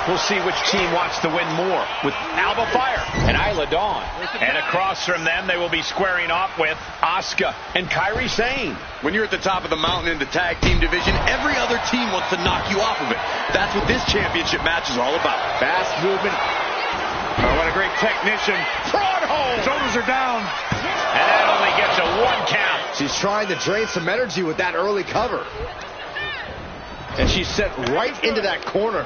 We'll see which team wants to win more with Alba Fire and Isla Dawn. And across from them, they will be squaring off with Asuka and Kairi Sane. When you're at the top of the mountain in the tag team division, every other team wants to knock you off of it. That's what this championship match is all about. Fast movement. Oh, what a great technician. Front hold. Shoulders are down. And that only gets a 1 count. She's trying to drain some energy with that early cover. And she's sent right into that corner.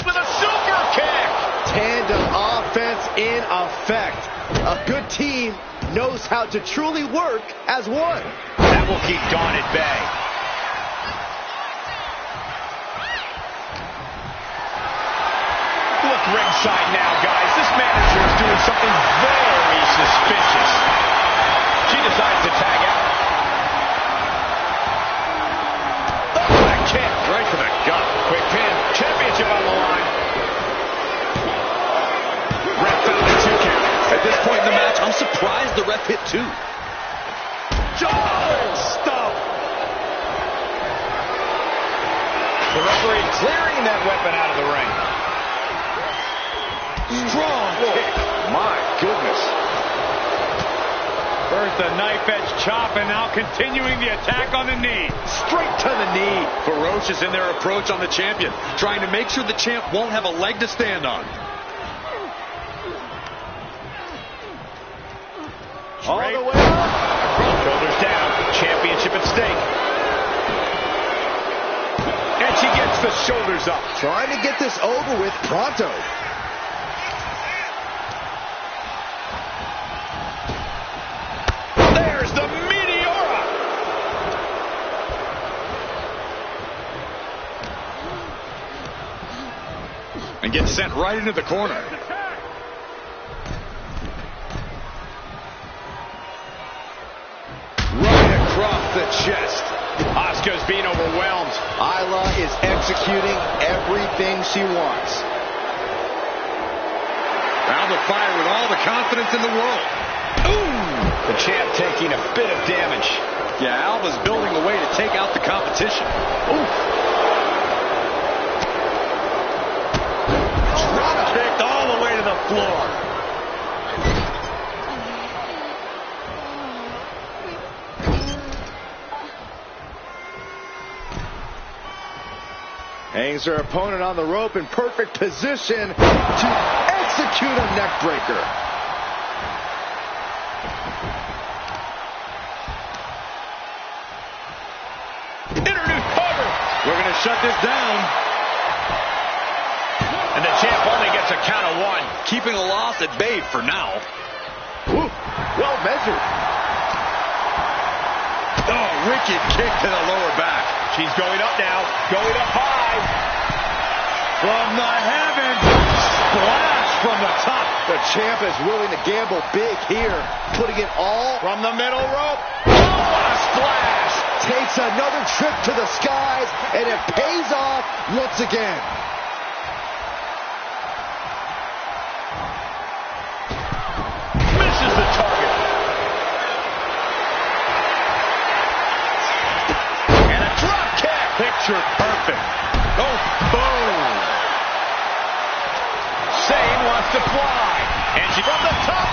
With a super kick. Tandem offense in effect. A good team knows how to truly work as one. That will keep Dawn at bay. Look ringside now, guys. This manager is doing something very suspicious. She decides to tag out. Oh, that kick. Right to the gut. Quick pin. Championship on the line. Ref found a 2 count. At this point in the match, I'm surprised the ref hit 2. Jaw stuff. The referee clearing that weapon out of the ring. Strong kick. My goodness. First a knife edge chop, and now continuing the attack on the knee. Straight to the knee. Ferocious in their approach on the champion, trying to make sure the champ won't have a leg to stand on. All the way up. Shoulders down. Championship at stake. And she gets the shoulders up. Trying to get this over with pronto. There's the Meteora. And gets sent right into the corner. Across the chest. Asuka's being overwhelmed. Isla is executing everything she wants. Alba Fire with all the confidence in the world. Ooh! The champ taking a bit of damage. Yeah, Alba's building a way to take out the competition. Ooh! Drop kicked all the way to the floor. Hangs her opponent on the rope in perfect position to execute a neck breaker. Introduce cover. We're going to shut this down. And the champ only gets a count of 1. Keeping a loss at bay for now. Woo, well measured. Oh, wicked kick to the lower back. She's going up now. Going up high. From the heavens. Splash from the top. The champ is willing to gamble big here. Putting it all From the middle rope. Oh, what a splash. Takes another trip to the skies, and it pays off once again. Misses the target. And a drop kick. Picture perfect. Oh, boom. Sane wants to fly. And she from the top.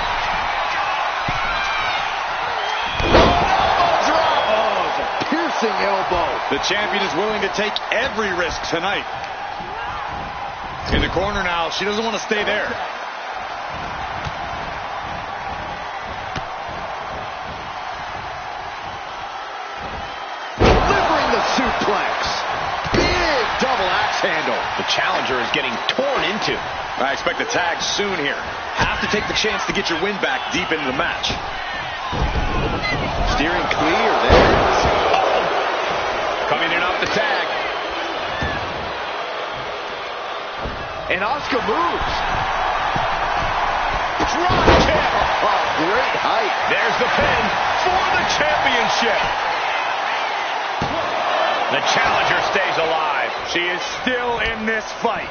Elbow drop. Oh, it's a piercing elbow. The champion is willing to take every risk tonight. In the corner now. She doesn't want to stay there. Delivering the suplex. Big double axe handle. The challenger is getting torn into. I expect a tag soon here. Have to take the chance to get your win back deep into the match. Steering clear. There it is. Coming in off the tag. And Asuka moves. Drop kick. Oh, great height. There's the pin for the championship. The challenger stays alive. She is still in this fight.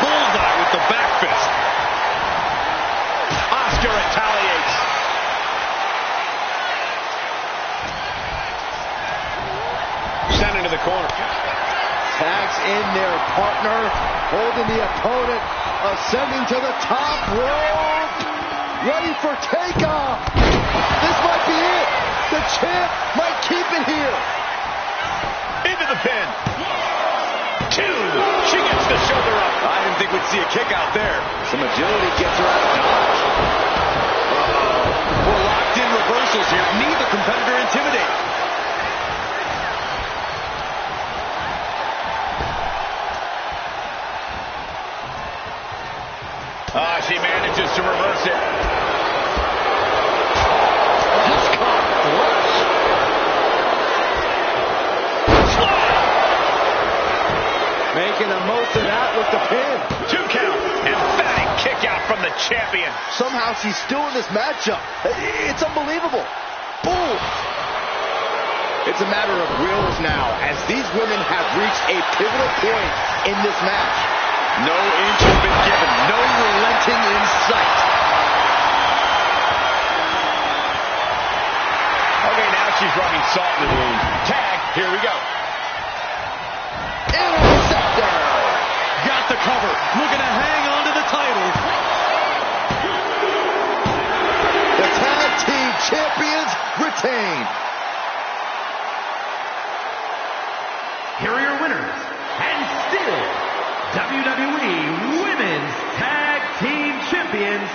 Bullseye partner, holding the opponent, ascending to the top rope, ready for takeoff. This might be it. The champ might keep it here. Into the pin. 2. She gets the shoulder up. I didn't think we'd see a kick out there. Some agility gets her out of dodge. We're locked in reversals here. Neither competitor intimidated. She manages to reverse it. That's caught flush. Making the most of that with the pin. 2 count. Emphatic kick out from the champion. Somehow she's still in this matchup. It's unbelievable. Boom. It's a matter of wills now, as these women have reached a pivotal point in this match. No inch has been given. No relenting in sight. Okay, now she's rubbing salt in the wound. Tag, here we go. Interceptor. Got the cover. Looking to hang on to the title. The tag team champions retain. Here are your winners, and still WWE Women's Tag Team Champions,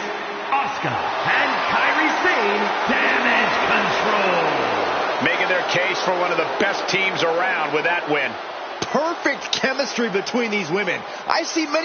Asuka and Kairi Sane, Damage Control. Making their case for one of the best teams around with that win. Perfect chemistry between these women. I see many.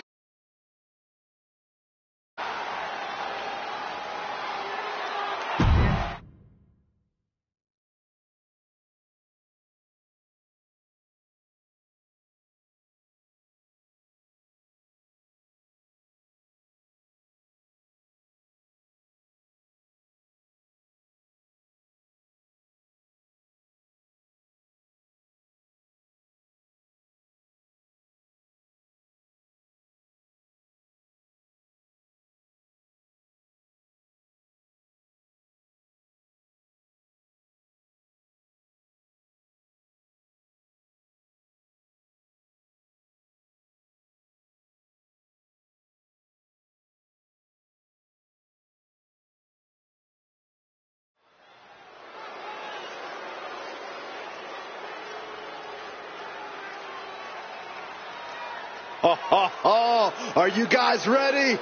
Are you guys ready?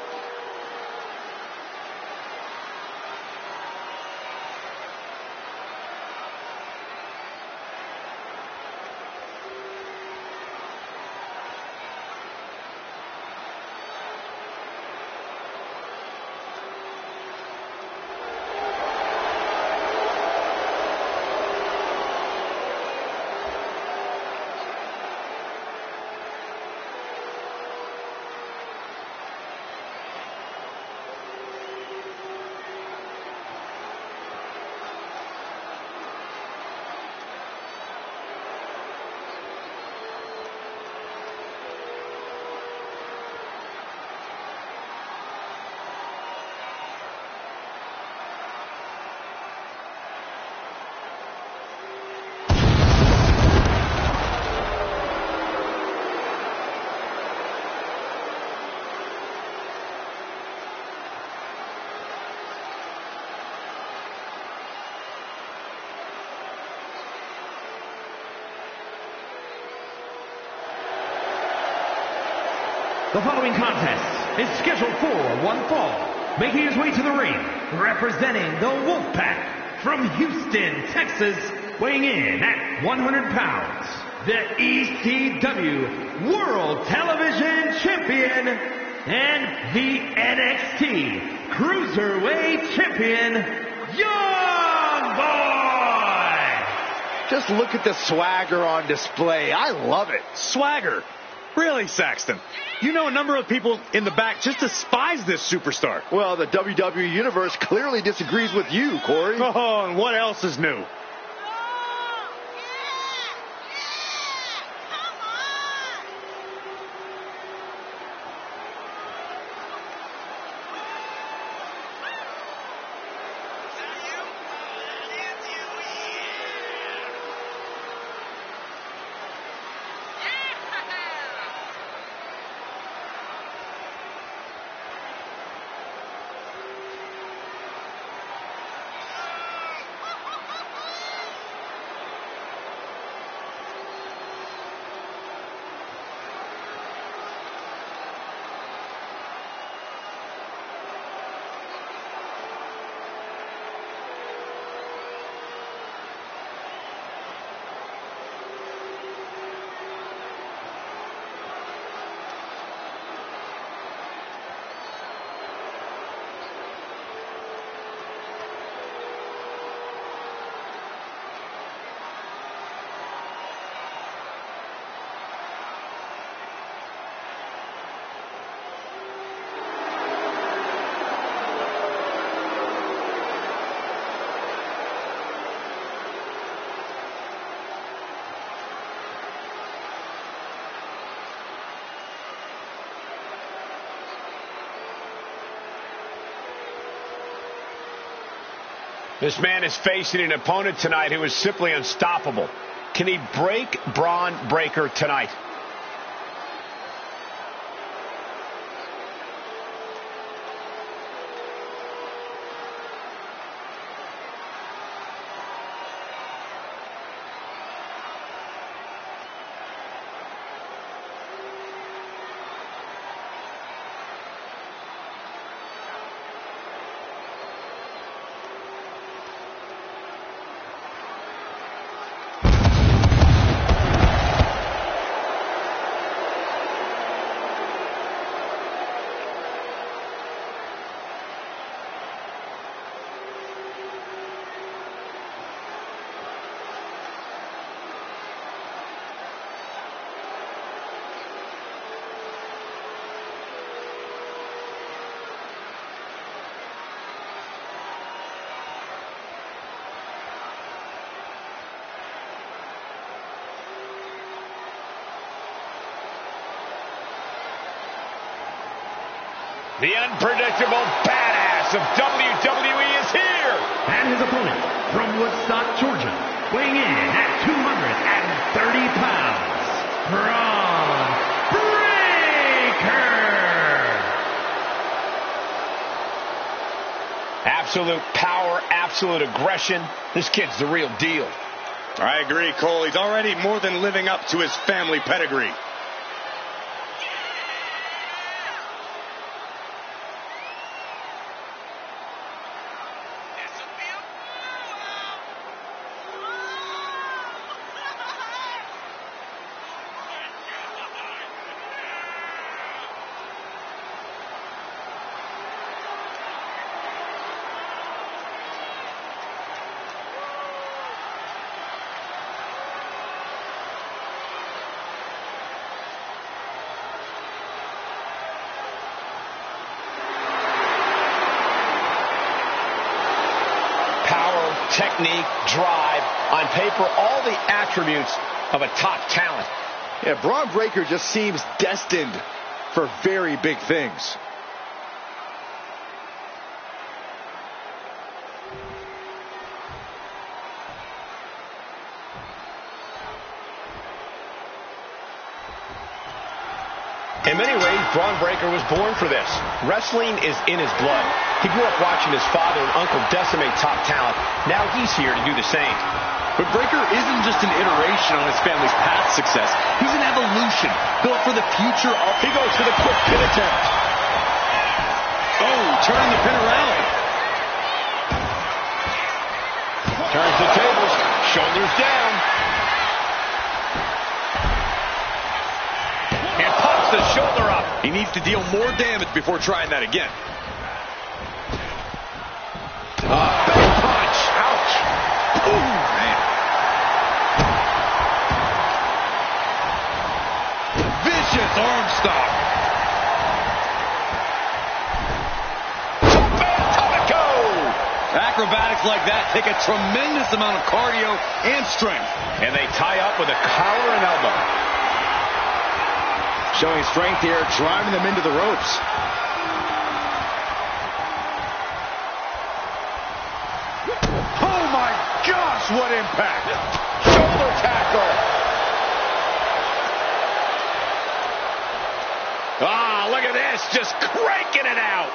The following contest is scheduled for one fall. Making his way to the ring, representing the Wolfpack from Houston, Texas, weighing in at 100 pounds, the ECW World Television Champion and the NXT Cruiserweight Champion, Young Boy! Just look at the swagger on display. I love it. Swagger. Really, Saxton? You know a number of people in the back just despise this superstar. Well, the WWE Universe clearly disagrees with you, Corey. Oh, and what else is new? This man is facing an opponent tonight who is simply unstoppable. Can he break Braun Breaker tonight? The unpredictable badass of WWE is here. And his opponent from Woodstock, Georgia, weighing in at 230 pounds, Braun Breaker. Absolute power, absolute aggression. This kid's the real deal. I agree, Cole. He's already more than living up to his family pedigree. Technique, drive, on paper, all the attributes of a top talent. Yeah, Braun Breaker just seems destined for very big things. In many ways, Braun Breaker was born for this. Wrestling is in his blood. He grew up watching his father and uncle decimate top talent. Now he's here to do the same. But Breaker isn't just an iteration on his family's past success. He's an evolution built for the future of... He goes for the quick pin attempt. Oh, turning the pin around. Turns the tables, shoulders down. And pumps the shoulder up. He needs to deal more damage before trying that again. Big punch. Ouch. Ooh, man. Vicious arm stomp. Acrobatics like that take a tremendous amount of cardio and strength. And they tie up with a collar and elbow. Showing strength here, driving them into the ropes. Oh my gosh, what impact! Shoulder tackle. Ah, look at this, just cranking it out.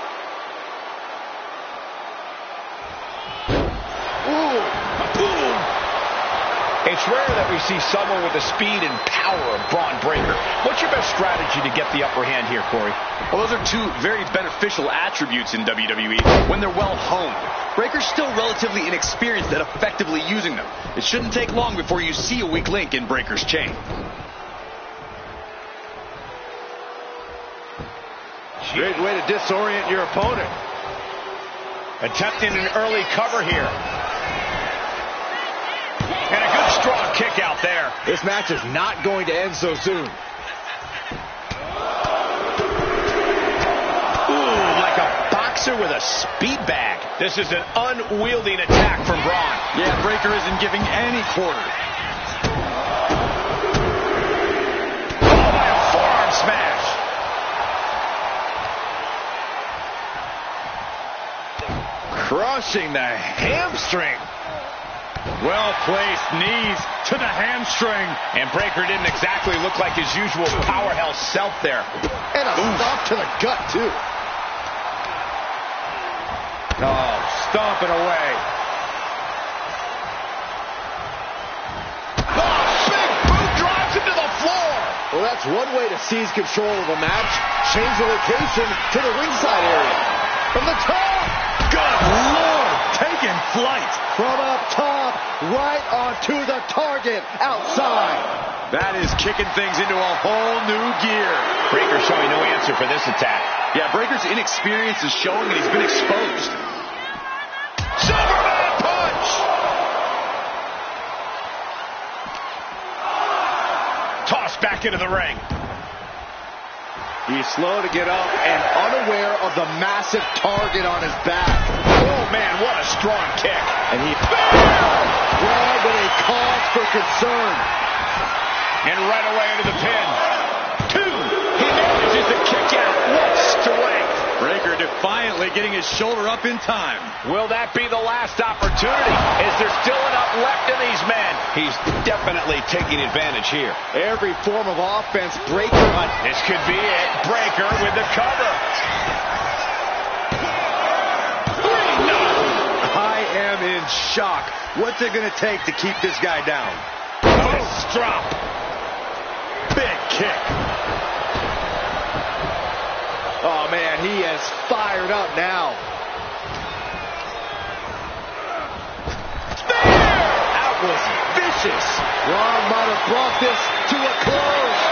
Ooh, boom. It's rare that we see someone with the speed and power of Braun Breaker. What's your best strategy to get the upper hand here, Corey? Well, those are two very beneficial attributes in WWE when they're well honed. Breaker's still relatively inexperienced at effectively using them. It shouldn't take long before you see a weak link in Breaker's chain. Great way to disorient your opponent. Attempting an early cover here. And a good strong kick out there. This match is not going to end so soon. Ooh, like a boxer with a speed bag. This is an unwieldy attack from Braun. Yeah, Breaker isn't giving any quarter. Oh, by a forearm smash. Crushing the hamstring. Well-placed knees to the hamstring. And Breaker didn't exactly look like his usual powerhouse self there. And a stomp to the gut, too. Oh, stomping away. Oh, big boot drives him to the floor. Well, that's one way to seize control of a match. Change the location to the ringside area. From the top. Good Lord, taking flight. From up top, right onto the target outside. That is kicking things into a whole new gear. Breaker showing no answer for this attack. Yeah, Breaker's inexperience is showing and he's been exposed. Superman punch! Tossed back into the ring. He's slow to get up and unaware of the massive target on his back. Oh, man, what a strong kick. And he... Well, but a cause for concern. And right away into the pin. 2. He manages to kick out. What strength. Breaker defiantly getting his shoulder up in time. Will that be the last opportunity? Is there still enough left in these men? He's definitely taking advantage here. Every form of offense, Breaker on... This could be it. Breaker with the cover. 3, no. I am in shock. What's it going to take to keep this guy down? Post drop. Big kick. Oh, man, he is fired up now. That was vicious. Ron might have brought this to a close.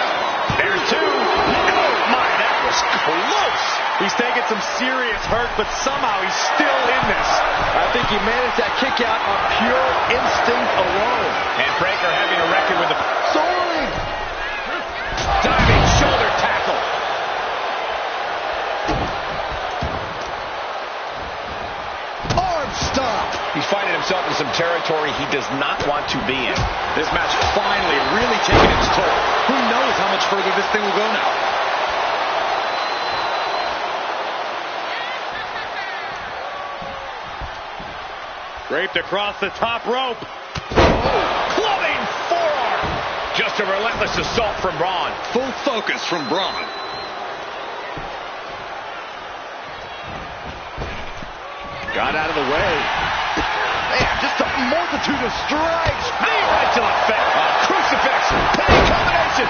There's 2. Oh, my, that was close. He's taking some serious hurt, but somehow he's still in this. I think he managed that kick out on pure instinct alone. And Breaker having a record with the... Soaring! Diving shoulder tackle. Arm stomp. He's finding himself in some territory he does not want to be in. This match finally really taking its toll. Who knows how much further this thing will go now? Draped across the top rope. Clubbing forearm. Just a relentless assault from Braun. Full focus from Braun. Got out of the way. Man, just a multitude of strikes. Knee right to the face. Crucifix. Pinning combination.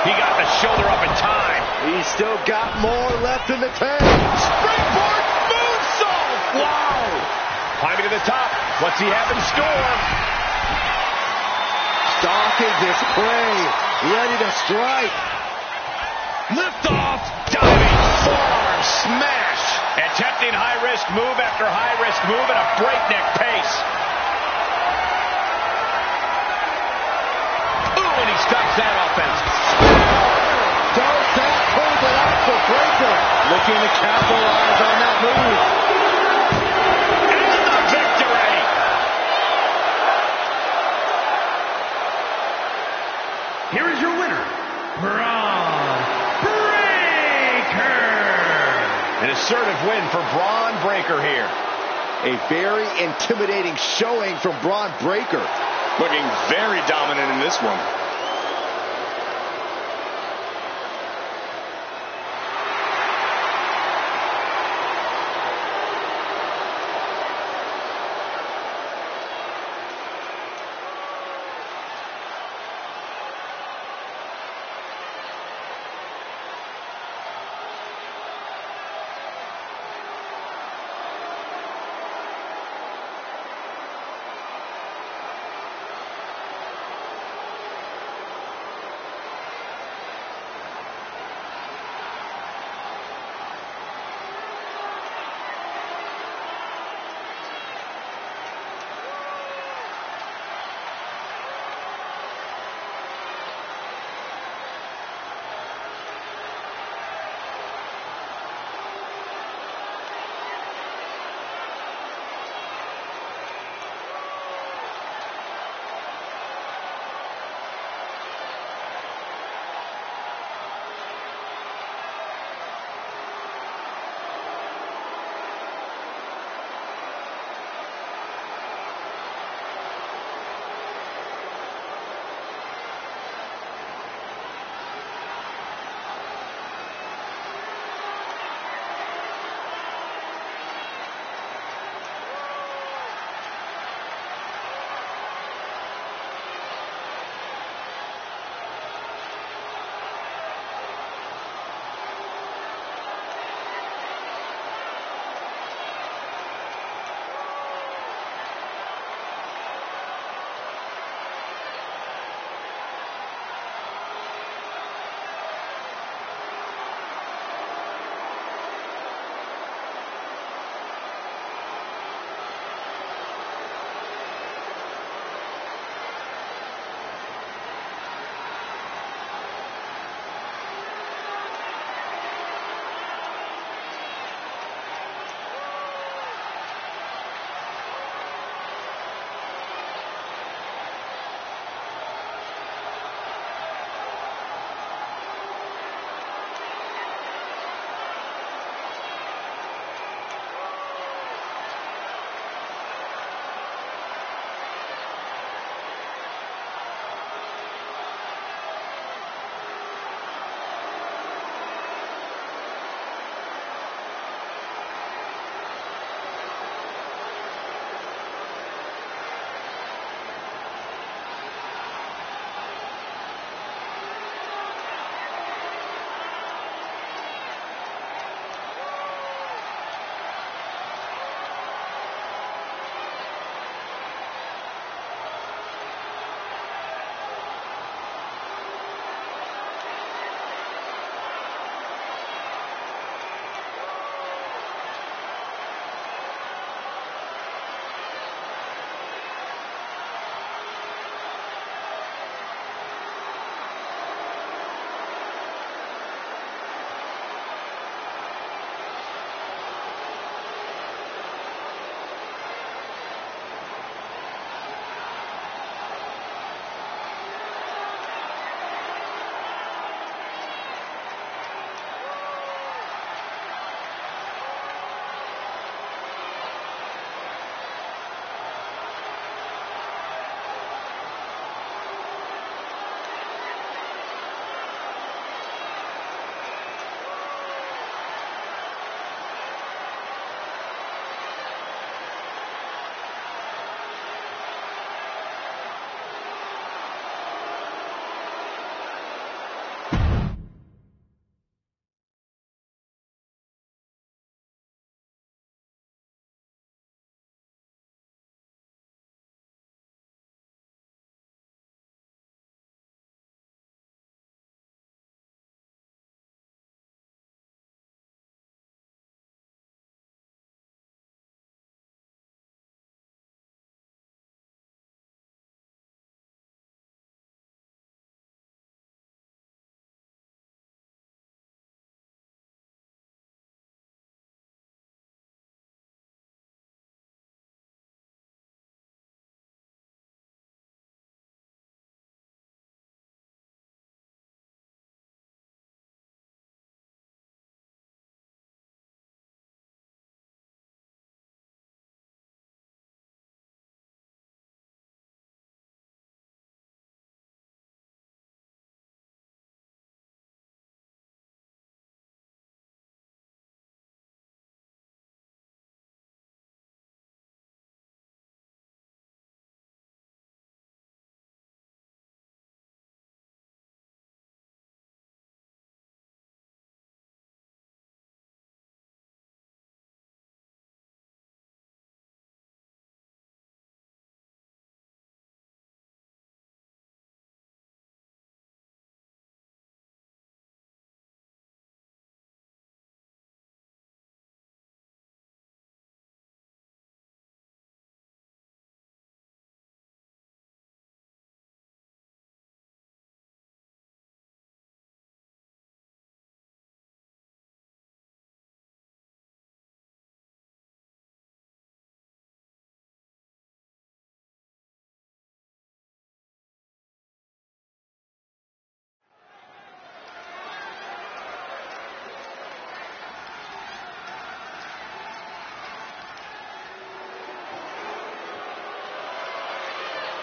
He got the shoulder up in time. He's still got more left in the tank. Springboard moonsault. Wow. Climbing to the top. What's he have in store? Stalking his prey. Ready to strike. Lift off. Diving forearm smash. Attempting high-risk move after high-risk move at a breakneck pace. Ooh, and he stops that offense. Does that hold it out for Breaker? Looking to capitalize on that move. And the victory! Here is your winner, Braun Breaker. An assertive win for Braun Breaker here. A very intimidating showing from Braun Breaker. Looking very dominant in this one.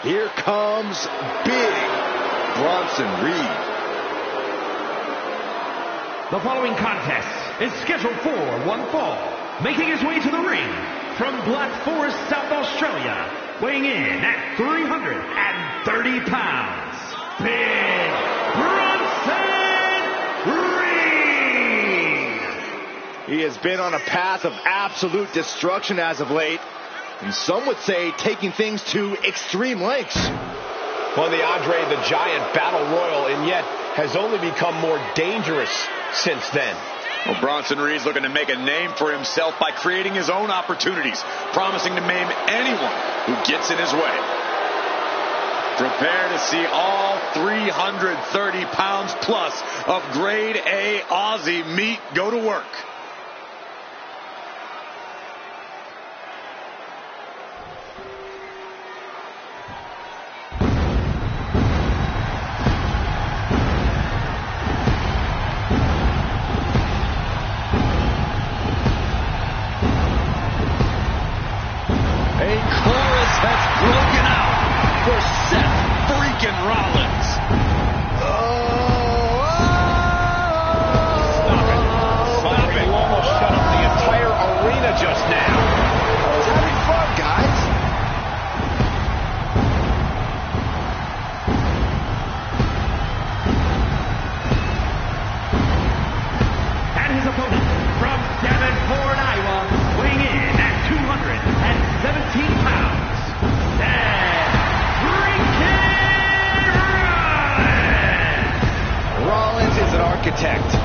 Here comes Big Bronson Reed. The following contest is scheduled for one fall. Making his way to the ring from Black Forest, South Australia, weighing in at 330 pounds, Big Bronson Reed! He has been on a path of absolute destruction as of late, and some would say taking things to extreme lengths. Won the Andre the Giant Battle Royal, and yet has only become more dangerous since then. Well, Bronson Reed's looking to make a name for himself by creating his own opportunities, promising to maim anyone who gets in his way. Prepare to see all 330 pounds plus of grade A Aussie meat go to work.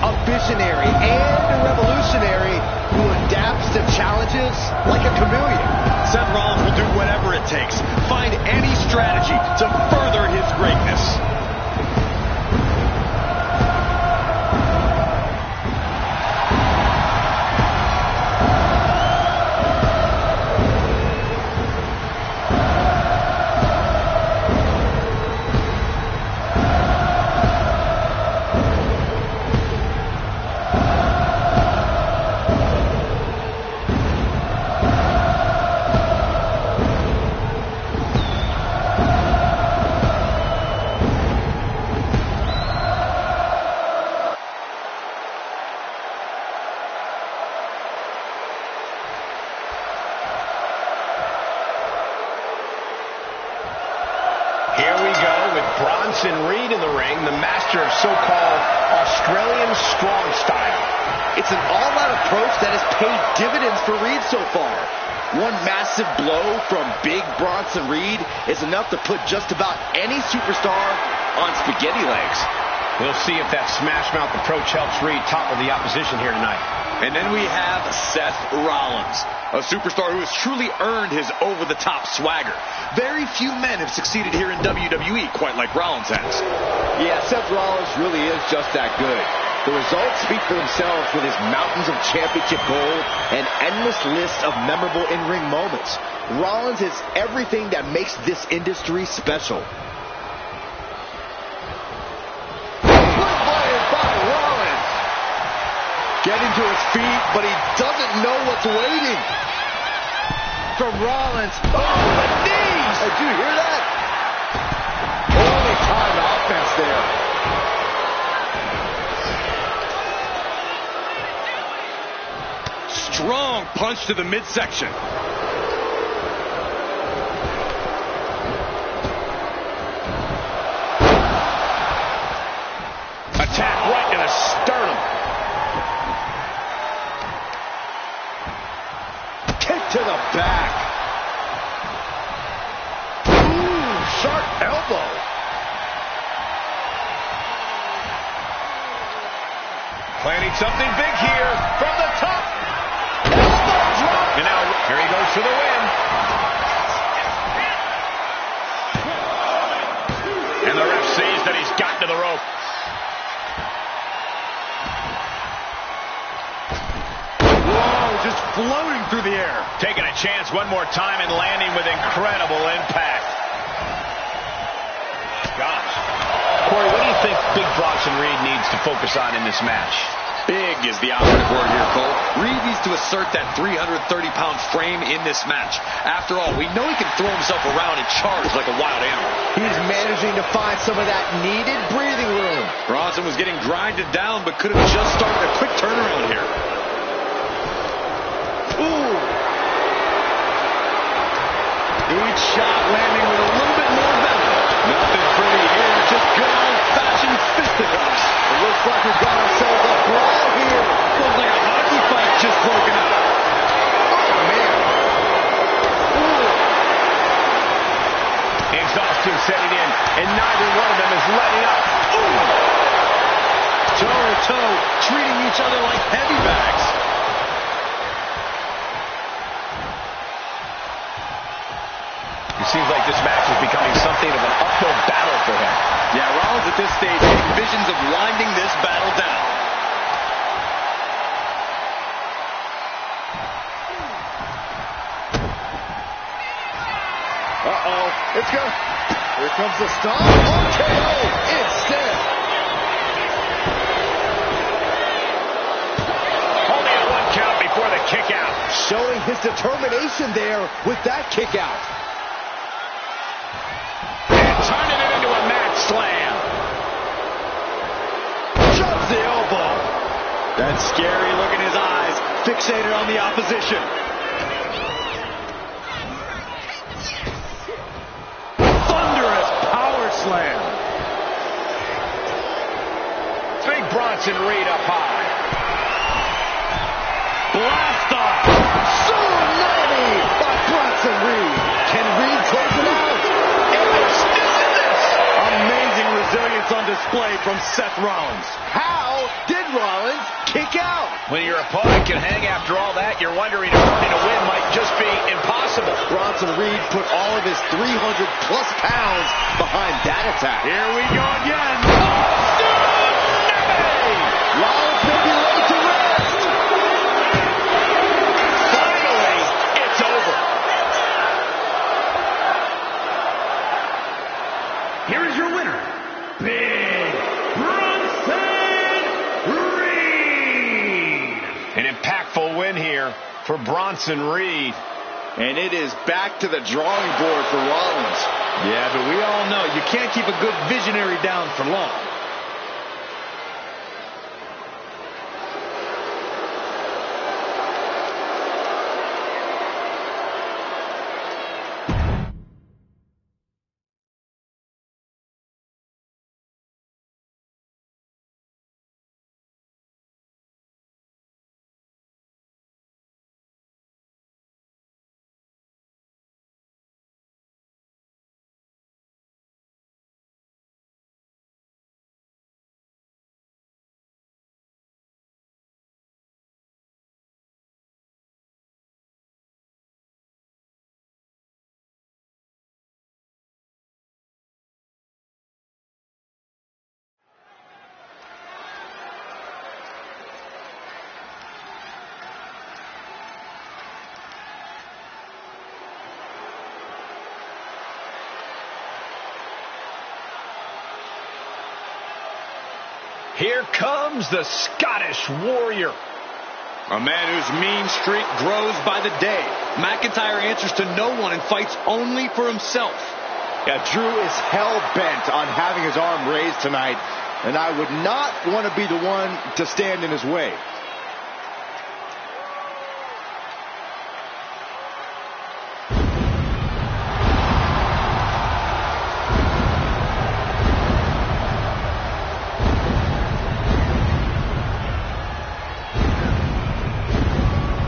A visionary and a revolutionary who adapts to challenges like a chameleon. Seth Rollins will do whatever it takes, find any strategy to further his greatness. Here we go with Bronson Reed in the ring, the master of so-called Australian strong style. It's an all-out approach that has paid dividends for Reed so far. One massive blow from Big Bronson Reed is enough to put just about any superstar on spaghetti legs. We'll see if that smash mouth approach helps Reed topple the opposition here tonight. And then we have Seth Rollins, a superstar who has truly earned his over-the-top swagger. Very few men have succeeded here in WWE quite like Rollins has. Yeah, Seth Rollins really is just that good. The results speak for themselves with his mountains of championship gold and endless list of memorable in-ring moments. Rollins is everything that makes this industry special. Getting to his feet, but he doesn't know what's waiting. From Rollins. Oh, the knees! Did you hear that? Only timed offense there. Strong punch to the midsection. Attack right to the sternum. To the back. Ooh, sharp elbow. Planning something big here from the top. Elbow drop. And now here he goes for the win. And the ref sees that he's gotten to the rope. Just floating through the air. Taking a chance one more time and landing with incredible impact. Gosh. Corey, what do you think Big Bronson Reed needs to focus on in this match? Big is the operative word here, Cole. Reed needs to assert that 330-pound frame in this match. After all, we know he can throw himself around and charge like a wild animal. He's managing to find some of that needed breathing room. Bronson was getting grinded down, but could have just started a quick turnaround here. Ooh. Each shot landing with a little bit more venom. Nothing pretty here, just good old-fashioned fisticuffs. It looks like we've got ourselves a brawl here. Feels like a hockey fight just broken out. Oh, man. Ooh. Exhaustion setting in, and neither one of them is letting up. Ooh. Toe-to-toe, treating each other like heavy bags. It seems like this match is becoming something of an uphill battle for him. Yeah, Rollins at this stage getting visions of winding this battle down. Uh-oh. It's good. Here comes the stop. RKO instead. Only a 1 count before the kick out. Showing his determination there with that kick out. Turning it into a mat slam. Jumps the elbow. That scary look in his eyes, fixated on the opposition. Thunderous power slam. Big Bronson Reed up high. Blast off. Tsunami by Bronson Reed. Can Reed close it out? Amazing resilience on display from Seth Rollins. How did Rollins kick out? When your opponent can hang after all that, you're wondering if running a win might just be impossible. Bronson Reed put all of his 300-plus pounds behind that attack. Here we go again. Rollins may be ready to rest. Finally, it's over. Here is your winner, Big Bronson Reed. An impactful win here for Bronson Reed. And it is back to the drawing board for Rollins. Yeah, but we all know you can't keep a good visionary down for long. Here comes the Scottish Warrior. A man whose mean streak grows by the day. McIntyre answers to no one and fights only for himself. Yeah, Drew is hell-bent on having his arm raised tonight, and I would not want to be the one to stand in his way.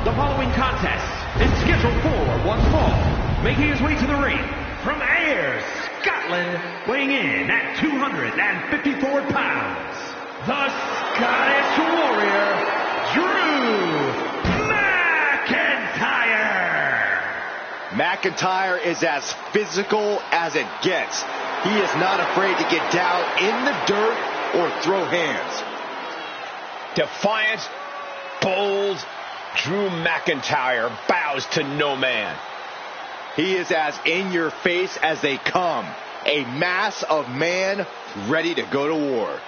The following contest is scheduled for one fall. Making his way to the ring from Ayr, Scotland, weighing in at 254 pounds, the Scottish Warrior, Drew McIntyre. McIntyre is as physical as it gets. He is not afraid to get down in the dirt or throw hands. Defiant, bold, Drew McIntyre bows to no man. He is as in your face as they come. A mass of man ready to go to war.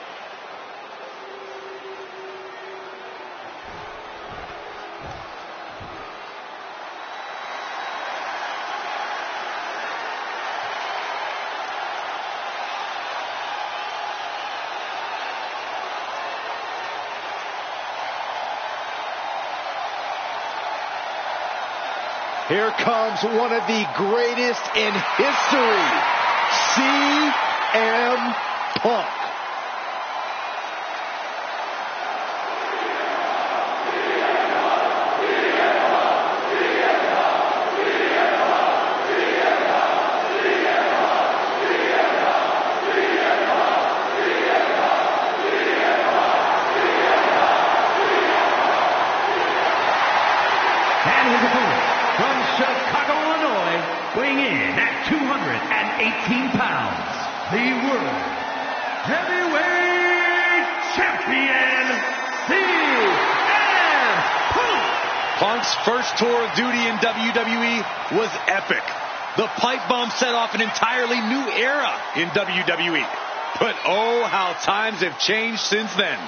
Here comes one of the greatest in history, CM Punk. And his opponent from Chicago, Illinois, weighing in at 218 pounds, the World Heavyweight Champion, CM Punk. Punk's first tour of duty in WWE was epic. The pipe bomb set off an entirely new era in WWE. But oh, how times have changed since then.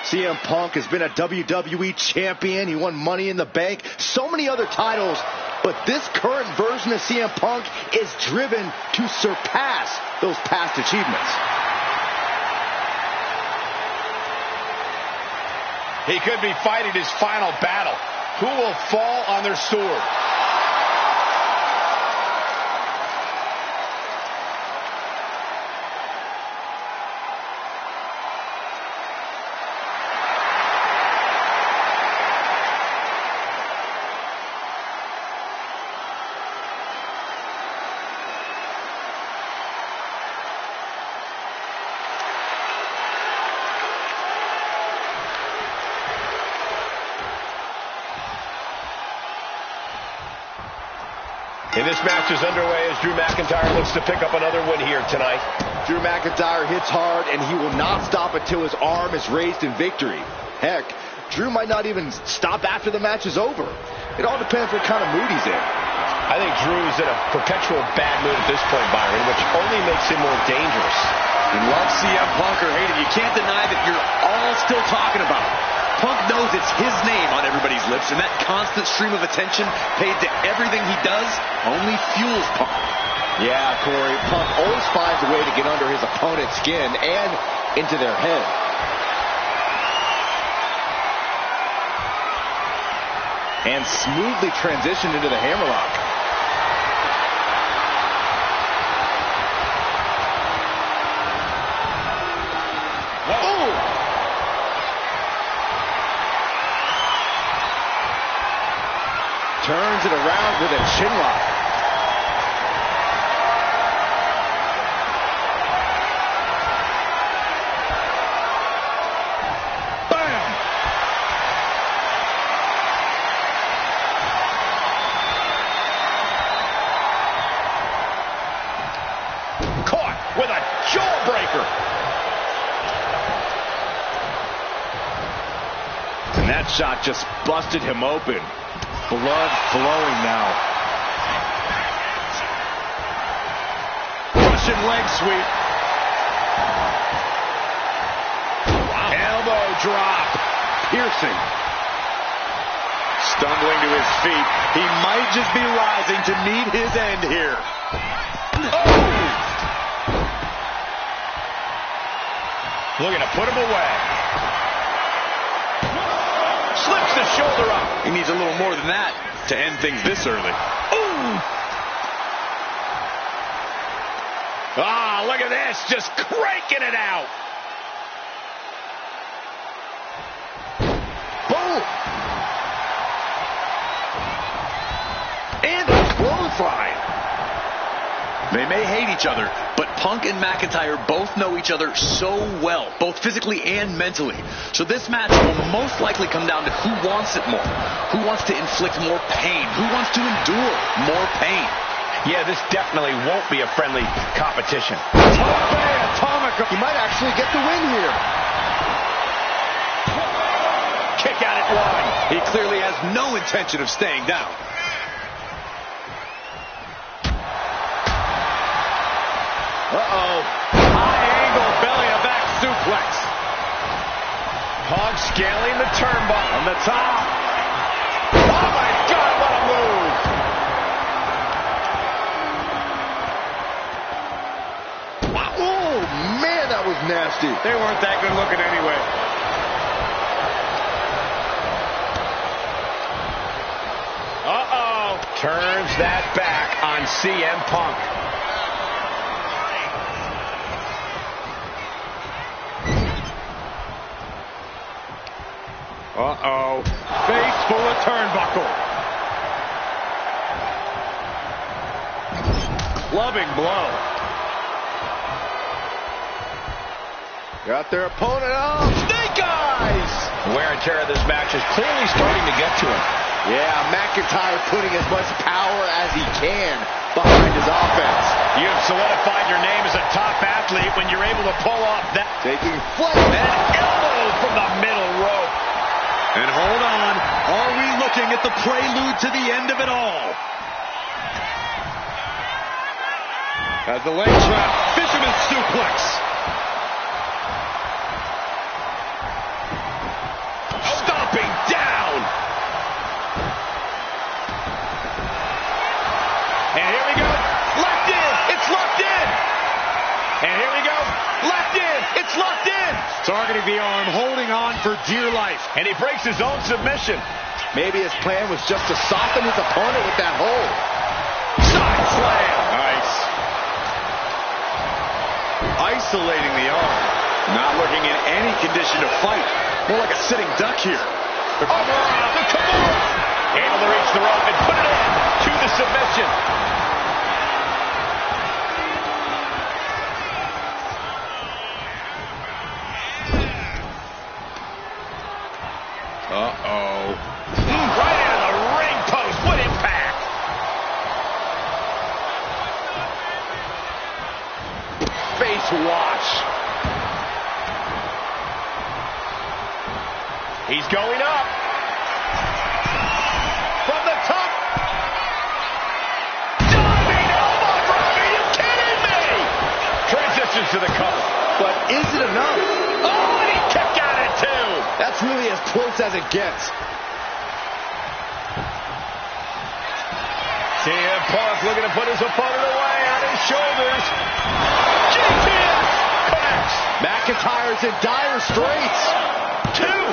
CM Punk has been a WWE champion. He won Money in the Bank, so many other titles. But this current version of CM Punk is driven to surpass those past achievements. He could be fighting his final battle. Who will fall on their sword? And this match is underway as Drew McIntyre looks to pick up another win here tonight. Drew McIntyre hits hard, and he will not stop until his arm is raised in victory. Heck, Drew might not even stop after the match is over. It all depends what kind of mood he's in. I think Drew is in a perpetual bad mood at this point, Byron, which only makes him more dangerous. And love CM Punk or hate him, you can't deny that you're all still talking about him. Punk knows it's his name on everybody's lips, and that constant stream of attention paid to everything he does only fuels Punk. Yeah, Corey, Punk always finds a way to get under his opponent's skin and into their head. And smoothly transitioned into the hammerlock. Turns it around with a chin lock. Bam! Caught with a jawbreaker. And that shot just busted him open. Blood flowing now. Russian leg sweep. Wow. Elbow drop. Piercing. Stumbling to his feet. He might just be rising to meet his end here. Oh! Looking to put him away. Slips the shoulder up. He needs a little more than that to end things this early. Ooh! Ah, look at this, just cranking it out. Boom! And a clothesline. They may hate each other, but Punk and McIntyre both know each other so well, both physically and mentally. So this match will most likely come down to who wants it more, who wants to inflict more pain, who wants to endure more pain. Yeah, this definitely won't be a friendly competition. Atomic. He might actually get the win here. Kick out at one. He clearly has no intention of staying down. Uh-oh. High angle belly to back suplex. Punk scaling the turnbuckle on the top. Oh my God, what a move. Oh, man, that was nasty. They weren't that good looking anyway. Uh-oh. turns that back on CM Punk. Uh-oh. Face full of turnbuckle. Clubbing blow. Got their opponent up. Snake eyes! Wear and tear of this match is clearly starting to get to him. Yeah, McIntyre putting as much power as he can behind his offense. You have solidified your name as a top athlete when you're able to pull off that. Taking flight. An elbow from the middle rope. And hold on, are we looking at the prelude to the end of it all? As the leg trap, fisherman suplex. Stomping down. And here we go. Locked in. It's locked in. And here we go. Locked in. It's locked in. Targeting the arm, holding on for dear life. And he breaks his own submission. Maybe his plan was just to soften his opponent with that hold. Side slam. Nice. Isolating the arm. Not looking in any condition to fight. More like a sitting duck here. The Kimura. Able to reach the rope and put it in to the submission. Uh-oh. Right into the ring post. What impact. Face wash. He's going up. From the top. Diving elbow drop. Are you kidding me? Transitions to the cover. But is it enough? Oh, and he kicked out at two. That's really as close as it gets. CM Punk looking to put his opponent away on his shoulders. GPS connects. McIntyre's in dire straits. Two.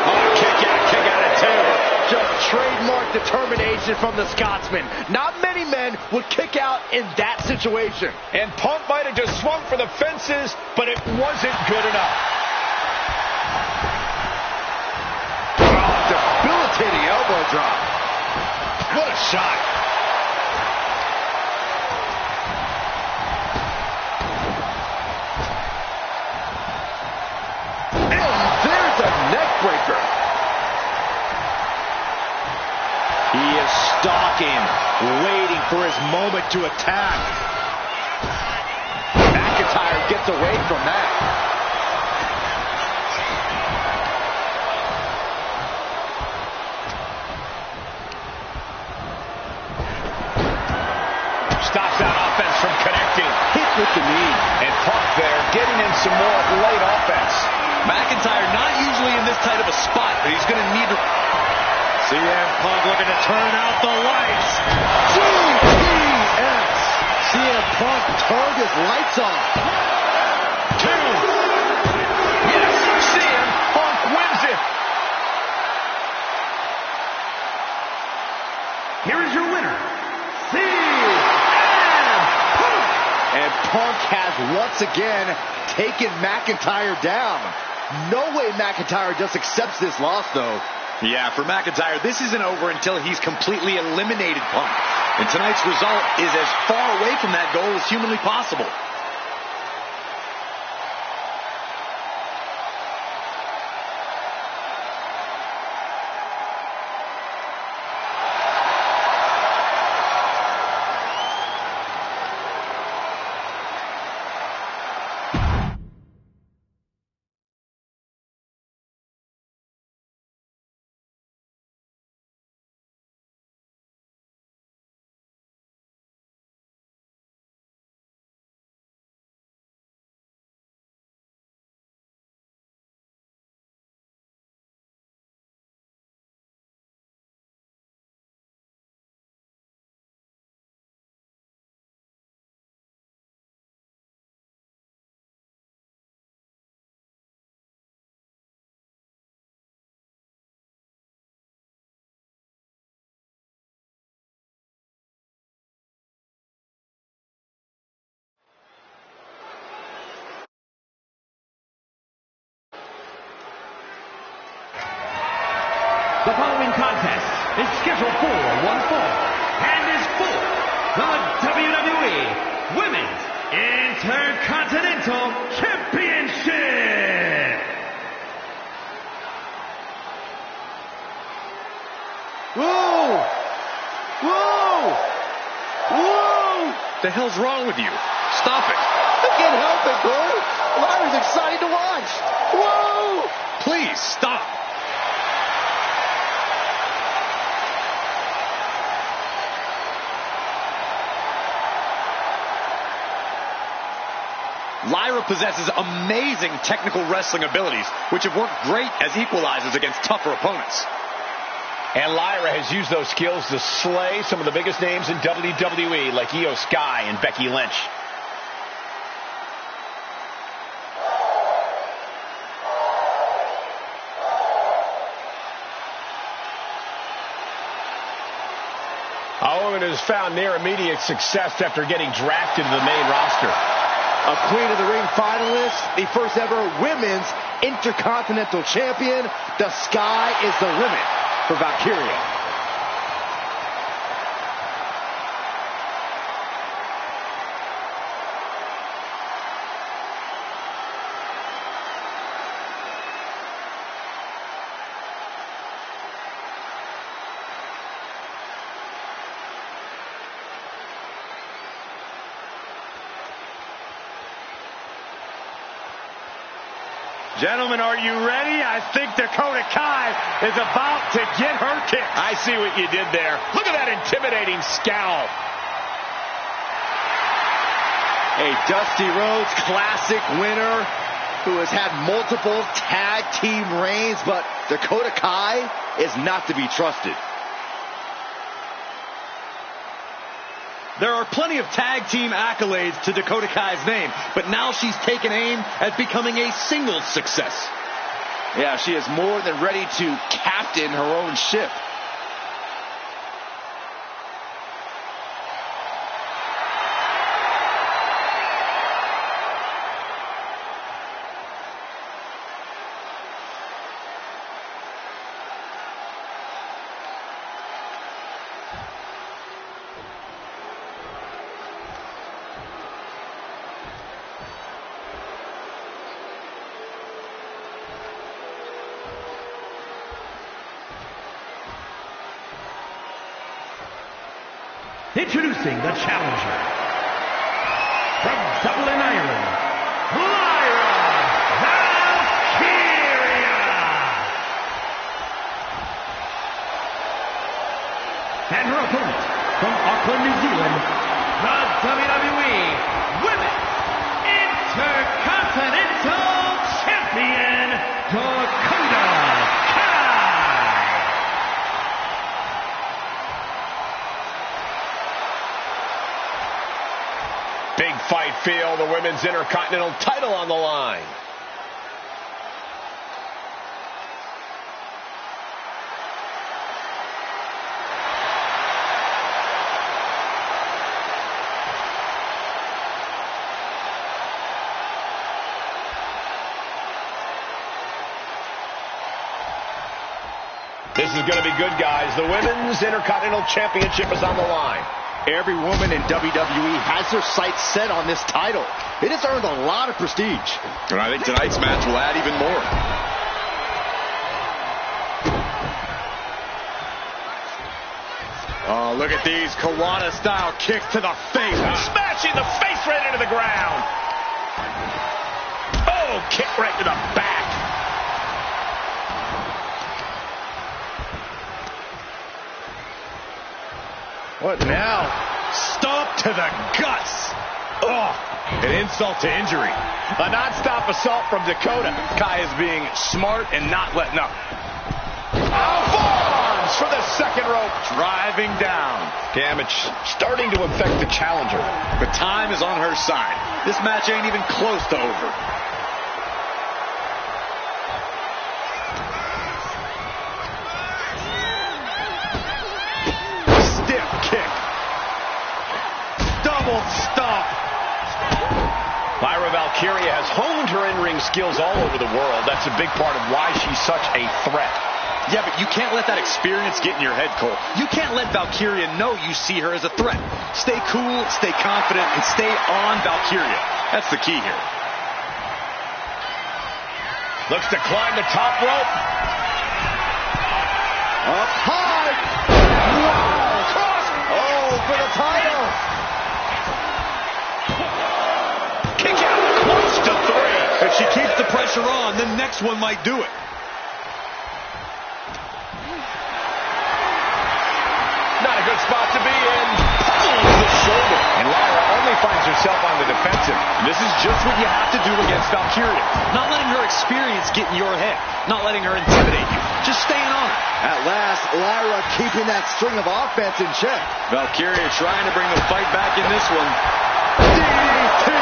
Oh, kick out at two. Just trademark determination from the Scotsman. Not many men would kick out in that situation. And Punk might have just swung for the fences, but it wasn't good enough. Oh, debilitating elbow drop. What a shot. Breaker. He is stalking, waiting for his moment to attack. McIntyre gets away from that. Stops that offense from connecting. Hit with the knee. And Punk there getting in some more late offense. McIntyre not usually in this tight of a spot, but he's going to need to... CM Punk looking to turn out the lights. GPS. CM Punk turned his lights off. Two. Yes, CM Punk wins it. Here is your winner, CM Punk. And Punk has once again taken McIntyre down. No way McIntyre just accepts this loss, though. Yeah, for McIntyre, this isn't over until he's completely eliminated Punk. And tonight's result is as far away from that goal as humanly possible. The following contest is scheduled for one fall and is for the WWE Women's Intercontinental Championship. Whoa! Whoa! Whoa! The hell's wrong with you? Stop it. I can't help it, Corey. Lyra's exciting to watch. Whoa! Please, stop. Lyra possesses amazing technical wrestling abilities, which have worked great as equalizers against tougher opponents. And Lyra has used those skills to slay some of the biggest names in WWE, like Io Sky and Becky Lynch. A woman who's found near immediate success after getting drafted to the main roster. A Queen of the Ring finalist, the first ever Women's Intercontinental Champion. The sky is the limit for Valkyria. Gentlemen, are you ready? I think Dakota Kai is about to get her kick. I see what you did there. Look at that intimidating scowl. A Dusty Rhodes Classic winner who has had multiple tag team reigns, but Dakota Kai is not to be trusted. There are plenty of tag team accolades to Dakota Kai's name, but now she's taken aim at becoming a singles success. Yeah, she is more than ready to captain her own ship. Introducing the challenger from Dublin, Ireland, Lyra Valkyria. And her opponent from Auckland, New Zealand, the WWE Women's Intercontinental Champion, Dakota Kai. Big fight feel, the Women's Intercontinental title on the line. This is going to be good, guys. The Women's Intercontinental Championship is on the line. Every woman in WWE has her sights set on this title. It has earned a lot of prestige. And I think tonight's match will add even more. Oh, look at these Kawada-style kicks to the face. Smashing the face right into the ground. Oh, kick right to the back. What now? Stomp to the guts. Oh, an insult to injury. A non-stop assault from Dakota. Kai is being smart and not letting up. Forearms for the second rope. Driving down. Damage starting to affect the challenger. The time is on her side. This match ain't even close to over. Stomp. Lyra Valkyria has honed her in-ring skills all over the world. That's a big part of why she's such a threat. Yeah, but you can't let that experience get in your head, Cole. You can't let Valkyria know you see her as a threat. Stay cool, stay confident, and stay on Valkyria. That's the key here. Looks to climb the top rope. Up high. Wow. Cross. Oh, for the title. Kick out. Close to 3. If she keeps the pressure on, the next one might do it. Not a good spot to be in. Pulls the shoulder. And Lyra only finds herself on the defensive. This is just what you have to do against Valkyria. Not letting her experience get in your head. Not letting her intimidate you. Just staying on her. At last, Lyra keeping that string of offense in check. Valkyria trying to bring the fight back in this one. DDT.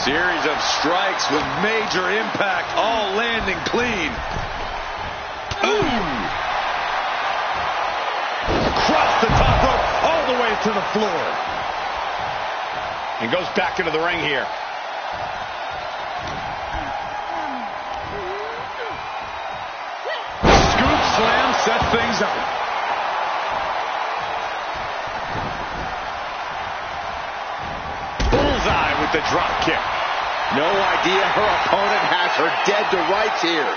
Series of strikes with major impact, all landing clean. Ooh. Across the top rope, all the way to the floor. And goes back into the ring here. Scoop slam sets things up. With the drop kick. No idea her opponent has her dead to rights here.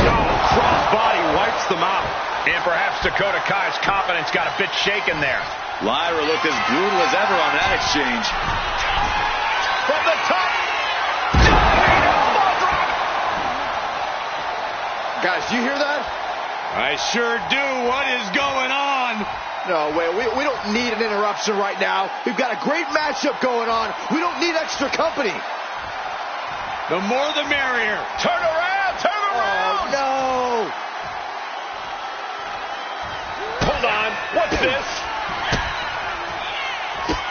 Oh, crossbody wipes them out. And perhaps Dakota Kai's confidence got a bit shaken there. Lyra looked as brutal as ever on that exchange. From the top. Guys, you hear that? I sure do. What is going on? No, wait, we don't need an interruption right now. We've got a great matchup going on. We don't need extra company. The more the merrier. Turn around, turn around. Oh, no. Hold on, what's this?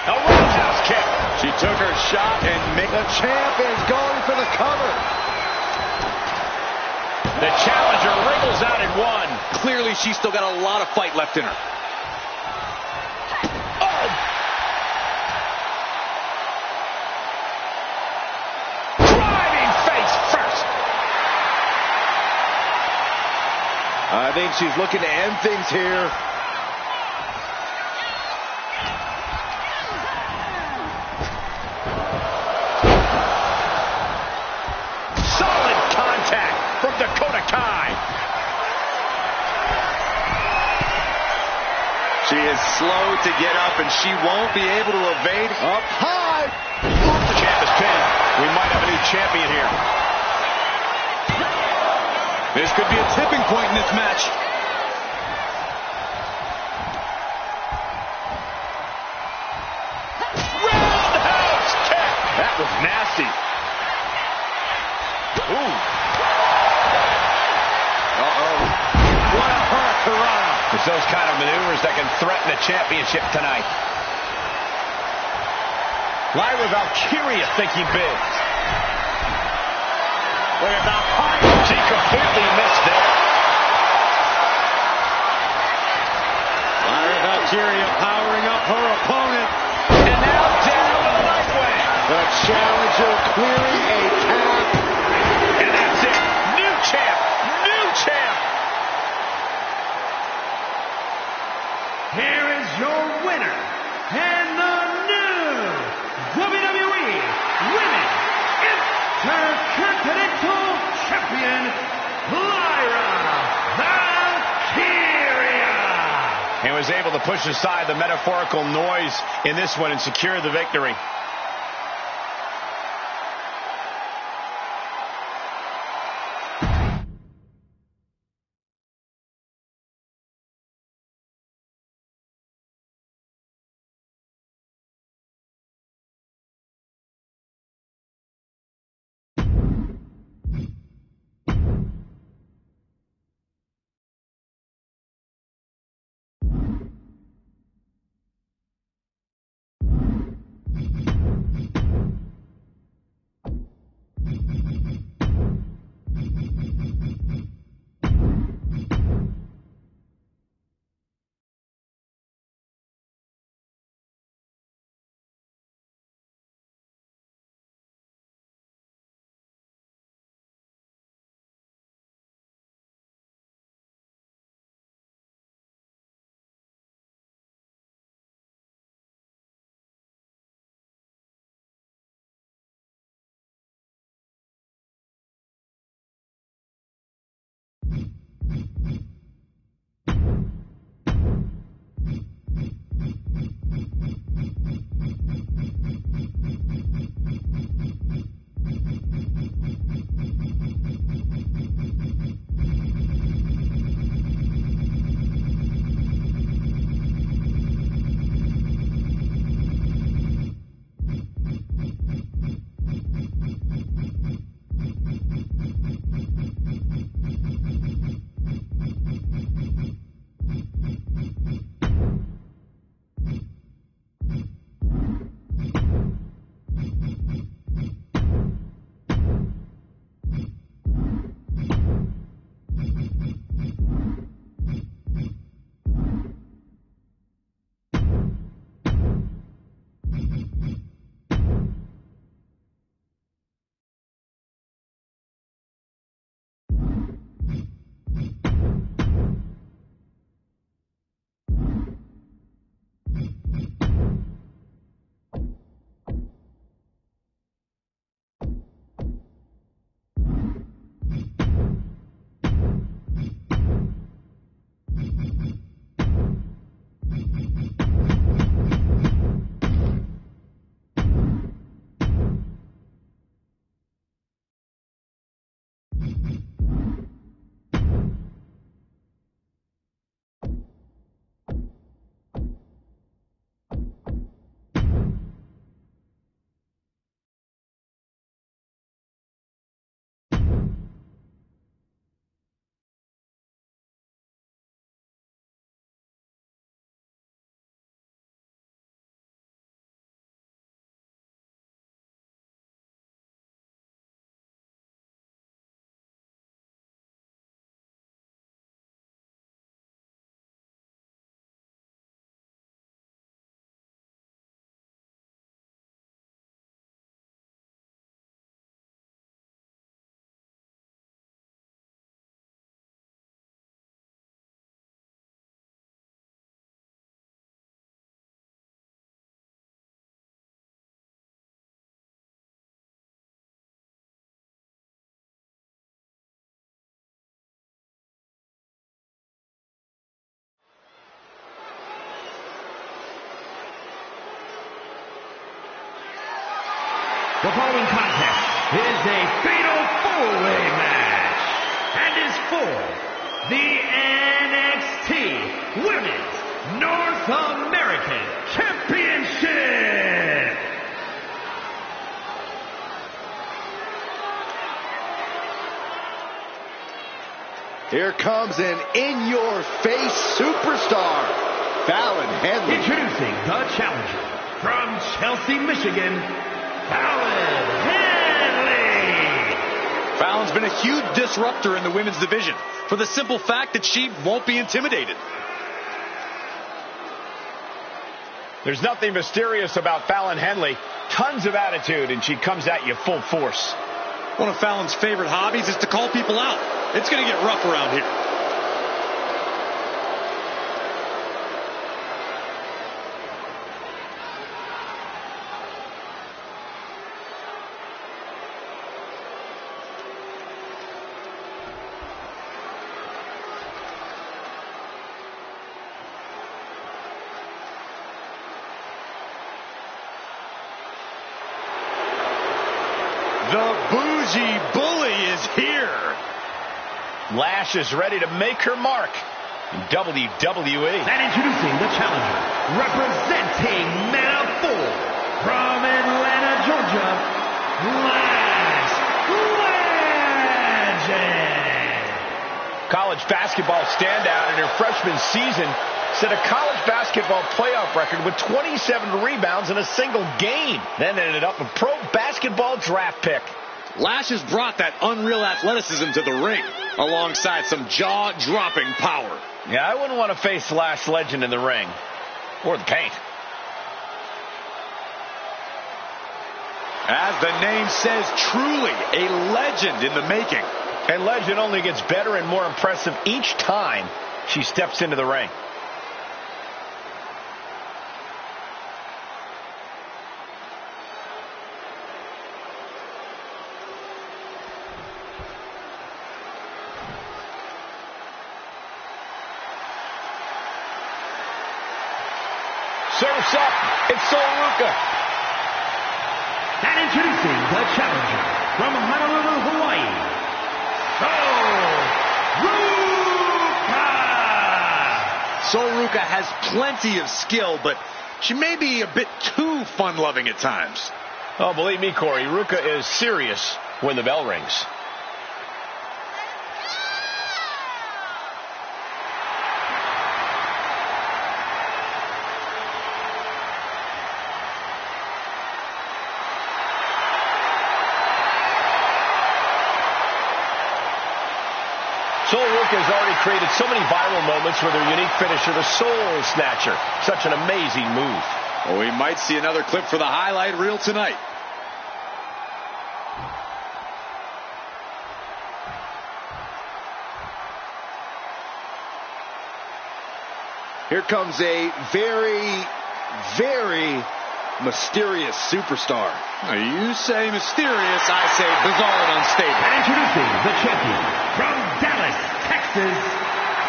A roundhouse kick. She took her shot and made The champ is going for the cover. The challenger wriggles out at 1. Clearly, she's still got a lot of fight left in her. I think she's looking to end things here. Solid contact from Dakota Kai. She is slow to get up, and she won't be able to evade. Up high. The champ is pinned. We might have a new champion here. This could be a tipping point in this match. Roundhouse kick. That was nasty. Ooh. Uh-oh. What a hurrah. It's those kind of maneuvers that can threaten a championship tonight. Lyra Valkyria thinking big. Look at that height. She completely missed there. Lyra Valkyria powering up her opponent. And now down the right way. The challenger clearing a tap. And that's it. New champ. New champ. Here is your winner and the new WWE Women's Intercontinental Champion, Lyra Valkyria. And was able to push aside the metaphorical noise in this one and secure the victory. The following contest is a fatal four-way match and is for the NXT Women's North American Championship. Here comes an in-your-face superstar, Fallon Henley. Introducing the challenger from Chelsea, Michigan, Fallon Henley. Fallon's been a huge disruptor in the women's division for the simple fact that she won't be intimidated. There's nothing mysterious about Fallon Henley. Tons of attitude, and she comes at you full force. One of Fallon's favorite hobbies is to call people out. It's going to get rough around here. The bougie bully is here. Lash is ready to make her mark in WWE. And introducing the challenger, representing Men of 4 from Atlanta, Georgia, Lash Legend. College basketball standout in her freshman season set a college basketball playoff record with 27 rebounds in a single game. Then ended up a pro basketball draft pick. Lash has brought that unreal athleticism to the ring, alongside some jaw-dropping power. Yeah, I wouldn't want to face Lash Legend in the ring. Or the paint. As the name says, truly a legend in the making. And Legend only gets better and more impressive each time she steps into the ring. Surf's up. It's Soruka. And introducing the challenger from Honolulu, Hawaii, Soruka has plenty of skill, but she may be a bit too fun-loving at times. Oh, believe me, Corey, Ruka is serious when the bell rings. Soruka has already created so many viral moments with her unique finisher, the Soul Snatcher. Such an amazing move. Oh, we might see another clip for the highlight reel tonight. Here comes a very, very mysterious superstar. You say mysterious, I say bizarre and unstable. And introducing the champion from Dallas, Texas,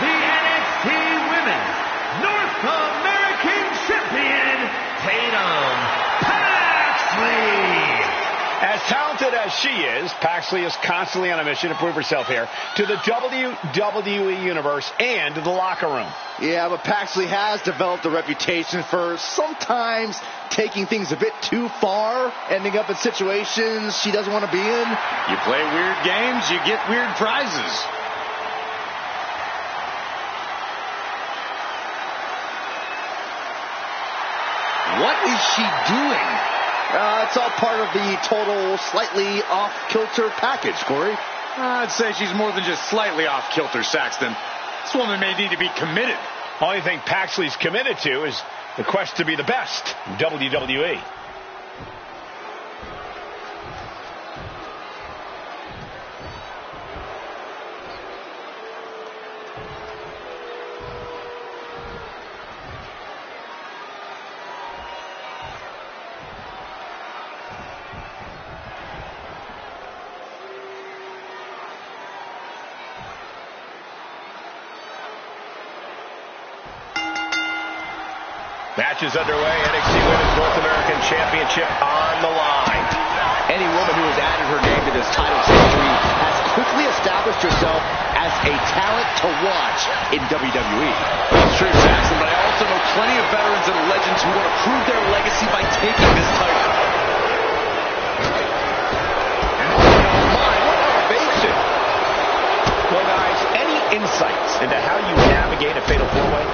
the NXT Women's North American Champion, Tatum Paxley. As talented as she is, Paxley is constantly on a mission to prove herself here to the WWE Universe and to the locker room. Yeah, but Paxley has developed a reputation for sometimes taking things a bit too far, ending up in situations she doesn't want to be in. You play weird games, you get weird prizes. What is she doing? It's all part of the total slightly off-kilter package, Corey. I'd say she's more than just slightly off-kilter, Saxton. This woman may need to be committed. Only thing Paxley's committed to is the quest to be the best in WWE. Match is underway. NXT Women's North American Championship on the line. this title victory has quickly established herself as a talent to watch in WWE. That's true, Jackson, but I also know plenty of veterans and legends who want to prove their legacy by taking this title. Well, guys, any insights into how you navigate a fatal four-way?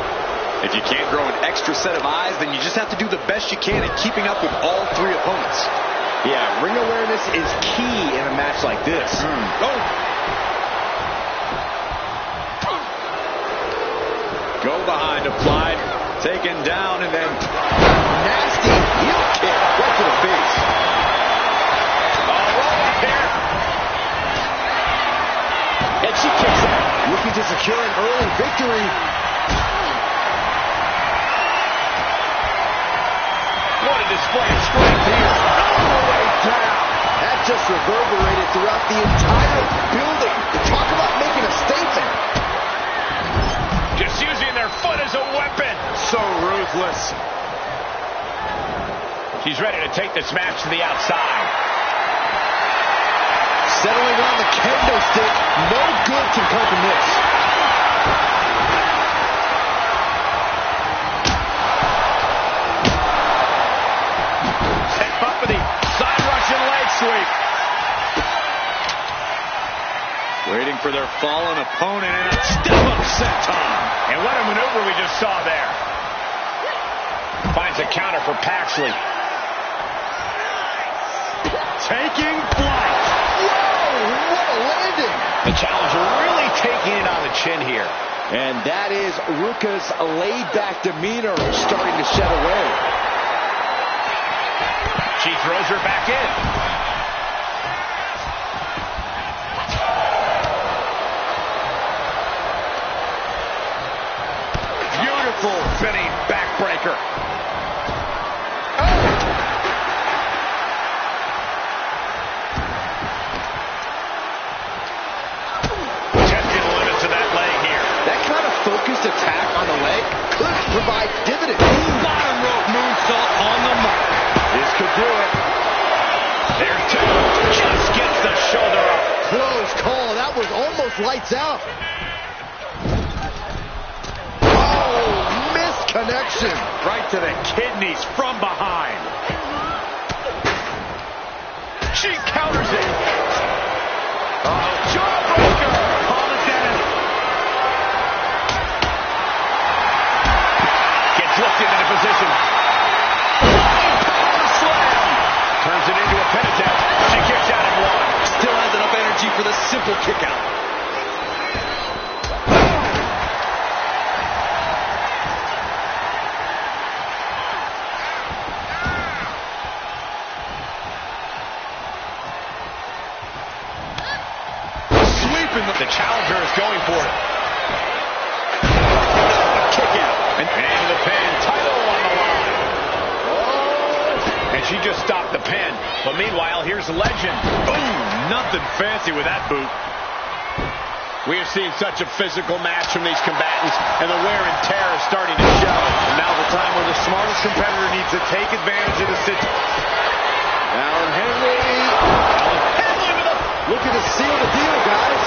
If you can't grow an extra set of eyes, then you just have to do the best you can at keeping up with all three opponents. Yeah, ring awareness is key in a match like this. Go behind, applied, taken down, and then Nasty heel kick right to the face. Right there. And she kicks out, looking to secure an early victory. What a display of strength here. All the way down. That just reverberated throughout the entire building. Talk about making a statement. Just using their foot as a weapon. So ruthless. She's ready to take this match to the outside. Settling on the kendo stick. No good can come from this. Set up for the side Russian leg sweep. waiting for their fallen opponent, and a step-up senton. And what a maneuver we just saw there. Finds a counter for Paxley. Taking flight. Whoa, what a landing. The challenger really taking it on the chin here. And that is Ruka's laid-back demeanor starting to shed away. She throws her back in. Beautiful spinning backbreaker. Focused attack on the leg could provide dividends. Bottom rope moonsault on the mark. This could do it. There's two. Just gets the shoulder up. Close call. That was almost lights out. Oh, missed connection. Right to the kidneys from behind. She counters it. Oh, jawbreaker. Call it dead. Lifted into position. Power slam. Turns it into a pin attempt. She kicks out at one. Still has enough energy for the simple kick out. Sweeping. The challenger is going for it. Kick out. And the pin. Title on the line. Oh. And she just stopped the pin. But meanwhile, here's Legend. Boom! Nothing fancy with that boot. We have seen such a physical match from these combatants, and the wear and tear is starting to show. And now's the time where the smartest competitor needs to take advantage of the situation. Alan Henry. Looking to seal the deal, guys.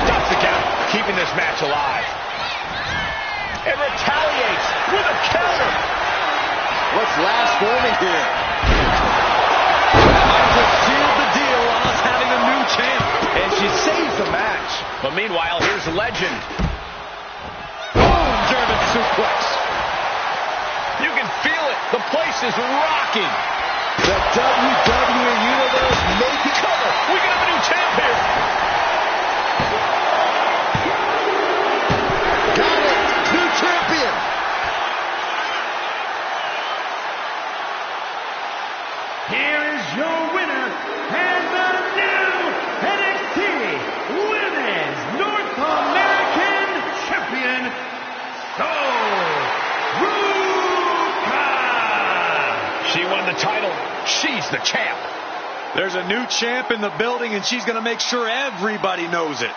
Stops the count, keeping this match alive. And retaliates with a counter. What's last forming here? Might have sealed the deal on us having a new champ. And she saves the match. But meanwhile, here's Legend. Boom! German suplex. You can feel it. The place is rocking. The WWE Universe may be covered. We got a new champ here. Got it. New champion. Here is your winner and the new NXT Women's North American Champion, Ruka. She won the title. She's the champ. There's a new champ in the building, and she's going to make sure everybody knows it.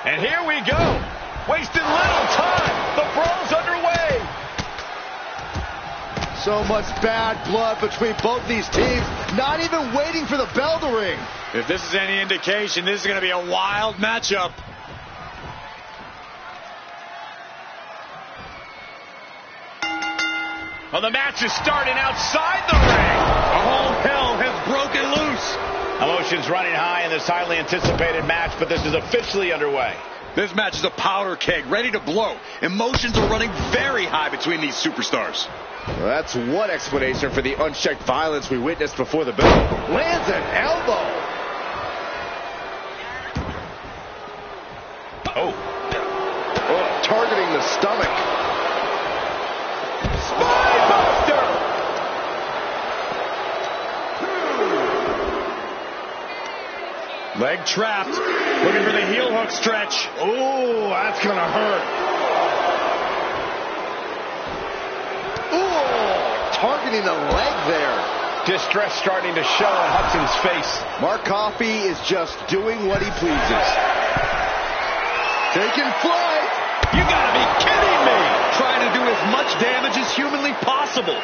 And here we go. Wasting little time. The brawl's underway. So much bad blood between both these teams. Not even waiting for the bell to ring. If this is any indication, this is going to be a wild matchup. Well, the match is starting outside the ring. All hell has broken loose. Emotions running high in this highly anticipated match, but this is officially underway. This match is a powder keg, ready to blow. Emotions are running very high between these superstars. Well, that's one explanation for the unchecked violence we witnessed before the bell. Lands an elbow. Oh, targeting the stomach. Spinebuster! Leg trapped. Looking for the heel hook stretch. Oh, that's going to hurt. Oh, targeting the leg there. Distress starting to show on Hudson's face. Mark Coffey is just doing what he pleases. Taking flight. You gotta be kidding me! Trying to do as much damage as humanly possible.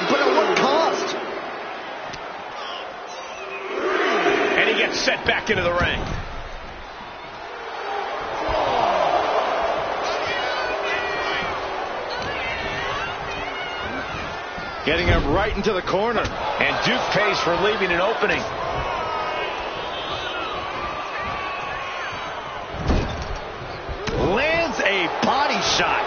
But at what cost? And he gets set back into the ring. Getting him right into the corner. And Duke pays for leaving an opening. Lands a body shot.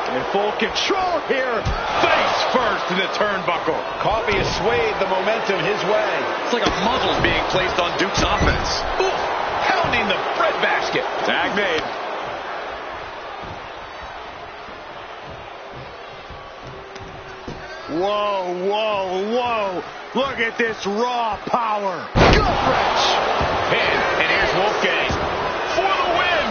In full control here. Face first in the turnbuckle. Coffey has swayed the momentum his way. It's like a muzzle's being placed on Duke's offense. Ooh, pounding the breadbasket. Tag made. Whoa, whoa, whoa. Look at this raw power. Gut wrench. And here's Wolfgang for the win.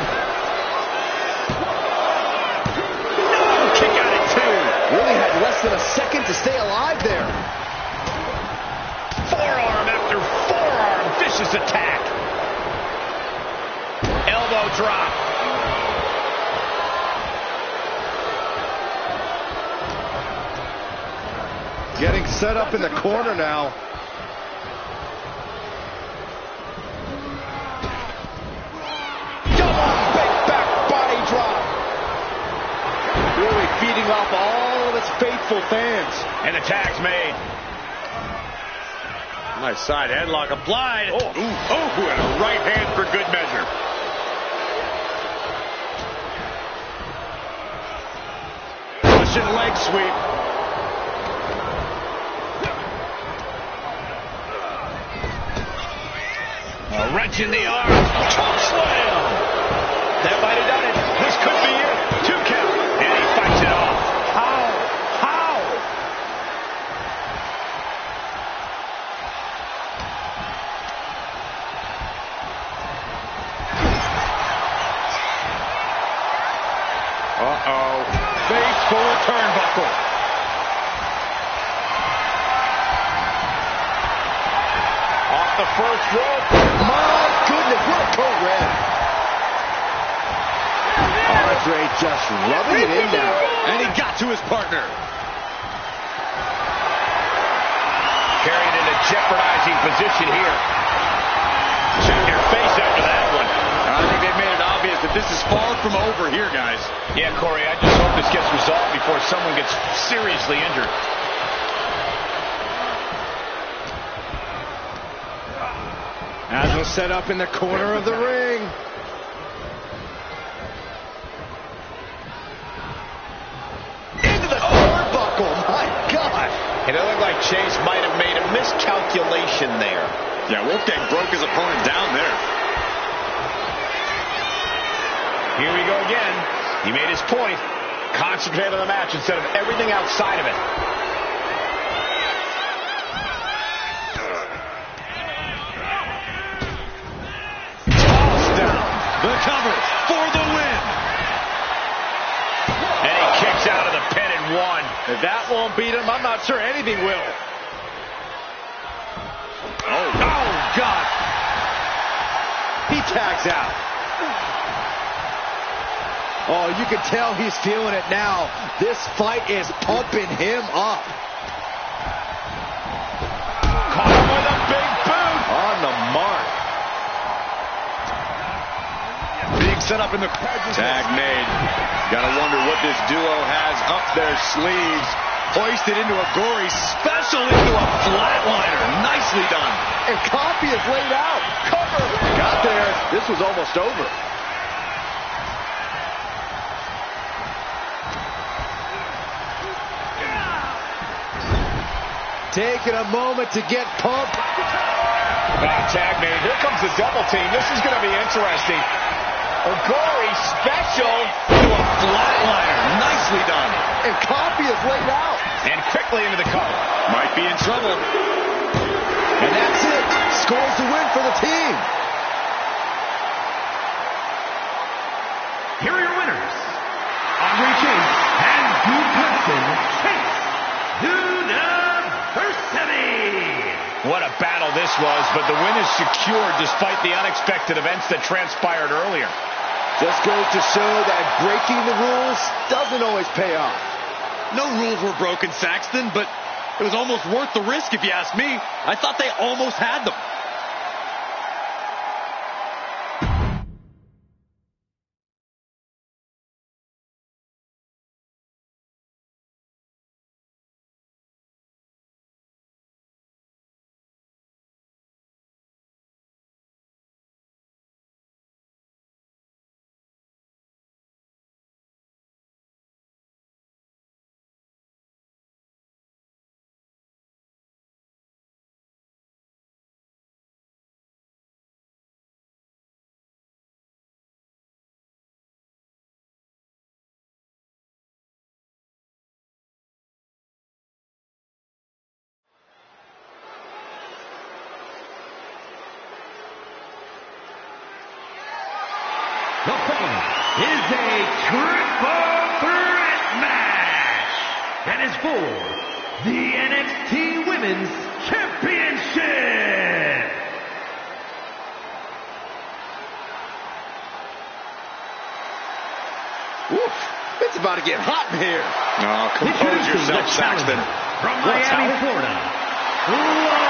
No, kick out at two. Really had less than a second to stay alive there. Forearm after forearm. Vicious attack. Elbow drop. Getting set up in the corner now. Double big back body drop. Really feeding off all of its faithful fans. And the tag's made. Nice side headlock applied. Oh, and a right hand for good measure. Russian leg sweep. A wrench in the arm. Choke slam. That might have done it. This could be it. 2 count. And he fights it off. How? Uh-oh. Face full of turnbuckle. Off the first rope. My goodness, what a code red. Andre just rubbing it in now. And he got to his partner. Carried in a jeopardizing position here. Check your face after that one. I think they've made it obvious that this is far from over here, guys. Yeah, Corey, I just hope this gets resolved before someone gets seriously injured. As was set up in the corner of the ring. Into the turnbuckle, my God. It looked like Chase might have made a miscalculation there. Yeah, Wolfgang broke his opponent down there. Here we go again. He made his point. Concentrate on the match instead of everything outside of it. Tossed down. The cover for the win. And he kicks out of the pin and one. If that won't beat him, I'm not sure anything will. Oh, God. He tags out. Oh, you can tell he's feeling it now. This fight is pumping him up. Caught him with a big boot. On the mark. Being set up in the tag made. Gotta wonder what this duo has up their sleeves. Hoisted into a gory special into a flatliner. Nicely done. And Coffee is laid out. Cover. Got there. This was almost over. Taking a moment to get pumped. Tag made. Here comes the double team. This is going to be interesting. A gory special To a flatliner. Nicely done. And Coffee is laid out. and quickly into the cover. Might be in trouble. And that's it. Scores the win for the team. Here are your winners. Andre Chase and Duke Hudson Chase University. What a battle this was, but the win is secured despite the unexpected events that transpired earlier. Just goes to show that breaking the rules doesn't always pay off. No rules were broken, Saxton, but it was almost worth the risk if you ask me. I thought they almost had them. The following is a triple threat match that is for the NXT Women's Championship. Oof, it's about to get hot in here. Oh, compose Introducing yourself, the Saxton. challenger from What's Miami, happening? Florida, Lola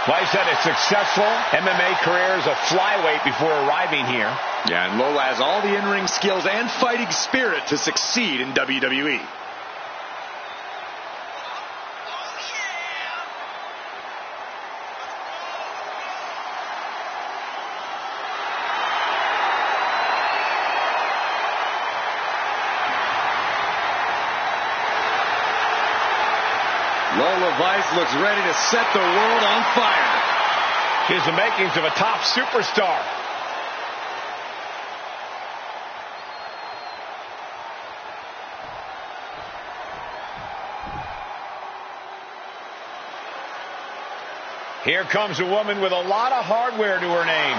Weiss had a successful MMA career as a flyweight before arriving here. Yeah, and Lola has all the in-ring skills and fighting spirit to succeed in WWE. Lola Weiss looks ready to set the world on fire. She has the makings of a top superstar. Here comes a woman with a lot of hardware to her name.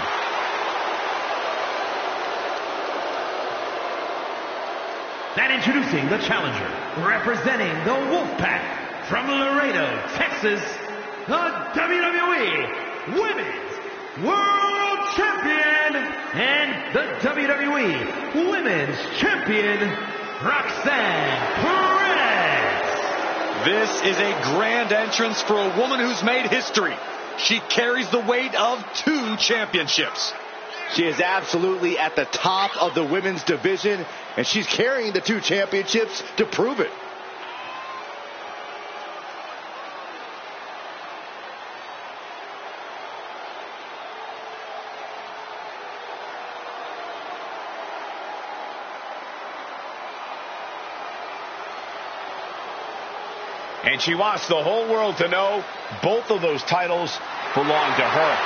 And introducing the challenger, representing the Wolfpack from Laredo, Texas, the WWE Women's World Champion and the WWE Women's Champion, Roxanne Perez. This is a grand entrance for a woman who's made history. She carries the weight of 2 championships. She is absolutely at the top of the women's division, and she's carrying the 2 championships to prove it. And she wants the whole world to know both of those titles belong to her.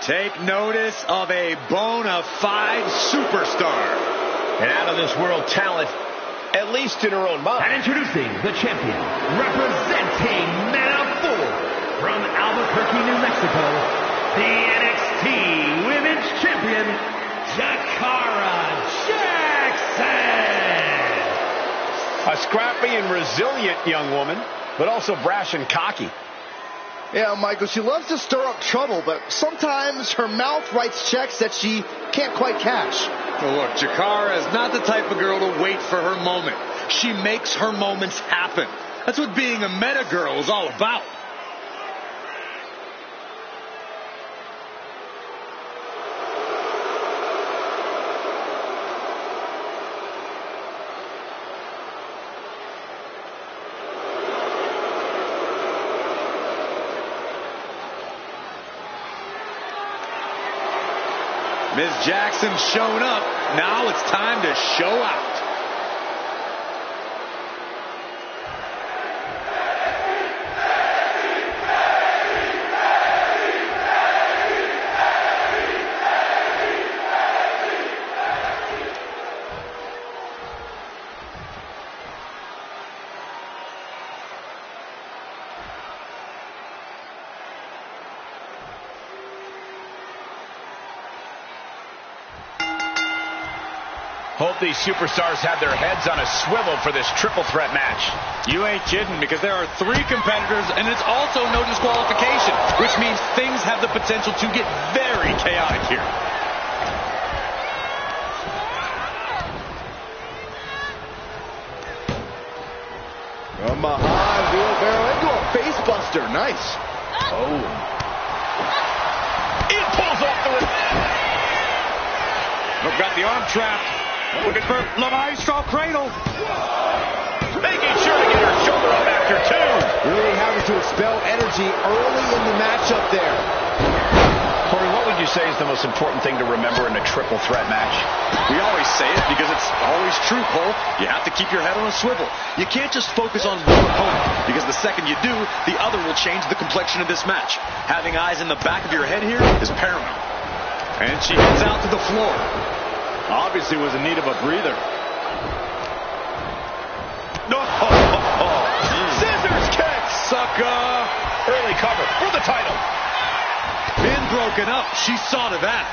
Take notice of a bona fide superstar. And out of this world talent, at least in her own mind. And introducing the champion, representing Men of Albuquerque, New Mexico, the NXT Women's Champion, Jakara Jackson. A scrappy and resilient young woman, but also brash and cocky. Yeah, Michael, she loves to stir up trouble, but sometimes her mouth writes checks that she can't quite cash. Well, look, Jakara is not the type of girl to wait for her moment. She makes her moments happen. That's what being a meta girl is all about. Ms. Jackson's shown up. Now it's time to show out. Hope these superstars have their heads on a swivel for this triple threat match. You ain't kidding, because there are 3 competitors, and it's also no disqualification, which means things have the potential to get very chaotic here. From behind, wheelbarrow into a facebuster. Nice. Oh. It pulls off the... Look, got the arm trapped. Looking for La Maestro cradle. Making sure to get her shoulder up after 2. Really having to expel energy early in the matchup there. Corey, what would you say is the most important thing to remember in a triple threat match? We always say it because it's always true, Cole. You have to keep your head on a swivel. You can't just focus on one opponent, because the second you do, the other will change the complexion of this match. Having eyes in the back of your head here is paramount. And she heads out to the floor. Obviously was in need of a breather. No! Scissors kick! Sucker! Early cover for the title. Been broken up. She saw to that.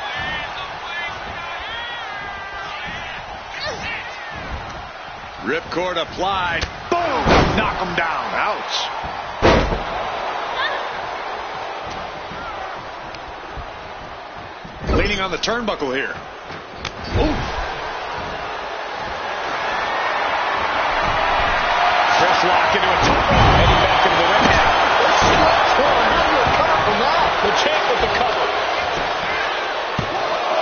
Ripcord applied. Boom! Knock him down. Ouch. Leaning on the turnbuckle here. Chris lock into a top rope. Heading back into the ring now. How do you recover from that? The champ with the cover.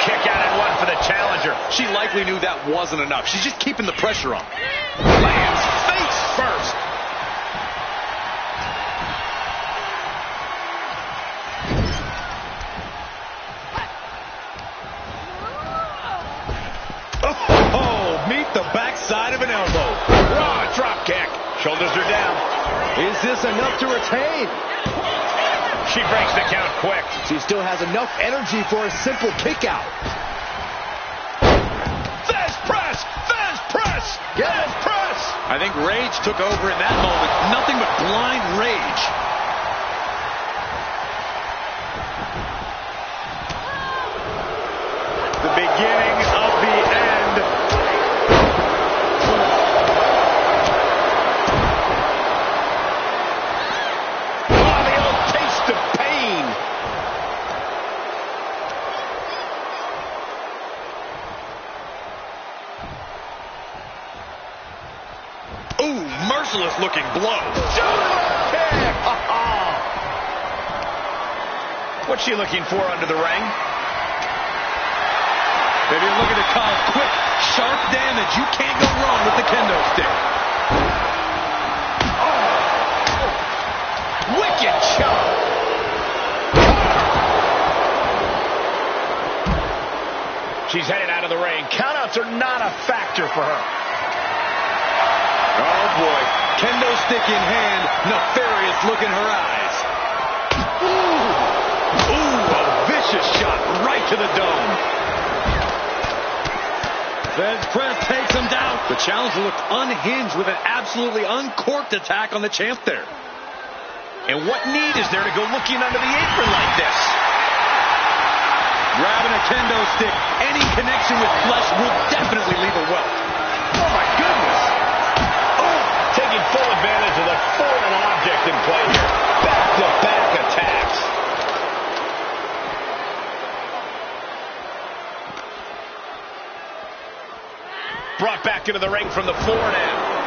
Kick out and 1 for the challenger. She likely knew that wasn't enough. She's just keeping the pressure on. Lands face first. Meet the backside of an elbow. Raw drop kick. Shoulders are down. Is this enough to retain? She breaks the count quick. She still has enough energy for a simple kick out. Fez press! Fez press! Fez press! I think rage took over in that moment. Nothing but blind rage. The beginning of the end. Merciless looking blow. What's she looking for under the ring? Maybe you're looking to cause quick, sharp damage. You can't go wrong with the kendo stick. Wicked shot. She's headed out of the ring. Countouts are not a factor for her. Oh boy, kendo stick in hand, nefarious look in her eyes. Ooh, a vicious shot right to the dome. Fez press takes him down. The challenger looked unhinged with an absolutely uncorked attack on the champ there. And what need is there to go looking under the apron like this? Grabbing a kendo stick, any connection with flesh will definitely leave a welt. Oh, my goodness. Oh, taking full advantage of the foreign object in play here. Back-to-back attacks. Brought back into the ring from the floor now.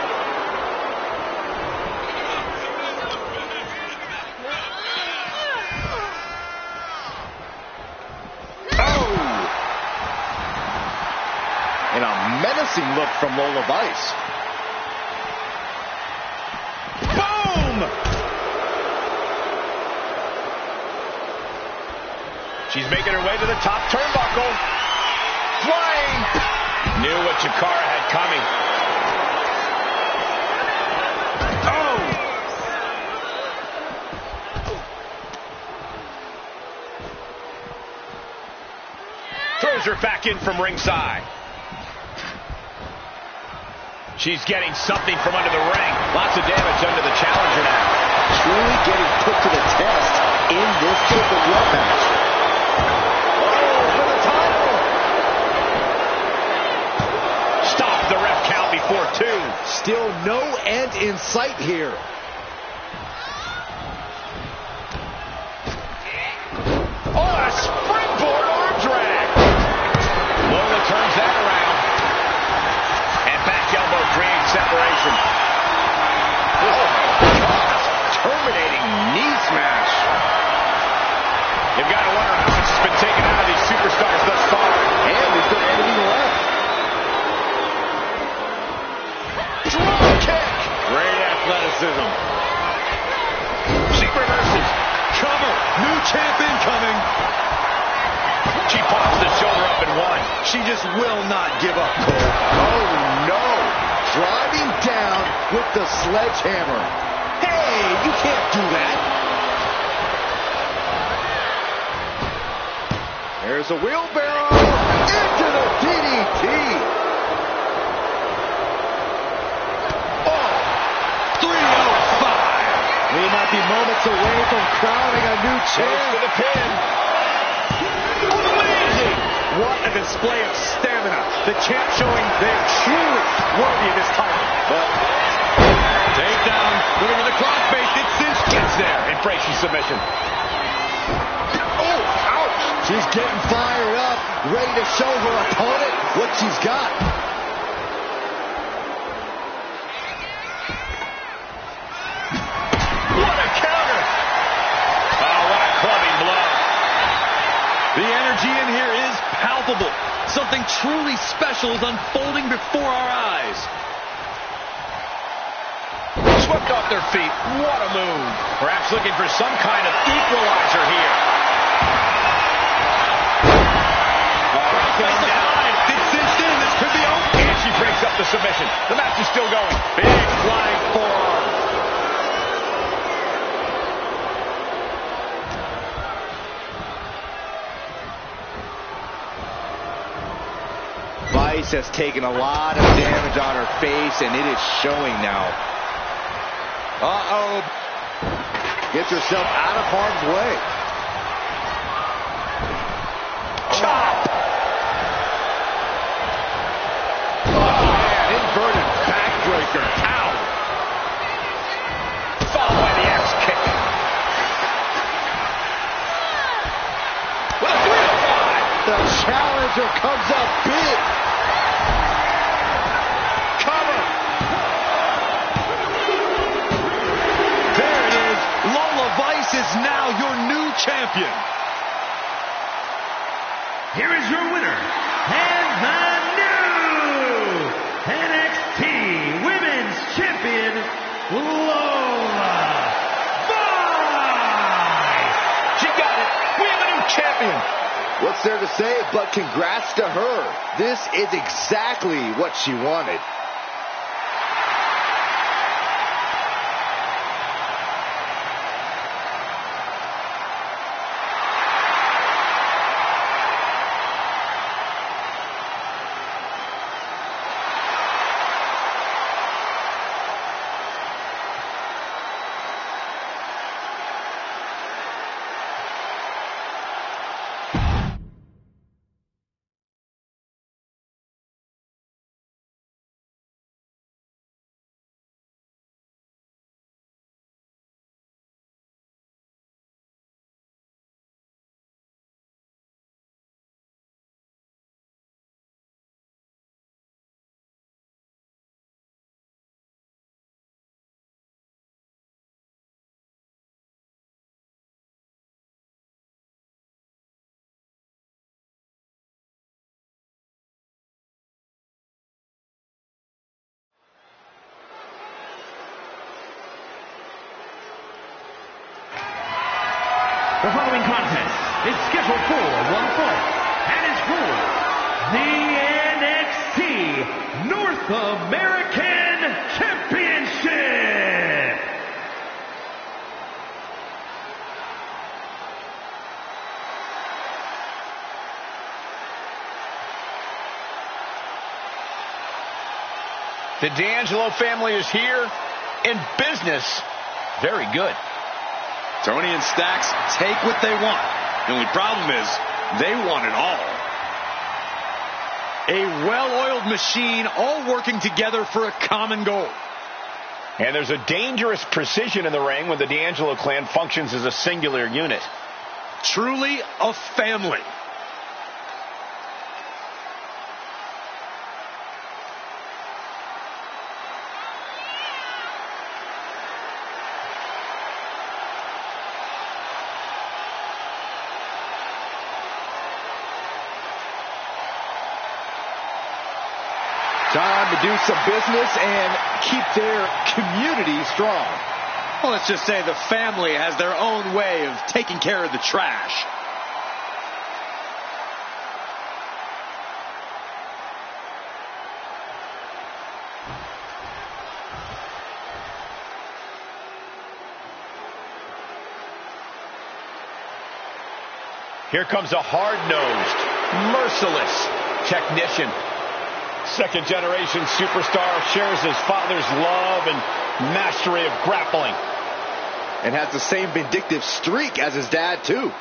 And a menacing look from Lola Vice. Boom! She's making her way to the top turnbuckle. Flying! Knew what Chikara had coming. Oh! Throws her back in from ringside. She's getting something from under the ring. Lots of damage under the challenger now. Truly getting put to the test in this triple threat match. Oh, for the title! Stop the ref count before 2. Still no end in sight here. Oh, a springboard arm drag. Lola turns that around. And back elbow creates separation. Oh, God. Terminating knee smash. You've got to wonder how much has been taken out of these superstars thus far. And we've got anything left. Drop kick. Great athleticism. She reverses. Cover. New champ incoming. She pops the shoulder up and 1. She just will not give up, Cole. Oh, no. Driving down with the sledgehammer. Hey, you can't do that. There's a wheelbarrow into the DDT. Oh, 305. We might be moments away from crowning a new Goes champ. for the pin. Amazing. What a display of stamina. The champ showing they're truly worthy of this title. But Takedown. Looking for the crossface. It cinched. gets there. Embracing submission. Oh, ouch. She's getting fired up, ready to show her opponent what she's got. What a counter. Oh, what a clubbing blow. The energy in here is palpable. Something truly special is unfolding before our eyes. Swept off their feet. What a move. Perhaps looking for some kind of equalizer here. Going down. It's cinched in. This could be over. And she breaks up the submission. The match is still going. Big flying forearm. Vice has taken a lot of damage on her face, and it is showing now. Uh-oh. Gets herself out of harm's way. Chop. Inverted backbreaker. Ow. Followed by the axe kick. With a 305. The challenger comes up big. Cover. There it is. Lola Vice is now your new champion. Here is your winner, and the new NXT Women's Champion, Lola Vice. She got it. We have a new champion. What's there to say but congrats to her. This is exactly what she wanted. The following contest is scheduled for one fall and is for the NXT North American Championship. The D'Angelo family is here in business. Very good. Tony and Stacks take what they want. The only problem is they want it all. A well-oiled machine, all working together for a common goal. And there's a dangerous precision in the ring when the D'Angelo clan functions as a singular unit. Truly a family. Time to do some business and keep their community strong. Well, let's just say the family has their own way of taking care of the trash. Here comes a hard-nosed, merciless technician. Second-generation superstar shares his father's love and mastery of grappling. And has the same vindictive streak as his dad, too.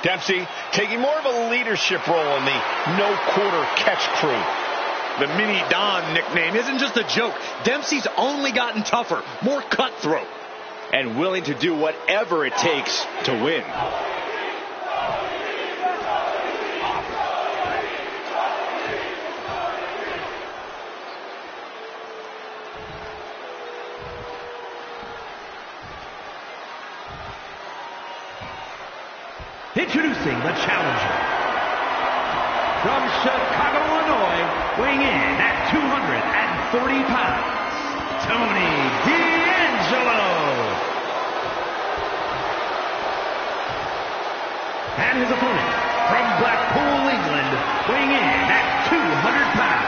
Dempsey taking more of a leadership role in the no-quarter catch crew. The Mini Don nickname isn't just a joke. Dempsey's only gotten tougher, more cutthroat. And willing to do whatever it takes to win. Introducing the challenger. From Chicago, Illinois, weighing in at 240 pounds, Tony D'Angelo. And his opponent, from Blackpool, England, weighing in at 200 pounds,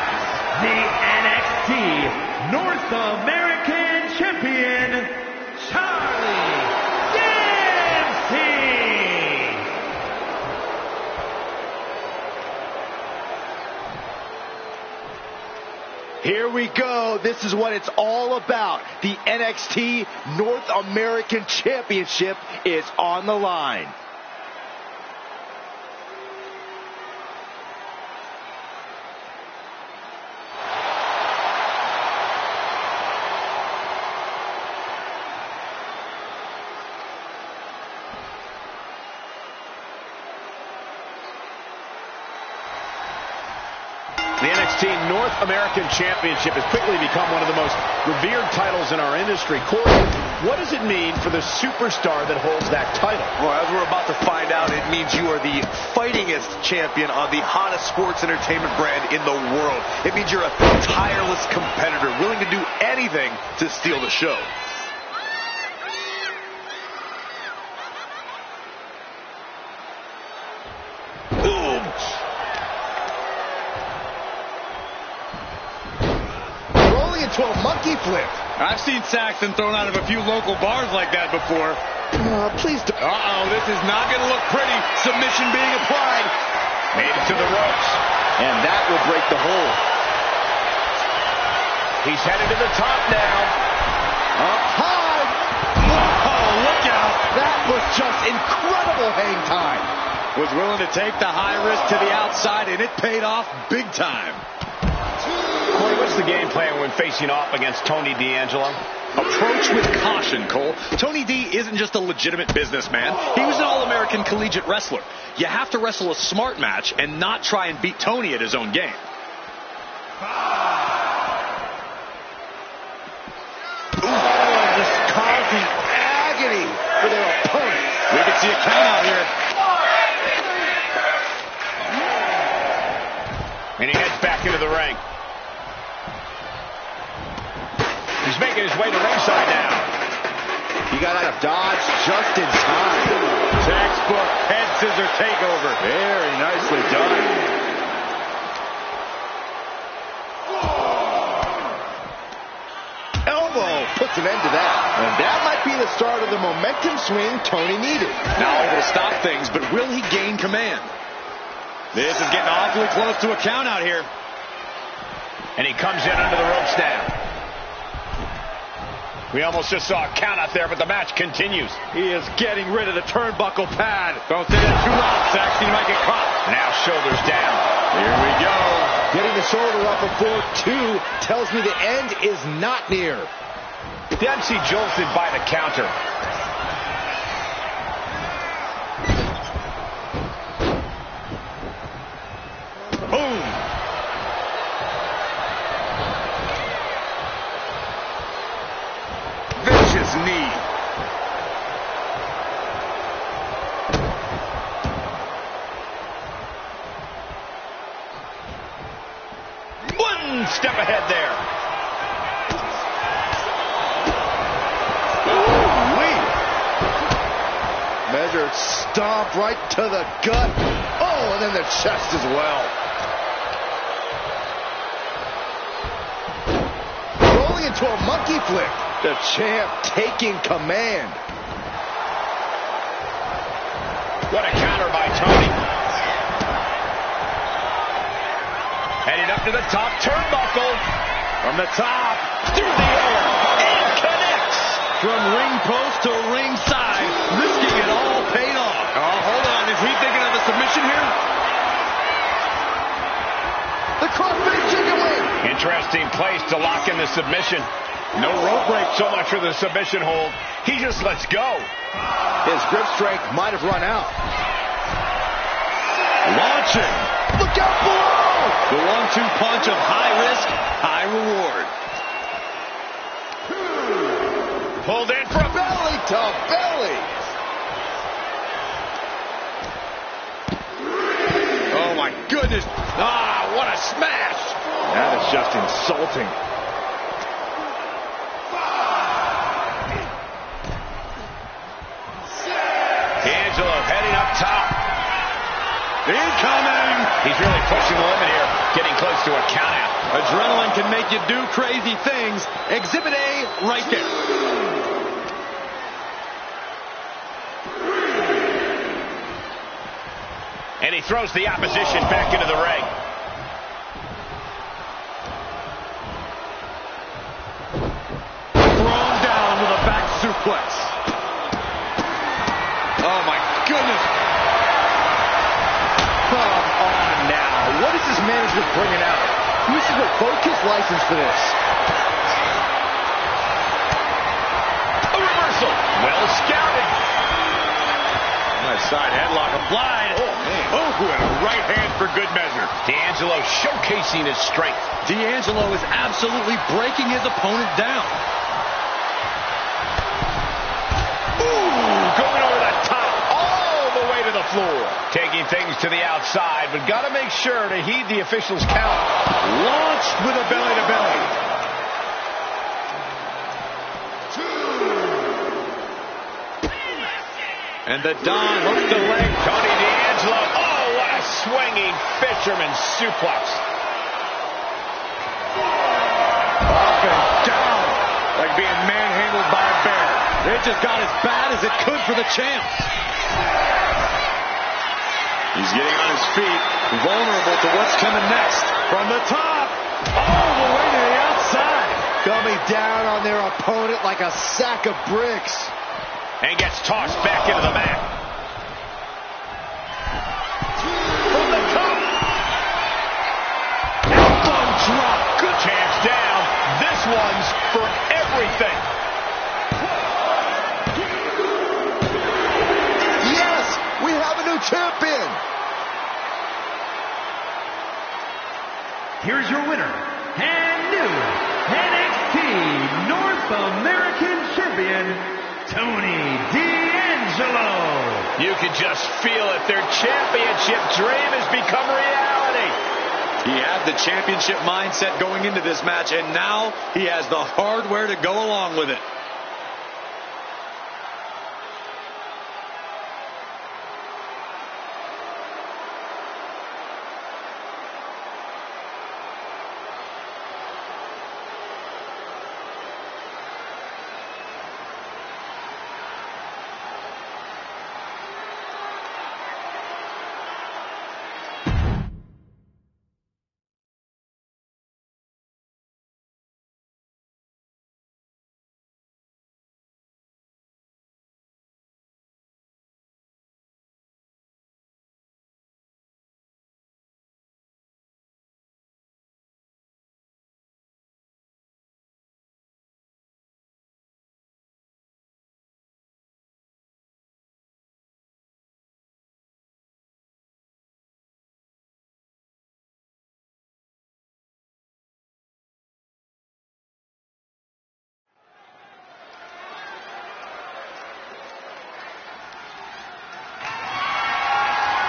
the NXT North American Champion, Charlie Dempsey. Here we go. This is what it's all about. The NXT North American Championship is on the line. The NXT North American Championship has quickly become one of the most revered titles in our industry. Corey, what does it mean for the superstar that holds that title? Well, as we're about to find out, it means you are the fightingest champion on the hottest sports entertainment brand in the world. It means you're a tireless competitor, willing to do anything to steal the show. To a monkey flip. I've seen Saxton thrown out of a few local bars like that before. Please don't. Uh-oh, this is not going to look pretty. Submission being applied. Made it to the ropes. And that will break the hold. He's headed to the top now. Up high. Oh, look out. That was just incredible hang time. Was willing to take the high risk to the outside, and it paid off big time. Corey, what's the game plan when facing off against Tony D'Angelo? Approach with caution, Cole. Tony D isn't just a legitimate businessman. He was an All-American collegiate wrestler. You have to wrestle a smart match and not try and beat Tony at his own game. see a count out here. And he heads back into the ring. He's making his way to ringside now. He got out of dodge just in time. Textbook head scissor takeover. Very nicely done. Elbow puts an end to that. And that might be the start of the momentum swing Tony needed. Now able to stop things, but will he gain command? This is getting awfully close to a count out here. And he comes in under the ropes now. We almost just saw a count out there, but the match continues. He is getting rid of the turnbuckle pad. Don't say that too loud, Saxton. You might get caught. Now shoulders down. Here we go. Getting the shoulder up before 2 tells me the end is not near. Dempsey jolted by the counter. Boom. Vicious knee. One step ahead there. Measured stomp right to the gut. Oh, and then the chest as well. Rolling into a monkey flip. The champ taking command. What a counter by Tony. Heading up to the top turnbuckle. From the top. Through the air. And connects. From ring post to ringside. Risking it all paid off. Oh, hold on. Is he thinking of a submission here? The crossface chicken wing. Interesting place to lock in the submission. No rope break so much for the submission hold. He just lets go. His grip strength might have run out. Launching. Look out below. The 1-2 punch of high risk, high reward. Pulled in for a Belly to belly. Oh, my goodness. Ah, what a smash. That is just insulting. D'Angelo heading up top. Incoming. He's really pushing the limit here. Getting close to a countout. Adrenaline can make you do crazy things. Exhibit A right there. And he throws the opposition back into the ring. Thrown down with a back suplex. Oh, my goodness. Come on now. What is this management bringing out? We should revoke his license for this. A reversal. Well scouted. Nice side headlock applied. Oh, man. Oh, and a right hand for good measure. D'Angelo showcasing his strength. D'Angelo is absolutely breaking his opponent down. Ooh, going over the top, all the way to the floor. Taking things to the outside, but got to make sure to heed the official's count. Launched with a belly-to-belly. And the Don hooks the leg. Tony D'Angelo, oh, what a swinging fisherman suplex. Up and down. Like being manhandled by a bear. It just got as bad as it could for the champ. He's getting on his feet, vulnerable to what's coming next. From the top, all the way to the outside. Coming down on their opponent like a sack of bricks. And gets tossed back into the mat. From the top. Elbow drop. Good chance down. This one's for everything. Yes, we have a new champion. Here's your winner and new NXT North American Champion, Tony D'Angelo. You can just feel it. Their championship dream has become reality. He had the championship mindset going into this match, and now he has the hardware to go along with it.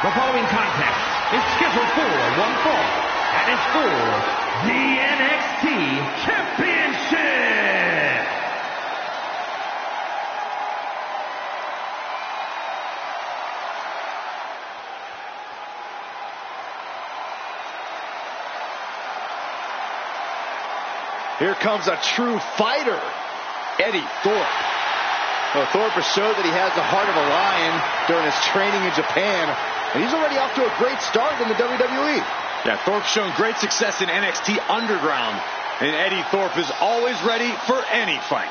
The following contest is scheduled for one fall, and it's for the NXT Championship. Here comes a true fighter, Eddie Thorpe. Well, Thorpe has showed that he has the heart of a lion during his training in Japan. And he's already off to a great start in the WWE. Yeah, Thorpe's shown great success in NXT Underground. And Eddie Thorpe is always ready for any fight.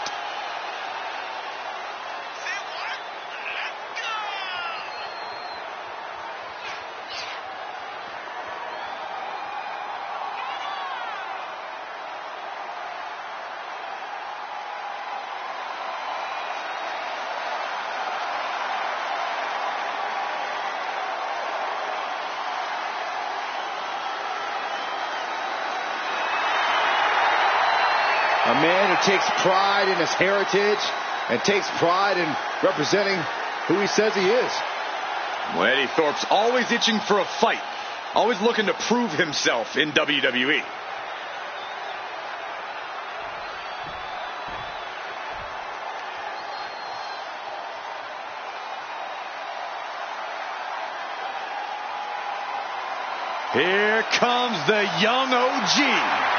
A man who takes pride in his heritage and takes pride in representing who he says he is. Well, Eddie Thorpe's always itching for a fight, always looking to prove himself in WWE. Here comes the young OG.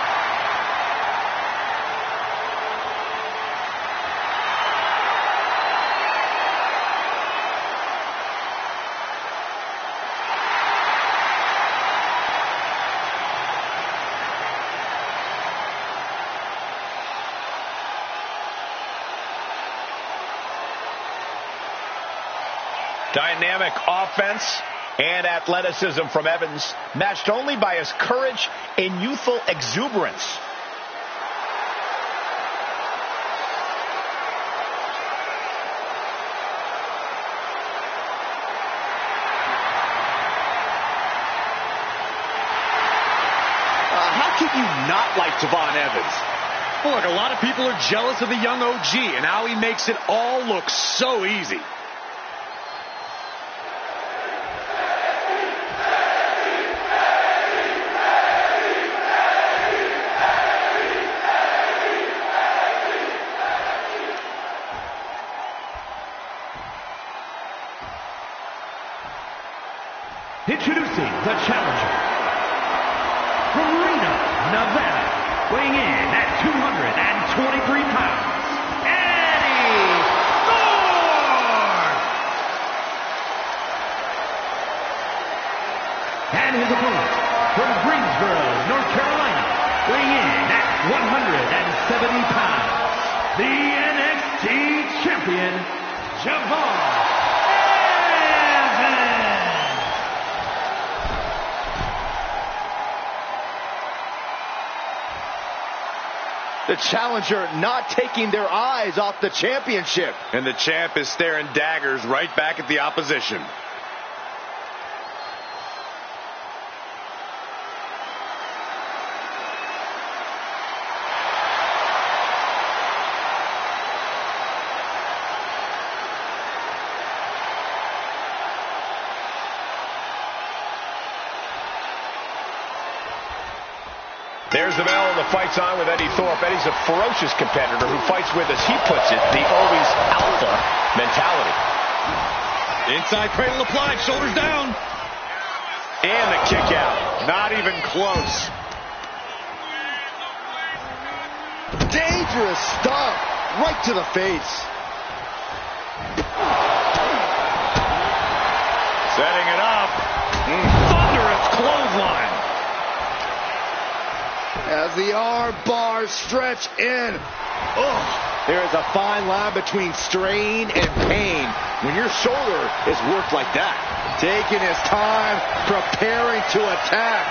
Dynamic offense and athleticism from Evans, matched only by his courage and youthful exuberance. How can you not like Tavon Evans? Well, look, a lot of people are jealous of the young OG and how he makes it all look so easy. Introducing the challenger from Reno, Nevada, weighing in at 223 pounds, Eddie Thorpe! And his opponent from Greensboro, North Carolina, weighing in at 170 pounds, the NXT champion, Javon. The challenger not taking their eyes off the championship. And the champ is staring daggers right back at the opposition. There's the bell, and the fight's on with Eddie Thorpe. Eddie's a ferocious competitor who fights with, as he puts it, the always alpha mentality. Inside cradle applied, shoulders down. And the kick out. Not even close. Dangerous stuff. Right to the face. Setting it up. Thunderous clothesline. As the arm bars stretch in. There is a fine line between strain and pain when your shoulder is worked like that. Taking his time, preparing to attack.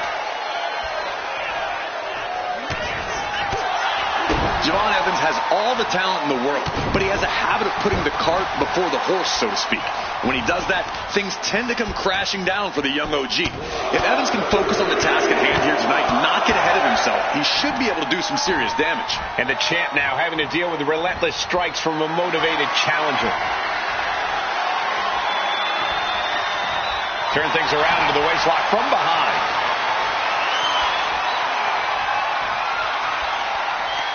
Javon Evans has all the talent in the world, but he has a habit of putting the cart before the horse, so to speak. When he does that, things tend to come crashing down for the young OG. If Evans can focus on the task at hand here tonight, not get ahead of himself, he should be able to do some serious damage. And the champ now having to deal with the relentless strikes from a motivated challenger. Turn things around to the waistlock from behind.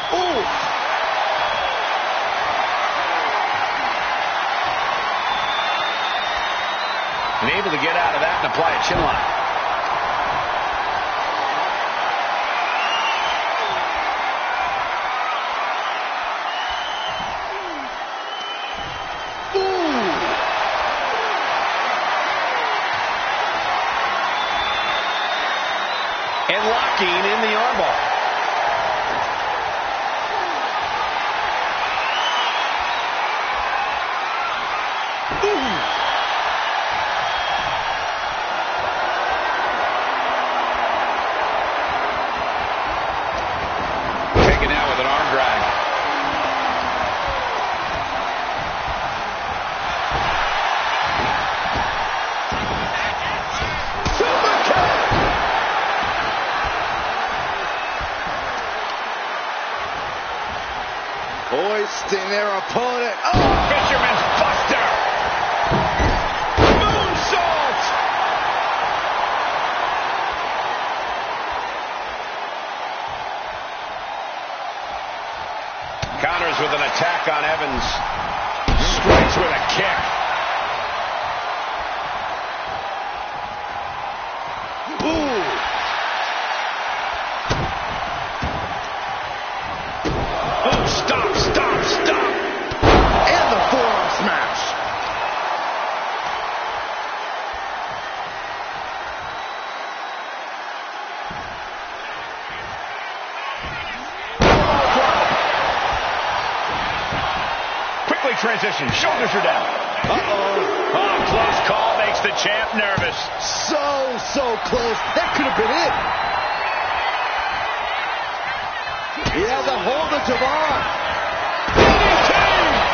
Ooh! And able to get out of that and apply a chin lock. And locking in the armbar. Taken out with an arm drag. Hoisting their opponent. Fisherman's Buster. Moonsault. Counters with an attack on Evans. Strikes with a kick. Ooh! Oh, stop, stop, stop. And the forearm smash. Quickly transition. Shoulders are down. Oh, close call makes the champ nervous. So close. That could have been it. He has a hold of Javon.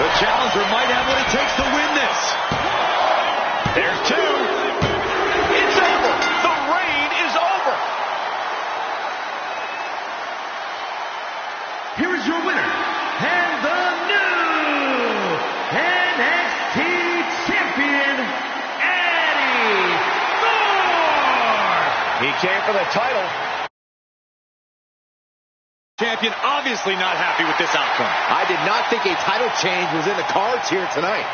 The challenger might have what it takes to win this. There's two. It's over. The reign is over. Here is your winner, and the new NXT champion, Eddie Thorpe. He came for the title. Champion obviously not happy with this outcome. I did not think a title change was in the cards here tonight.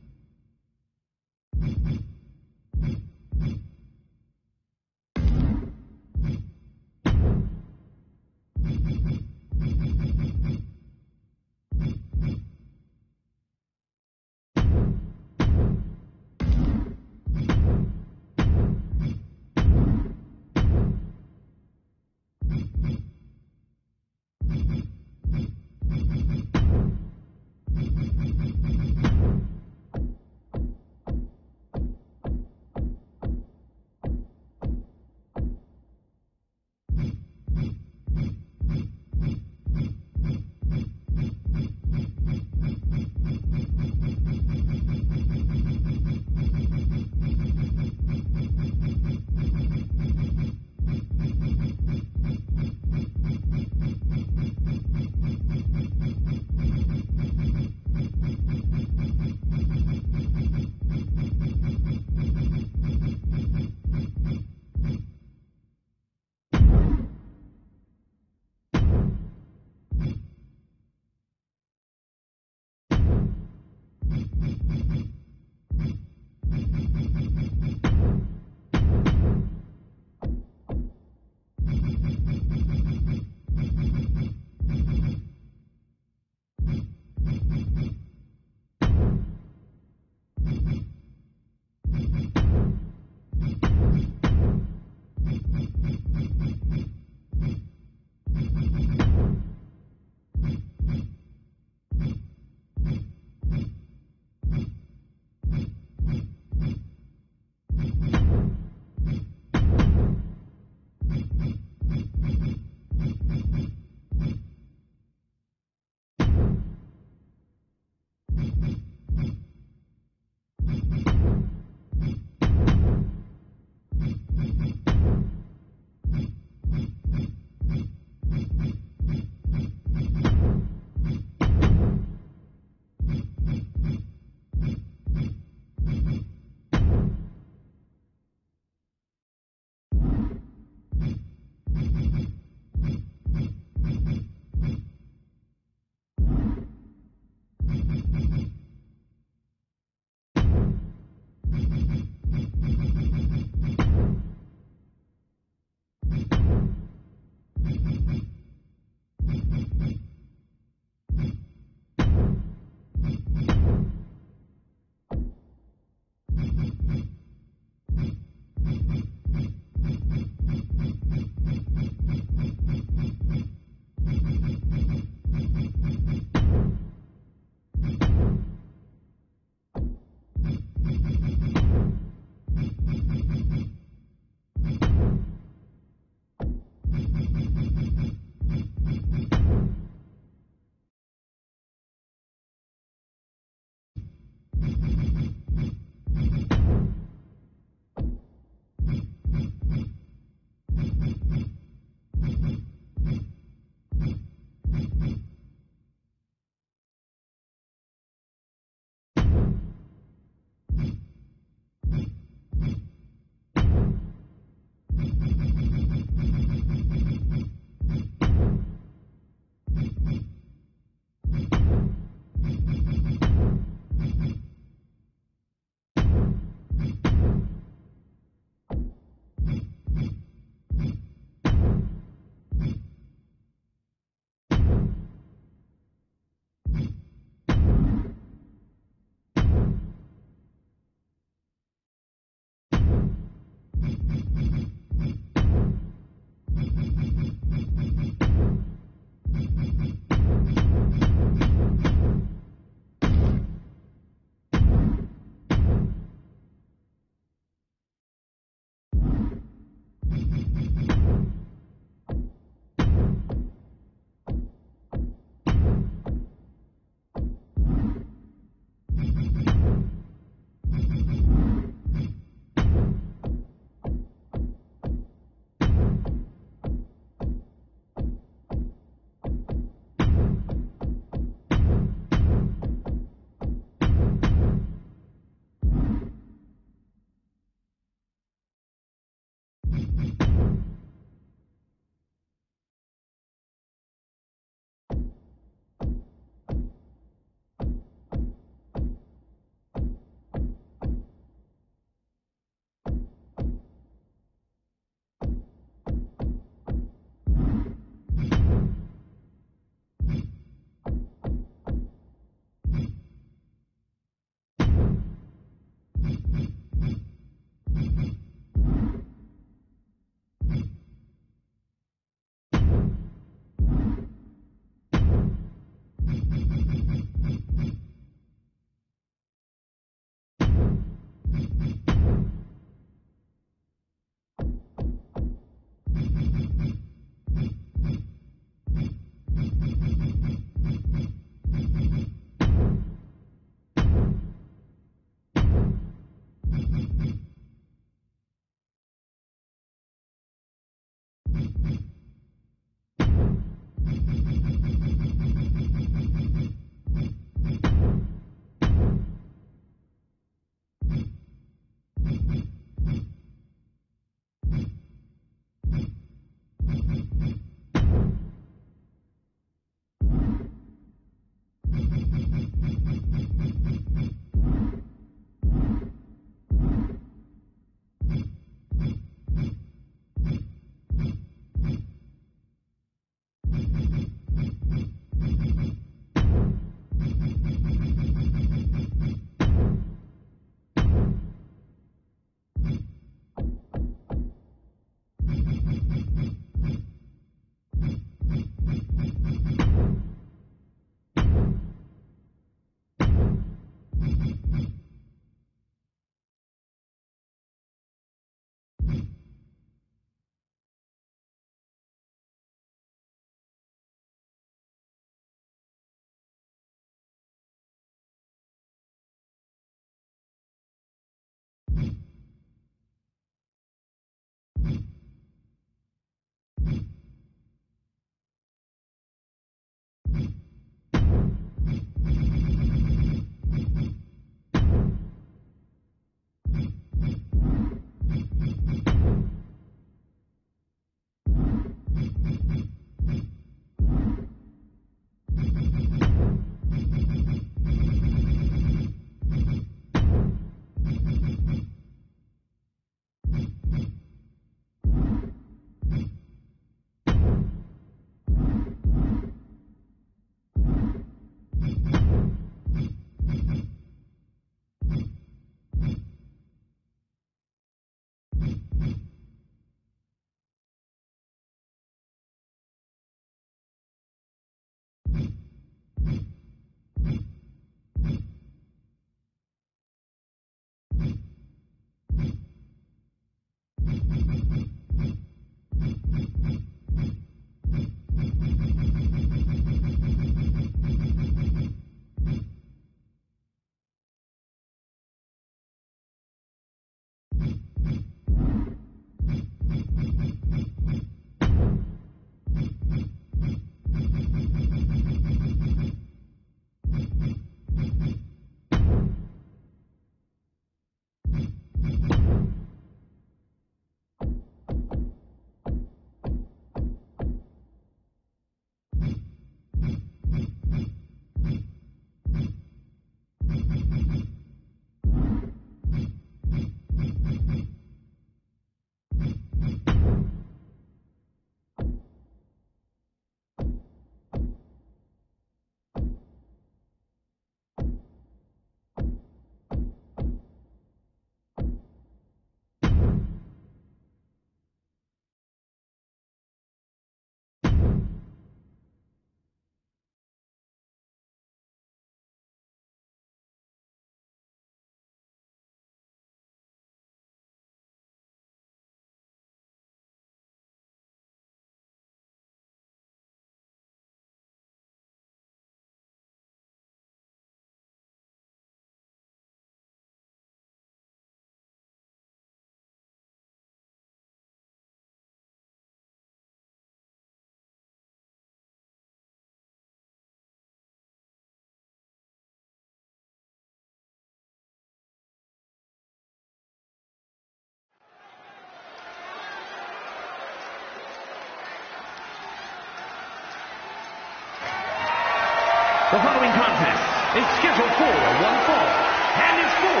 The following contest is scheduled for one fall and is for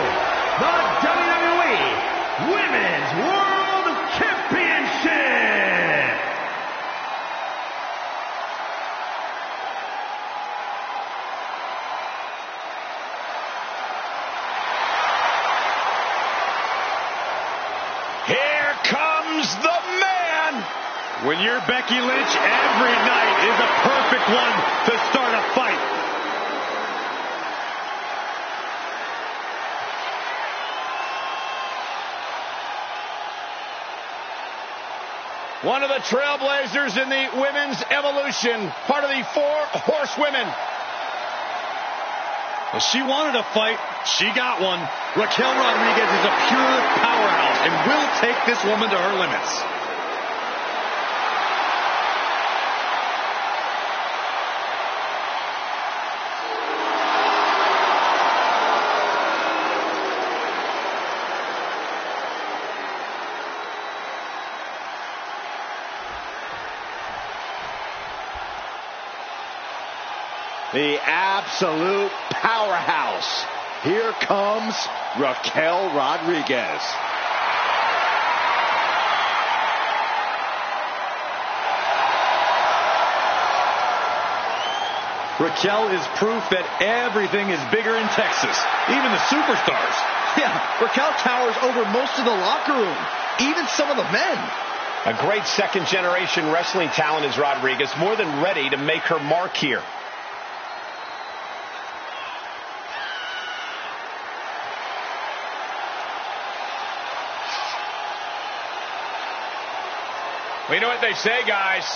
the WWE Women's World Championship. Here comes the man. When you're Becky Lynch, every night is a perfect one to start a fight. One of the trailblazers in the women's evolution, part of the 4 horsewomen. Well, she wanted a fight. She got one. Raquel Rodriguez is a pure powerhouse and will take this woman to her limits. The absolute powerhouse. Here comes Raquel Rodriguez. Raquel is proof that everything is bigger in Texas, even the superstars. Yeah, Raquel towers over most of the locker room, even some of the men. A great second-generation wrestling talent is Rodriguez, more than ready to make her mark here. Well, you know what they say, guys.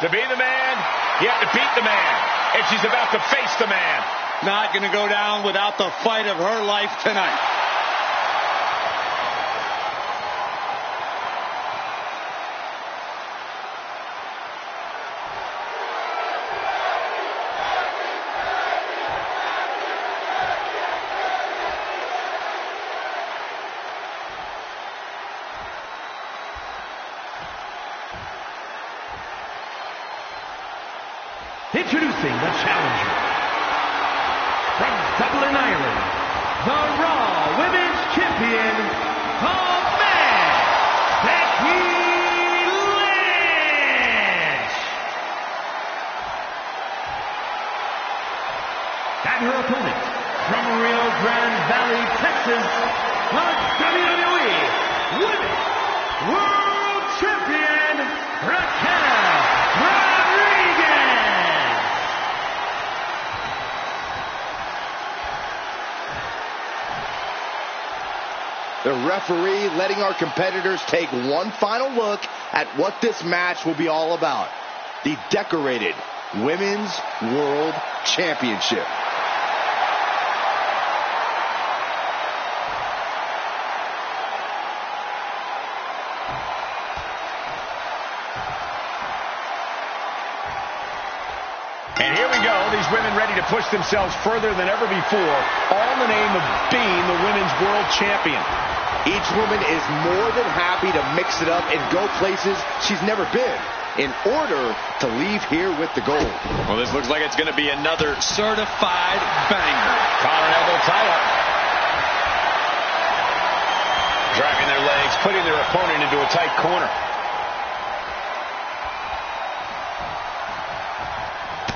To be the man, you have to beat the man. And she's about to face the man. Not going to go down without the fight of her life tonight. Introducing the challenger from Dublin, Ireland, the Raw Women's Champion, the man, Becky Lynch. And her opponent from Rio Grande Valley, Texas, the WWE Women's World Champion, Raquel Rodriguez. The referee letting our competitors take one final look at what this match will be all about. The decorated Women's World Championship. And here we go, these women ready to push themselves further than ever before, all in the name of being the Women's World Champion. Each woman is more than happy to mix it up and go places she's never been in order to leave here with the gold. Well, this looks like it's going to be another certified banger. Collar and elbow tie-up. Dragging their legs, putting their opponent into a tight corner.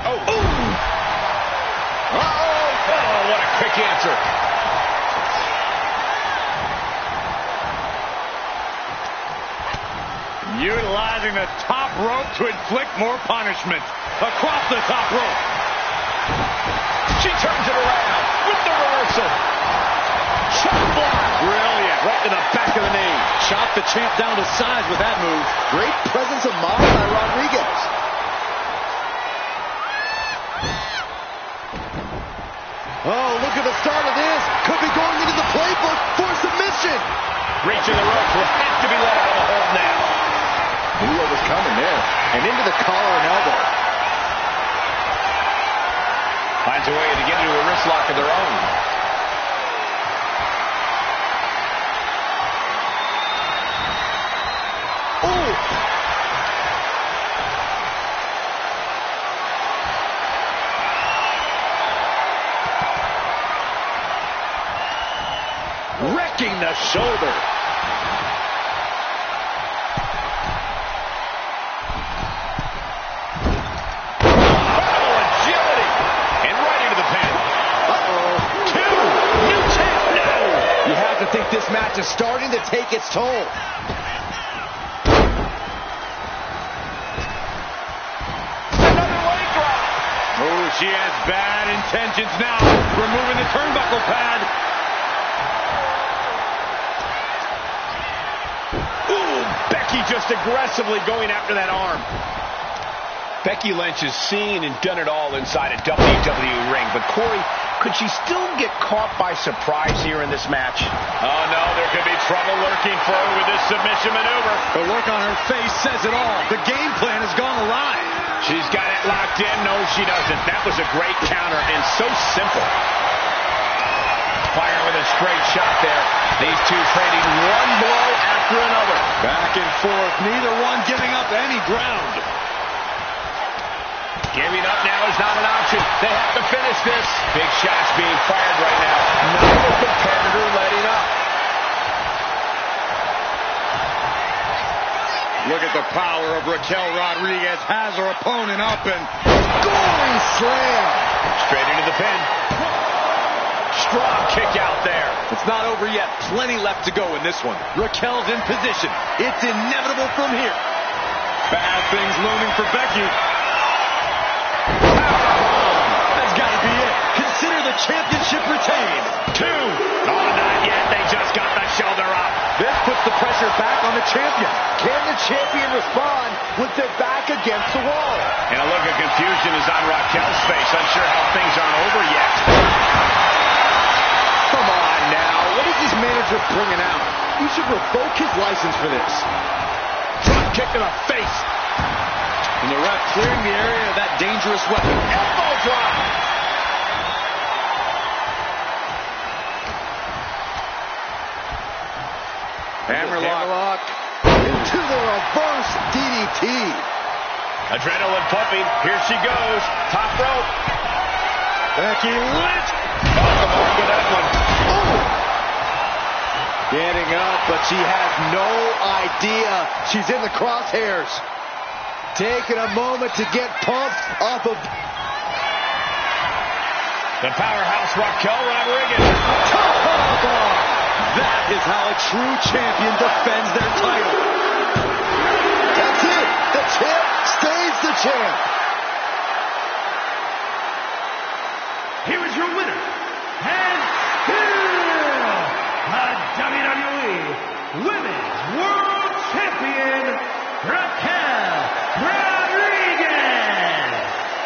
Oh, what a quick answer. Utilizing the top rope to inflict more punishment. Across the top rope. She turns it around with the reversal. Chop block. Brilliant. Right to the back of the knee. Chop the champ down to size with that move. Great presence of mind by Rodriguez. Oh, look at the start of this. Could be going into the playbook for submission. Reaching the ropes will have to be let out of the hold now. Knew what was coming there. And into the collar and elbow. Finds a way to get into a wrist lock of their own. Ooh. the shoulder. Incredible agility. And right into the pin. Uh-oh. 2. New champ. No. You have to think this match is starting to take its toll. She has bad intentions now, removing the turnbuckle pad. Ooh, Becky just aggressively going after that arm. Becky Lynch has seen and done it all inside a WWE ring. But Corey, could she still get caught by surprise here in this match? Oh, no, there could be trouble lurking for her with this submission maneuver. The look on her face says it all. The game plan has gone awry. She's got it locked in. No, she doesn't. That was a great counter and so simple. Fire with a straight shot there. These two trading one blow after another. Back and forth, neither one giving up any ground. Giving up now is not an option. They have to finish this. Big shots being fired right now. Neither competitor letting up. Look at the power of Raquel Rodriguez. Has her opponent up and Gory slam. Straight into the pin. Strong kick out there. It's not over yet. Plenty left to go in this one. Raquel's in position. It's inevitable from here. bad things looming for Becky. That's got to be it. Consider the championship retained. 2. Oh, not yet. They just got the shoulder up. This puts the pressure back on the champion. Can the champion respond with their back against the wall? And a look of confusion is on Raquel's face. Unsure how things aren't over yet. Come on now. What is this manager bringing out? You should revoke his license for this. Front kick to the face. And the ref clearing the area of that dangerous weapon. Elbow drop. Hammerlock into the reverse DDT. Adrenaline pumping. Here she goes. Top rope. Becky Lynch. Off the mark with that one. Ooh. Getting up, but she has no idea she's in the crosshairs. Taking a moment to get pumped off of the powerhouse Raquel Rodriguez. That is how a true champion defends their title. That's it. The champ stays the champ. Here is your winner, and still the WWE Women's World Champion, Raquel Rodriguez.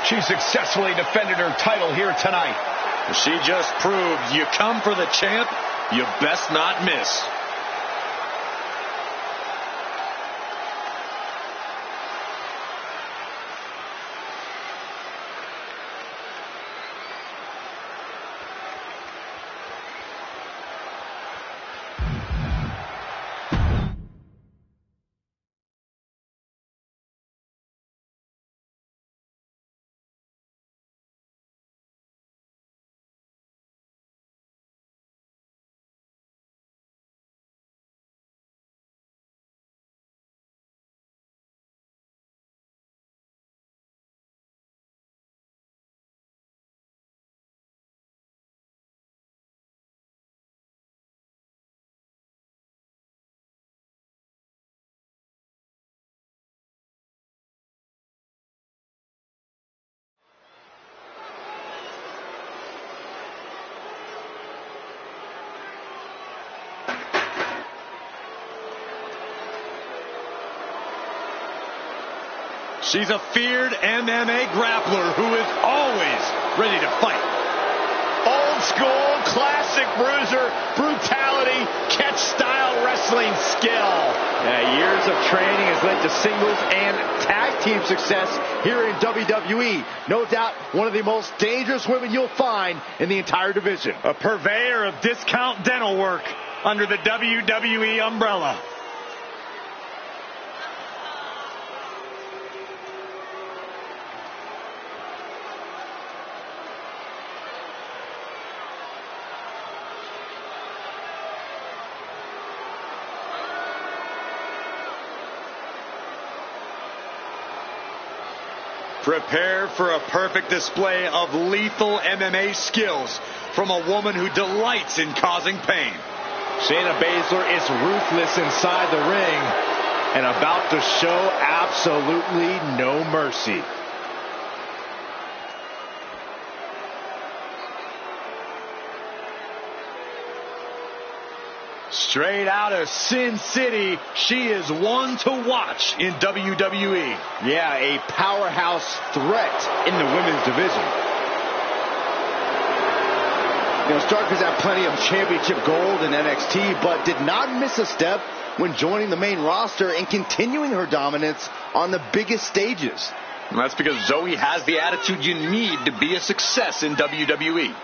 She successfully defended her title here tonight. She just proved you come for the champ, you best not miss. She's a feared MMA grappler who is always ready to fight. Old school, classic bruiser, brutality, catch style wrestling skill. Years of training has led to singles and tag team success here in WWE. No doubt one of the most dangerous women you'll find in the entire division. A purveyor of discount dental work under the WWE umbrella. Prepare for a perfect display of lethal MMA skills from a woman who delights in causing pain. Shayna Baszler is ruthless inside the ring and about to show absolutely no mercy. Straight out of Sin City, she is one to watch in WWE. Yeah, a powerhouse threat in the women's division. You know, Stark has had plenty of championship gold in NXT, but did not miss a step when joining the main roster and continuing her dominance on the biggest stages. And that's because Zoe has the attitude you need to be a success in WWE.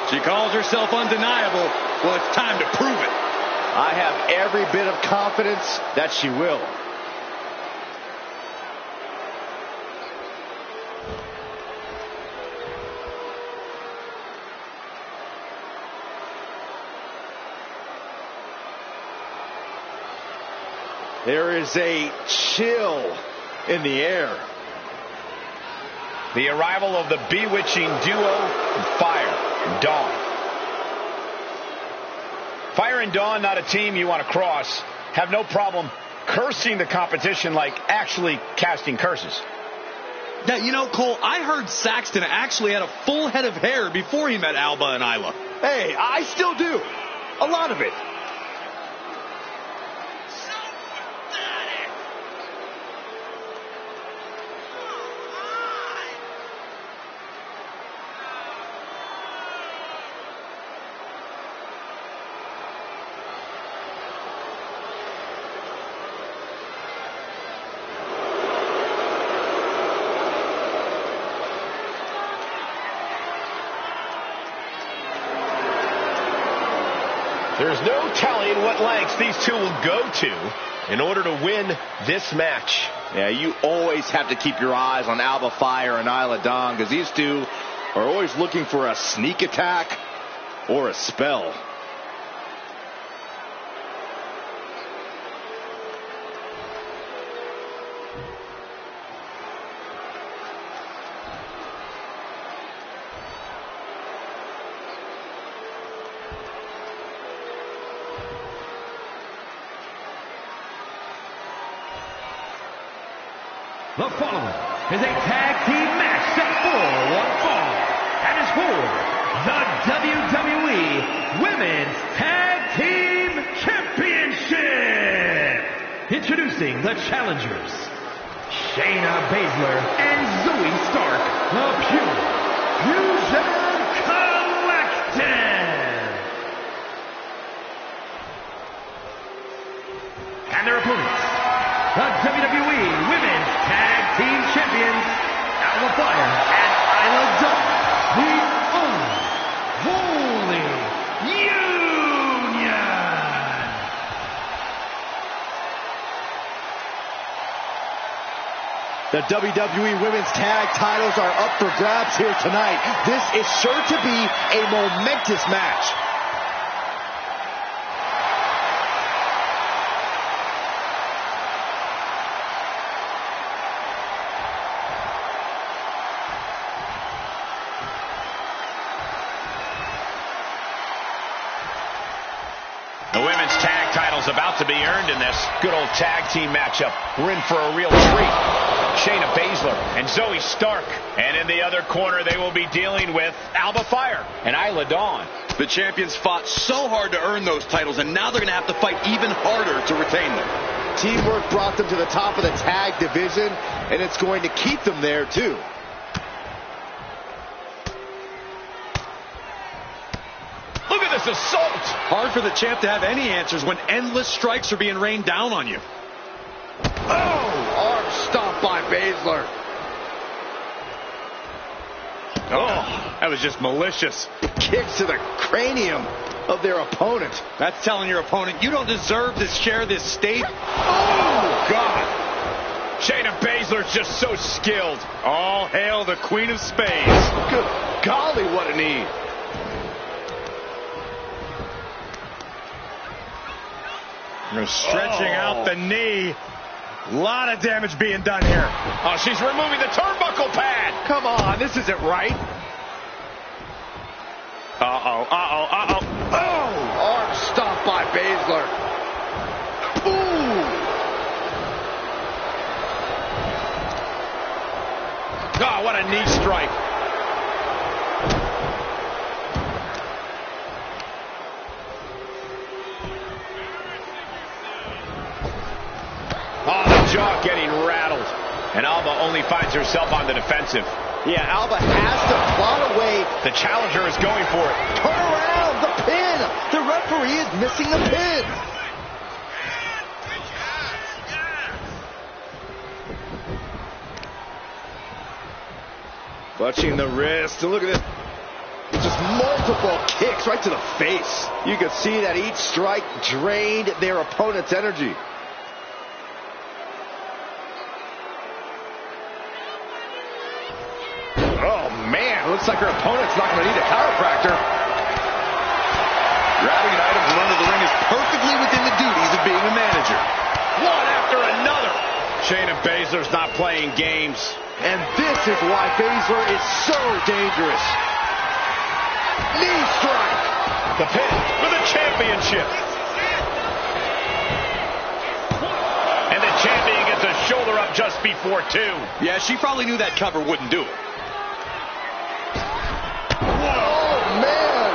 She calls herself undeniable. Well, it's time to prove it. I have every bit of confidence that she will. There is a chill in the air. The arrival of the bewitching duo, Fire and Dawn. Fire and Dawn, not a team you want to cross. Have no problem cursing the competition like actually casting curses. Yeah, you know, Cole, I heard Saxton actually had a full head of hair before he met Alba and Isla. Hey, I still do. A lot of it. There's no telling what lengths these two will go to in order to win this match. Yeah, you always have to keep your eyes on Alba Fire and Isla Dawn because these two are always looking for a sneak attack or a spell. The following is a tag team match set for one fall and is for the WWE Women's Tag Team Championship. Introducing the challengers, Shayna Baszler and Zoe Stark, the Pure Fusion Collective. And their opponents, the WWE Women's Tag Team Champions, Alba Fire and Isla Dawn, the Unholy Union. The WWE Women's Tag titles are up for grabs here tonight. This is sure to be a momentous match. The women's tag title's about to be earned in this good old tag team matchup. We're in for a real treat. Shayna Baszler and Zoe Stark. And in the other corner, they will be dealing with Alba Fire and Isla Dawn. The champions fought so hard to earn those titles, and now they're going to have to fight even harder to retain them. Teamwork brought them to the top of the tag division, and it's going to keep them there, too. Look at this assault! Hard for the champ to have any answers when endless strikes are being rained down on you. Oh, arm stomp by Baszler. Oh, that was just malicious. Kicks to the cranium of their opponent. That's telling your opponent you don't deserve to share this stage. Oh, God. Shayna Baszler's just so skilled. All hail the Queen of Spades. Good golly, what a knee. Stretching out the knee. A lot of damage being done here. Oh, she's removing the turnbuckle pad. Come on, this isn't right. Uh-oh. Oh! Arm stop by Baszler. Ooh! Oh, what a knee strike. Oh, the jaw getting rattled. And Alba only finds herself on the defensive. Yeah, Alba has to plot away. The challenger is going for it. Turn around, the pin. The referee is missing the pin. Clutching the wrist. And look at this. Just multiple kicks right to the face. You could see that each strike drained their opponent's energy. Oh, man. Looks like her opponent's not going to need a chiropractor. Grabbing an item from under the ring is perfectly within the duties of being a manager. One after another. Shayna Baszler's not playing games. And this is why Baszler is so dangerous. Knee strike. The pin for the championship. And the champion gets a shoulder up just before 2. Yeah, she probably knew that cover wouldn't do it. Oh, man.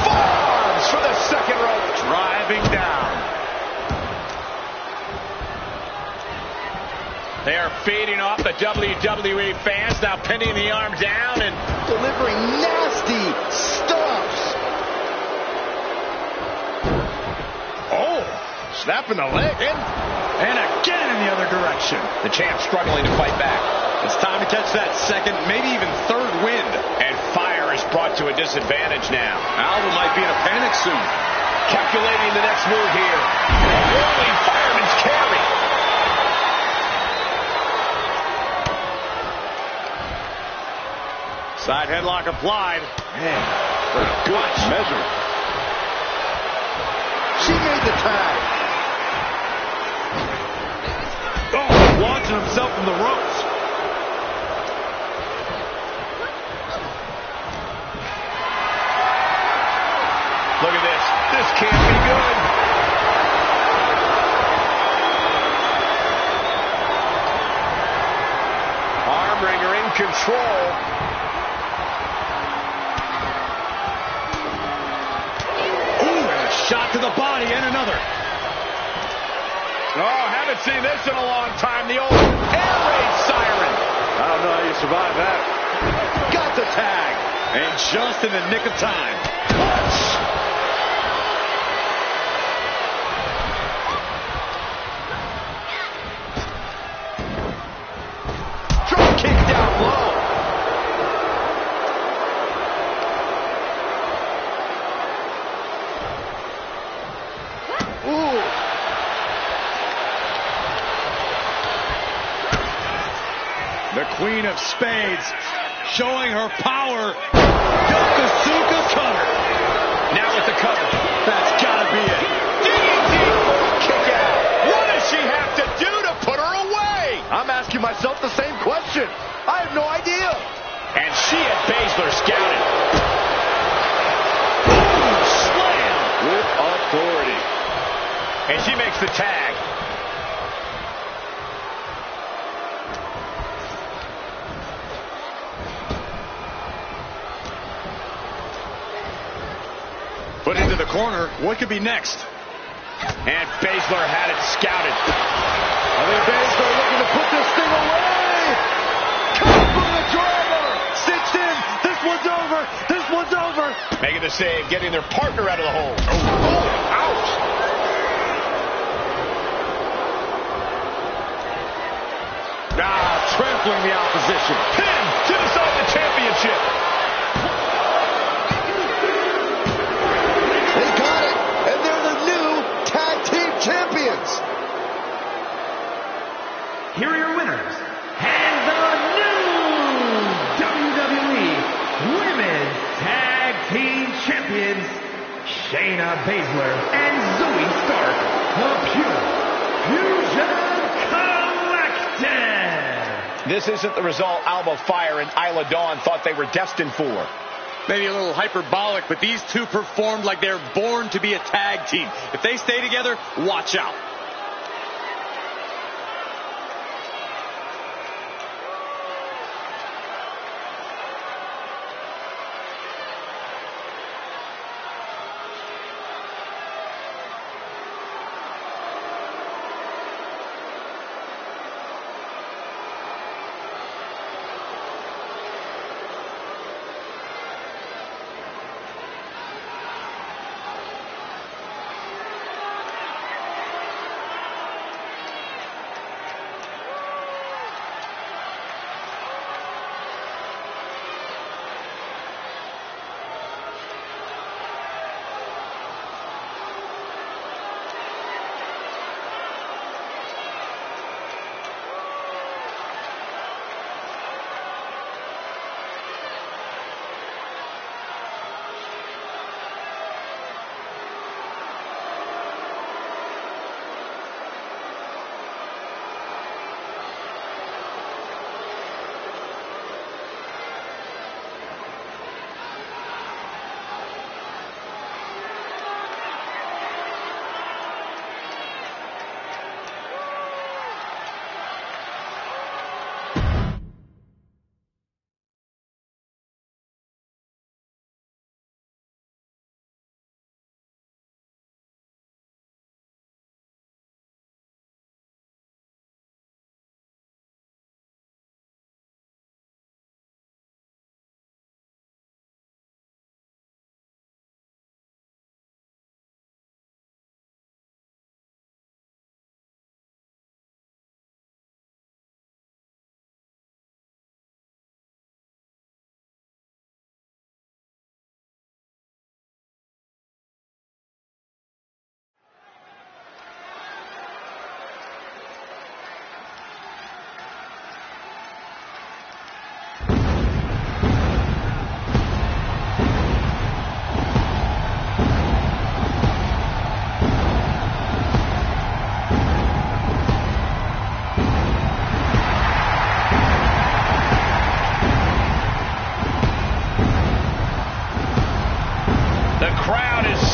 Forearms for the second rope. Driving down. They are feeding off the WWE fans, now pinning the arm down and delivering nasty stuffs. oh, snapping the leg in. And again in the other direction. The champ struggling to fight back. It's time to catch that second, maybe even third wind. And fire is brought to a disadvantage now. Alba might be in a panic soon. Calculating the next move here. A rolling fireman's carry. Side headlock applied. Man, what a good measure. She made the tag. Oh, launching himself from the ropes. Look at this. This can't be good. Arm wringer in control. Shot to the body and another. Oh, haven't seen this in a long time. The old air raid siren. I don't know how you survive that. Got the tag. And just in the nick of time. Drop kick down low. Ooh. The Queen of Spades showing her power. Yokosuka cutter. Now with the cover. That's gotta be it. DDT kick out. What does she have to do to put her away? I'm asking myself the same question. I have no idea. And she had Baszler scouted. Slam with authority. And she makes the tag. Put into the corner. What could be next? And Baszler had it scouted. I think Baszler looking to put this thing away. Come from the driver. 6 in. This one's over. This one's over. Making the save, getting their partner out of the hole. Oh, ouch. Trampling the opposition. Pin to decide the championship. They got it, and they're the new here are your winners, and the new WWE Women's Tag Team Champions, Shayna Baszler and Zoe Stark, the Pure Fusion Collective. This isn't the result Alba Fire and Isla Dawn thought they were destined for. Maybe a little hyperbolic, but these two performed like they're born to be a tag team. If they stay together, watch out.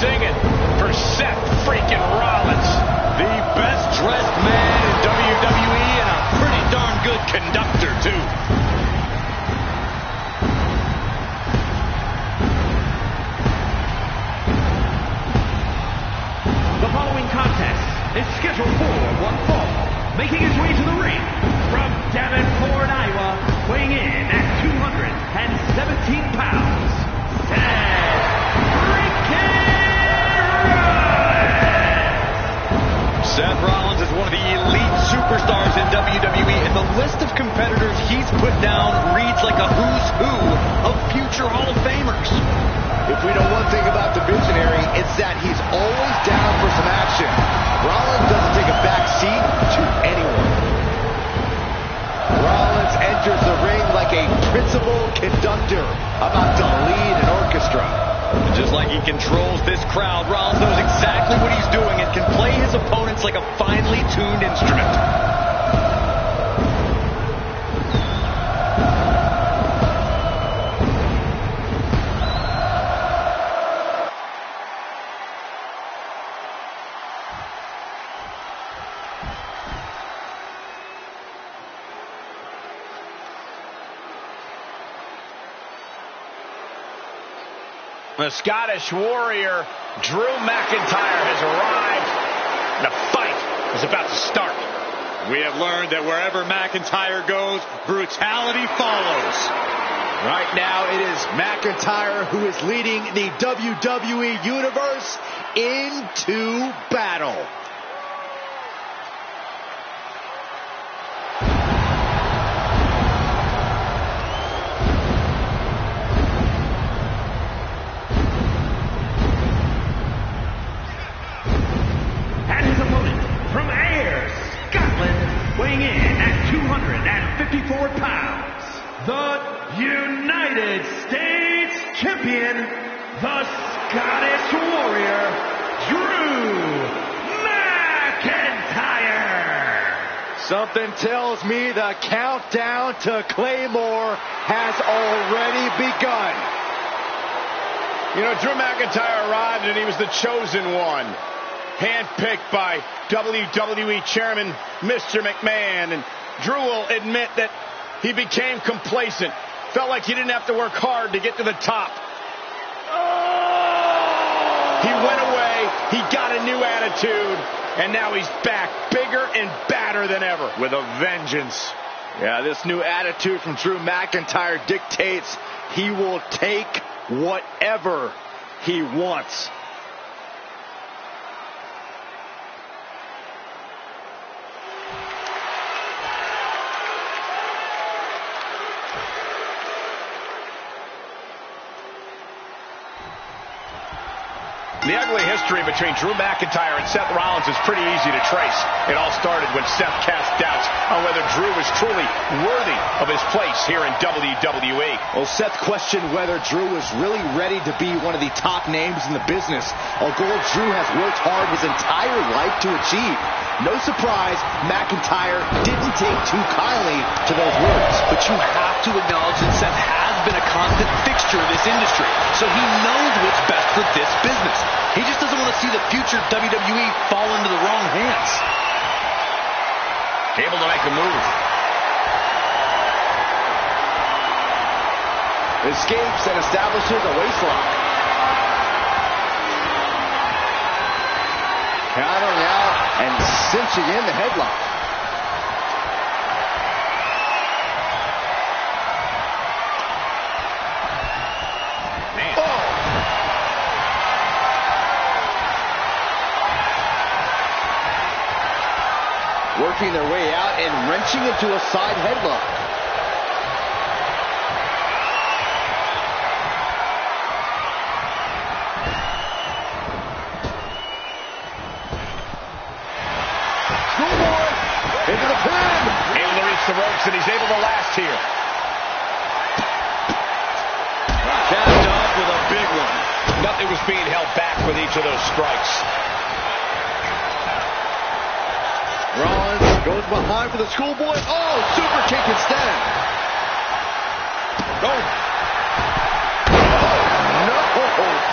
Singing for Seth freaking Rollins. The best dressed man in WWE and a pretty darn good conductor, too. The following contest is scheduled for one fall. Making his way to the ring from Davenport, Iowa, weighing in at 217 pounds, Seth Rollins is one of the elite superstars in WWE, and the list of competitors he's put down reads like a who's who of future Hall of Famers. If we know one thing about the visionary, it's that he's always down for some action. Rollins doesn't take a back seat to anyone. Rollins enters the ring like a principal conductor about to lead an orchestra. And just like he controls this crowd, Rollins knows exactly what he's doing and can play his opponents like a finely tuned instrument. The Scottish Warrior, Drew McIntyre, has arrived. The fight is about to start. We have learned that wherever McIntyre goes, brutality follows. Right now, it is McIntyre who is leading the WWE Universe into battle. weighing in at 254 pounds, the United States Champion, the Scottish Warrior, Drew McIntyre. Something tells me the countdown to Claymore has already begun. You know, Drew McIntyre arrived and he was the chosen one. Handpicked by WWE Chairman Mr. McMahon. And Drew will admit that he became complacent. Felt like he didn't have to work hard to get to the top. He went away, he got a new attitude, and now he's back, bigger and badder than ever. With a vengeance. Yeah, this new attitude from Drew McIntyre dictates he will take whatever he wants. The ugly history between Drew McIntyre and Seth Rollins is pretty easy to trace. It all started when Seth cast doubts on whether Drew was truly worthy of his place here in WWE. Well, Seth questioned whether Drew was really ready to be one of the top names in the business, a goal Drew has worked hard his entire life to achieve. No surprise, McIntyre didn't take too kindly to those words. But you have to acknowledge that Seth has been a constant fixture of this industry, so he knows what's best for this business. He just doesn't want to see the future WWE fall into the wrong hands. Able to make a move. Escapes and establishes a waistlock. Countering out and cinching in the headlock. Man. Oh. Working their way out and wrenching into a side headlock. Into the pin. Able to reach the ropes, and he's able to last here. Capped off with a big one. Nothing was being held back with each of those strikes. Rollins goes behind for the schoolboy. Oh, super kick instead. Oh. Oh, no.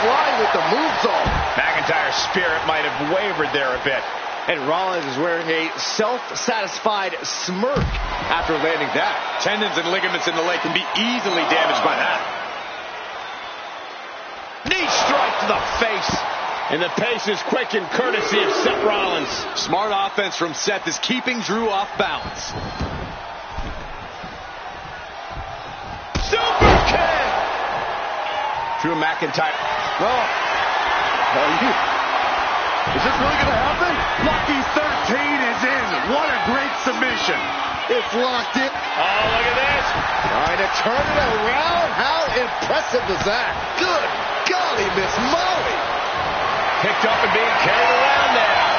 Flying with the moonsault. McIntyre's spirit might have wavered there a bit. And Rollins is wearing a self-satisfied smirk after landing that. Tendons and ligaments in the leg can be easily damaged by that. Knee strike to the face. And the pace is quick and courtesy of Seth Rollins. Smart offense from Seth is keeping Drew off balance. Super kick! Drew McIntyre. Is this really going to happen? Lucky 13 is in. What a great submission. It's locked in. Oh, look at this. Trying to turn it around. How impressive is that? Good golly, Miss Molly. Picked up and being carried around now.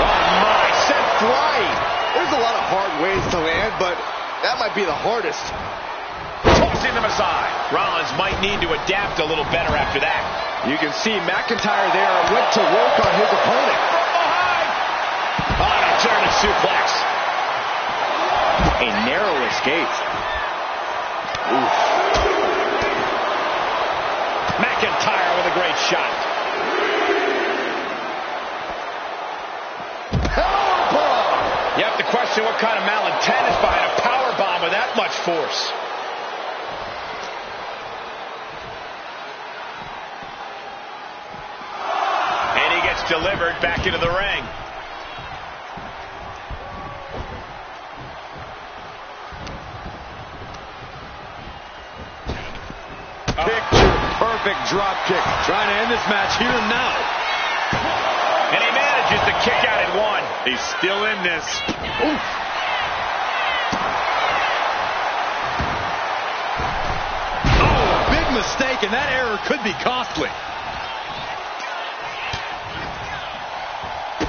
Oh, my. Sent flying. There's a lot of hard ways to land, but that might be the hardest. Tossing them aside. Rollins might need to adapt a little better after that. You can see McIntyre there went to work on his opponent. From behind. On a German suplex. A narrow escape. Oof. McIntyre with a great shot. Powerbomb. You have to question what kind of malintent is behind a power bomb with that much force. Delivered back into the ring. Picture perfect drop kick. Trying to end this match here and now. And he manages to kick out at one. He's still in this. Oof. Oh, big mistake, and that error could be costly.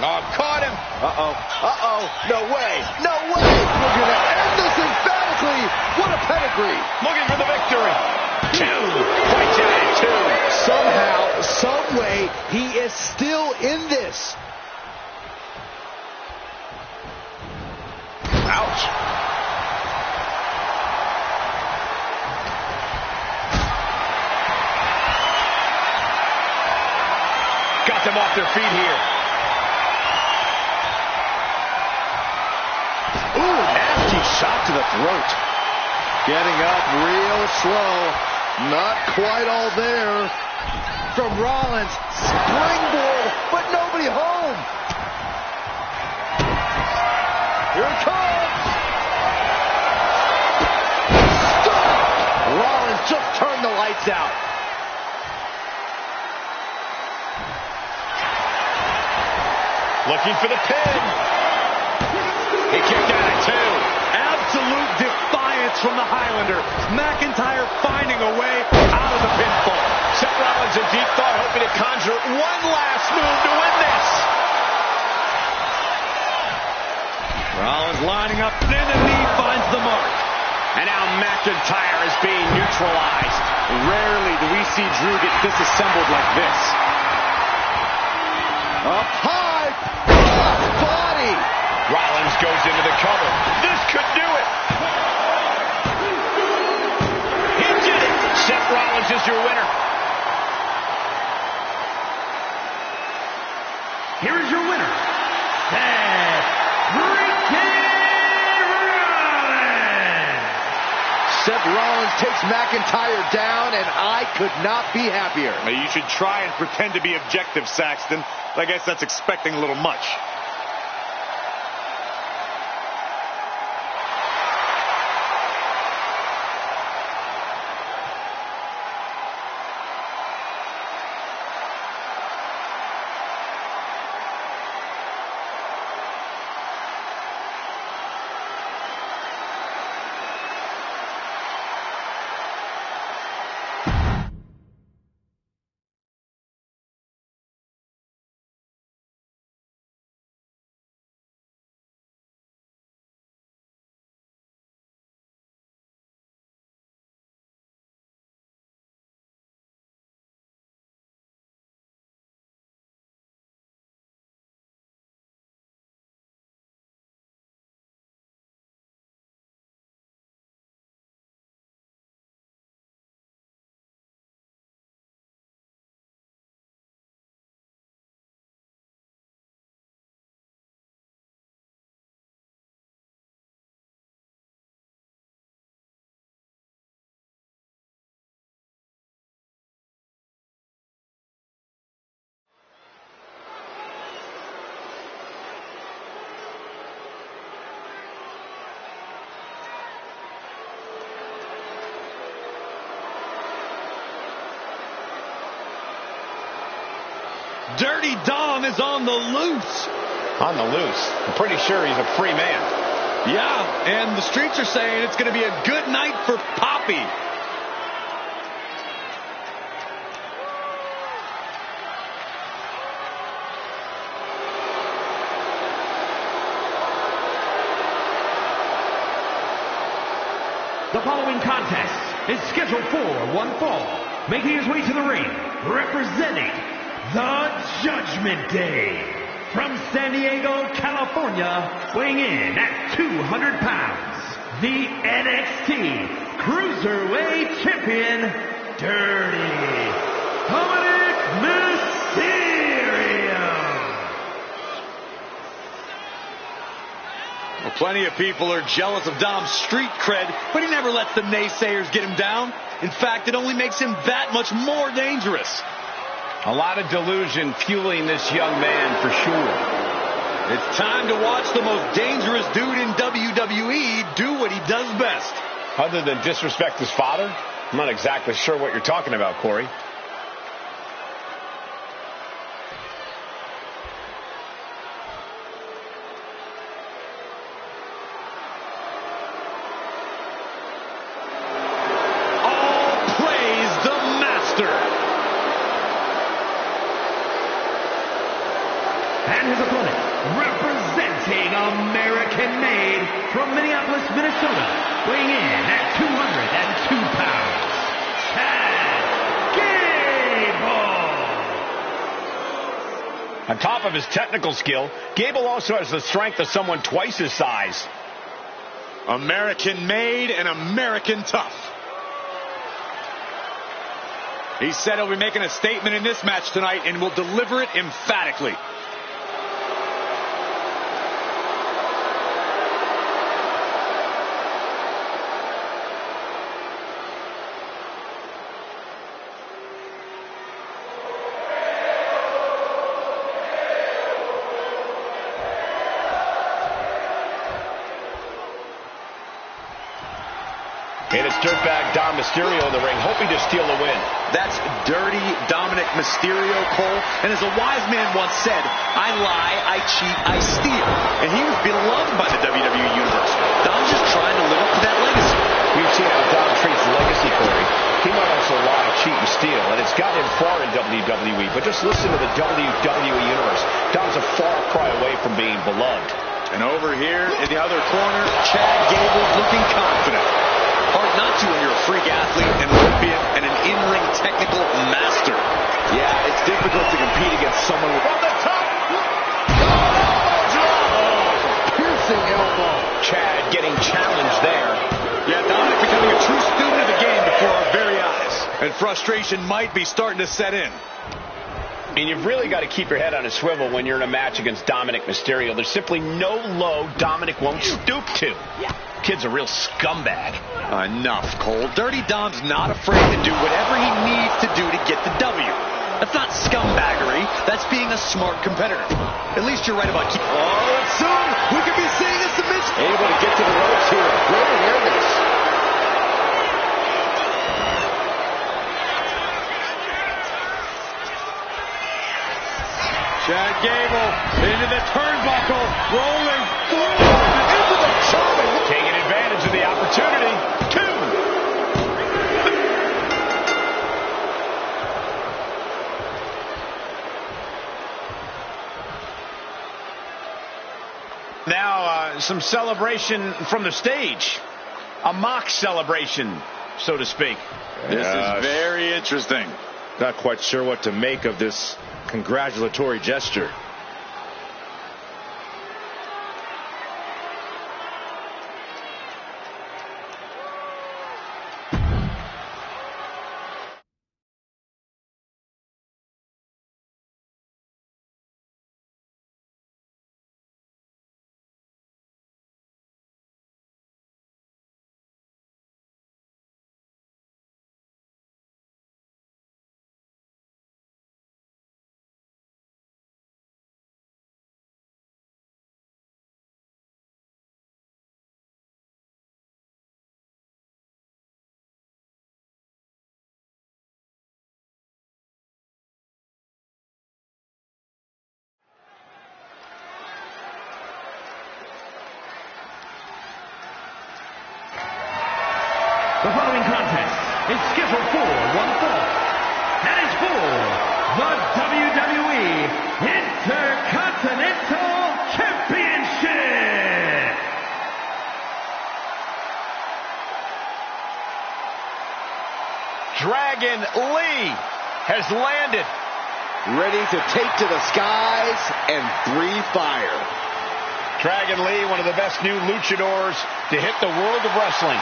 Oh, caught him. Uh-oh. Uh-oh. No way. No way. We're going to end this emphatically. What a pedigree. Looking for the victory. 2. Quite giant 2. Somehow, some way, he is still in this. Ouch. Got them off their feet here. Ooh, nasty shot to the throat. Getting up real slow. Not quite all there. From Rollins. Springboard, but nobody home. Here it comes. Stop. Rollins just turned the lights out. Looking for the pin. He kicked out at 2. Absolute defiance from the Highlander. McIntyre finding a way out of the pinfall. Seth Rollins in deep thought, hoping to conjure one last move to win this. Rollins lining up, and the knee finds the mark. And now McIntyre is being neutralized. Rarely do we see Drew get disassembled like this. Up high. Cross body. Rollins goes into the cover. This could do it. He did it. Seth Rollins is your winner. Here is your winner, Seth freaking Rollins. Seth Rollins takes McIntyre down, and I could not be happier. Now, you should try and pretend to be objective, Saxton. I guess that's expecting a little much. Dirty Dom is on the loose. On the loose. I'm pretty sure he's a free man. Yeah, and the streets are saying it's going to be a good night for Poppy. The following contest is scheduled for one fall. Making his way to the ring, representing the Judgment Day. From San Diego, California, weighing in at 200 pounds, the NXT Cruiserweight Champion, Dirty Dominic Mysterio. Well, plenty of people are jealous of Dom's street cred, but he never lets the naysayers get him down. In fact, it only makes him that much more dangerous. A lot of delusion fueling this young man for sure. It's time to watch the most dangerous dude in WWE do what he does best. Other than disrespect his father? I'm not exactly sure what you're talking about, Corey. And his opponent, representing American-made from Minneapolis, Minnesota, weighing in at 202 pounds, Gable. On top of his technical skill, Gable also has the strength of someone twice his size. American-made and American tough. He said he'll be making a statement in this match tonight and will deliver it emphatically. And it's dirtbag Dom Mysterio in the ring, hoping to steal a win. That's dirty Dominic Mysterio, Cole. And as a wise man once said, I lie, I cheat, I steal. And he was beloved by the WWE Universe. Dom's just trying to live up to that legacy. We've seen how Dom treats legacy, Corey. He might also lie, cheat, and steal, and it's gotten him far in WWE. But just listen to the WWE Universe. Dom's a far cry away from being beloved. And over here in the other corner, Chad Gable looking confident. Hard not to when you're a freak athlete, an Olympian, and an in-ring technical master. Yeah, it's difficult to compete against someone with... From the top! Piercing elbow. Chad getting challenged there. Yeah, Dominic becoming a true student of the game before our very eyes. And frustration might be starting to set in. And you've really got to keep your head on a swivel when you're in a match against Dominic Mysterio. There's simply no low Dominic won't stoop to. Kid's a real scumbag. Enough, Cole. Dirty Dom's not afraid to do whatever he needs to do to get the W. That's not scumbaggery. That's being a smart competitor. At least you're right about... Oh, and soon we could be seeing a submission. Able to get to the ropes here. Great awareness. Chad Gable into the turnbuckle, rolling forward into the German. Taking advantage of the opportunity. 2. Now, some celebration from the stage. A mock celebration, so to speak. This is very interesting. Not quite sure what to make of this congratulatory gesture. The following contest is scheduled for one fall. That is for the WWE Intercontinental Championship. Dragon Lee has landed. Ready to take to the skies and breathe fire. Dragon Lee, one of the best new luchadors to hit the world of wrestling.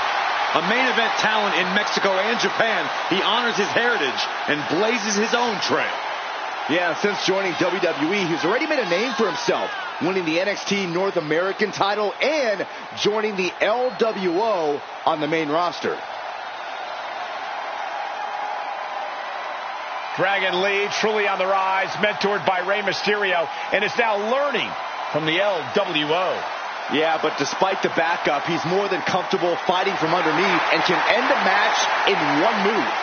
A main event talent in Mexico and Japan, he honors his heritage and blazes his own trail. Yeah, since joining WWE, he's already made a name for himself, winning the NXT North American title and joining the LWO on the main roster. Dragon Lee, truly on the rise, mentored by Rey Mysterio, and is now learning from the LWO. Yeah, but despite the backup, he's more than comfortable fighting from underneath and can end a match in one move.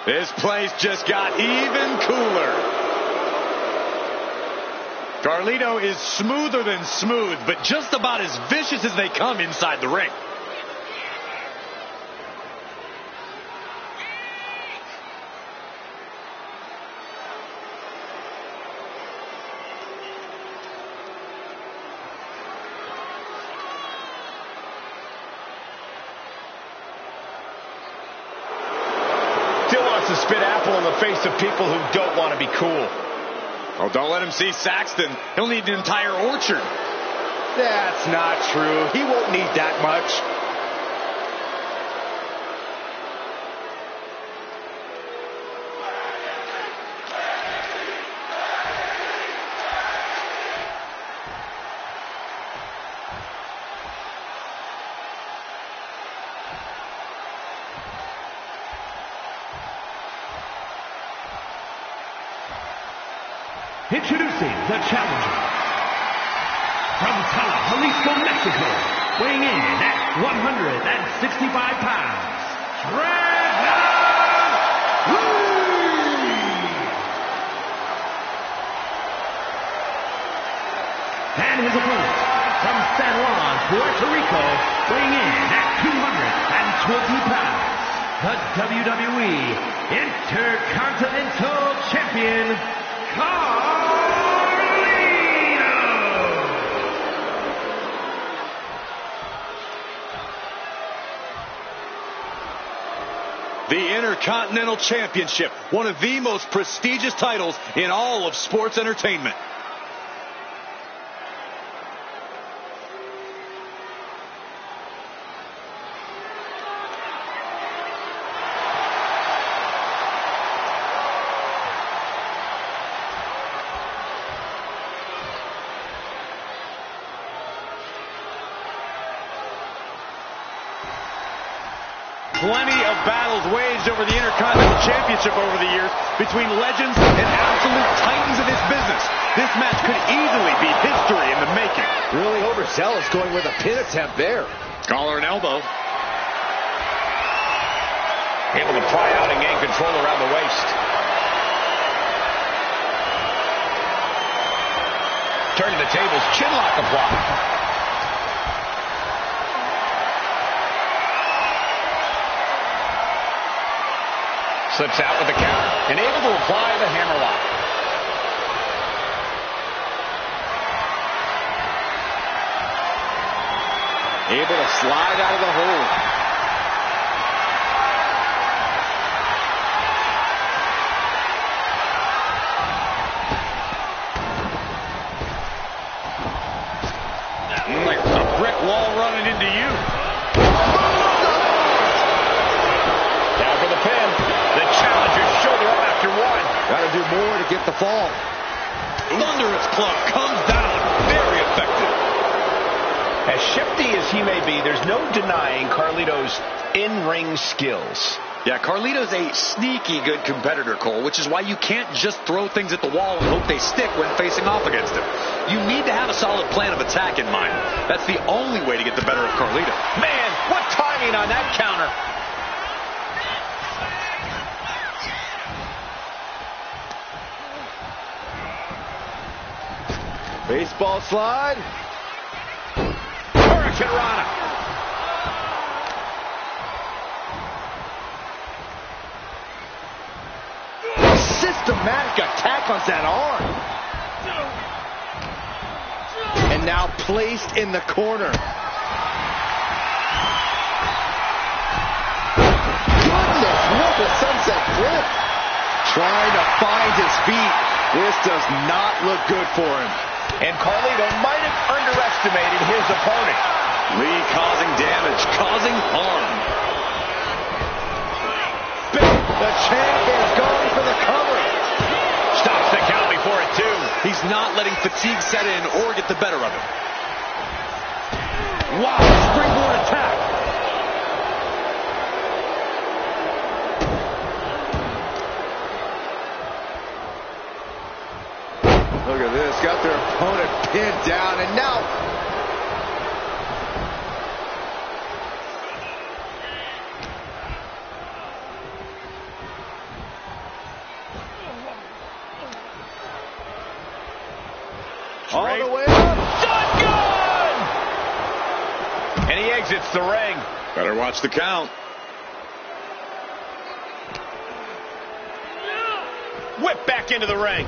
This place just got even cooler. Carlito is smoother than smooth, but just about as vicious as they come inside the ring. Still wants to spit apple in the face of people who don't want to be cool. Oh, don't let him see Saxton. He'll need an entire orchard. That's not true. He won't need that much. Introducing the challenger from Jalisco, Mexico, weighing in at 165 pounds, and his opponent from San Juan, Puerto Rico, weighing in at 220 pounds, the WWE Intercontinental Champion, Carlito. The Intercontinental Championship, one of the most prestigious titles in all of sports entertainment. Plenty of battles waged over the Intercontinental Championship over the years between legends and absolute titans of this business. This match could easily be history in the making. Really overzealous going with a pin attempt there. Collar and elbow. Able to pry out and gain control around the waist. Turning the tables, chinlock applied. Slips out with the counter and able to apply the hammerlock. Able to slide out of the hold. Like a brick wall running into you. Down for the pin. The challenger's shoulder up after one. Got to do more to get the fall. Thunderous club comes down. Very effective. As shifty as he may be, there's no denying Carlito's in-ring skills. Yeah, Carlito's a sneaky good competitor, Cole, which is why you can't just throw things at the wall and hope they stick when facing off against him. You need to have a solid plan of attack in mind. That's the only way to get the better of Carlito. Man, what timing on that counter. Baseball slide. Hurricane Rana. Systematic attack on that arm. And now placed in the corner. Goodness, what a sunset flip. Trying to find his feet. This does not look good for him. And Carlito might have underestimated his opponent. Lee causing damage, causing harm. The champ is going for the cover. Stops the count before it, too. He's not letting fatigue set in or get the better of him. Wow, springboard attack. Look at this. Got their opponent pinned down, and now All the way up. Shotgun! And he exits the ring. Better watch the count. Whip back into the ring.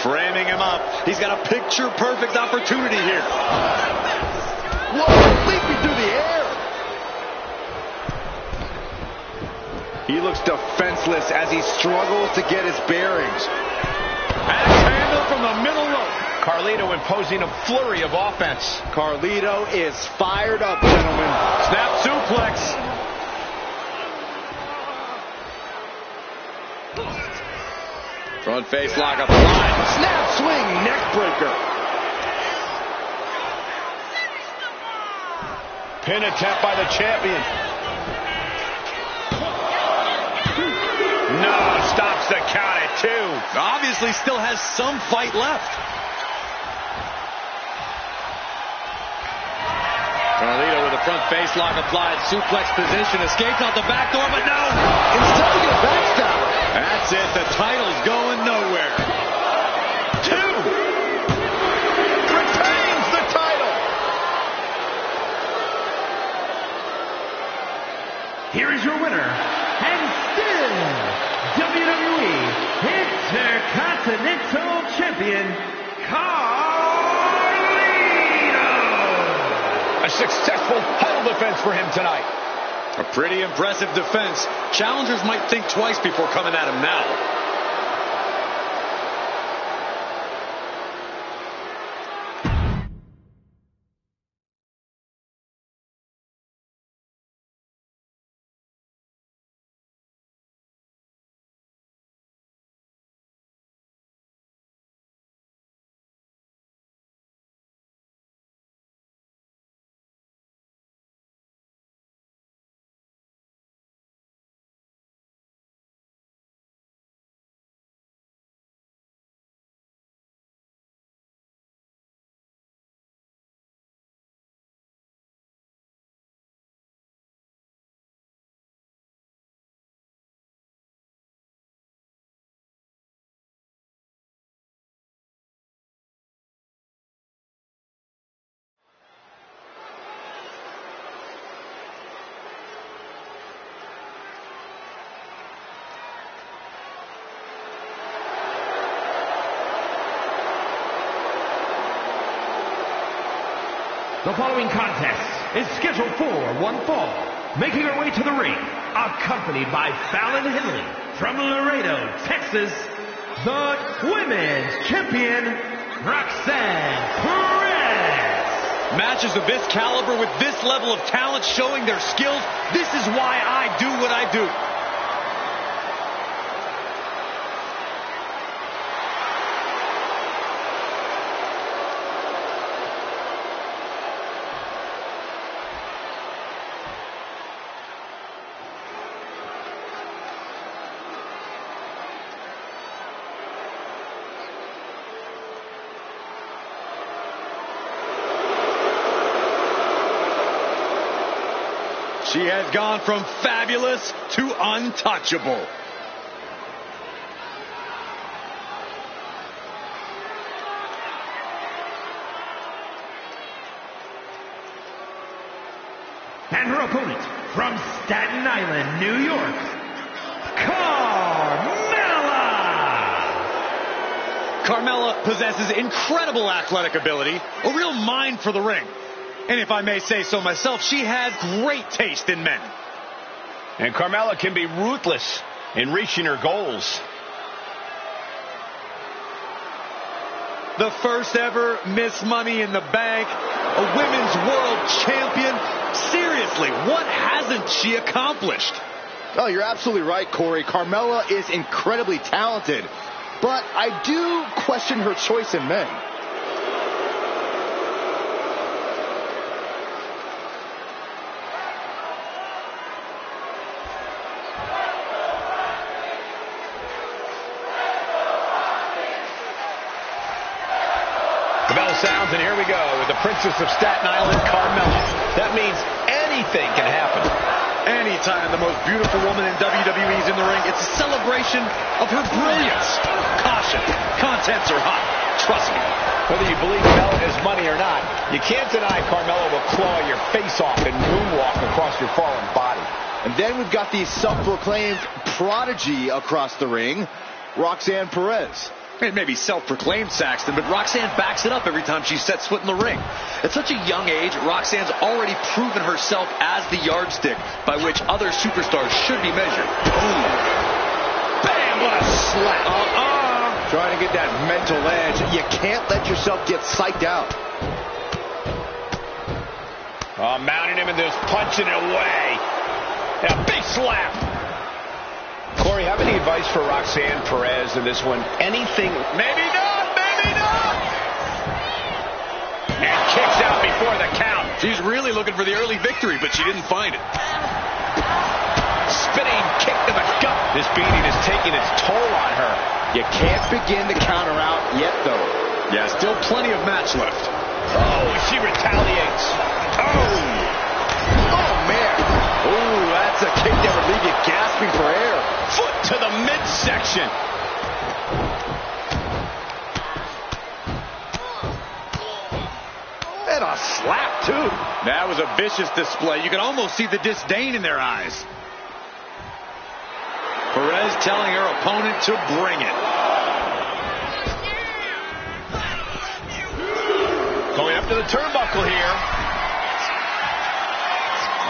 Framing him up. He's got a picture-perfect opportunity here. Whoa, leaping through the air. He looks defenseless as he struggles to get his bearings. Axe handle from the middle rope. Carlito imposing a flurry of offense. Carlito is fired up, gentlemen. Snap suplex. Front face lock applied. Snap swing, neck breaker. Pin attempt by the champion. No, stops the count at 2. Obviously still has some fight left. Carlito with a front face lock applied. Suplex position. Escaped out the back door, but no. Instead of a backstabber. That's it. The title's going nowhere. 2. Retains the title. Here is your winner, and still WWE Intercontinental Champion, Carlito. A successful title defense for him tonight. A pretty impressive defense. Challengers might think twice before coming at him now. The following contest is scheduled for one fall. Making her way to the ring, accompanied by Fallon Henley from Laredo, Texas, the Women's Champion, Roxanne Perez. Matches of this caliber with this level of talent showing their skills. This is why I do what I do. She has gone from fabulous to untouchable. And her opponent from Staten Island, New York, Carmella. Carmella possesses incredible athletic ability, a real mind for the ring. And if I may say so myself, she has great taste in men. And Carmella can be ruthless in reaching her goals. The first ever Miss Money in the Bank, a women's world champion. Seriously, what hasn't she accomplished? Oh, you're absolutely right, Corey. Carmella is incredibly talented, but I do question her choice in men. The bell sounds, and here we go with the Princess of Staten Island, Carmella. That means anything can happen. Anytime. Anytime the most beautiful woman in WWE is in the ring, it's a celebration of her brilliance. Caution, contents are hot. Trust me. Whether you believe Mella is money or not, you can't deny Carmella will claw your face off and moonwalk across your fallen body. And then we've got the self-proclaimed prodigy across the ring, Roxanne Perez. It may be self-proclaimed, Saxton, but Roxanne backs it up every time she sets foot in the ring. At such a young age, Roxanne's already proven herself as the yardstick by which other superstars should be measured. Boom. Bam! What a slap. Trying to get that mental edge. You can't let yourself get psyched out. Mounting him and just punching it away. A big slap. Corey, have any advice for Roxanne Perez in this one? Anything? Maybe not, maybe not. And kicks out before the count. She's really looking for the early victory, but she didn't find it. Spinning kick to the gut. This beating is taking its toll on her. You can't begin to counter out yet, though. Yeah, still plenty of match left. Oh, she retaliates. Oh, man. Oh, that's a kick that would leave you gasping for air. Foot to the midsection. And a slap, too. That was a vicious display. You could almost see the disdain in their eyes. Perez telling her opponent to bring it. Going up to the turnbuckle here.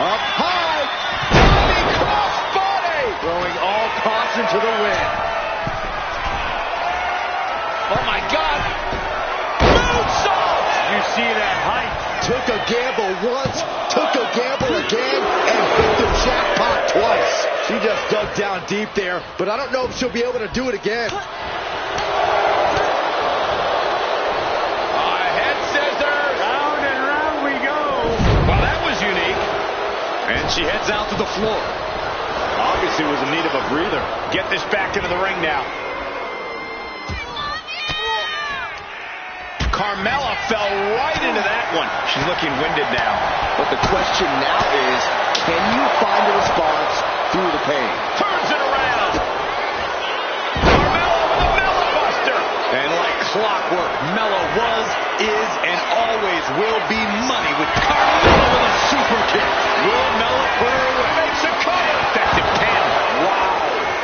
Up high. Body crossbody. Throwing all caution to the wind. Oh, my God. Moonsault. You see that height. Took a gamble once, took a gamble again, and hit the jackpot twice. She just dug down deep there, but I don't know if she'll be able to do it again. Head scissor. Round and round we go. Well, that was unique. And she heads out to the floor. Obviously was in need of a breather. Get this back into the ring now. Carmella fell right into that one. She's looking winded now. But the question now is, can you find a response through the pain? Turns it around. Carmella with a Mella Buster. And like clockwork, Mella was, is, and always will be money with Carmella with a super kick. Will Mella put her away? Makes a cover. Effective pin. Wow.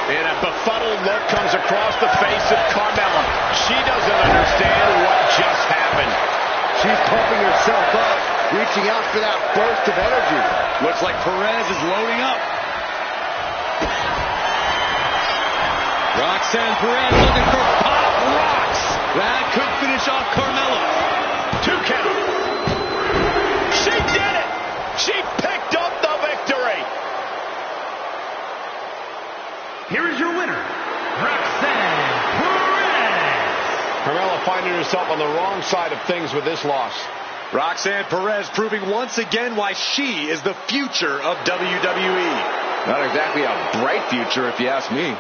And a befuddled look comes across the face of Carmella. She doesn't understand what just happened. She's pumping herself up, reaching out for that burst of energy. Looks like Perez is loading up. Roxanne Perez looking for pop rocks. That could finish off Carmella. 2 count. She did it. She picked up the victory. Here is your winner, Roxanne Perez. Carmella finding herself on the wrong side of things with this loss. Roxanne Perez proving once again why she is the future of WWE. Not exactly a bright future, if you ask me.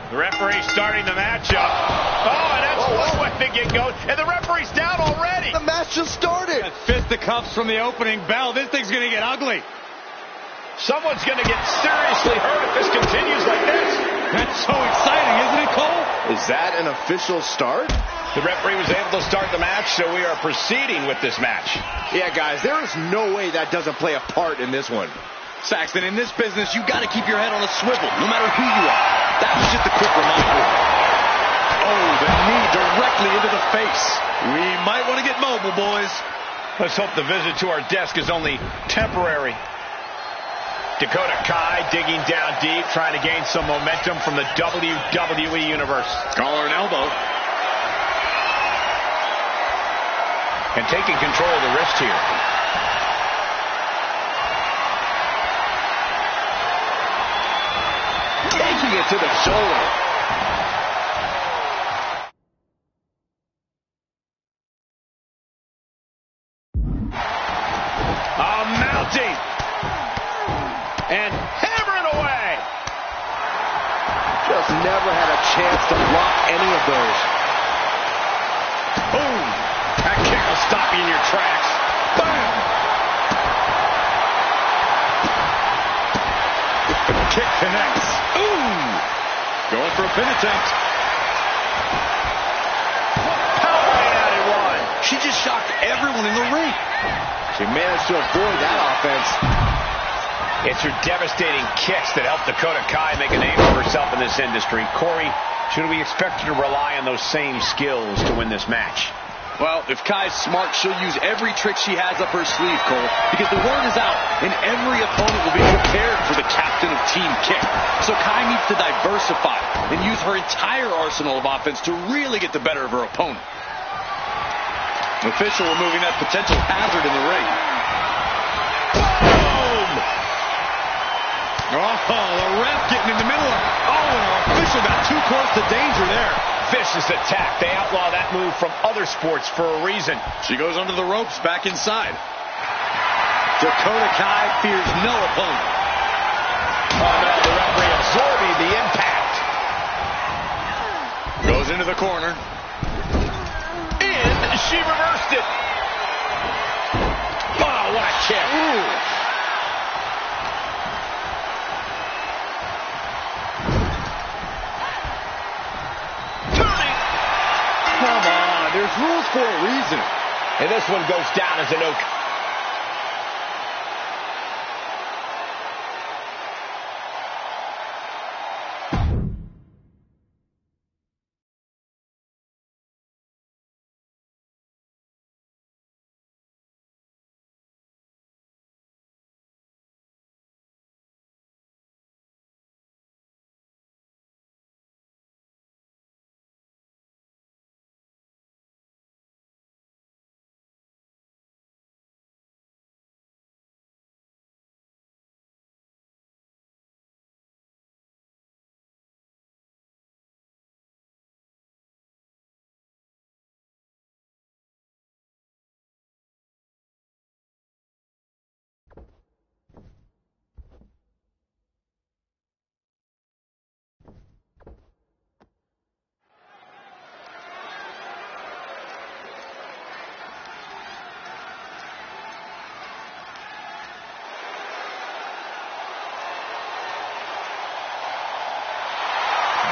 The referee starting the matchup. Oh, and that's one way to get going. And the referee's down already. The match just started. Fisticuffs from the opening bell. This thing's going to get ugly. Someone's going to get seriously hurt if this continues like this. That's so exciting, isn't it, Cole? Is that an official start? The referee was able to start the match, so we are proceeding with this match. Yeah, guys, there is no way that doesn't play a part in this one. Saxton, in this business, you got to keep your head on a swivel, no matter who you are. That was just a quick reminder. Oh, the knee directly into the face. We might want to get mobile, boys. Let's hope the visit to our desk is only temporary. Dakota Kai digging down deep, trying to gain some momentum from the WWE Universe. Collar and elbow. And taking control of the wrist here. Taking it to the shoulder. Mounting. And hammering away. Just never had a chance to block any of those. Boom. That kick will stop you in your tracks. Boom. Kick connects. Ooh. Going for a pin attempt. Powering out in one. She just shocked everyone in the ring. She managed to avoid that offense. It's her devastating kicks that helped Dakota Kai make a name for herself in this industry. Corey, should we expect her to rely on those same skills to win this match? Well, if Kai's smart, she'll use every trick she has up her sleeve, Cole, because the word is out, and every opponent will be prepared for the captain of Team Kick. So Kai needs to diversify and use her entire arsenal of offense to really get the better of her opponent. Official removing that potential hazard in the ring. Boom! Oh, the ref getting in the middle of... Oh, and our official got too close to danger there. Vicious attack. They outlaw that move from other sports for a reason. She goes under the ropes, back inside. Dakota Kai fears no opponent. Oh no, the referee absorbing the impact. Goes into the corner. And she reversed it. Oh, what a kick. Ooh. Come on, there's rules for a reason. And this one goes down as a no.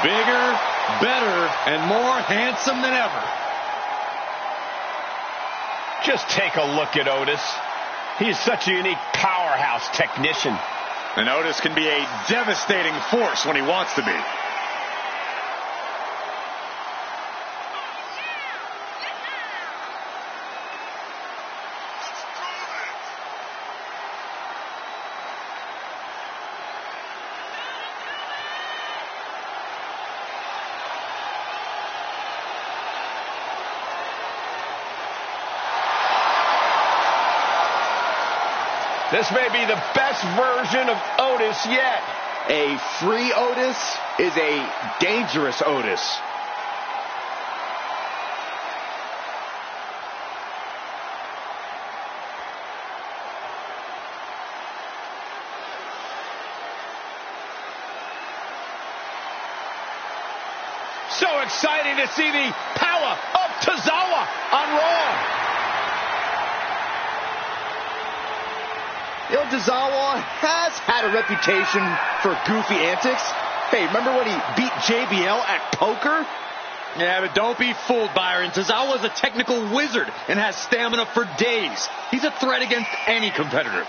Bigger, better, and more handsome than ever. Just take a look at Otis. He's such a unique powerhouse technician. And Otis can be a devastating force when he wants to be. This may be the best version of Otis yet. A free Otis is a dangerous Otis. So exciting to see the power of Tozawa on Raw. You know, Tozawa has had a reputation for goofy antics. Hey, remember when he beat JBL at poker? Yeah, but don't be fooled, Byron. Tozawa's a technical wizard and has stamina for days. He's a threat against any competitor.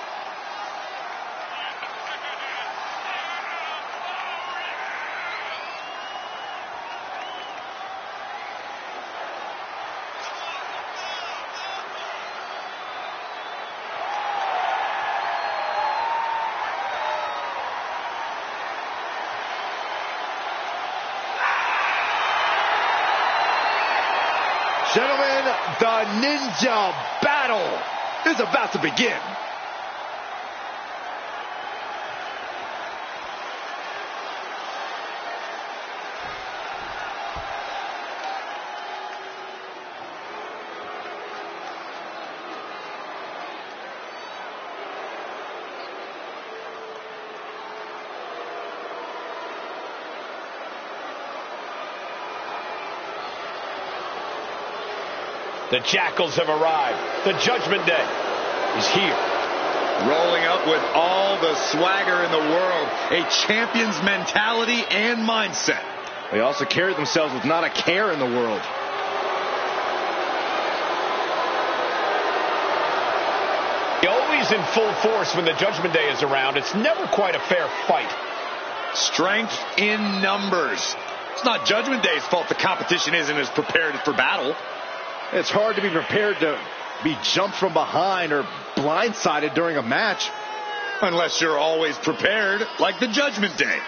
Gentlemen, the ninja battle is about to begin. The Jackals have arrived. The Judgment Day is here. Rolling up with all the swagger in the world. A champion's mentality and mindset. They also carry themselves with not a care in the world. Always in full force when the Judgment Day is around. It's never quite a fair fight. Strength in numbers. It's not Judgment Day's fault the competition isn't as prepared for battle. It's hard to be prepared to be jumped from behind or blindsided during a match. Unless you're always prepared, like the Judgment Day.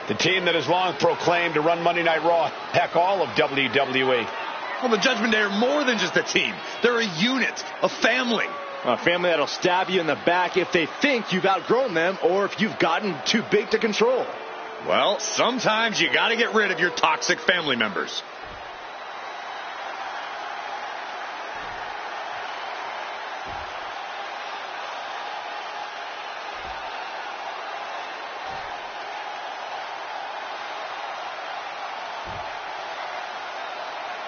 The team that has long proclaimed to run Monday Night Raw, heck, all of WWE. Well, the Judgment Day are more than just a team. They're a unit, a family. A family that'll stab you in the back if they think you've outgrown them or if you've gotten too big to control. Well, sometimes you got to get rid of your toxic family members.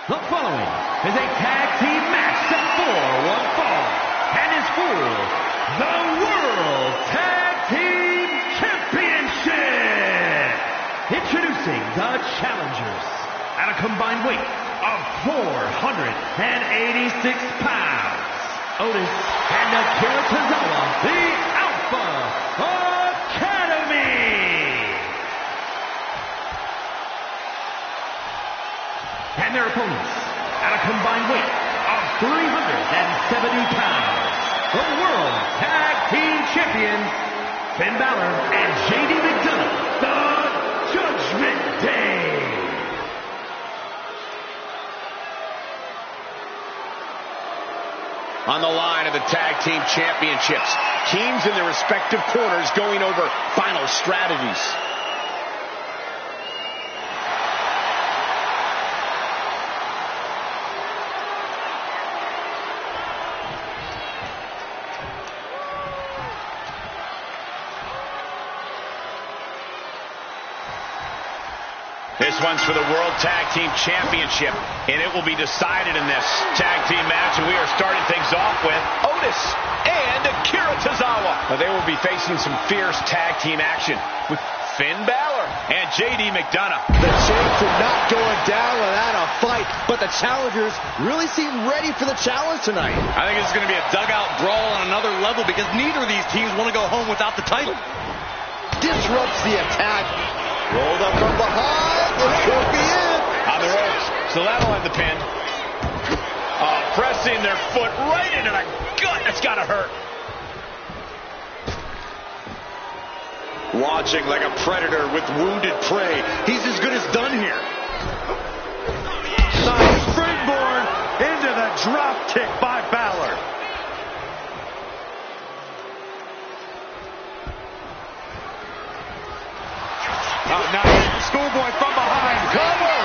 The following is a tag team match set for one fall and is for the World Tag Team Championship. Introducing the challengers at a combined weight of 486 pounds. Otis and Akira Tozawa, the Alpha Academy. And their opponents, at a combined weight of 370 pounds, the World Tag Team Champions, Finn Balor and JD McDonough, the Judgment Day. On the line of the Tag Team Championships, teams in their respective corners going over final strategies. This one's for the World Tag Team Championship, and it will be decided in this tag team match. And we are starting things off with Otis and Akira Tozawa. Now, they will be facing some fierce tag team action with Finn Balor and JD McDonough. The champs are not going down without a fight, but the challengers really seem ready for the challenge tonight. I think it's going to be a dugout brawl on another level because neither of these teams want to go home without the title. Disrupts the attack. Rolled up from behind. This could be it. On the ropes. So that'll end the pin. Pressing their foot right into the gut. That's got to hurt. Watching like a predator with wounded prey. He's as good as done here. Nice springboard into the drop kick by Balor. Oh, nice. Schoolboy from behind. Cover.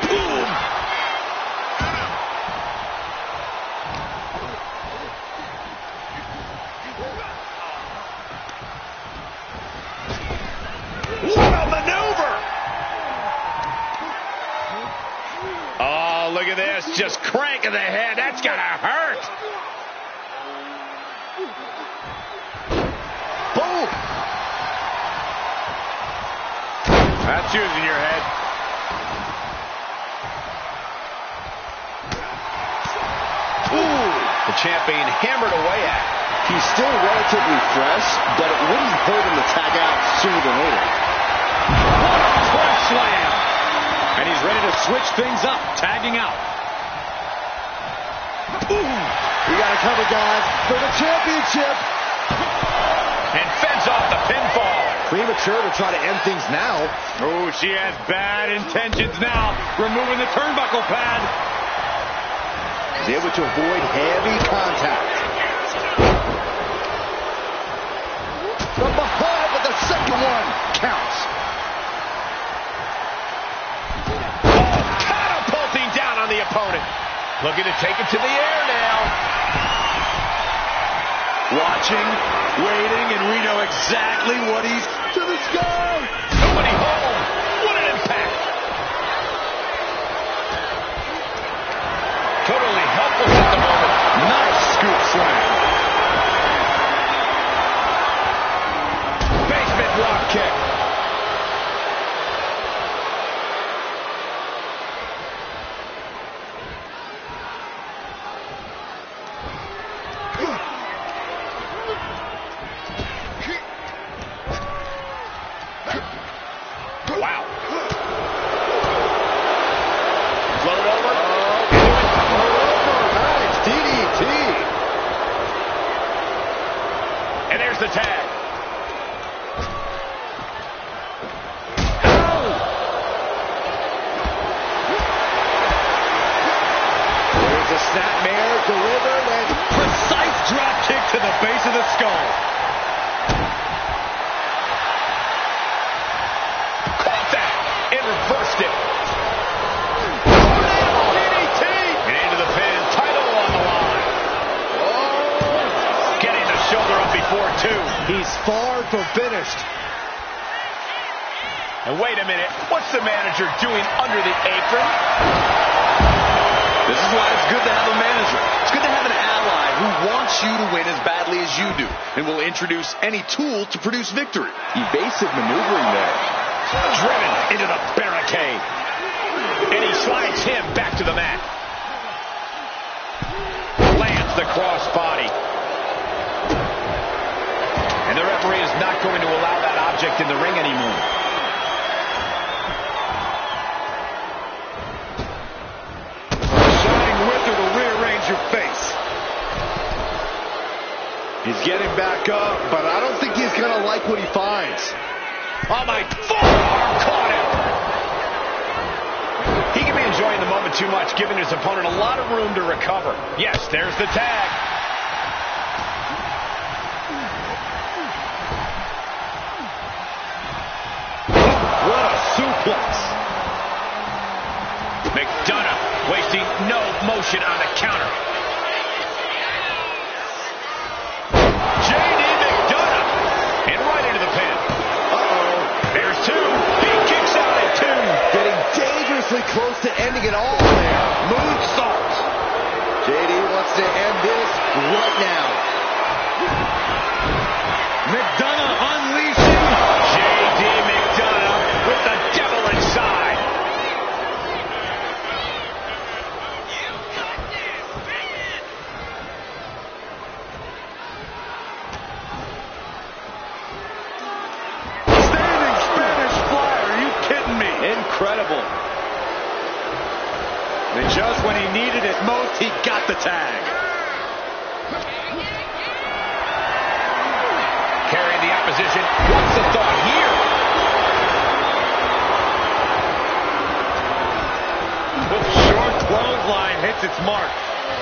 Boom. What a maneuver. Oh, look at this. Just cranking the head. That's got to hurt. Boom. That's using your head. Ooh, the champion hammered away at it. He's still relatively fresh, but it wouldn't hurt him to tag out sooner than later. What a cross slam. And he's ready to switch things up, tagging out. Ooh. We got to cover, guys, for the championship. And fends off the pinfall. Premature to try to end things now. Oh, she has bad intentions now. Removing the turnbuckle pad. He's able to avoid heavy contact. From behind, but the second one counts. Oh, catapulting down on the opponent. Looking to take it to the air now. Watching, waiting, and we know exactly what he's... To the sky! Nobody home. What an impact. Totally helpless at the moment. Nice scoop slam. Basement drop kick. Wow. Float over. Nice DDT. And there's the tag. There's a snapmare delivered and Precise drop kick to the base of the skull. Caught that and reversed it. DDT. And into the pin. Title on the line. Getting the shoulder up before two. he's far from finished. And wait a minute. What's the manager doing under the apron? This is why it's good to have a manager. It's good to have an ally who wants you to win as badly as you do and will introduce any tool to produce victory. Evasive maneuvering there. Driven into the barricade. And he slides him back to the mat. Lands the crossbody. And the referee is not going to allow that object in the ring anymore. Your face. He's getting back up, but I don't think he's going to like what he finds. Oh, my forearm caught him. He can be enjoying the moment too much, giving his opponent a lot of room to recover. Yes, there's the tag. What a suplex. McDonough wasting no motion on the counter. J.D. McDonough. And right into the pin. Uh-oh. There's two. He kicks out at two. Getting dangerously close to ending it all there. Moonsault. JD wants to end this right now. McDonough unleashing. J.D. McDonough with the devil inside. Incredible. And just when he needed it most, he got the tag. Carrying the opposition hits its mark.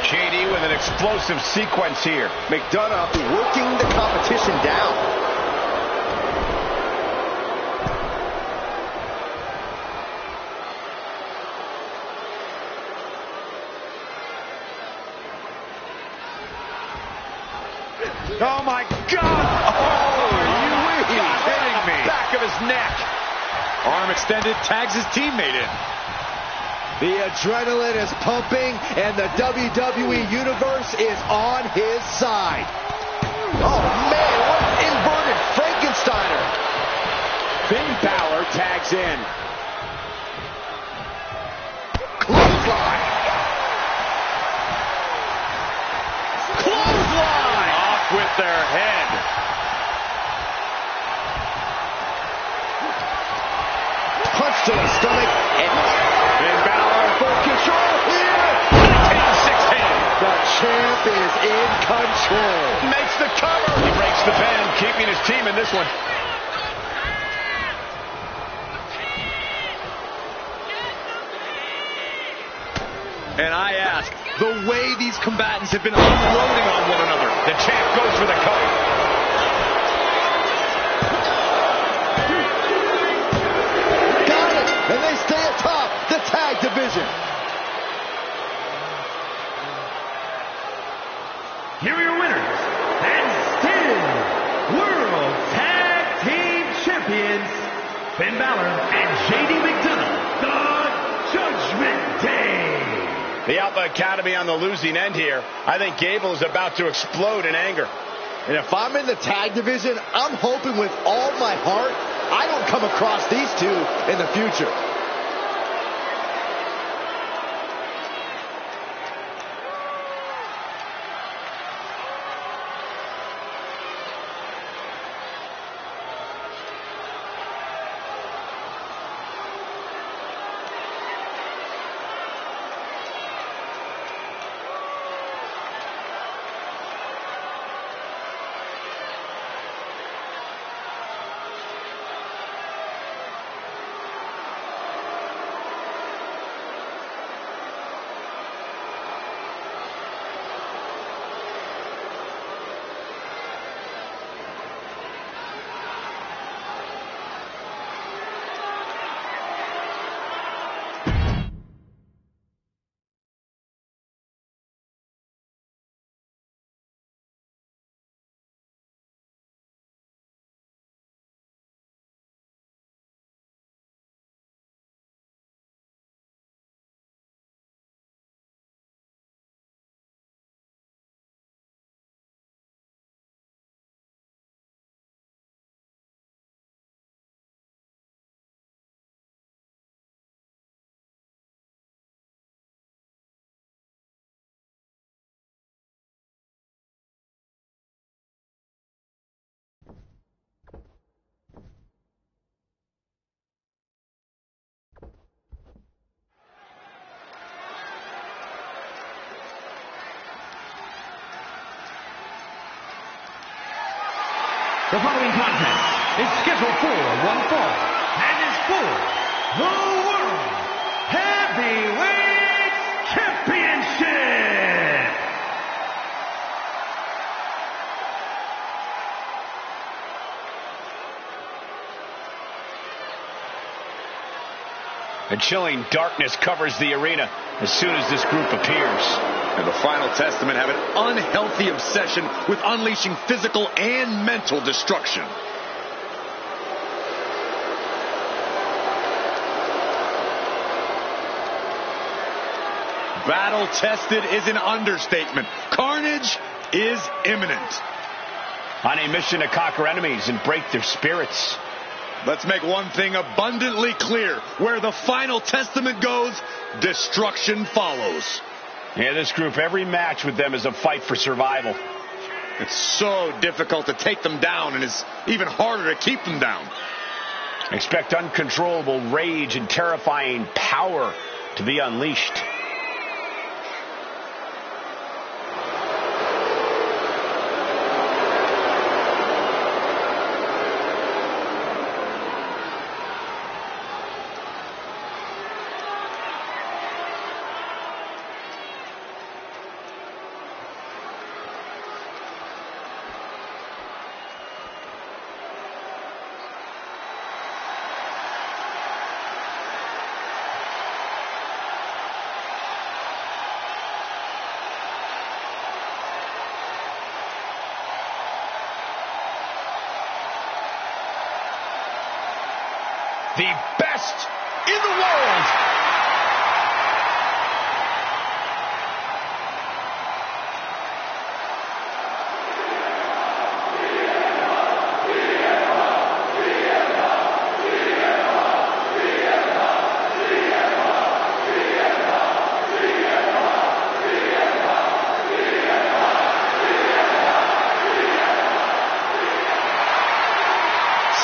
JD with an explosive sequence here. McDonough working the competition down. Oh, my God! Oh, are you kidding me? Back of his neck. Arm extended, tags his teammate in. The adrenaline is pumping, and the WWE Universe is on his side. Oh, man, what inverted Frankensteiner. Finn Balor tags in. Clothesline. Clothesline! Off with their head. Punch to the stomach, and Finn Balor full control here. 10-6-10. The champ is in control. Makes the cover. He breaks the pen, keeping his team in this one. And I ask, the way these combatants have been unloading on one another. The champ goes for the cover. Got it, and they stay atop the tag division. Here are your winners, and still World Tag Team Champions, Finn Balor and JD McDonough, the Judgment Day. The Alpha Academy on the losing end here. I think Gable is about to explode in anger. And if I'm in the tag division, I'm hoping with all my heart I don't come across these two in the future. The following contest is scheduled for one fall and is for the World Heavyweight Championship. A chilling darkness covers the arena as soon as this group appears. And the Final Testament have an unhealthy obsession with unleashing physical and mental destruction. Battle tested is an understatement. Carnage is imminent. On a mission to conquer enemies and break their spirits. Let's make one thing abundantly clear. Where the Final Testament goes, destruction follows. Yeah, this group, every match with them is a fight for survival. It's so difficult to take them down, and it's even harder to keep them down. Expect uncontrollable rage and terrifying power to be unleashed. the best in the world.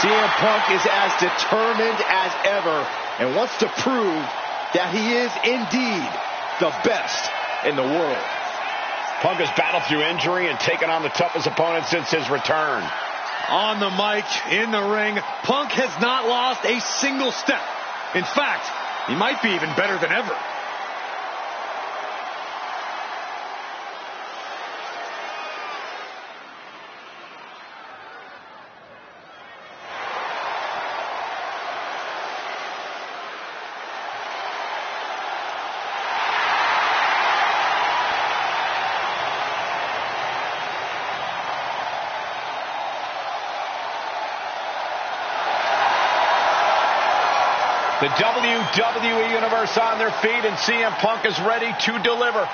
CM Punk is as determined as ever and wants to prove that he is indeed the best in the world. Punk has battled through injury and taken on the toughest opponent since his return. On the mic, in the ring, Punk has not lost a single step. In fact, he might be even better than ever. The WWE Universe on their feet, and CM Punk is ready to deliver.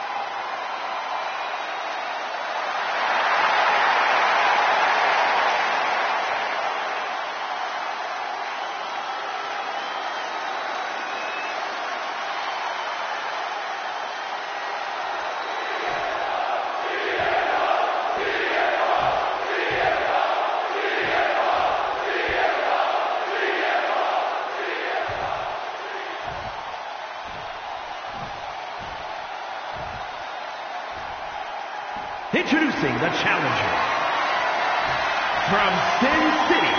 Introducing the challenger from Sin City,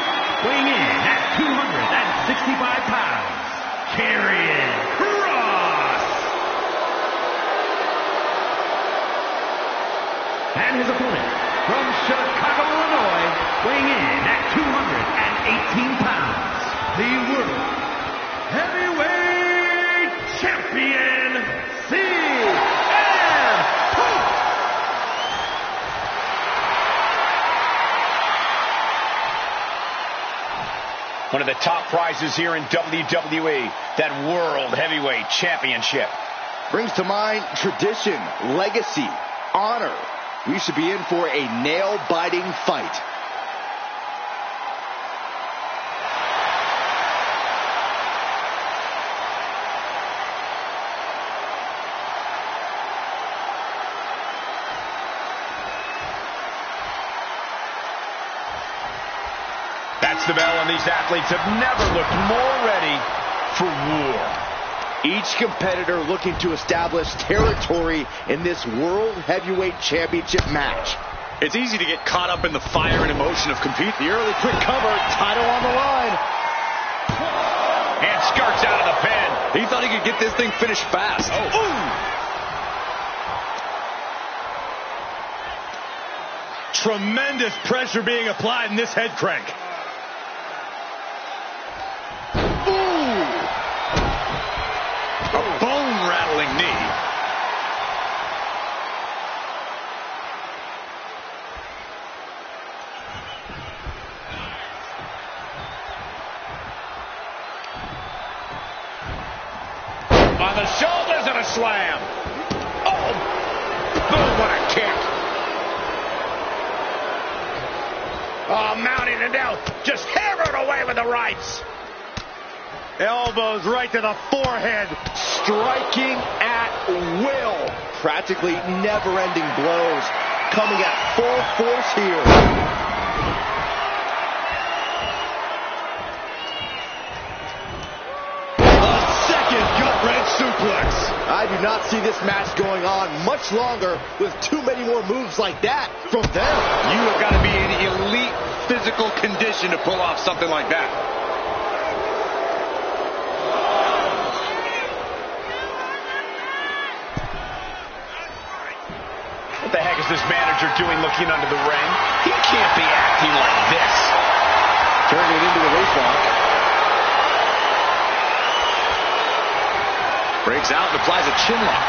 weighing in at 265 pounds, Karrion Kross. And his opponent from Chicago, Illinois, weighing in at 218 pounds, the World Heavyweight Champion, CM Punk. One of the top prizes here in WWE, that World Heavyweight Championship. Brings to mind tradition, legacy, honor. We should be in for a nail-biting fight. That's the bell, and these athletes have never looked more ready for war. Each competitor looking to establish territory in this World Heavyweight Championship match. It's easy to get caught up in the fire and emotion of competing. The early quick cover, title on the line. And skirts out of the pin. He thought he could get this thing finished fast. Oh. Ooh. Tremendous pressure being applied in this head crank. A bone-rattling knee. On the shoulders and a slam. Oh, boom, what a kick. Oh, mounting it down. Just hammered away with the rights. Elbows right to the forehead. Striking at will. Practically never-ending blows. Coming at full force here. A second gut-wrench suplex. I do not see this match going on much longer with too many more moves like that from them. You have got to be in elite physical condition to pull off something like that. What the heck is this manager doing looking under the ring? He can't be acting like this. Turning it into a waistlock. Breaks out and applies a chin lock.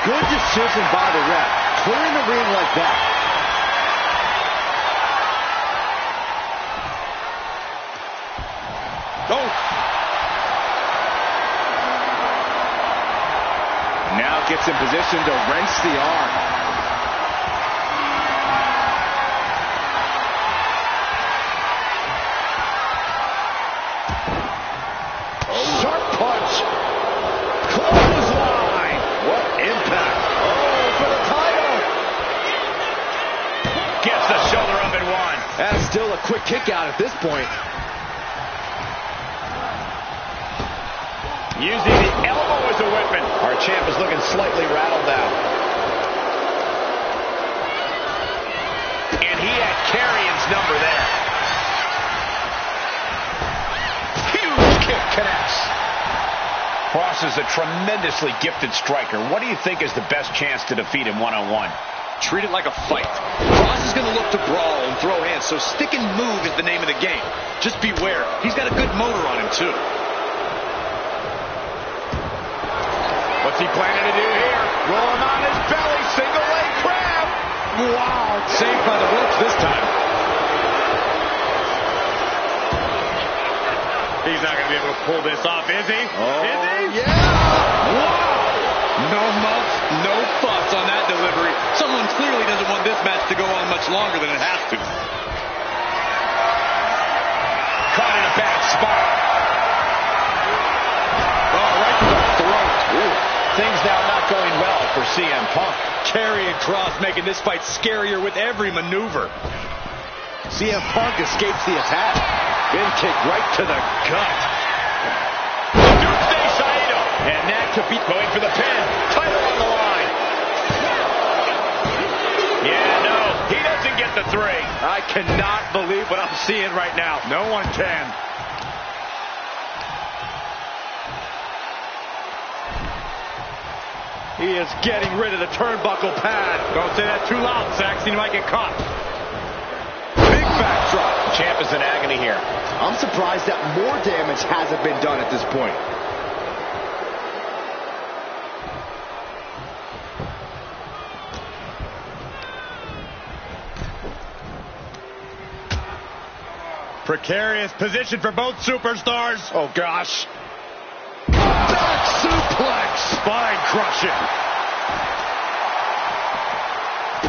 Good decision by the ref. Clearing the ring like that. Oh! Now gets in position to wrench the arm. Sharp punch. Clothesline. What impact. Oh, for the title. Gets the shoulder up and one. That's still a quick kick out at this point. Using the elbow as a weapon. Our champ is looking slightly rattled now. And he had Carrion's number there. Huge kick connects. Cross is a tremendously gifted striker. What do you think is the best chance to defeat him one-on-one? Treat it like a fight. Cross is going to look to brawl and throw hands, so stick and move is the name of the game. Just beware. He's got a good motor on him, too. What's he planning to do here? Rolling on his belly, single leg crab. Wow, saved by the ropes this time. He's not going to be able to pull this off, is he? Oh, is he? yeah. Wow! No muffs, no fuss on that delivery. Someone clearly doesn't want this match to go on much longer than it has to. Caught in a bad spot. Oh, right to the throat. Ooh. Things now not going well for CM Punk. Karrion Kross making this fight scarier with every maneuver. CM Punk escapes the attack. Big kick right to the gut. Doomsday Saito. And that could be going for the pin. Title on the line. Yeah, no, he doesn't get the three. I cannot believe what I'm seeing right now. No one can. He is getting rid of the turnbuckle pad. Don't say that too loud, Saxon. You might get caught. Big backdrop. Champ is in agony here. I'm surprised that more damage hasn't been done at this point. Precarious position for both superstars. Oh, gosh. Back suplex. Spine crushing.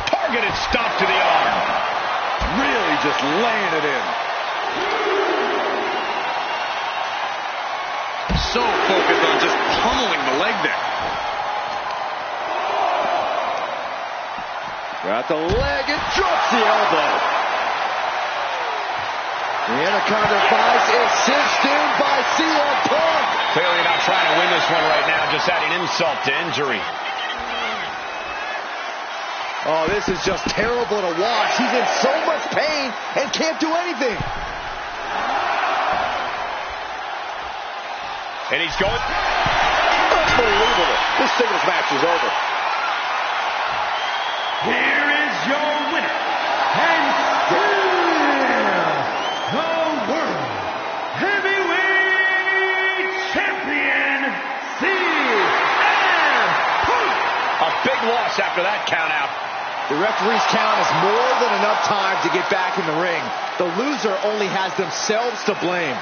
Targeted stop to the arm. Really just laying it in. So focused on just pummeling the leg there. Got the leg and drops the elbow. The Anaconda Vice is cinched in by CM Punk. Clearly not trying to win this one right now, just adding insult to injury. Oh, this is just terrible to watch. He's in so much pain and can't do anything. And he's going. Unbelievable. This singles match is over. Here is your winner, and still the World Heavyweight Champion, CM Punk. A big loss after that count out. The referee's count is more than enough time to get back in the ring. The loser only has themselves to blame.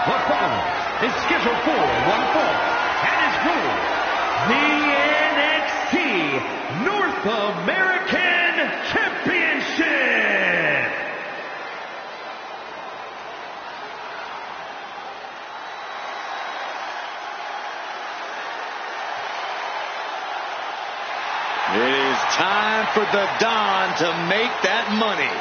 The following is scheduled for one fall and is for the NXT North American Championship. It is time for the Don to make that money.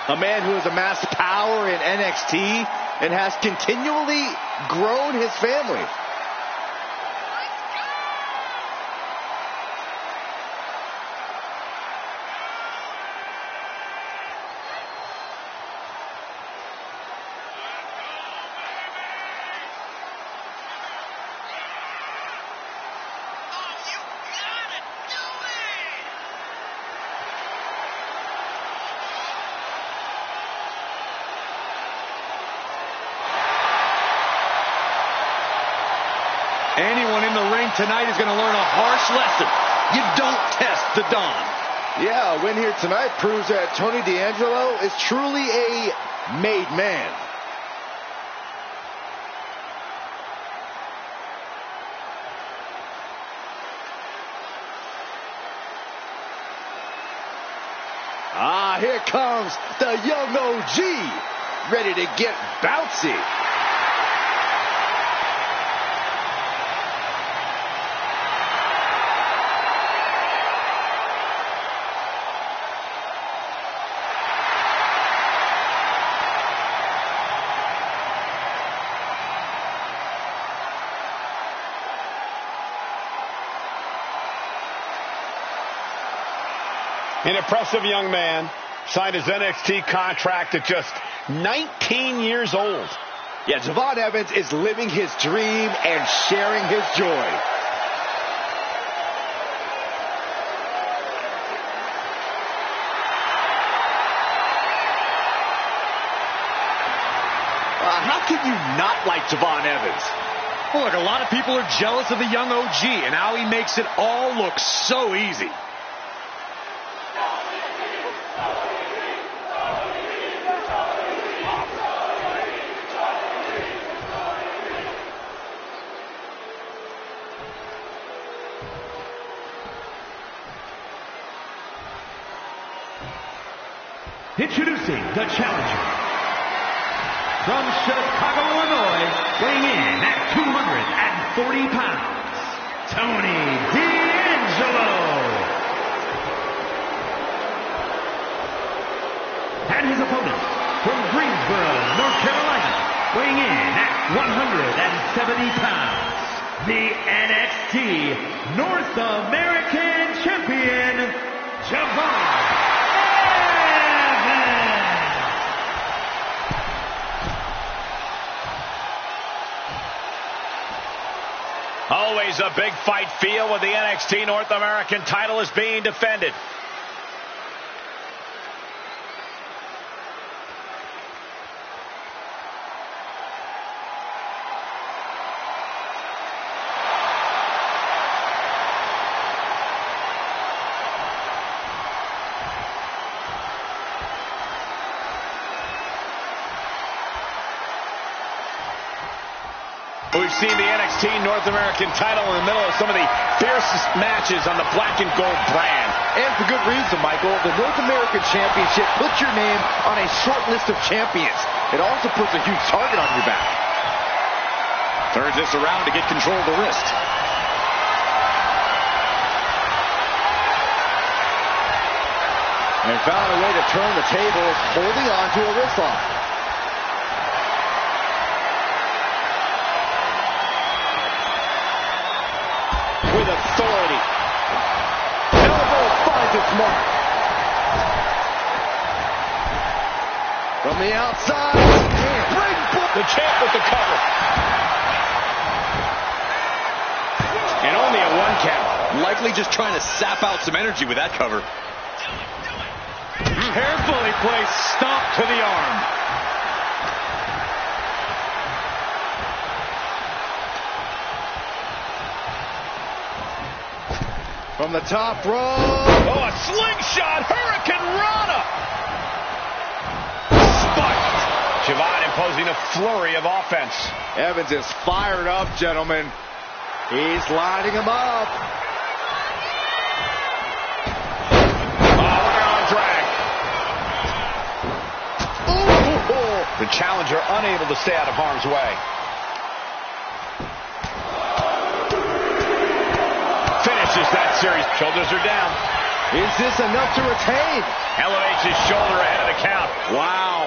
A man who has amassed power in NXT and has continually grown his family. Anyone in the ring tonight is going to learn a harsh lesson. You don't test the Don. Yeah, a win here tonight proves that Tony D'Angelo is truly a made man. Ah, here comes the young OG, ready to get bouncy. An impressive young man, signed his NXT contract at just 19 years old. Yeah, Javon Evans is living his dream and sharing his joy. How can you not like Javon Evans? Well, look, a lot of people are jealous of the young OG and how he makes it all look so easy. Introducing the challenger from Chicago, Illinois, weighing in at 240 pounds, Tony D'Angelo. And his opponent from Greensboro, North Carolina, weighing in at 170 pounds, the NXT North American Champion, Javon. Always a big fight feel when the NXT North American title is being defended. We've seen the NXT North American title in the middle of some of the fiercest matches on the black and gold brand. And for good reason, Michael. The North American Championship puts your name on a short list of champions. It also puts a huge target on your back. Turns this around to get control of the wrist. And found a way to turn the tables, holding on to a wrist lock. With authority. Elbow finds its mark. From the outside. The champ with the cover. And only a 1 count. Likely just trying to sap out some energy with that cover. Carefully placed stomp to the arm. From the top rope. Oh, a slingshot Hurricane Rana. imposing a flurry of offense. Evans is fired up, gentlemen. He's lining him up. Drag. Ooh. The challenger unable to stay out of harm's way. Finishes that series. Shoulders are down. Is this enough to retain? Elevates his shoulder ahead of the count. Wow.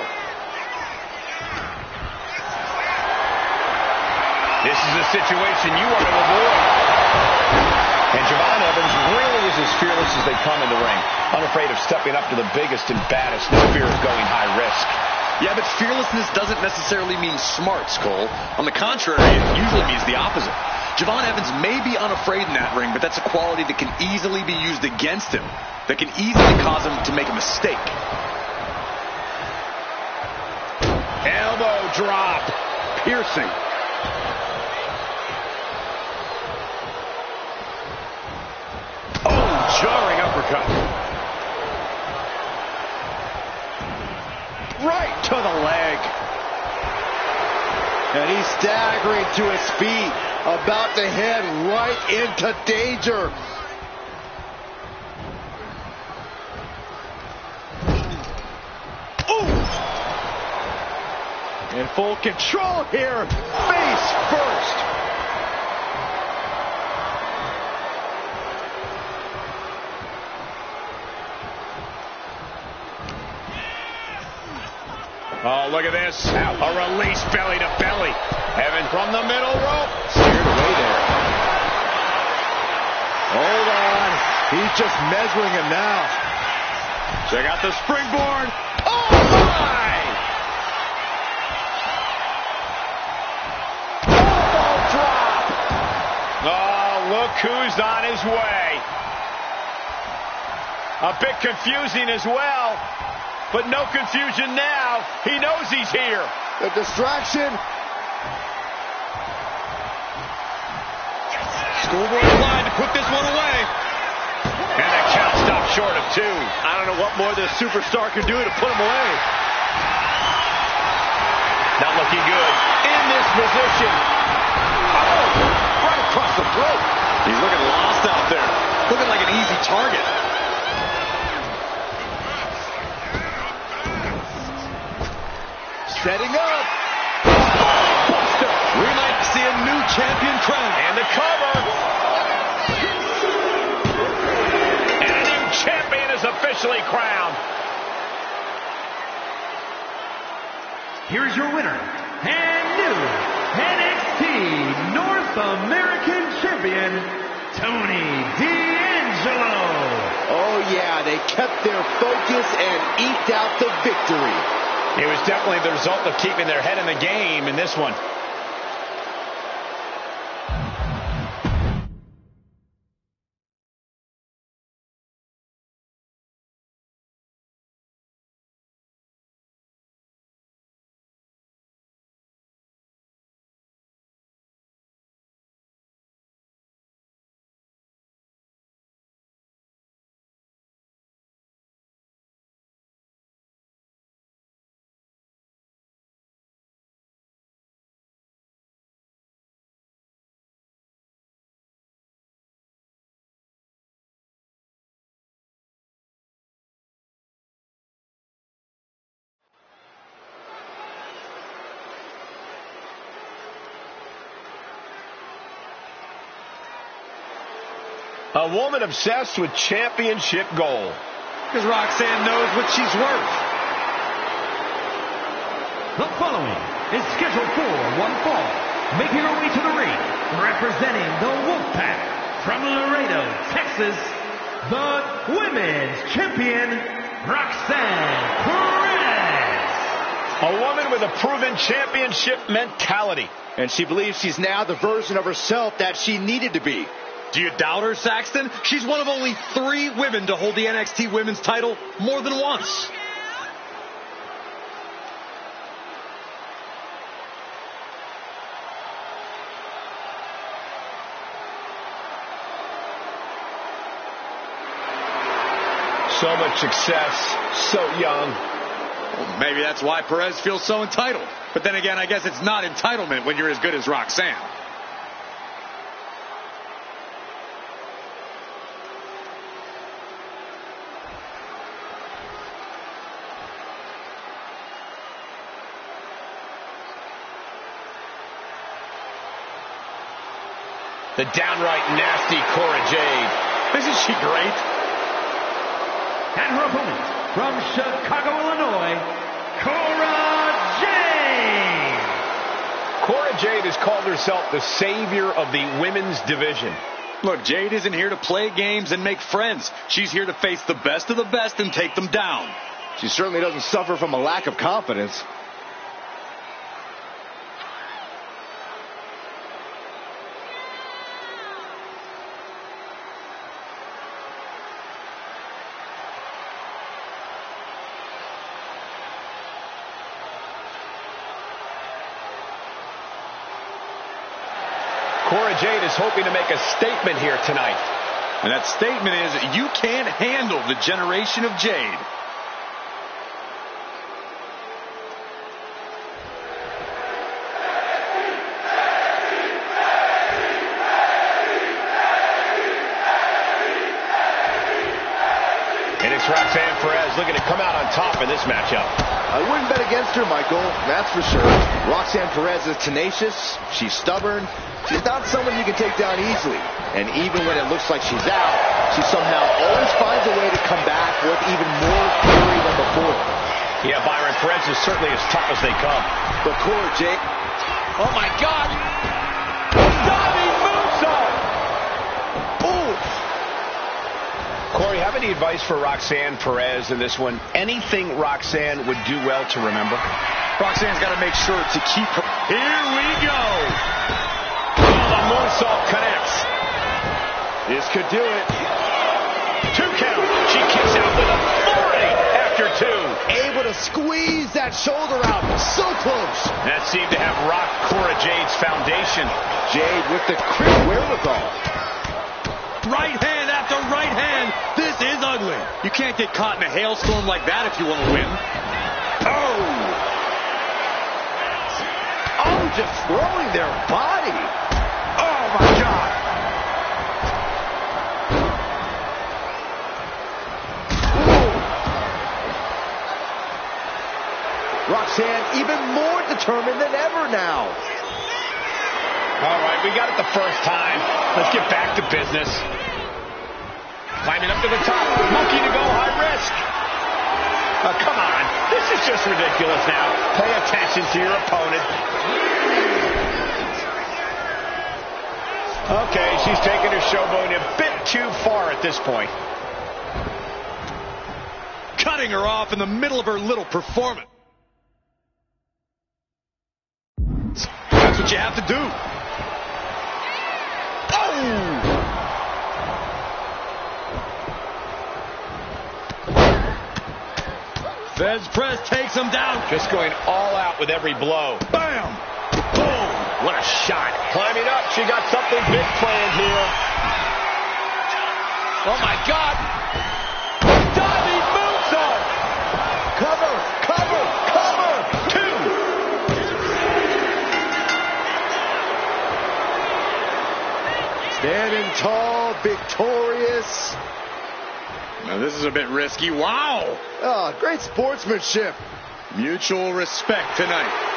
This is a situation you want to avoid. And Javon Evans really is as fearless as they come in the ring. Unafraid of stepping up to the biggest and baddest. No fear of going high risk. Yeah, but fearlessness doesn't necessarily mean smarts, Cole. On the contrary, it usually means the opposite. Javon Evans may be unafraid in that ring, but that's a quality that can easily be used against him, that can easily cause him to make a mistake. Elbow drop. Piercing. Jarring uppercut. Right to the leg. And he's staggering to his feet, about to head right into danger. Ooh! In full control here, face first. Oh, look at this. A release belly to belly. Evans from the middle rope. Steered away there. Hold on. He's just measuring him now. Check out the springboard. Oh, my! Elbow drop. Oh, look who's on his way. A bit confusing as well. But no confusion now. He knows he's here. The distraction. Schoolboy line to put this one away. And the count stopped short of 2. I don't know what more this superstar can do to put him away. Not looking good. In this position. Oh, right across the throat. He's looking lost out there. Looking like an easy target. Setting up. Buster. We might see a new champion crowned. And the cover. And a new champion is officially crowned. Here's your winner and new NXT North American Champion, Tony D'Angelo. Oh, yeah, they kept their focus and eked out the victory. It was definitely the result of keeping their head in the game in this one. A woman obsessed with championship gold. Because Roxanne knows what she's worth. The following is scheduled for one fall. Making her way to the ring, representing the Wolfpack from Laredo, Texas, the Women's Champion, Roxanne Perez. A woman with a proven championship mentality. And she believes she's now the version of herself that she needed to be. Do you doubt her, Saxton? She's one of only 3 women to hold the NXT Women's title more than once. So much success, so young. Well, maybe that's why Perez feels so entitled. But then again, I guess it's not entitlement when you're as good as Roxanne. The downright nasty Cora Jade. Isn't she great? And her opponent from Chicago, Illinois, Cora Jade. Cora Jade has called herself the savior of the women's division. Look, Jade isn't here to play games and make friends. She's here to face the best of the best and take them down. She certainly doesn't suffer from a lack of confidence. Cora Jade is hoping to make a statement here tonight. And that statement is, you can't handle the generation of Jade. And it's Roxanne Perez looking to come out on top in this matchup. I wouldn't bet against her, Michael, that's for sure. Roxanne Perez is tenacious, she's stubborn, she's not someone you can take down easily. And even when it looks like she's out, she somehow always finds a way to come back with even more fury than before. Yeah, Byron, Perez is certainly as tough as they come. But Cora Jade... Oh, my God! Diving moonsault! Ooh! Corey, have any advice for Roxanne Perez in this one? Anything Roxanne would do well to remember? Roxanne's got to make sure to keep her... Here we go! Oh, the moonsault connects. This could do it. 2 count. She kicks out with authority after 2. Able to squeeze that shoulder out. So close. That seemed to have rocked Cora Jade's foundation. Jade with the quick wherewithal. Right hand after right hand. This is ugly. You can't get caught in a hailstorm like that if you want to win. Oh, just throwing their body. Oh, my God. Roxanne even more determined than ever now. All right, we got it the first time. Let's get back to business. Climbing up to the top. Monkey to go, high risk. Oh, come on. This is just ridiculous now. Pay attention to your opponent. Okay, she's taking her showboat a bit too far at this point. Cutting her off in the middle of her little performance. That's what you have to do. Fez Press takes him down. Just going all out with every blow. Bam! Boom! What a shot. Climbing up. She got something big planned here. Oh, my God. Diving moonsault. Cover, cover, cover. 2. Standing tall, victorious. Now, this is a bit risky. Wow. Oh, great sportsmanship. Mutual respect tonight.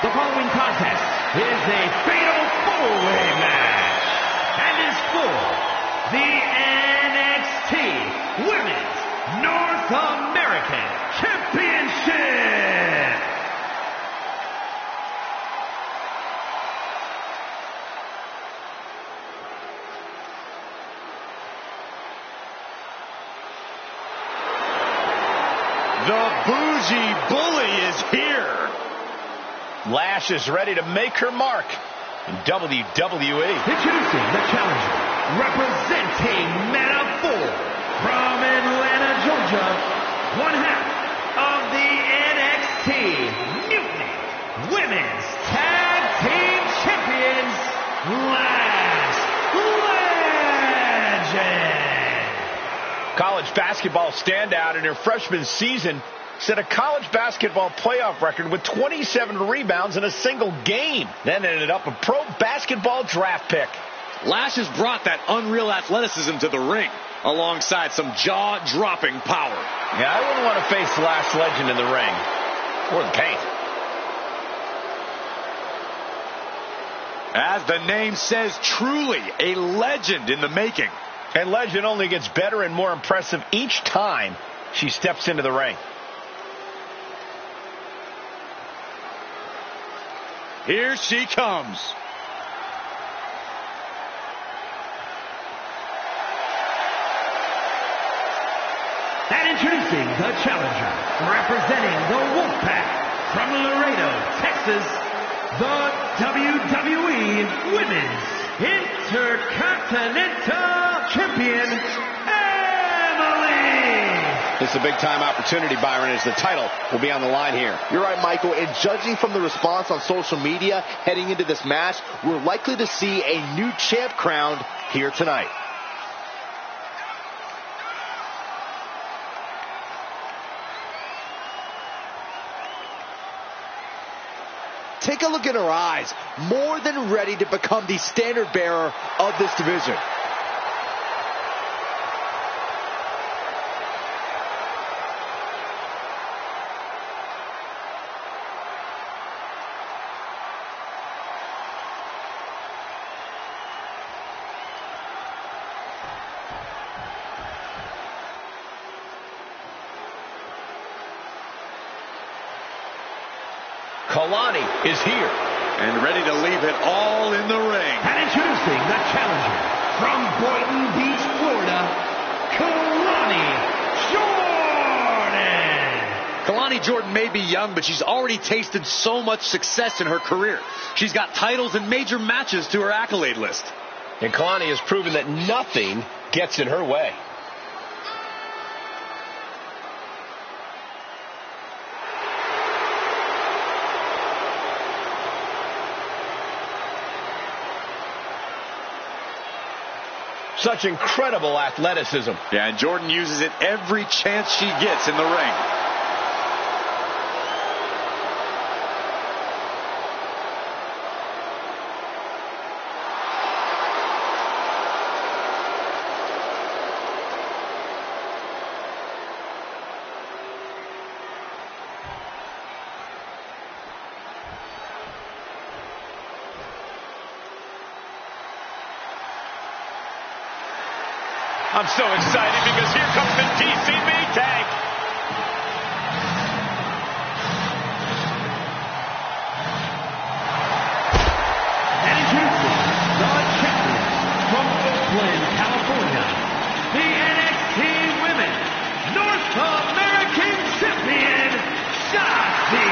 The following contest is a fatal four-way match and is for the NXT The bougie bully is here. Lash is ready to make her mark in WWE. Introducing the challenger, representing Man of 4 from Atlanta, Georgia, one half of the NXT Mutiny Women's Tag Team Champions, Lash Legend. College basketball standout in her freshman season set a college basketball playoff record with 27 rebounds in a single game. Then ended up a pro basketball draft pick. Lash has brought that unreal athleticism to the ring, alongside some jaw-dropping power. Yeah, I wouldn't want to face Lash Legend in the ring, or the paint. As the name says, truly a legend in the making. And Legend only gets better and more impressive each time she steps into the ring. Here she comes. And introducing the challenger, representing the Wolfpack from Laredo, Texas, the WWE Women's Intercontinental Champion, Emily. It's a big-time opportunity, Byron, as the title will be on the line here. You're right, Michael, and judging from the response on social media heading into this match, we're likely to see a new champ crowned here tonight. Take a look at her eyes, more than ready to become the standard bearer of this division. Kalani is here. And ready to leave it all in the ring. And introducing the challenger from Boynton Beach, Florida, Kalani Jordan. Kalani Jordan may be young, but she's already tasted so much success in her career. She's got titles and major matches to her accolade list. And Kalani has proven that nothing gets in her way. Such incredible athleticism. Yeah, and Jordan uses it every chance she gets in the ring. I'm so excited because here comes the TCB tag. And introducing the champion from Oakland, California, the NXT Women North American Champion, Shotzi.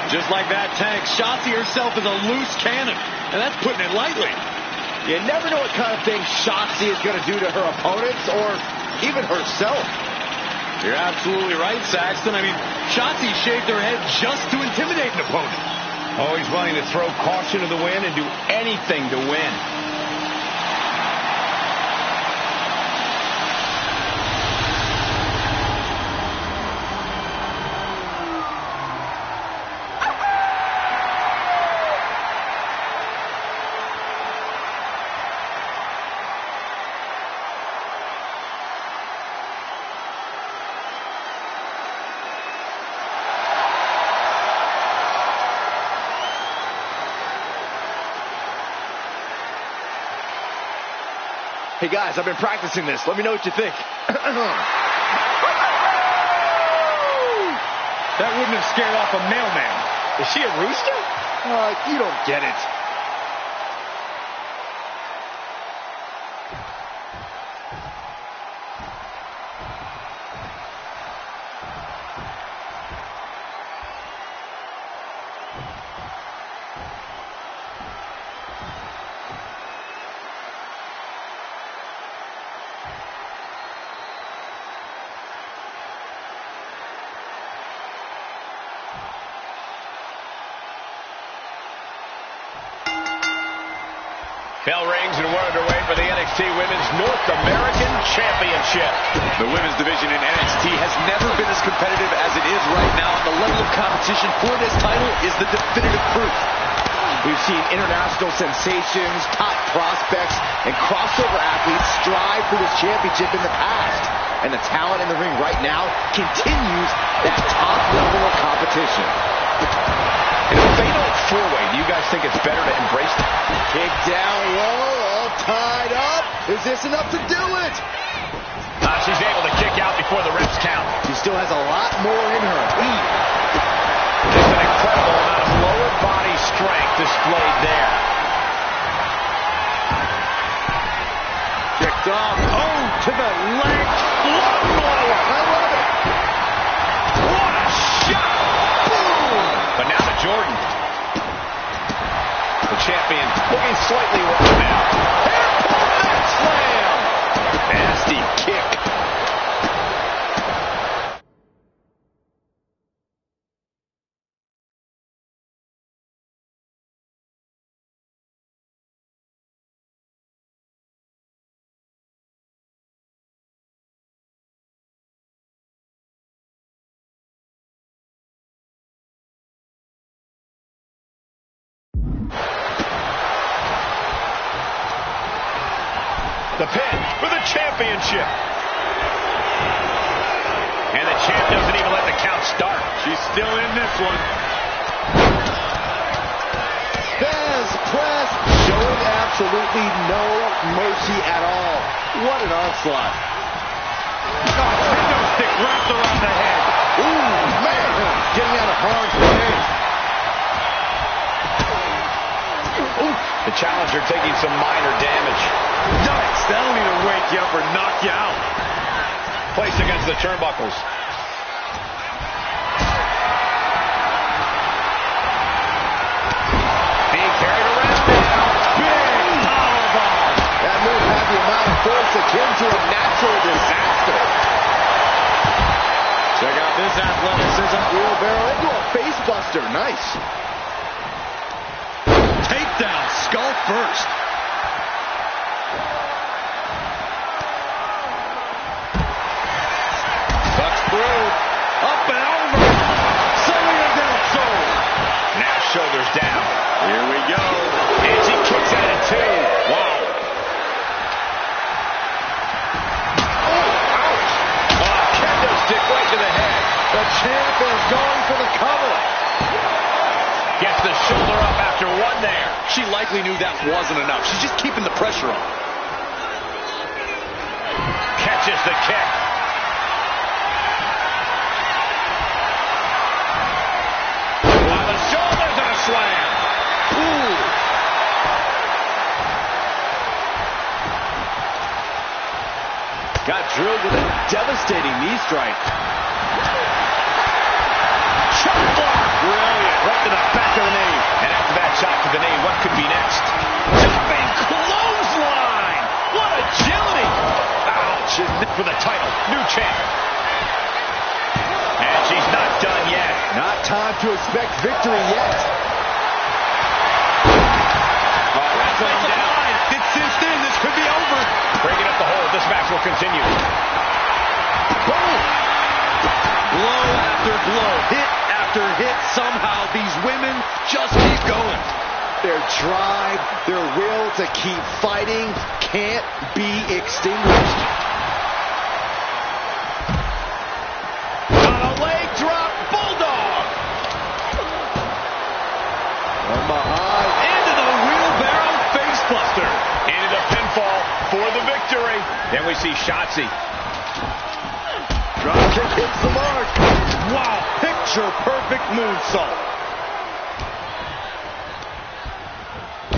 Just like that tag, Shotzi herself is a loose cannon, and that's putting it lightly. You never know what kind of thing Shotzi is going to do to her opponents or even herself. You're absolutely right, Saxton. I mean, Shotzi shaved her head just to intimidate an opponent. Always willing to throw caution to the wind and do anything to win. Hey guys, I've been practicing this. Let me know what you think. That wouldn't have scared off a mailman. Is she a rooster? You don't get it. Bell rings and we're underway for the NXT Women's North American Championship. The women's division in NXT has never been as competitive as it is right now. The level of competition for this title is the definitive proof. We've seen international sensations, top prospects, and crossover athletes strive for this championship in the past. And the talent in the ring right now continues that top level of competition. In a fatal four-way, do you guys think it's better to embrace it? Kick down low, all tied up. Is this enough to do it? She's able to kick out before the refs count. She still has a lot more in her. Just an incredible amount of lower body strength displayed there. Kicked off. Oh, to the leg. Love blower. I love it. What a shot. Boom. But now to Jordan. The champion looking slightly worn now. That slam. Nasty kick. The pin for the championship. And the champ doesn't even let the count start. She's still in this one. Thesz press showing absolutely no mercy at all. What an onslaught. Kendo stick wrapped around the head. Ooh, man, getting out of harm's way. The challenger taking some minor damage. Yikes, that'll either wake you up or knock you out. Placed against the turnbuckles. Being carried around now. Big powerbomb. That move had the amount of force akin to a natural disaster. Check out this athleticism. Wheelbarrow into a face buster. Nice. Takedown, skull first. Cuts through. Up and over. Selling del Sol. Now shoulders down. Here we go. And she kicks out at two. Wow. Oh, ouch. Kendo stick right to the head. The champ is going for the cover. Gets the shoulder up after one there. She likely knew that wasn't enough. She's just keeping the pressure on. Catches the kick. On the shoulders and a slam. Ooh. Got drilled with a devastating knee strike. Shot block. Brilliant. Right to the back of the knee. And after that shot to the knee, what could be next? Jumping clothesline. What agility. Ouch. For the title. New champ. And she's not done yet. Not time to expect victory yet. Wrestling down. It's cinched in. This could be over. Breaking up the hold. This match will continue. Boom. Blow after blow. Hit after hit. Somehow these women just keep going. Their drive, their will to keep fighting can't be extinguished. On a leg drop. Bulldog. From behind. Into the wheelbarrow facebuster. Into the pinfall for the victory. Then we see Shotzi. Drop kick hits the mark. Wow. Picture perfect moonsault.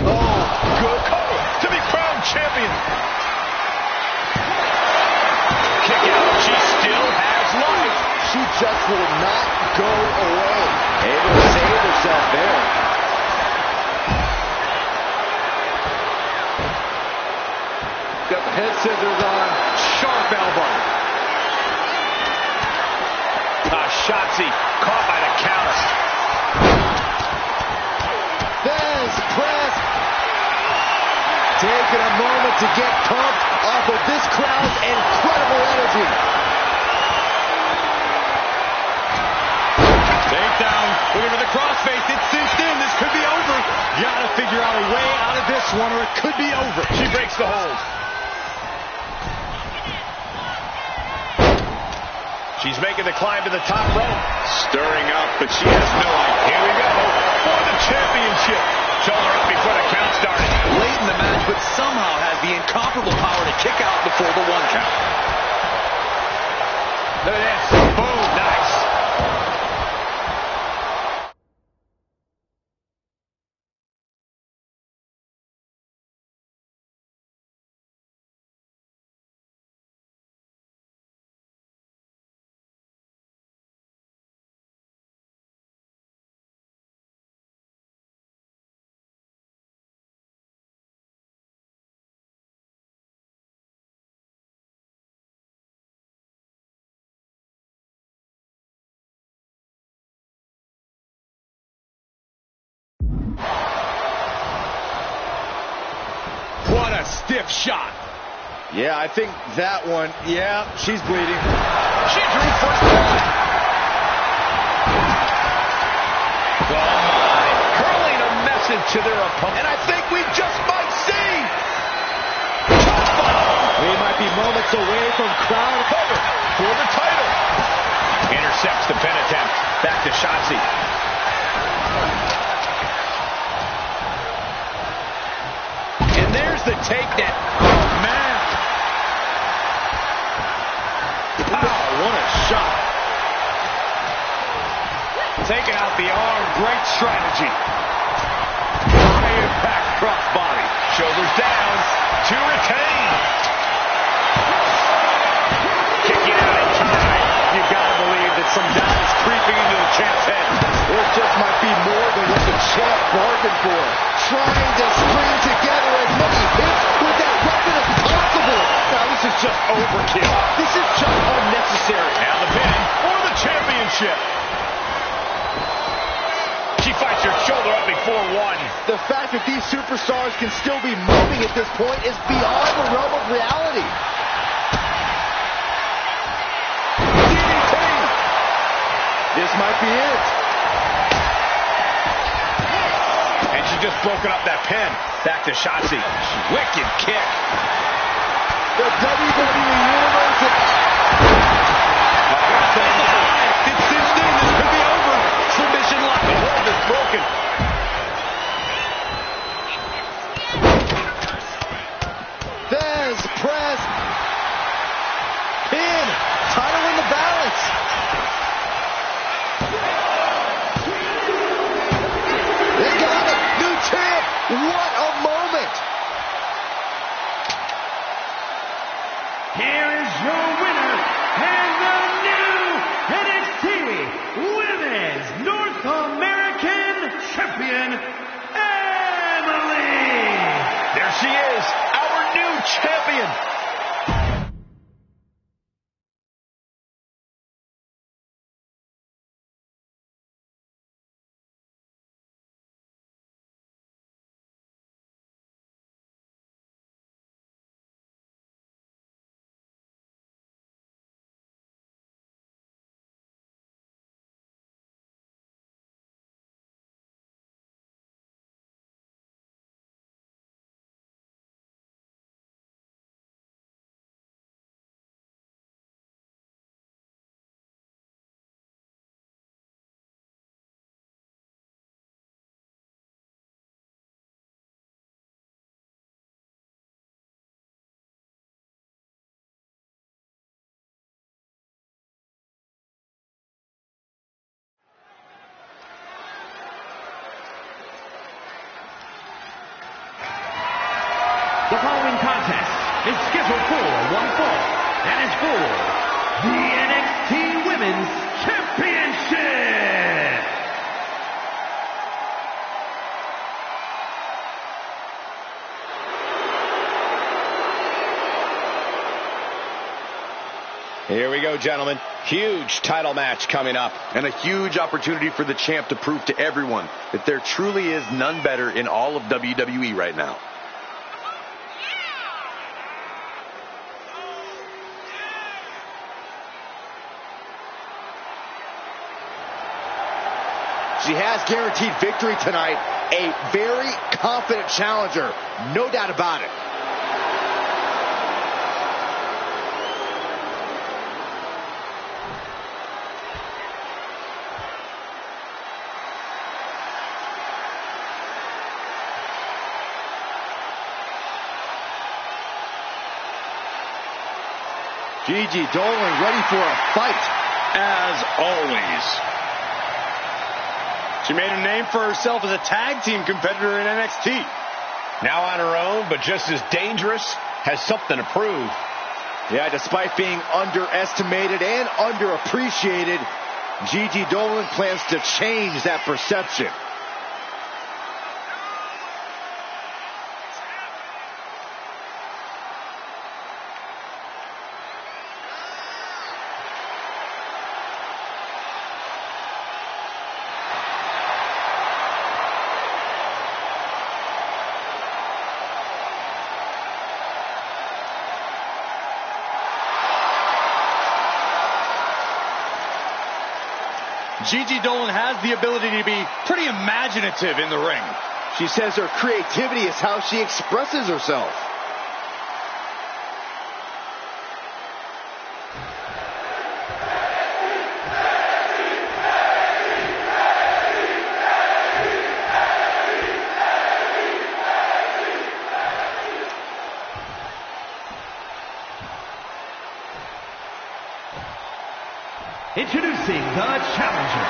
Oh, good. Cover to be crowned champion. Kick out. She still has life. She just will not go away. Able to save herself there. Got the head scissors on. Sharp elbow. Shotzi caught by the counter. Thesz press. Taking a moment to get pumped off of this crowd's incredible energy. Takedown. Looking for the crossface. It's cinched in. This could be over. Gotta figure out a way out of this one or it could be over. She breaks the hold. She's making the climb to the top rope. Stirring up, but she has no idea. Here we go for the championship. Shoulder up before the count started. Late in the match, but somehow has the incomparable power to kick out before the 1 count. Look at this. Boom. Nice. What a stiff shot. Yeah, I think that one, yeah, she's bleeding. She drew first blood. Oh, my. Hurling a message to their opponent. And I think we just might see. We might be moments away from crown cover For the title. Intercepts the pin attempt. Back to Shotzi. And there's the takedown. Oh, man. Wow, what a shot. Taking out the arm. Great strategy. High impact crossbody. Shoulders down to retain. Kicking out in time. You've got to believe that some doubt is creeping into the champ's head. This just might be more than what the champ bargained for. Trying to string together as many hits with that weapon as possible. Now this is just overkill. This is just unnecessary. Now the pin for the championship. She fights her shoulder up before 1. The fact that these superstars can still be moving at this point is beyond the realm of reality. DDT! This might be it. And she's just broken up that pin. Back to Shotzi. Wicked kick. The WWE Universe. It's cinched in. This could be over. Submission lock. The hold is broken. Thesz press. Pin. Title in the balance. They got it. New champ. What a moment. Here is your winner and the new NXT Women's North American Champion, Emily. There she is. Our new champion. The following contest is scheduled for one fall and is for the NXT Women's Championship. Here we go, gentlemen. Huge title match coming up. And a huge opportunity for the champ to prove to everyone that there truly is none better in all of WWE right now. She has guaranteed victory tonight. A very confident challenger, no doubt about it. Gigi Dolan ready for a fight. As always. She made a name for herself as a tag team competitor in NXT. Now on her own, but just as dangerous, has something to prove. Yeah, despite being underestimated and underappreciated, Gigi Dolan plans to change that perception. Gigi Dolan has the ability to be pretty imaginative in the ring. She says her creativity is how she expresses herself. Introducing the challenger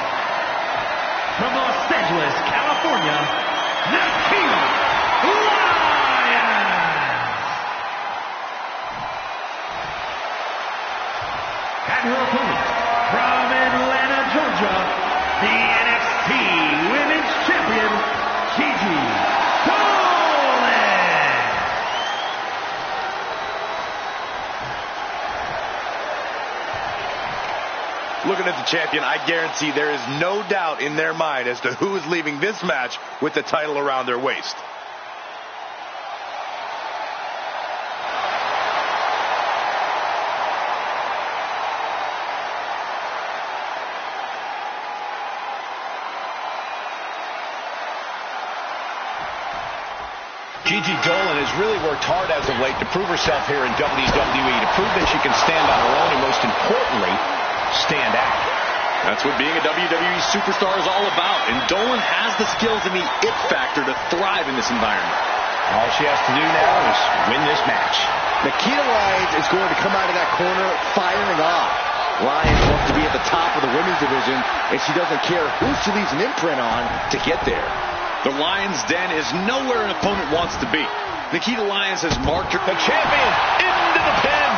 from Los Angeles, California, Nikita Lyons. And her opponent from Atlanta, Georgia, the NXT Women's Champion, Gigi Dolan. Looking at the champion, I guarantee there is no doubt in their mind as to who is leaving this match with the title around their waist. Gigi Dolan has really worked hard as of late to prove herself here in WWE, to prove that she can stand on her own and, most importantly, stand out. That's what being a WWE superstar is all about, and Dolan has the skills and the it factor to thrive in this environment. All she has to do now is win this match. Nikita Lyons is going to come out of that corner firing off. Lyons wants to be at the top of the women's division, and she doesn't care who she leaves an imprint on to get there. The Lions' Den is nowhere an opponent wants to be. Nikita Lyons has marked her. The champion into the pin.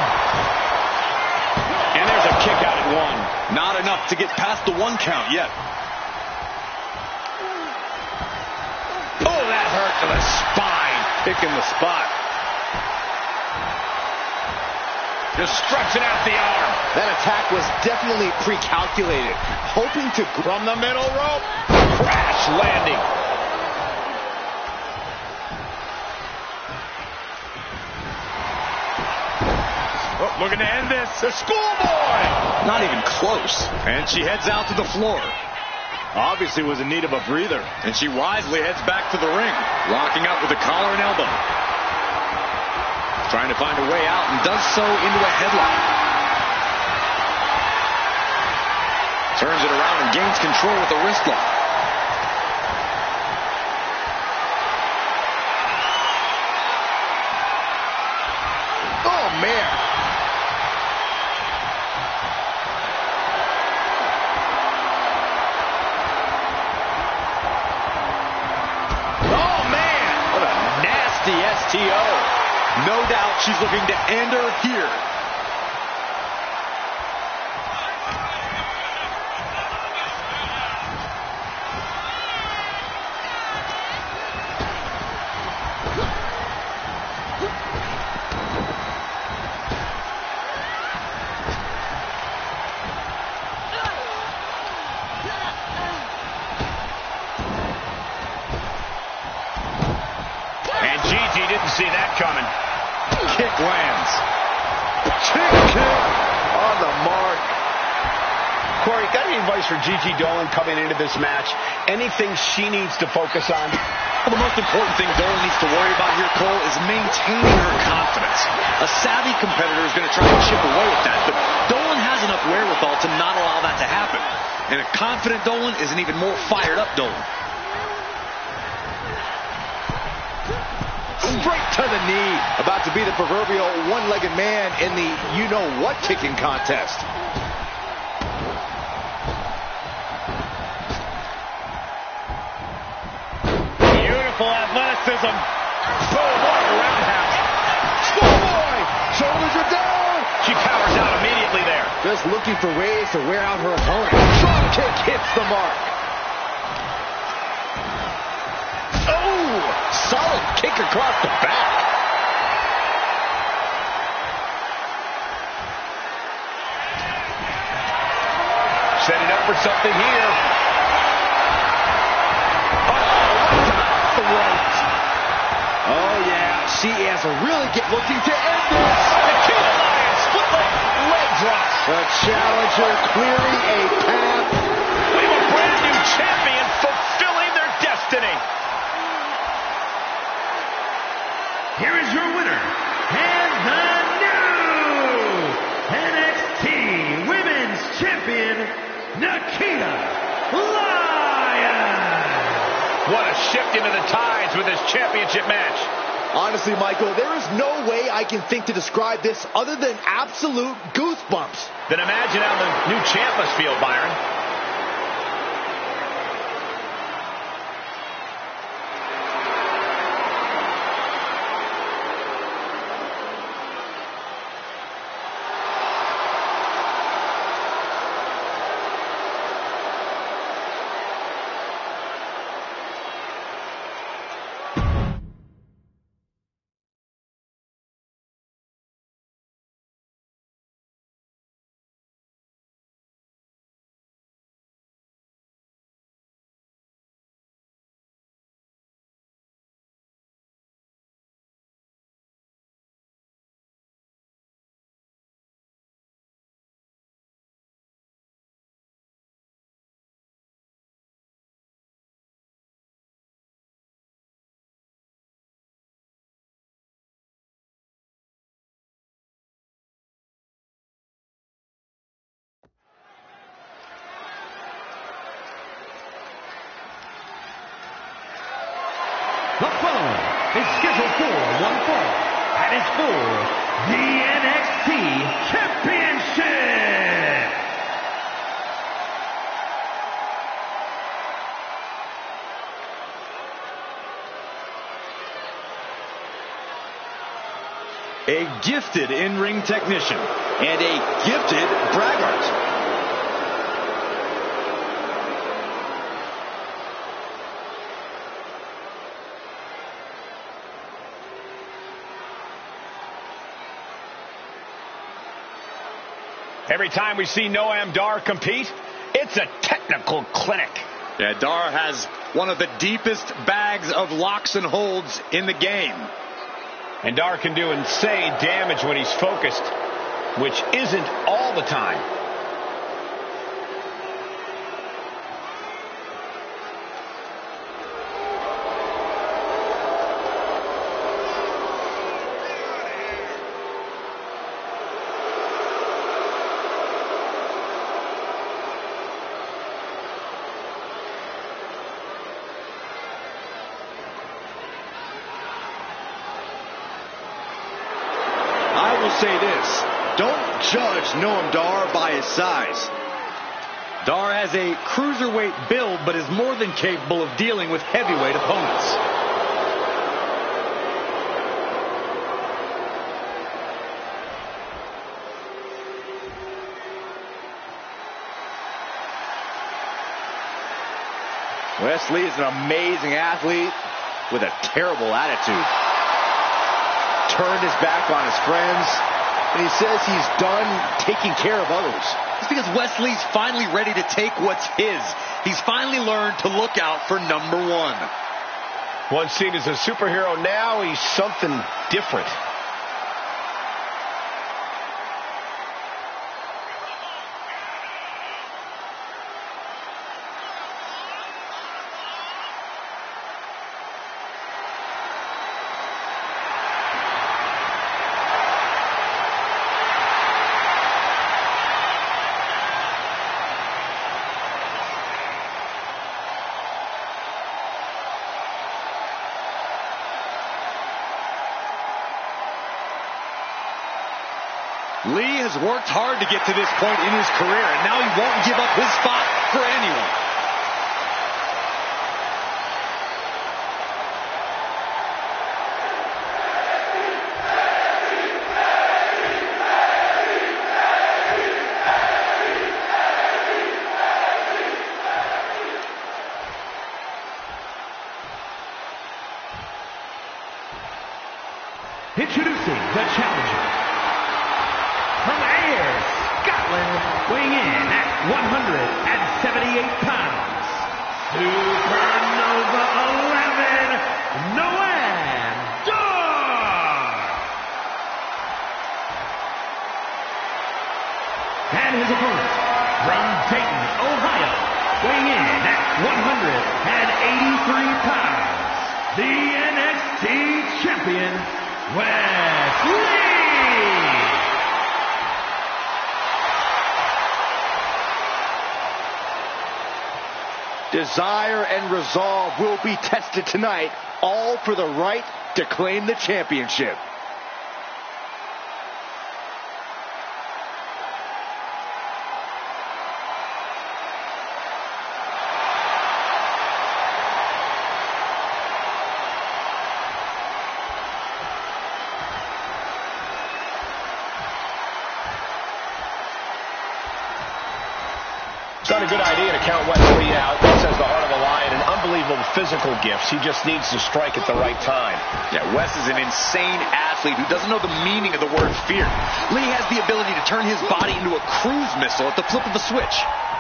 And there's a kick out at one. Not enough to get past the 1 count yet. Oh, that hurt to the spine. Picking the spot. Just stretching out the arm. That attack was definitely pre-calculated, hoping to... From the middle rope. Crash landing. Oh, looking to end this. The schoolboy. Not even close. And she heads out to the floor. Obviously was in need of a breather. And she wisely heads back to the ring, locking up with a collar and elbow. Trying to find a way out and does so into a headlock. Turns it around and gains control with a wrist lock. Oh, man. Oh, man. What a nasty STO. No doubt she's looking to end her here. And Gigi didn't see that coming. Kick lands. Kick on the mark. Corey, got any advice for Gigi Dolan coming into this match? Anything she needs to focus on? Well, the most important thing Dolan needs to worry about here, Cole, is maintaining her confidence. A savvy competitor is going to try to chip away at that, but Dolan has enough wherewithal to not allow that to happen. And a confident Dolan is an even more fired up Dolan. Straight to the knee. About to be the proverbial one-legged man in the you-know-what kicking contest. Beautiful athleticism. Oh, what a roundhouse. Schoolboy! Shoulders are down! She powers out immediately there. Just looking for ways to wear out her opponent. Drop kick hits the mark. Oh! Solid kick across the back. Setting up for something here. Oh, yeah, she is really looking to end this. Nikita Lyons, split leg drop. The challenger clearing a path. We have a brand new champion fulfilling their destiny. Here is your winner, and the new NXT Women's Champion, Nikita Lyons. What a shift into the tides with this championship match. Honestly, Michael, there is no way I can think to describe this other than absolute goosebumps. Then imagine how the new champ must feel, Byron. The following is scheduled for one fall, and it's for the NXT Championship. A gifted in-ring technician and a gifted braggart. Every time we see Noam Dar compete, it's a technical clinic. Yeah, Dar has one of the deepest bags of locks and holds in the game. And Dar can do insane damage when he's focused, which isn't all the time. Say this, don't judge Noam Dar by his size. Dar has a cruiserweight build, but is more than capable of dealing with heavyweight opponents. Wesley is an amazing athlete with a terrible attitude. Turned his back on his friends, and he says he's done taking care of others. It's because Wesley's finally ready to take what's his. He's finally learned to look out for number one. Once seen as a superhero, now he's something different. Lee has worked hard to get to this point in his career, and now he won't give up his spot for anyone. Introducing the challenger from Ayr, Scotland, weighing in at 178 pounds, Supernova 11, Noam Dar. And his opponent from Dayton, Ohio, weighing in at 183 pounds, the NXT champion, Wesley! Desire and resolve will be tested tonight, all for the right to claim the championship. It's not a good idea to count Wesley out. This has the heart of a lion and unbelievable physical gifts. He just needs to strike at the right time. Yeah, Wes is an insane athlete who doesn't know the meaning of the word fear. Lee has the ability to turn his body into a cruise missile at the flip of a switch.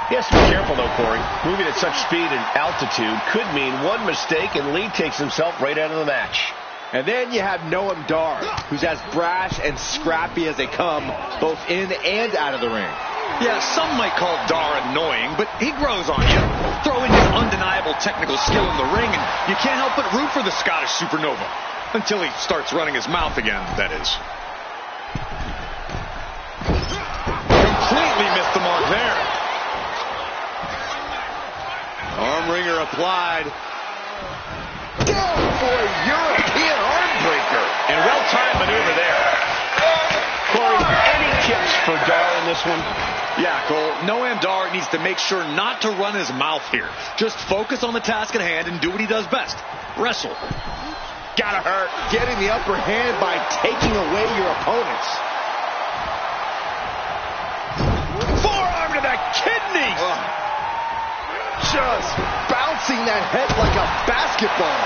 He has to be careful, though, Corey. Moving at such speed and altitude could mean one mistake and Lee takes himself right out of the match. And then you have Noam Dar, who's as brash and scrappy as they come, both in and out of the ring. Yeah, some might call Dar annoying, but he grows on you. Throw in his undeniable technical skill in the ring, and you can't help but root for the Scottish Supernova. Until he starts running his mouth again, that is. Completely missed the mark there. Arm wringer applied. Down for a European arm breaker. And well-timed maneuver there. Corey, any tips for Dar in this one? Yeah, Cole, Noam Dar needs to make sure not to run his mouth here. Just focus on the task at hand and do what he does best. Wrestle. Gotta hurt. Getting the upper hand by taking away your opponents. Forearm to the kidneys. Just bouncing that head like a basketball.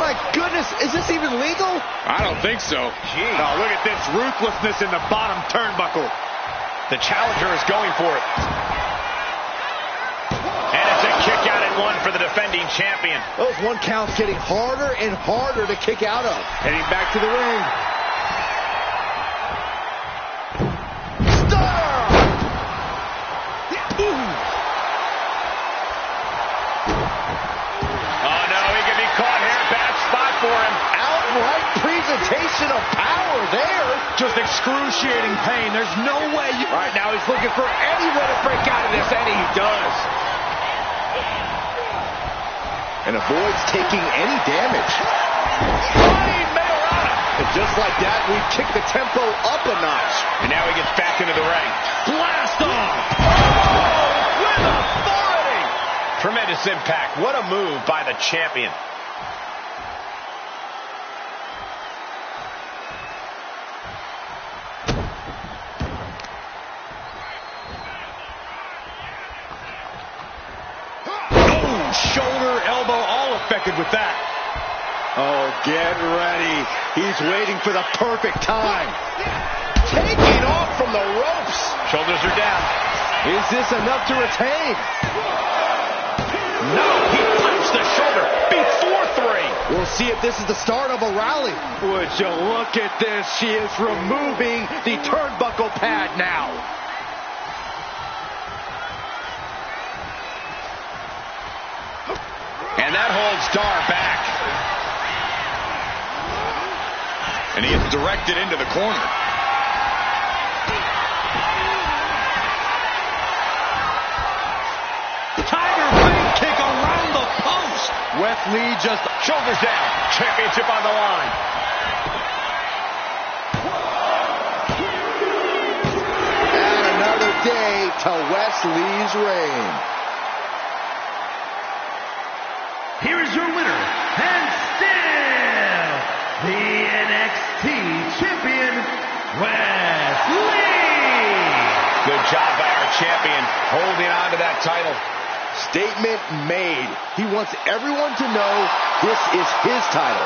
My goodness, is this even legal? I don't think so. Oh, look at this ruthlessness in the bottom turnbuckle. The challenger is going for it. And it's a kick out at one for the defending champion. Those one counts getting harder and harder to kick out of. Heading back to the ring. Stunner! Oh, no, he can be caught here. Bad spot for him. Outright presentation of power there. Just excruciating pain. There's no way you... Right now he's looking for any way to break out of this, and he does. And avoids taking any damage. And just like that, we kick the tempo up a notch. And now he gets back into the ring. Blast off! Oh, with authority! Tremendous impact. What a move by the champion. Shoulder, elbow, all affected with that. Oh, get ready. He's waiting for the perfect time. Taking off from the ropes. Shoulders are down. Is this enough to retain? No, he punched the shoulder before three. We'll see if this is the start of a rally. Would you look at this? She is removing the turnbuckle pad now. And that holds Dar back. And he is directed into the corner. Tiger big kick around the post. Wesley just Shoulders down. Championship on the line. till Wesley's reign. Here is your winner, and still the NXT champion, Wesley. Good job by our champion holding on to that title. Statement made. He wants everyone to know this is his title.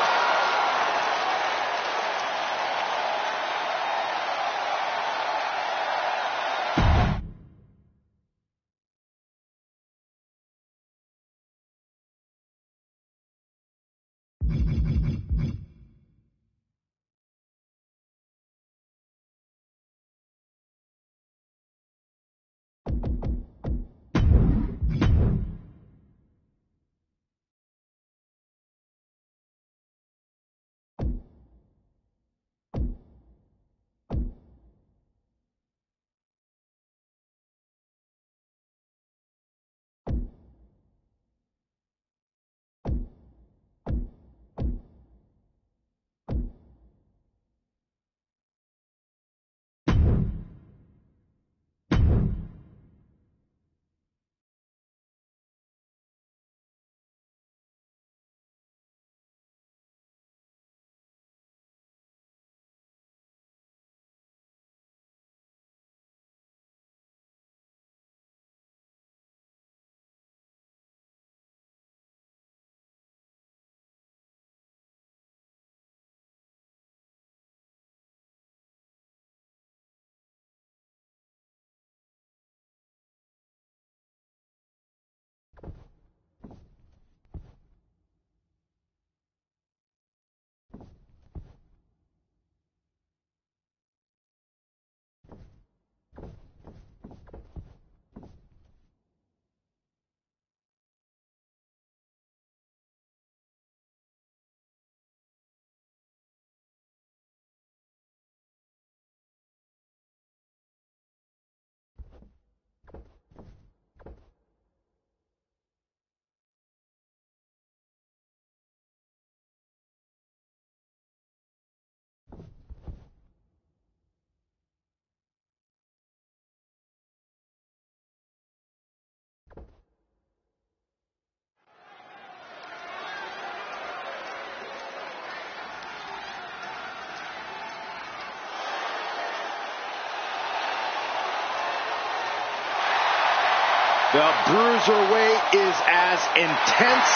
The Bruiserweight is as intense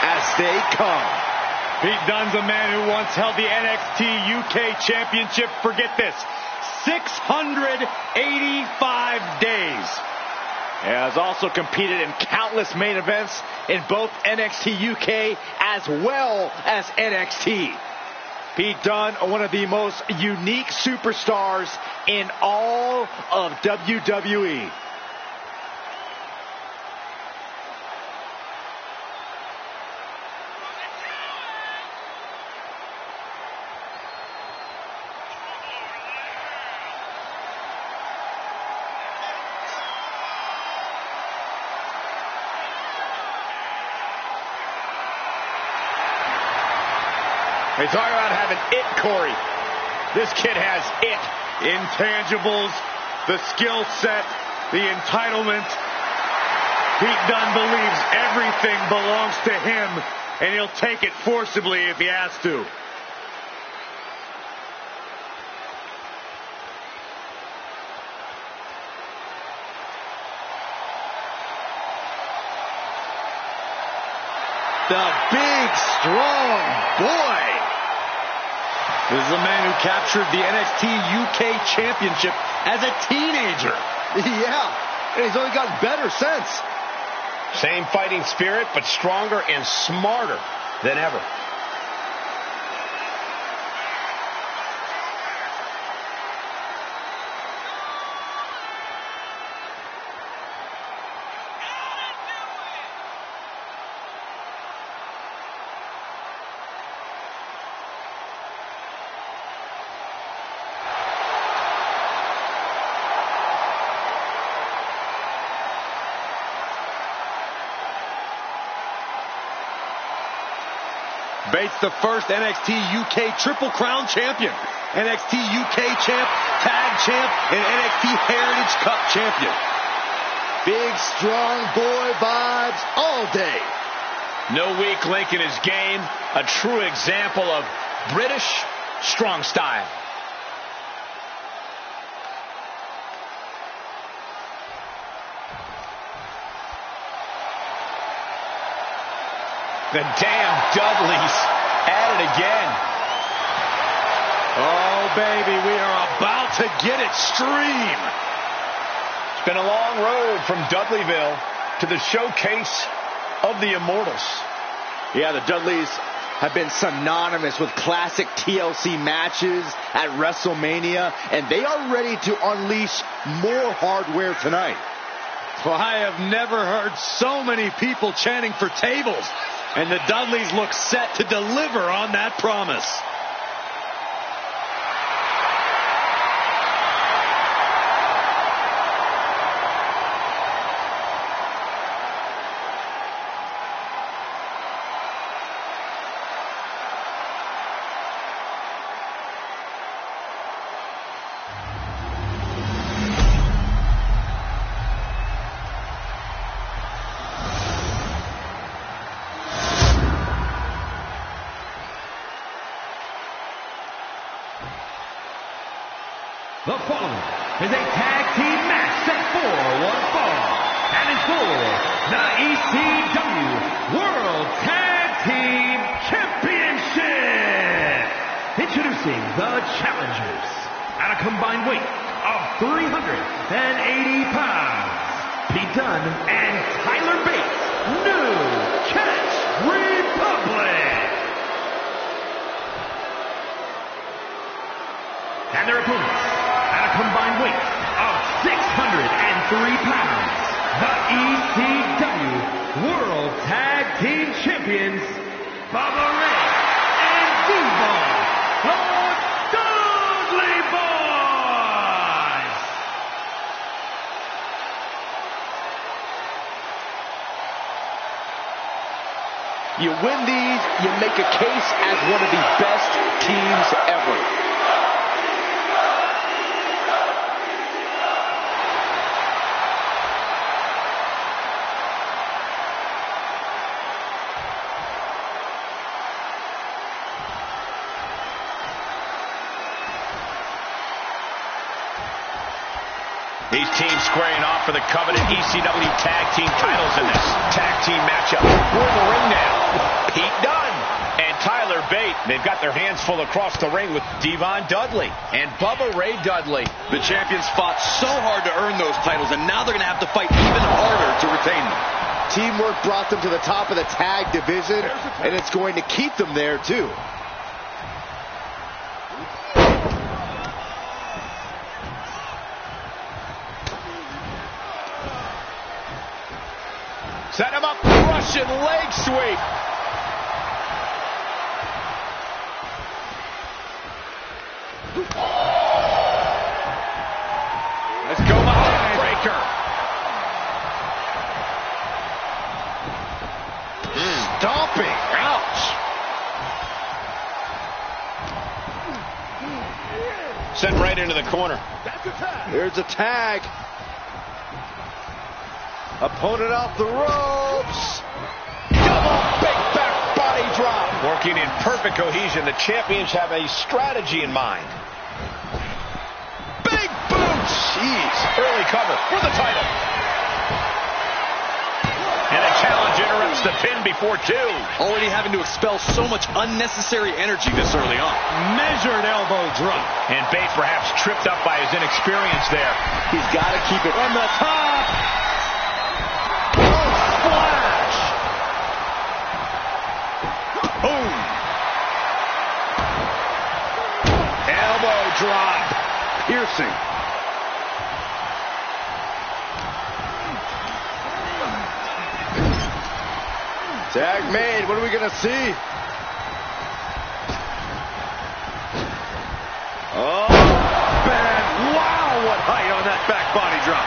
as they come. Pete Dunne's a man who once held the NXT UK Championship, forget this, 685 days. He has also competed in countless main events in both NXT UK as well as NXT. Pete Dunne, one of the most unique superstars in all of WWE. They talk about having it, Corey. This kid has it. Intangibles, the skill set, the entitlement. Pete Dunne believes everything belongs to him, and he'll take it forcibly if he has to. The big, strong boy. This is a man who captured the NXT UK Championship as a teenager. Yeah, and he's only gotten better since. Same fighting spirit, but stronger and smarter than ever. Bates, the first NXT UK Triple Crown champion, NXT UK champ, Tag champ, and NXT Heritage Cup champion. Big, strong boy vibes all day. No weak link in his game. A true example of British strong style. The damn Dudleys at it again. Oh, baby, we are about to get extreme. It's been a long road from Dudleyville to the showcase of the Immortals. Yeah, the Dudleys have been synonymous with classic TLC matches at WrestleMania, and they are ready to unleash more hardware tonight. Well, I have never heard so many people chanting for tables, and the Dudleys look set to deliver on that promise. The following is a tag team match set for one fall, and it's for the ECW World Tag Team Championship. Introducing the challengers at a combined weight of 380 pounds. Pete Dunne and Tyler Bates, New Catch Republic. And their opponents, at a combined weight of 603 pounds, the ECW World Tag Team Champions, Bubba Ray and Devon, the Dudley Boys. You win these, you make a case as one of the best teams ever. These teams squaring off for the coveted ECW tag team titles in this tag team matchup. We're in the ring now. Pete Dunne and Tyler Bate. They've got their hands full across the ring with Devon Dudley and Bubba Ray Dudley. The champions fought so hard to earn those titles, and now they're going to have to fight even harder to retain them. Teamwork brought them to the top of the tag division, and it's going to keep them there, too. Set him up, Russian leg sweep. Let's go, behind breaker. Stomping. Ouch. Sent right into the corner. Here's a tag. Opponent off the ropes. Double big back body drop. Working in perfect cohesion. The champions have a strategy in mind. Big boots. Jeez. Early cover for the title. And a challenge interrupts the pin before two. Already having to expel so much unnecessary energy this early on. Measured elbow drop. And Bate perhaps tripped up by his inexperience there. He's got to keep it From the top. Splash. Boom. Elbow drop. Piercing. Tag made. What are we going to see? Oh, bad. Wow, what height on that back body drop.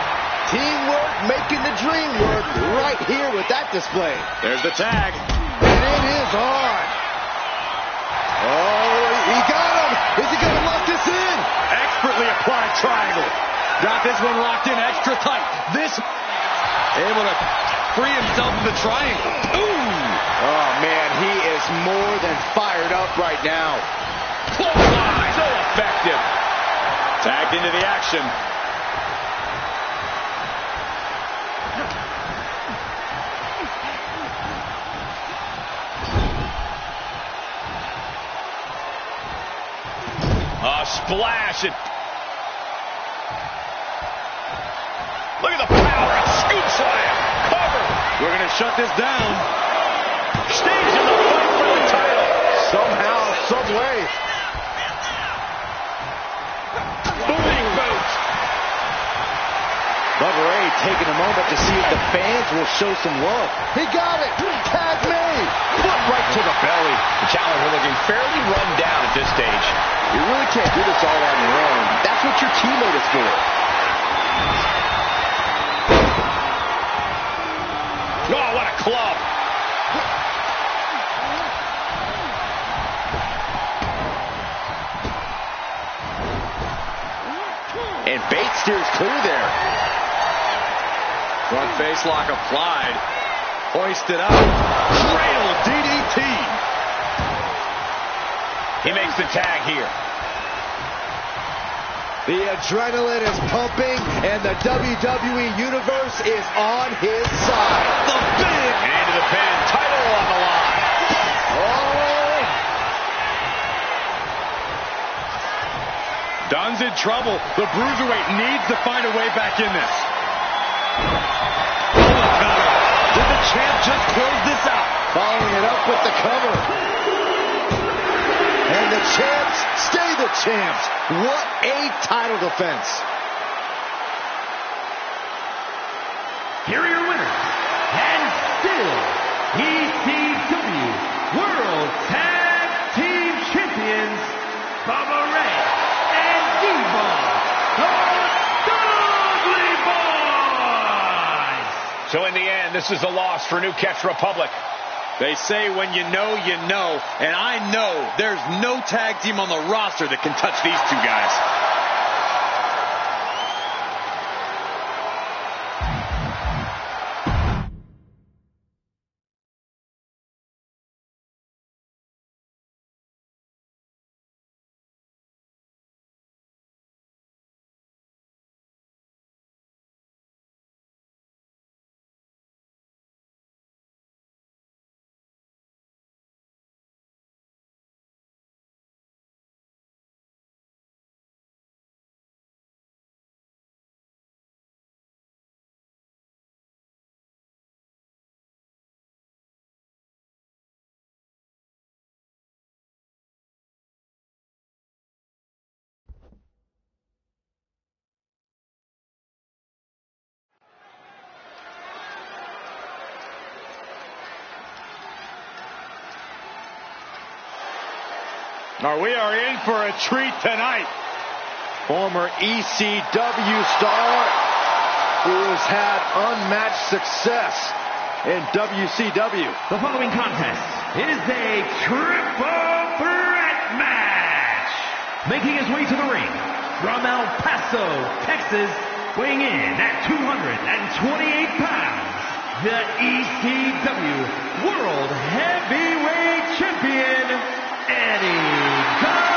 Teamwork making the dream work right here with that display. There's the tag. And it is on. Oh, he got him. Is he going to lock this in? Expertly applied triangle. Got this one locked in extra tight. This Able to free himself of the triangle. Ooh! Oh, man, he is more than fired up right now. Clothesline! So effective. Tagged into the action. Splash it. Look at the power and scoop slam. Cover. We're going to shut this down. Stays in the fight for the title. Somehow, some way. Booting boot. Bubba Ray taking a moment to see if the fans will show some love. He got it. Tag made. Foot right to the belly. The challenger looking fairly run down at this stage. You really can't do this all on your own. That's what your teammate is for. Oh, what a club. And Bates steers clear there. Front face lock applied. Hoisted up. Cradle DDT. He makes the tag here. The adrenaline is pumping, and the WWE Universe is on his side. The big into the pin. Title on the line. Oh! Dunn's in trouble. The Bruiserweight needs to find a way back in this. Did the champ just close this out? Following it up with the cover. And the champs stay the champs. What a title defense. Here are your winners, and still ECW World Tag Team Champions, Bubba Ray and Devon, the Dudley Boys. So in the end, this is a loss for New Catch Republic. They say when you know, and I know there's no tag team on the roster that can touch these two guys. Now we are in for a treat tonight. Former ECW star who has had unmatched success in WCW. The following contest is a triple threat match. Making his way to the ring from El Paso, Texas, weighing in at 228 pounds, the ECW World Heavyweight Champion, Eddie Guerrero.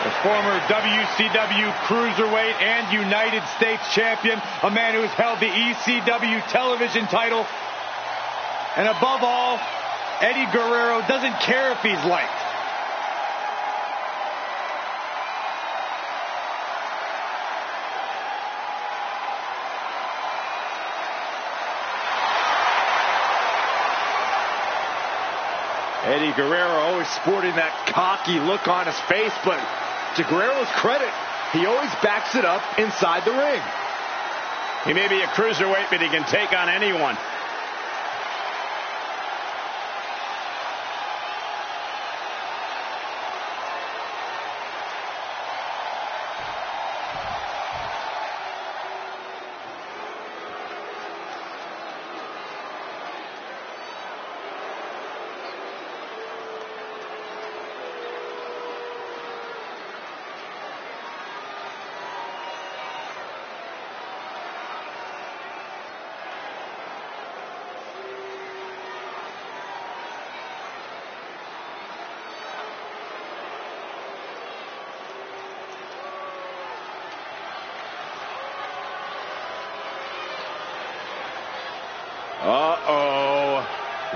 The former WCW Cruiserweight and United States Champion, a man who has held the ECW television title. And above all, Eddie Guerrero doesn't care if he's liked. Eddie Guerrero always sporting that cocky look on his face, but to Guerrero's credit, he always backs it up inside the ring. He may be a cruiserweight, but he can take on anyone. Uh-oh.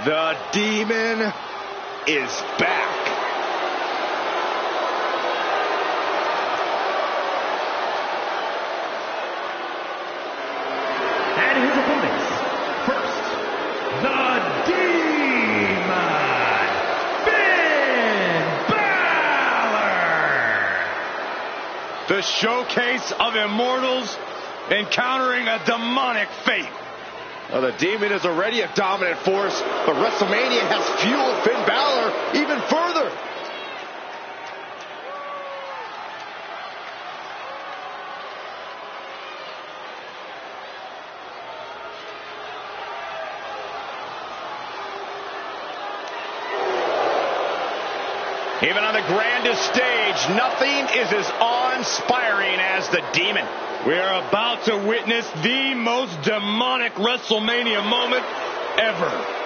The Demon is back. And his opponents. First, the Demon, Finn Balor. The showcase of immortals encountering a demonic fate. Well, the Demon is already a dominant force, but WrestleMania has fueled Finn Balor even further. Even on the grandest stage, nothing is as awe-inspiring as the Demon. We are about to witness the most demonic WrestleMania moment ever.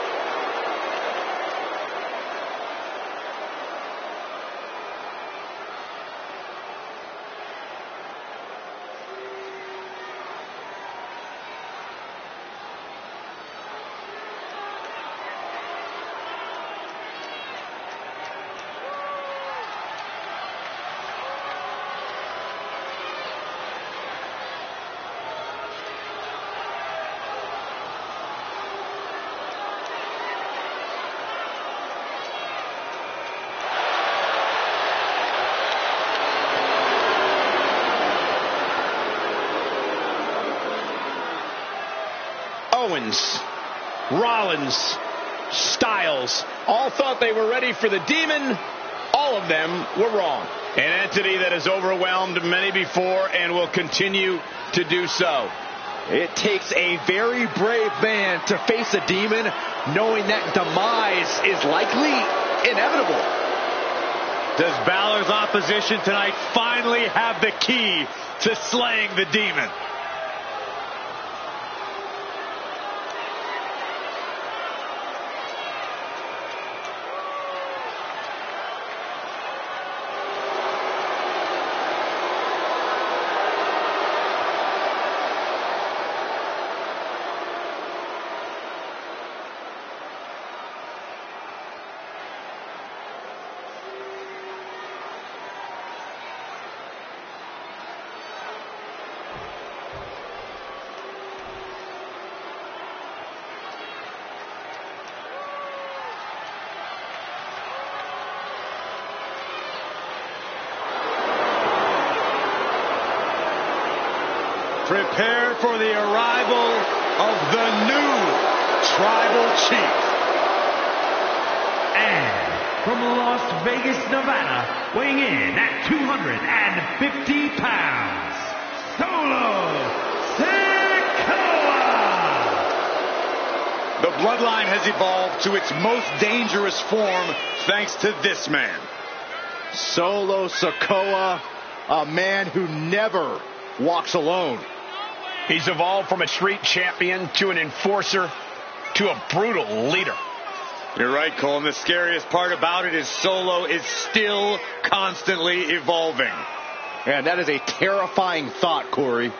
Owens, Rollins, Styles, all thought they were ready for the Demon. All of them were wrong. An entity that has overwhelmed many before and will continue to do so. It takes a very brave man to face a Demon, knowing that demise is likely inevitable. Does Balor's opposition tonight finally have the key to slaying the Demon? Prepare for the arrival of the new Tribal Chief. And from Las Vegas, Nevada, weighing in at 250 pounds, Solo Sikoa. The bloodline has evolved to its most dangerous form thanks to this man. Solo Sikoa, a man who never walks alone. He's evolved from a street champion to an enforcer to a brutal leader. You're right, Cole. And the scariest part about it is Solo is still constantly evolving. And that is a terrifying thought, Corey.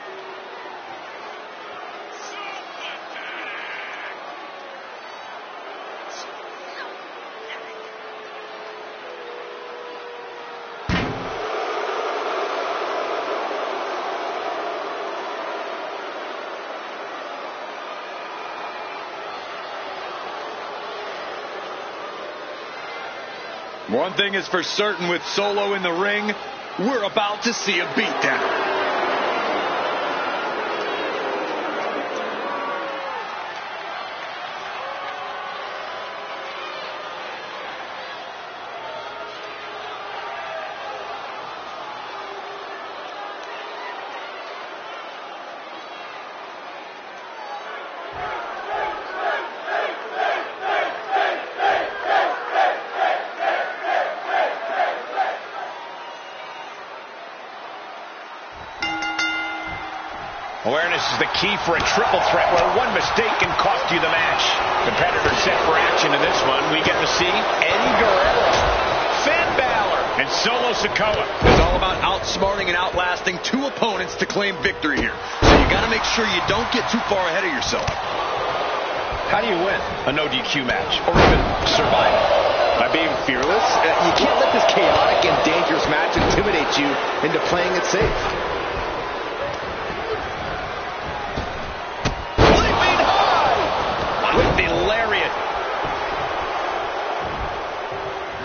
One thing is for certain with Solo in the ring, we're about to see a beatdown. Awareness is the key for a triple threat where one mistake can cost you the match. Competitors set for action in this one. We get to see Eddie Guerrero, Finn Balor, and Solo Sikoa. It's all about outsmarting and outlasting two opponents to claim victory here. So you got to make sure you don't get too far ahead of yourself. How do you win a no DQ match or even survive it? By being fearless. You can't let this chaotic and dangerous match intimidate you into playing it safe. Leaping high with the lariat.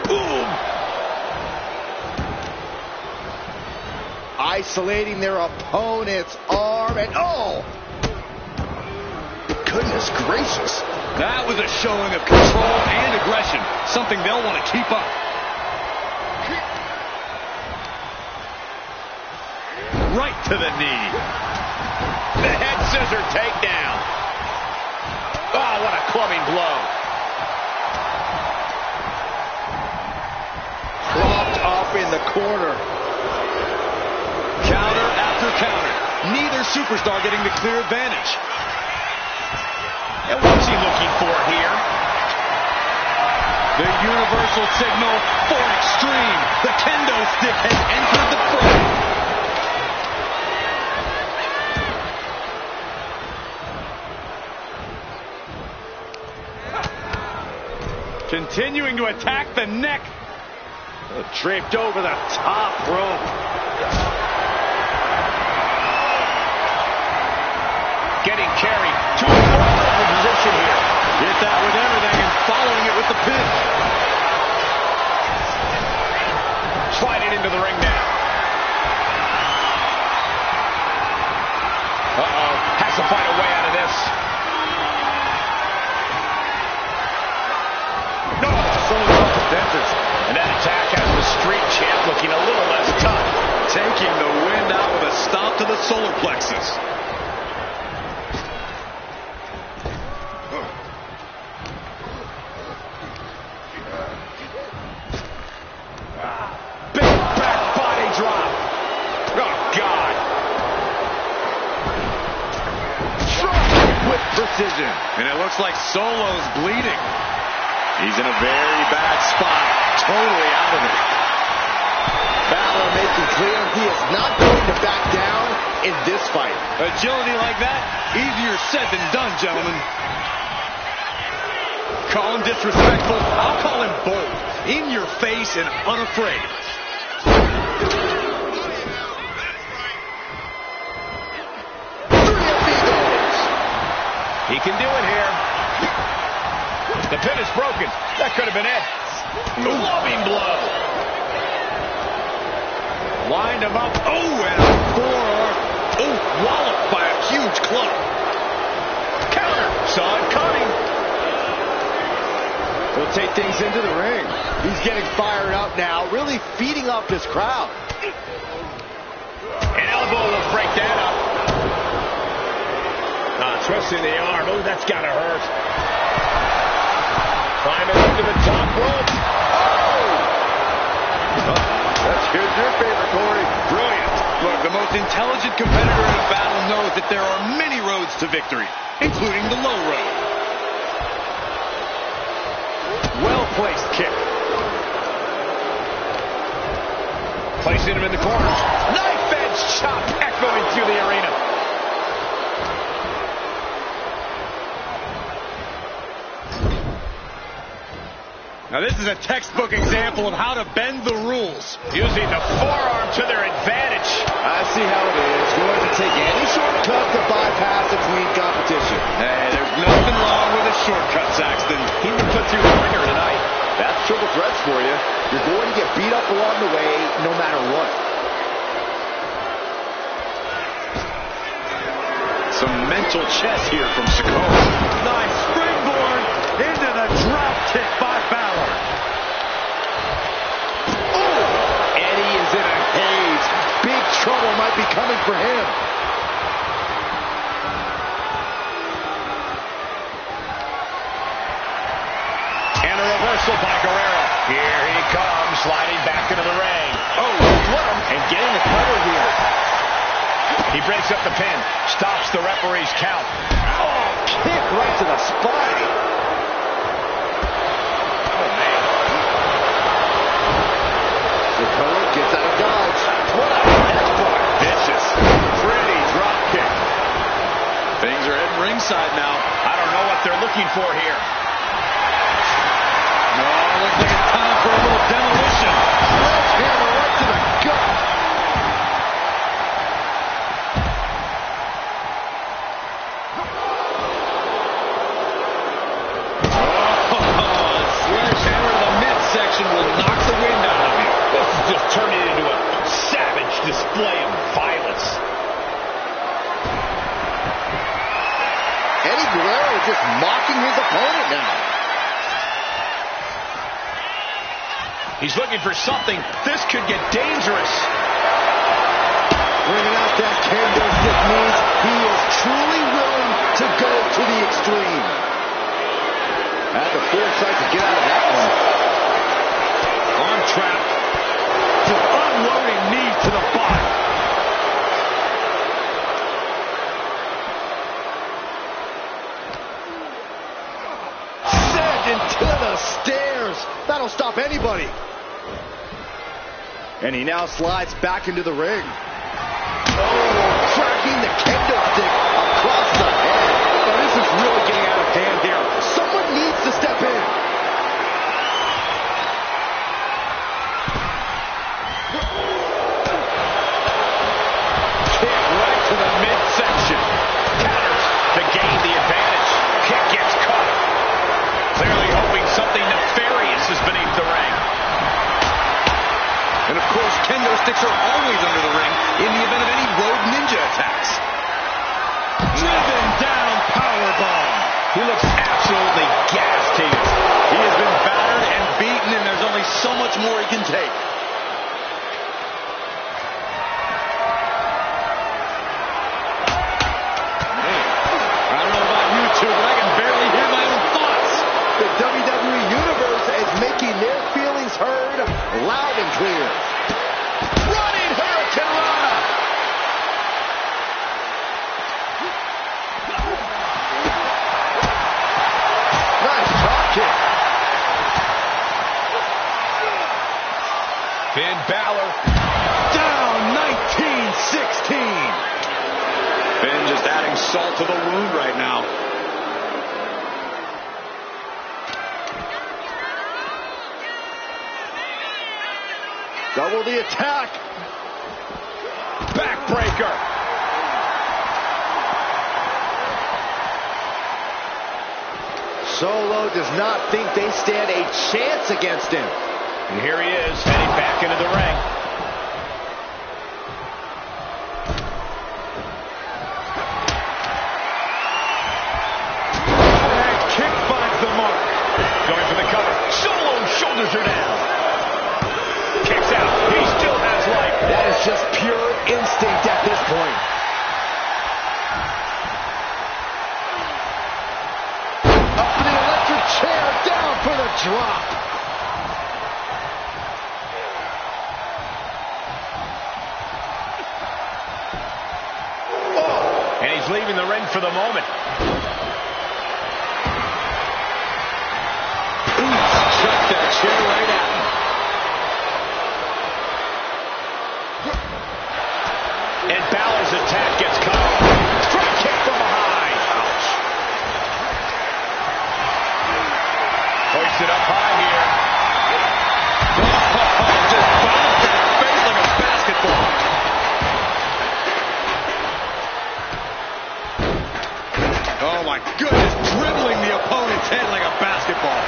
Boom. Isolating their opponent's arm, and oh! Goodness gracious. That was a showing of control and aggression, something they'll want to keep up. Right to the knee. The head scissor takedown. Oh, what a clubbing blow. Propped up in the corner. Counter after counter. Neither superstar getting the clear advantage. And what's he looking for here? The universal signal for extreme. The kendo stick has entered the fray. Continuing to attack the neck. Draped over the top rope. Getting carried to a vulnerable position here. Hit that with everything and following it with the pin. Sliding into the ring now. Uh-oh. Has to find a way out of this. No, full of self-defenses. And that attack has the street champ looking a little less tough. Taking the wind out with a stomp to the solar plexus. And it looks like Solo's bleeding. He's in a very bad spot. Totally out of it. Balor making clear he is not going to back down in this fight. Agility like that, easier said than done, gentlemen. Call him disrespectful. I'll call him bold. In your face and unafraid. He can do it here. The pin is broken. That could have been it. Loving blow. Wind him up. Oh, and a forearm. Oh, walloped by a huge club. Counter. Saw it coming. He'll take things into the ring. He's getting fired up now, really feeding up his crowd. An elbow will break that up. Twisting the arm. Oh, that's got to hurt. Climbing up to the top rope. Here's your favorite, Corey. Brilliant. Look, the most intelligent competitor in a battle knows that there are many roads to victory, including the low road. Well-placed kick. Placing him in the corners. Knife-edge chop echoing through the arena. Now this is a textbook example of how to bend the rules. Using the forearm to their advantage. I see how it is. Going to take any shortcut to bypass a clean competition. Hey, there's nothing wrong with a shortcut, Saxton. He would put through the ringer tonight. That's triple threats for you. You're going to get beat up along the way, no matter what. Some mental chess here from Sakura. Nice springboard into the drop kick by Balor. Oh! Eddie is in a haze. Big trouble might be coming for him. And a reversal by Guerrero. Here he comes, sliding back into the ring. Oh, what a... And getting the cover here. He breaks up the pin, stops the referee's count. Oh, kick right to the spine. Oh, man. Dakota gets out of dodge. What a headbutt. Vicious. Pretty drop kick. Things are heading ringside now. I don't know know what they're looking for here. No, looks like it's time for a little demolition. Sledgehammer right to the gut. Sledgehammer to the midsection will knock the wind out of you. This is just turning into a savage display of violence. Eddie Guerrero just mocking his opponent now. He's looking for something. This could get dangerous. Bringing out that kendo stick means he is truly willing to go to the extreme. Had the foresight to get out of that one. Arm trap. Just unloading knee to the body. Sent into the stairs. That'll stop anybody. And he now slides back into the ring. Oh, cracking the kendo stick across the head. Now this is really getting out of hand here. Someone needs to step in. Kick right to the midsection. Counters to gain the advantage. Kick gets caught. Clearly hoping something nefarious is beneath the ring. And of course, kendo sticks are always under the ring in the event of any rogue ninja attacks. Driven down powerbomb. He looks absolutely gassed here. He has been battered and beaten, and there's only so much more he can take. I don't know about you two, but I can barely hear my own thoughts. The WWE Universe is making their feelings heard loud and clear. Running Hurricane Rana. Nice drop kick. Finn Balor Down 19-16. Finn just adding salt to the wound right now. Double the attack. backbreaker. Solo does not think they stand a chance against him. And here he is, heading back into the ring. And kick finds the mark. Going for the cover. Solo's shoulders are down. Kicks out. He still has life. That is just pure instinct at this point. Up to the electric chair, down for the drop. And he's leaving the ring for the moment. Chuck that chair right at him. And Balor's attack gets cut off. Front kick from behind. Ouch. Hoists it up high here. Just bounced in his face like a basketball. Oh my goodness, dribbling the opponent's head like a basketball.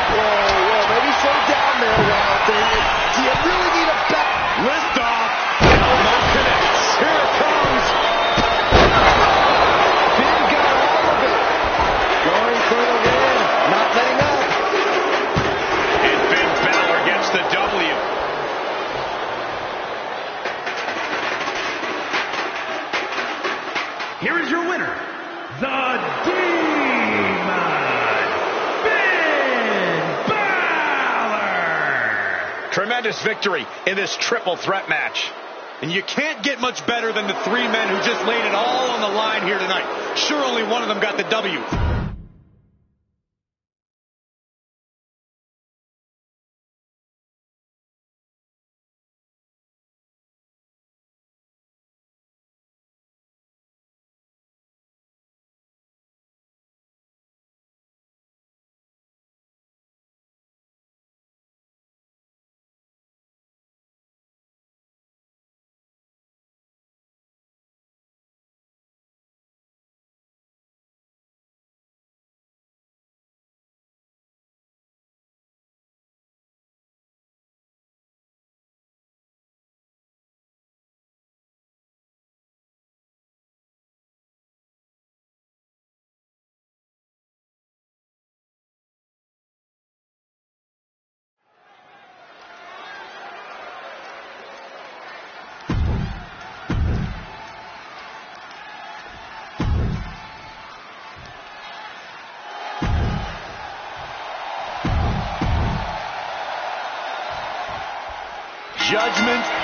Whoa, maybe slow down there, Wild Thing. Do you really need a back? Lift off. Elbow connects. Here it comes. Finn got all of it. Going for the win, not letting up. And Finn Balor gets the W. Here is your winner, the Demon, Finn Balor. Tremendous victory in this triple threat match. And you can't get much better than the three men who just laid it all on the line here tonight. Sure, only one of them got the W. judgment.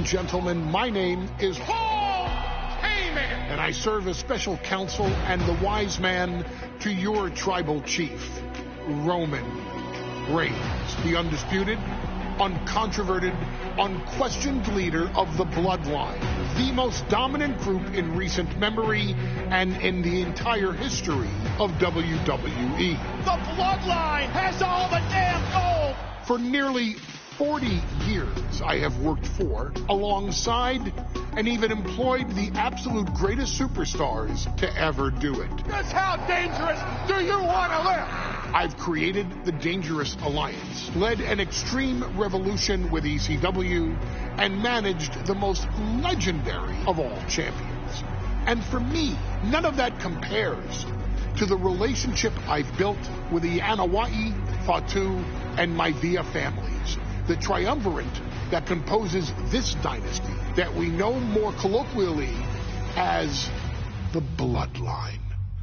and gentlemen, my name is Paul Heyman, and I serve as special counsel and the wise man to your tribal chief, Roman Reigns, the undisputed, uncontroverted, unquestioned leader of the Bloodline, the most dominant group in recent memory and in the entire history of WWE. The Bloodline has all the damn gold! For nearly 40 years, I have worked for, alongside, and even employed the absolute greatest superstars to ever do it. Just how dangerous do you want to live? I've created the Dangerous Alliance, led an extreme revolution with ECW, and managed the most legendary of all champions. And for me, none of that compares to the relationship I've built with the Anoa'i, Fatu, and Maivia families, the triumvirate that composes this dynasty that we know more colloquially as the Bloodline.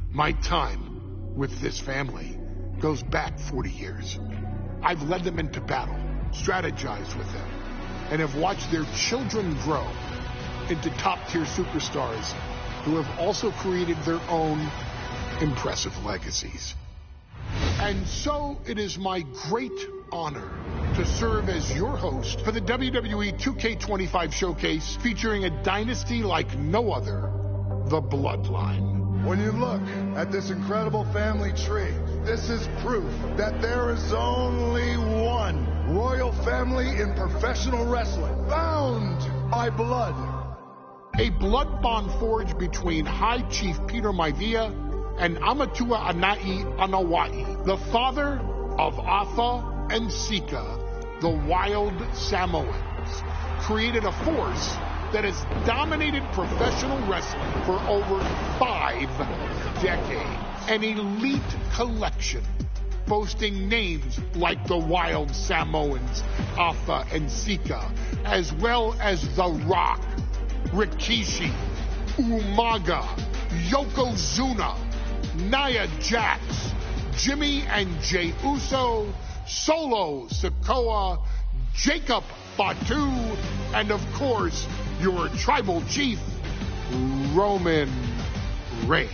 My time with this family goes back 40 years. I've led them into battle, strategized with them, and have watched their children grow into top-tier superstars who have also created their own impressive legacies. And so it is my great honor to serve as your host for the WWE 2K25 showcase featuring a dynasty like no other, the Bloodline. When you look at this incredible family tree, this is proof that there is only one royal family in professional wrestling, bound by blood. A blood bond forged between High Chief Peter Maivia and Amatua Anai Anoa'i, the father of Afa and Sika, the wild Samoans, created a force that has dominated professional wrestling for over 5 decades. An elite collection boasting names like the Wild Samoans, Afa and Sika, as well as The Rock, Rikishi, Umaga, Yokozuna, Nia Jax, Jimmy and Jey Uso, Solo Sikoa, Jacob Fatu, and of course, your tribal chief, Roman Reigns.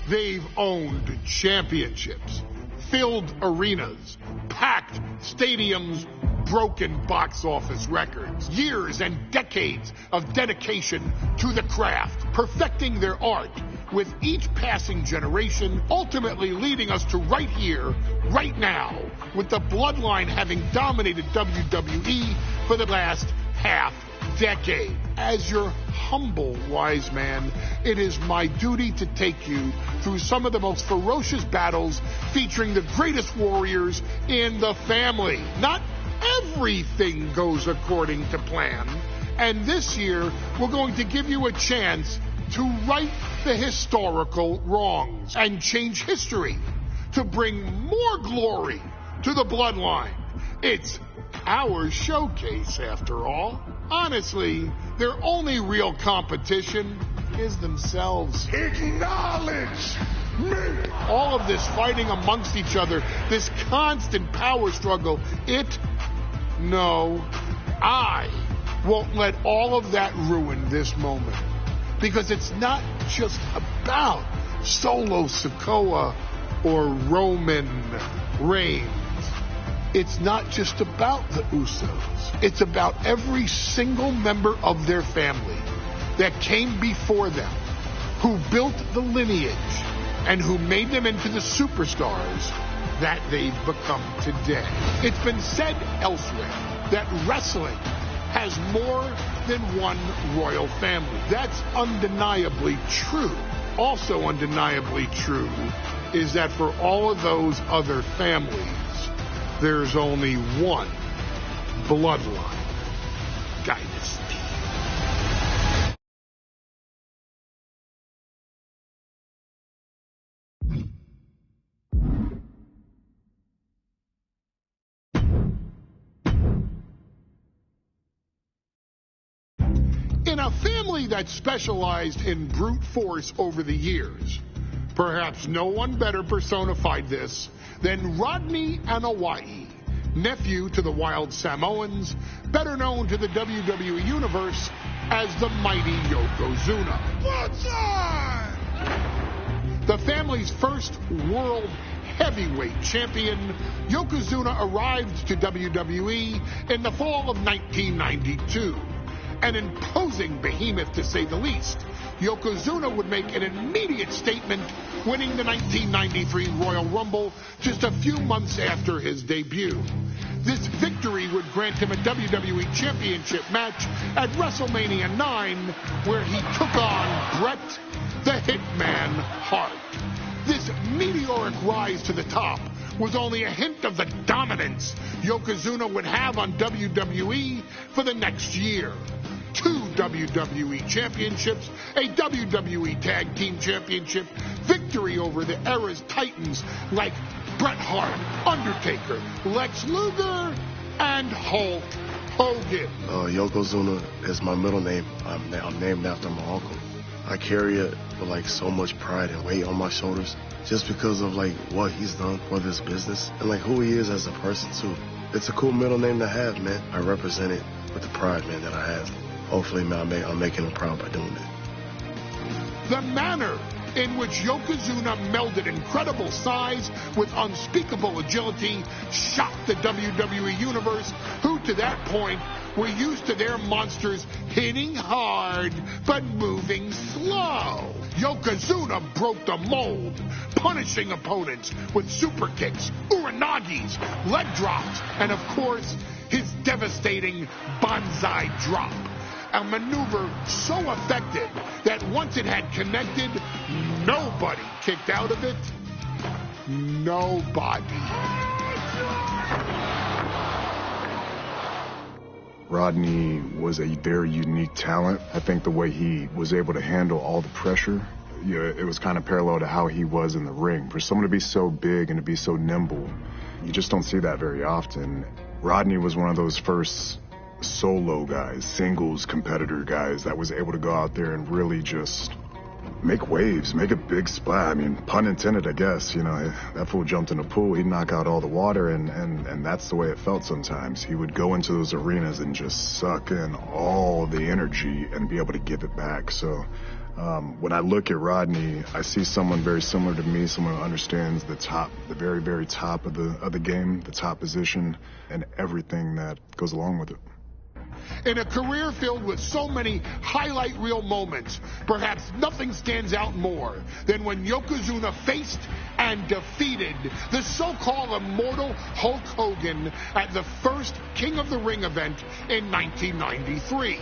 They've owned championships, filled arenas, packed stadiums, broken box office records, years and decades of dedication to the craft, perfecting their art with each passing generation, ultimately leading us to right here, right now, with the Bloodline having dominated WWE for the last half decade. As your humble wise man, it is my duty to take you through some of the most ferocious battles featuring the greatest warriors in the family. Not everything goes according to plan, and this year we're going to give you a chance to right the historical wrongs and change history to bring more glory to the Bloodline. It's our showcase, after all. Honestly, their only real competition is themselves. Acknowledge me! All of this fighting amongst each other, this constant power struggle, I won't let all of that ruin this moment. Because it's not just about Solo Sikoa or Roman Reigns. It's not just about the Usos. It's about every single member of their family that came before them, who built the lineage and who made them into the superstars that they've become today. It's been said elsewhere that wrestling has more than one royal family. That's undeniably true. Also undeniably true is that for all of those other families, there's only one Bloodline dynasty. In a family that specialized in brute force over the years, perhaps no one better personified this than Rodney Anoa'i, nephew to the Wild Samoans, better known to the WWE Universe as the mighty Yokozuna. The family's first world heavyweight champion, Yokozuna arrived to WWE in the fall of 1992. An imposing behemoth, to say the least, Yokozuna would make an immediate statement, winning the 1993 Royal Rumble just a few months after his debut. This victory would grant him a WWE Championship match at WrestleMania 9, where he took on Bret the Hitman Hart. This meteoric rise to the top was only a hint of the dominance Yokozuna would have on WWE for the next year. 2 WWE championships, a WWE Tag Team Championship, victory over the era's titans like Bret Hart, Undertaker, Lex Luger, and Hulk Hogan. Yokozuna is my middle name. I'm named after my uncle. I carry it with so much pride and weight on my shoulders just because of what he's done for this business and who he is as a person too. It's a cool middle name to have, man. I represent it with the pride, man, that I have. Hopefully, man, I'm making him proud by doing it. The manner in which Yokozuna melded incredible size with unspeakable agility shocked the WWE Universe, who to that point were used to their monsters hitting hard but moving slow. Yokozuna broke the mold, punishing opponents with super kicks, uranagis, leg drops, and of course, his devastating banzai drop. A maneuver so effective that once it had connected, nobody kicked out of it. Nobody. Rodney was a very unique talent. I think the way he was able to handle all the pressure, it was kind of parallel to how he was in the ring. For someone to be so big and to be so nimble, you just don't see that very often. Rodney was one of those first solo guys, singles competitor guys that was able to go out there and really just make waves, make a big splash. I mean, pun intended, I guess. That fool jumped in the pool, he'd knock out all the water, and that's the way it felt sometimes. He would go into those arenas and just suck in all the energy and be able to give it back. So when I look at Rodney, I see someone very similar to me, someone who understands the top, the very, very top of the game, the top position, and everything that goes along with it. In a career filled with so many highlight reel moments, perhaps nothing stands out more than when Yokozuna faced and defeated the so-called immortal Hulk Hogan at the first King of the Ring event in 1993.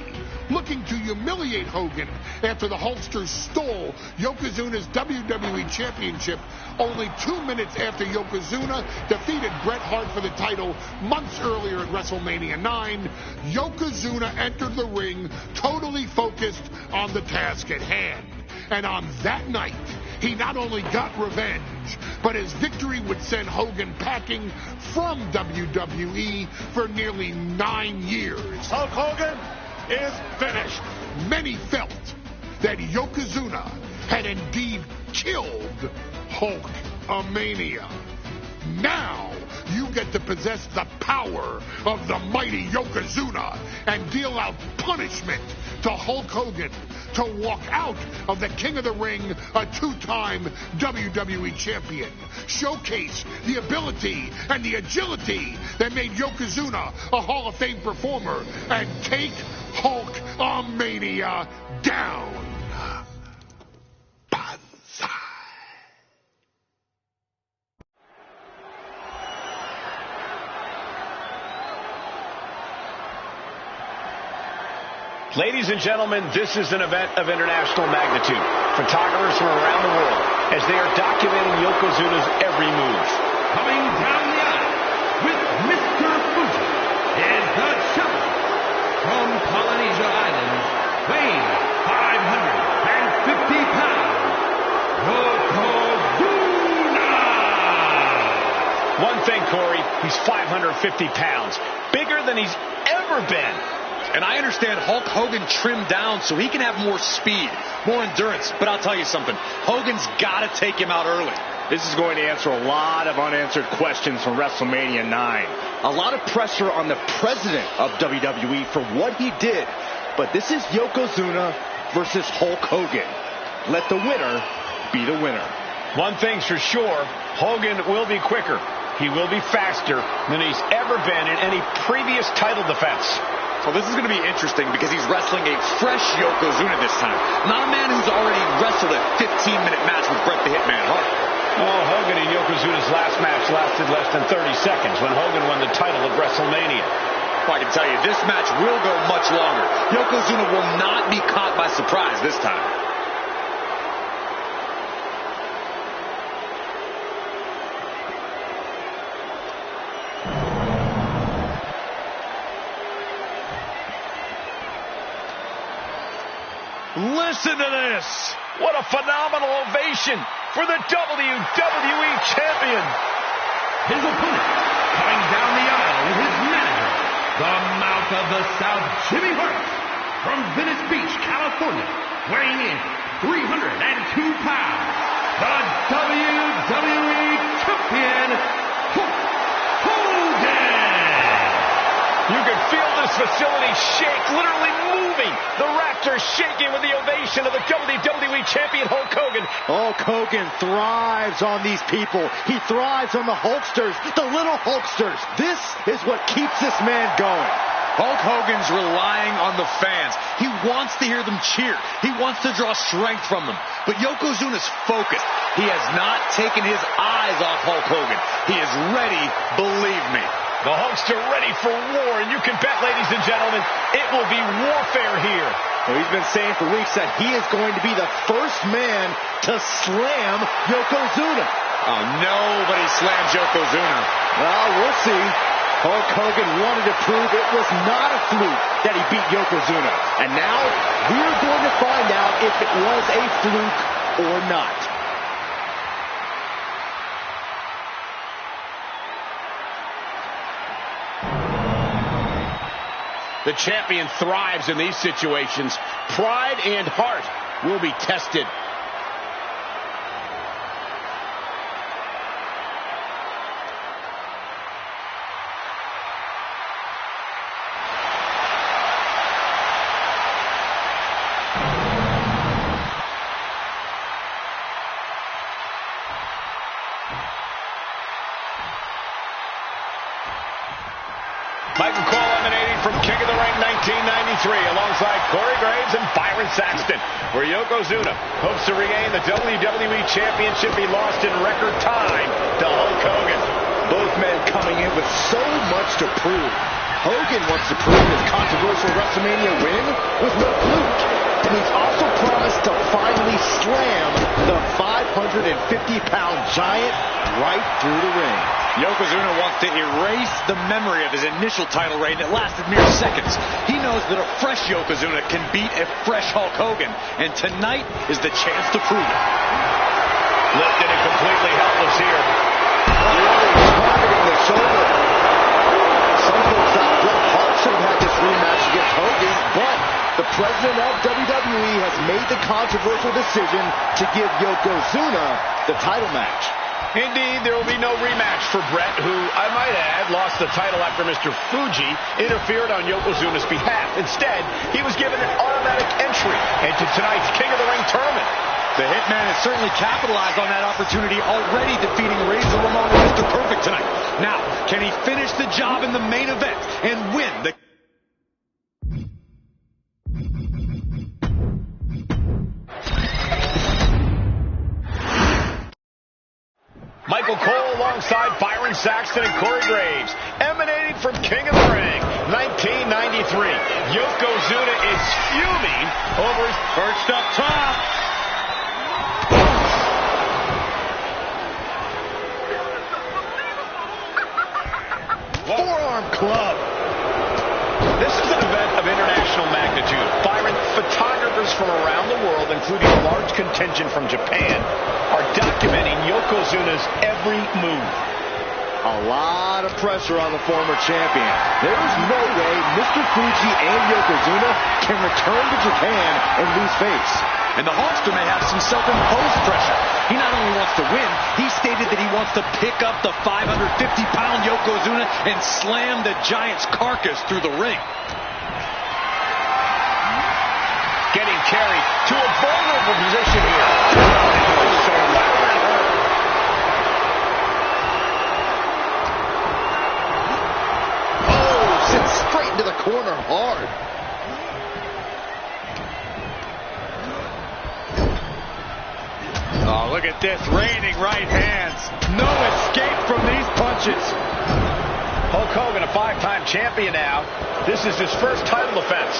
Looking to humiliate Hogan after the Hulkster stole Yokozuna's WWE Championship only 2 minutes after Yokozuna defeated Bret Hart for the title months earlier at WrestleMania 9, Yokozuna entered the ring totally focused on the task at hand. And on that night, he not only got revenge, but his victory would send Hogan packing from WWE for nearly 9 years. Hulk Hogan is finished. Many felt that Yokozuna had indeed killed Hulkamania. Now you get to possess the power of the mighty Yokozuna and deal out punishment to Hulk Hogan to walk out of the King of the Ring, a 2-time WWE champion. Showcase the ability and the agility that made Yokozuna a Hall of Fame performer and take Hulkamania down. Banzai. Ladies and gentlemen, this is an event of international magnitude. Photographers from around the world as they are documenting Yokozuna's every move. Coming down the aisle with Mr. Fuji is the champion from Polynesia Islands, weighing 550 pounds, Yokozuna! One thing, Corey, he's 550 pounds, bigger than he's ever been. And I understand Hulk Hogan trimmed down so he can have more speed, more endurance. But I'll tell you something, Hogan's got to take him out early. This is going to answer a lot of unanswered questions from WrestleMania 9. A lot of pressure on the president of WWE for what he did. But this is Yokozuna versus Hulk Hogan. Let the winner be the winner. One thing's for sure, Hogan will be quicker. He will be faster than he's ever been in any previous title defense. Well, this is going to be interesting because he's wrestling a fresh Yokozuna this time. Not a man who's already wrestled a 15-minute match with Bret the Hitman Hart. Well, Hogan and Yokozuna's last match lasted less than 30 seconds when Hogan won the title at WrestleMania. Well, I can tell you, this match will go much longer. Yokozuna will not be caught by surprise this time. Listen to this. What a phenomenal ovation for the WWE Champion. His opponent, coming down the aisle with his manager, the Mouth of the South, Jimmy Hart, from Venice Beach, California, weighing in 302 pounds, the WWE Champion, Hulk Hogan. You can feel this facility shake, literally moving. The rafters shaking with the ovation of the WWE Champion, Hulk Hogan. Hulk Hogan thrives on these people. He thrives on the Hulksters, the little Hulksters. This is what keeps this man going. Hulk Hogan's relying on the fans. He wants to hear them cheer. He wants to draw strength from them. But Yokozuna's focused. He has not taken his eyes off Hulk Hogan. He is ready, believe me. The Hulkster ready for war, and you can bet, ladies and gentlemen, it will be warfare here. Well, he's been saying for weeks that he is going to be the first man to slam Yokozuna. Oh, nobody slams Yokozuna. Well, we'll see. Hulk Hogan wanted to prove it was not a fluke that he beat Yokozuna. And now we're going to find out if it was a fluke or not. The champion thrives in these situations. Pride and heart will be tested. Michael Cole emanating from King of the Ring 1993 alongside Corey Graves and Byron Saxton, where Yokozuna hopes to regain the WWE Championship he lost in record time to Hulk Hogan. Both men coming in with so much to prove. Hogan wants to prove his controversial WrestleMania win was no fluke. And he's also promised to finally slam the 550-pound giant right through the ring. Yokozuna wants to erase the memory of his initial title reign that lasted mere seconds. He knows that a fresh Yokozuna can beat a fresh Hulk Hogan, and tonight is the chance to prove it. Lifted and completely helpless here. Really targeting the shoulder. Some folks thought Bret Hart should have had this rematch against Hogan, but the president of WWE has made the controversial decision to give Yokozuna the title match. Indeed, there will be no rematch for Bret, who, I might add, lost the title after Mr. Fuji interfered on Yokozuna's behalf. Instead, he was given an automatic entry into tonight's King of the Ring tournament. The Hitman has certainly capitalized on that opportunity, already defeating Razor Ramon and Mr. Perfect tonight. Now, can he finish the job in the main event and win the... Michael Cole alongside Byron Saxton and Corey Graves, emanating from King of the Ring 1993. Yokozuna is fuming over his perched up top. Forearm club. This is an event of international magnitude. Byron, photographers from around the world, including a large contingent from Japan, are documenting Yokozuna's every move. A lot of pressure on the former champion. There is no way Mr. Fuji and Yokozuna can return to Japan and lose face. And the Hulkster may have some self-imposed pressure. He not only only wants to win, he stated that he wants to pick up the 550-pound Yokozuna and slam the Giant's carcass through the ring. Getting carried to a vulnerable position here. So loud. Oh, sent straight into the corner hard. Oh, look at this, raining right hands. No escape from these punches. Hulk Hogan, a 5-time champion now. This is his first title defense.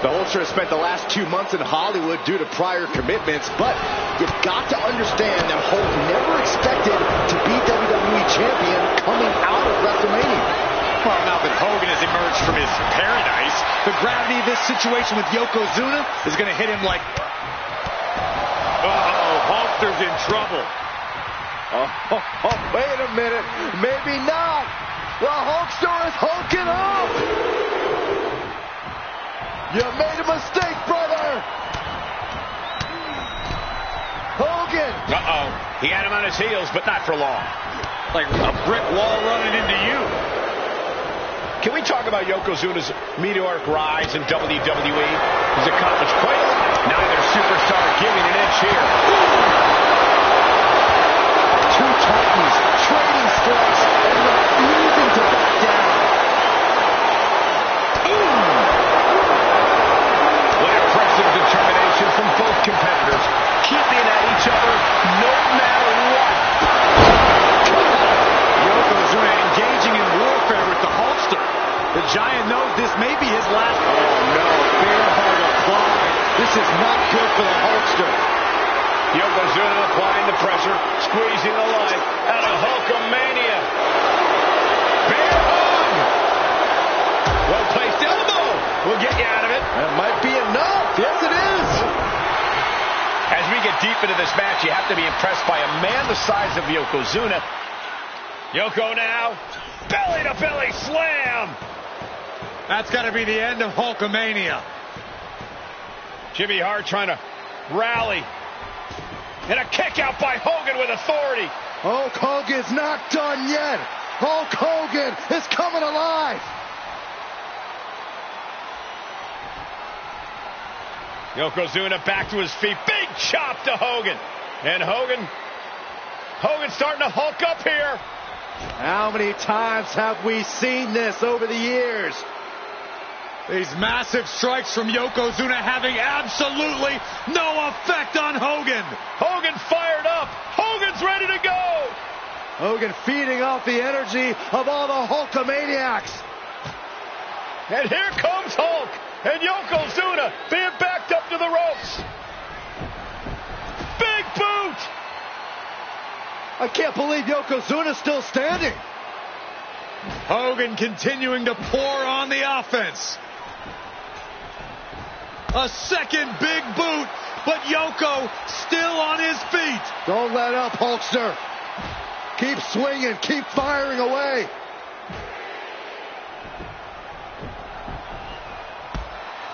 The Hulkster has spent the last 2 months in Hollywood due to prior commitments, but you've got to understand that Hulk never expected to be WWE champion coming out of WrestleMania. Well, now that Hogan has emerged from his paradise, the gravity of this situation with Yokozuna is going to hit him like... Uh-oh, Hulkster's in trouble. Oh, wait a minute. Maybe not. The Hulkster is hulking up. You made a mistake, brother. Hogan. Uh-oh. He had him on his heels, but not for long. Like a brick wall running into you. Can we talk about Yokozuna's meteoric rise in WWE? He's accomplished quite a lot. Neither superstar giving an inch here. Two Titans trading strikes and refusing to back down. What impressive determination from both competitors, keeping at each other no matter what. Yokozuna engaging in warfare with the Hulkster. The Giant knows this may be his last... Oh, no. Bear hug applied. This is not good for the Hulkster. Yokozuna applying the pressure, squeezing the life out of Hulkamania. Bear hug! Well-placed elbow will get you out of it. That might be enough. Yes, it is. As we get deep into this match, you have to be impressed by a man the size of Yokozuna. Yoko now, belly-to-belly slam. That's got to be the end of Hulkamania. Jimmy Hart trying to rally. And a kick out by Hogan with authority. Hulk Hogan's not done yet. Hulk Hogan is coming alive. Yokozuna back to his feet. Big chop to Hogan. And Hogan's starting to hulk up here. How many times have we seen this over the years? These massive strikes from Yokozuna having absolutely no effect on Hogan. Hogan fired up. Hogan's ready to go. Hogan feeding off the energy of all the Hulkamaniacs. And here comes Hulk. And Yokozuna being backed up to the ropes. Big boot. I can't believe Yokozuna's still standing. Hogan continuing to pour on the offense. A second big boot, but Yoko still on his feet. Don't let up, Hulkster. Keep swinging, keep firing away.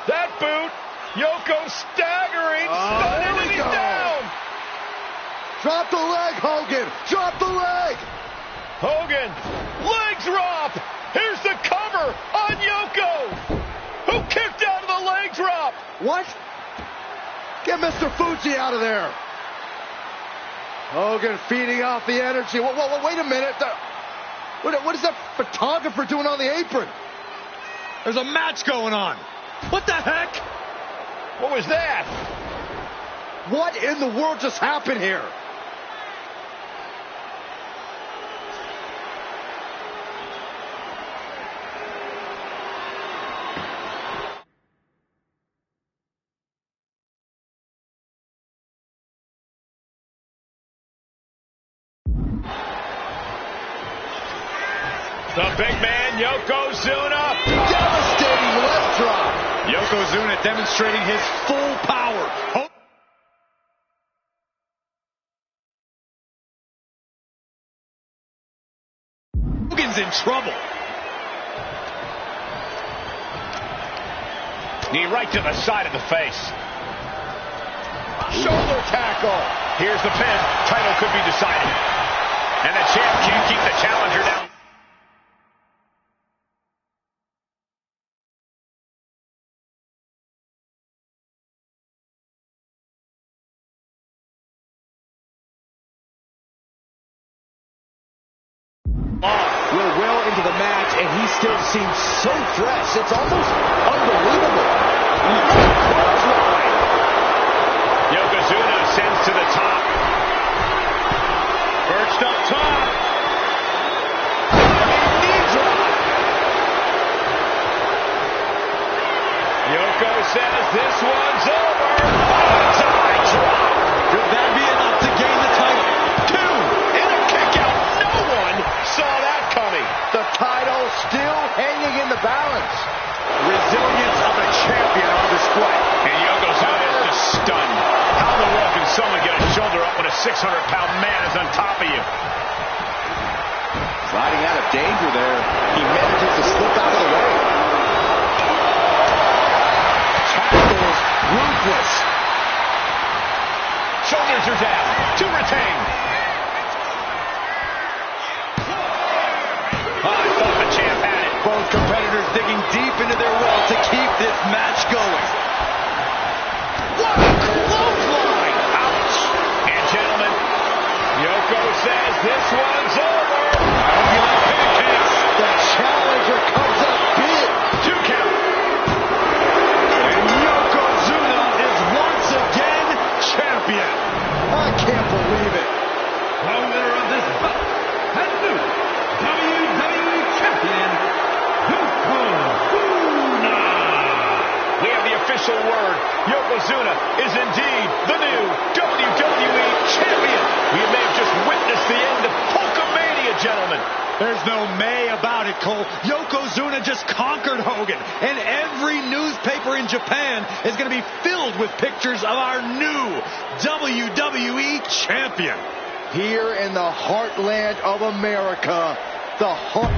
That boot, Yoko staggering, there we he's go. down. Drop the leg, Hogan. Drop the leg. Hogan, leg drop. Here's the cover on Yoko, who kicked out of the leg drop. What? Get Mr. Fuji out of there. Hogan feeding off the energy. Wait a minute. What is that photographer doing on the apron? There's a match going on. What the heck? What was that? What in the world just happened here? The big man, Yokozuna. Devastating left drop. Yokozuna demonstrating his full power. Hogan's in trouble. Knee right to the side of the face. Shoulder tackle. Here's the pin. Title could be decided. And the champ can't keep the challenger down. We're well into the match, and he still seems so fresh. It's almost unbelievable. Yokozuna sends to the top. Perched up top. Knee drop. Yoko says this one's over. Bonsai drop. Could that be enough to gain the title? 2 and a kick out. No one saw that coming. The title still hanging in the balance. Resilience of a champion on display. And Yokozuna is just stunned. How in the world can someone get a shoulder up when a 600-pound man is on top of you? Sliding out of danger there. He manages to slip out of the way. Tackles ruthless. Shoulders are down. To retain. I thought the champ had it. Both competitors digging deep into their well to keep this match going. What a clothesline! Ouch! And gentlemen, Yoko says this one's over. The challenger comes up big. 2 count. And Yokozuna is once again champion. I can't believe it. The winner of this bout and new WWE Champion, Yokozuna. We have the official word. Yokozuna is indeed the new WWE Champion. We may have just witnessed the end of Hulkamania, gentlemen. There's no may about it, Cole. Yokozuna just conquered Hogan, and every newspaper in Japan is going to be filled with pictures of our new WWE Champion. Here in the heartland of America, the heart...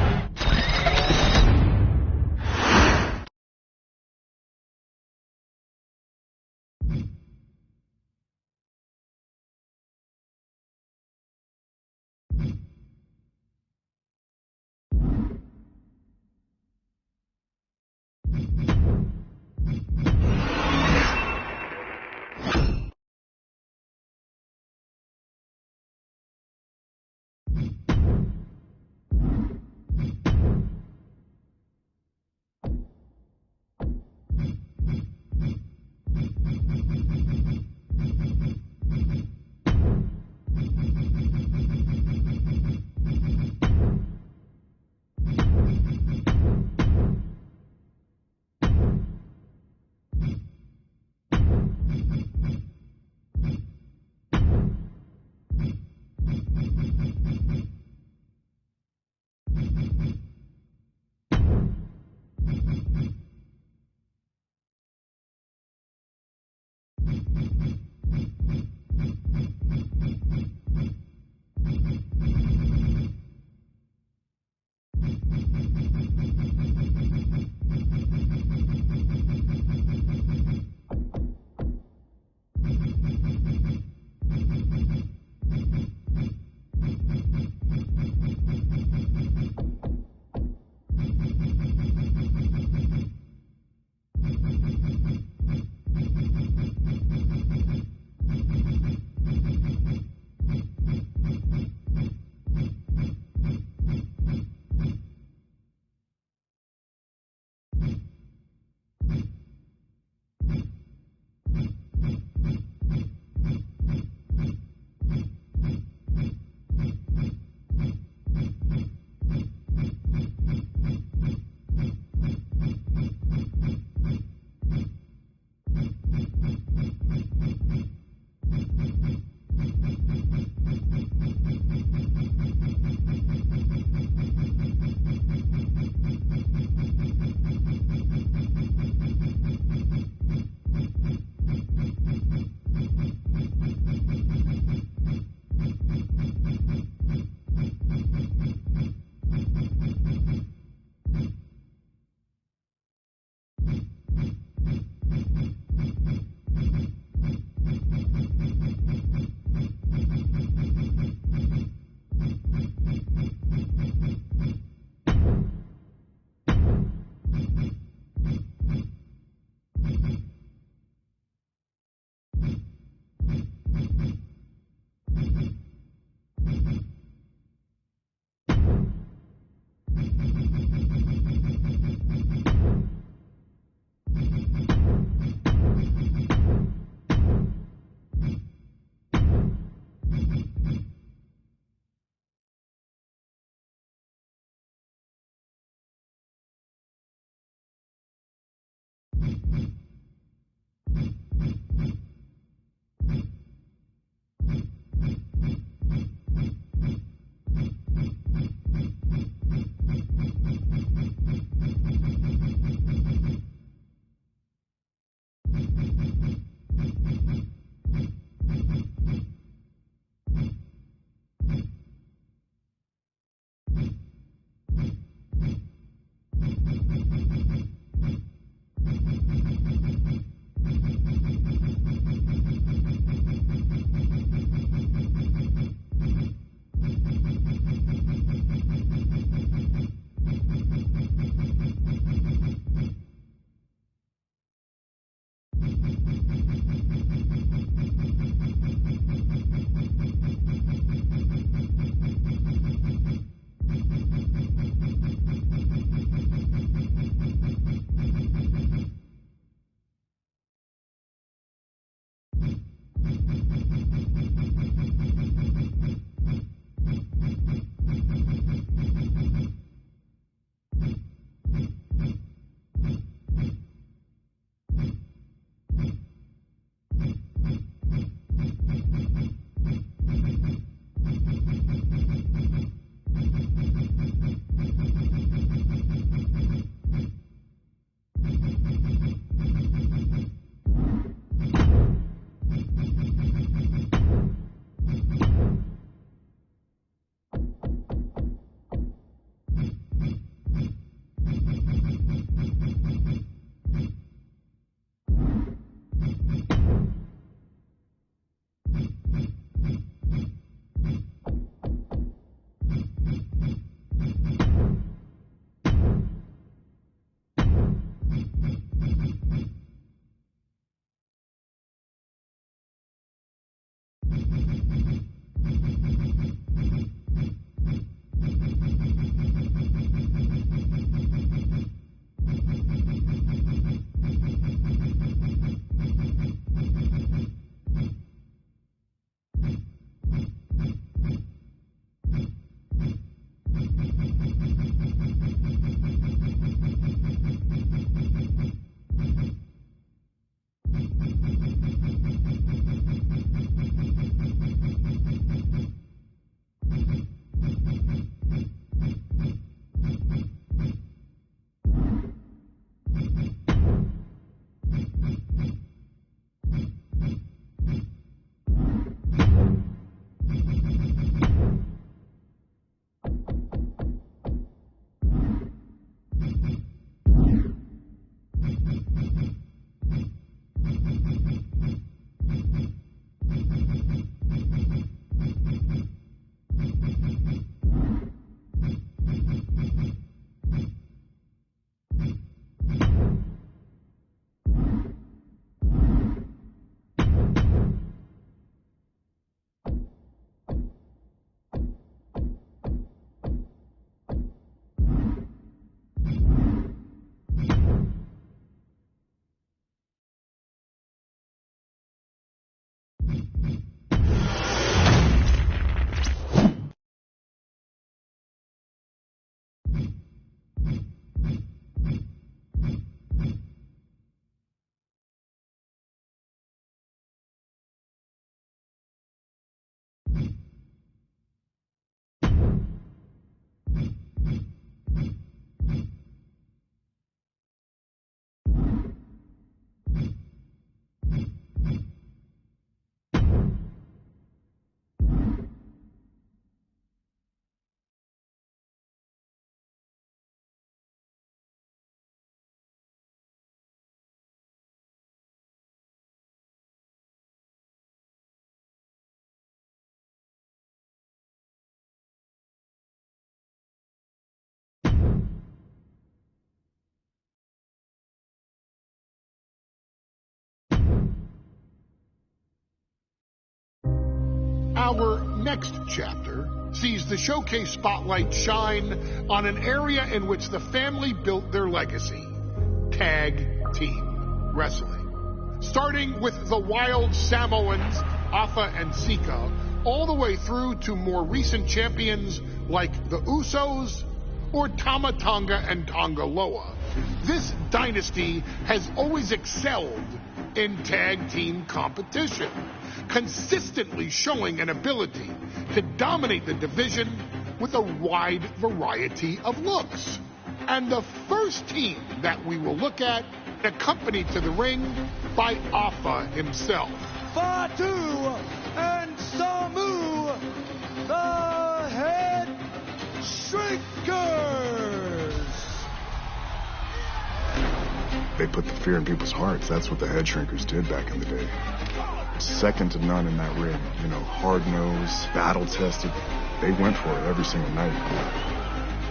Our next chapter sees the showcase spotlight shine on an area in which the family built their legacy: tag team wrestling. Starting with the Wild Samoans, Afa and Sika, all the way through to more recent champions like the Usos or Tama Tonga and Tonga Loa. This dynasty has always excelled in tag team competition, consistently showing an ability to dominate the division with a wide variety of looks. And the first team that we will look at, accompanied to the ring by Afa himself. Fatu and Samu, the Head Shrinkers. They put the fear in people's hearts. That's what the Head Shrinkers did back in the day. Second to none in that ring. You know, hard-nosed, battle-tested. They went for it every single night.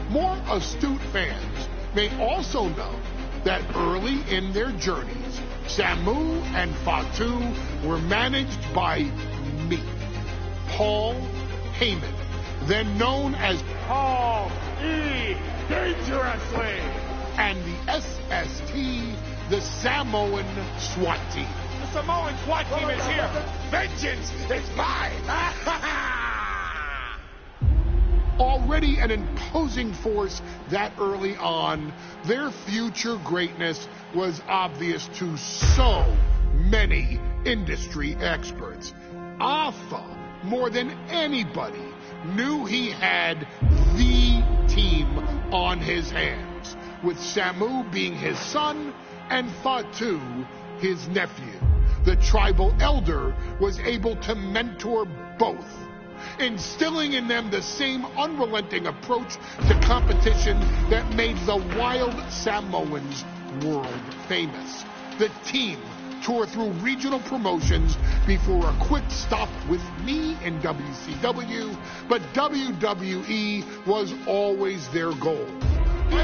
More astute fans may also know that early in their journeys, Samu and Fatu were managed by me, Paul Heyman, then known as Paul E. Dangerously, and the SST, the Samoan SWAT team. The Samoan SWAT team is here. Vengeance is mine. Already an imposing force that early on, their future greatness was obvious to so many industry experts. Afa, more than anybody, knew he had the team on his hands, with Samu being his son and Fatu his nephew. The tribal elder was able to mentor both, instilling in them the same unrelenting approach to competition that made the Wild Samoans world famous. The team toured through regional promotions before a quick stop with me in WCW, but WWE was always their goal. The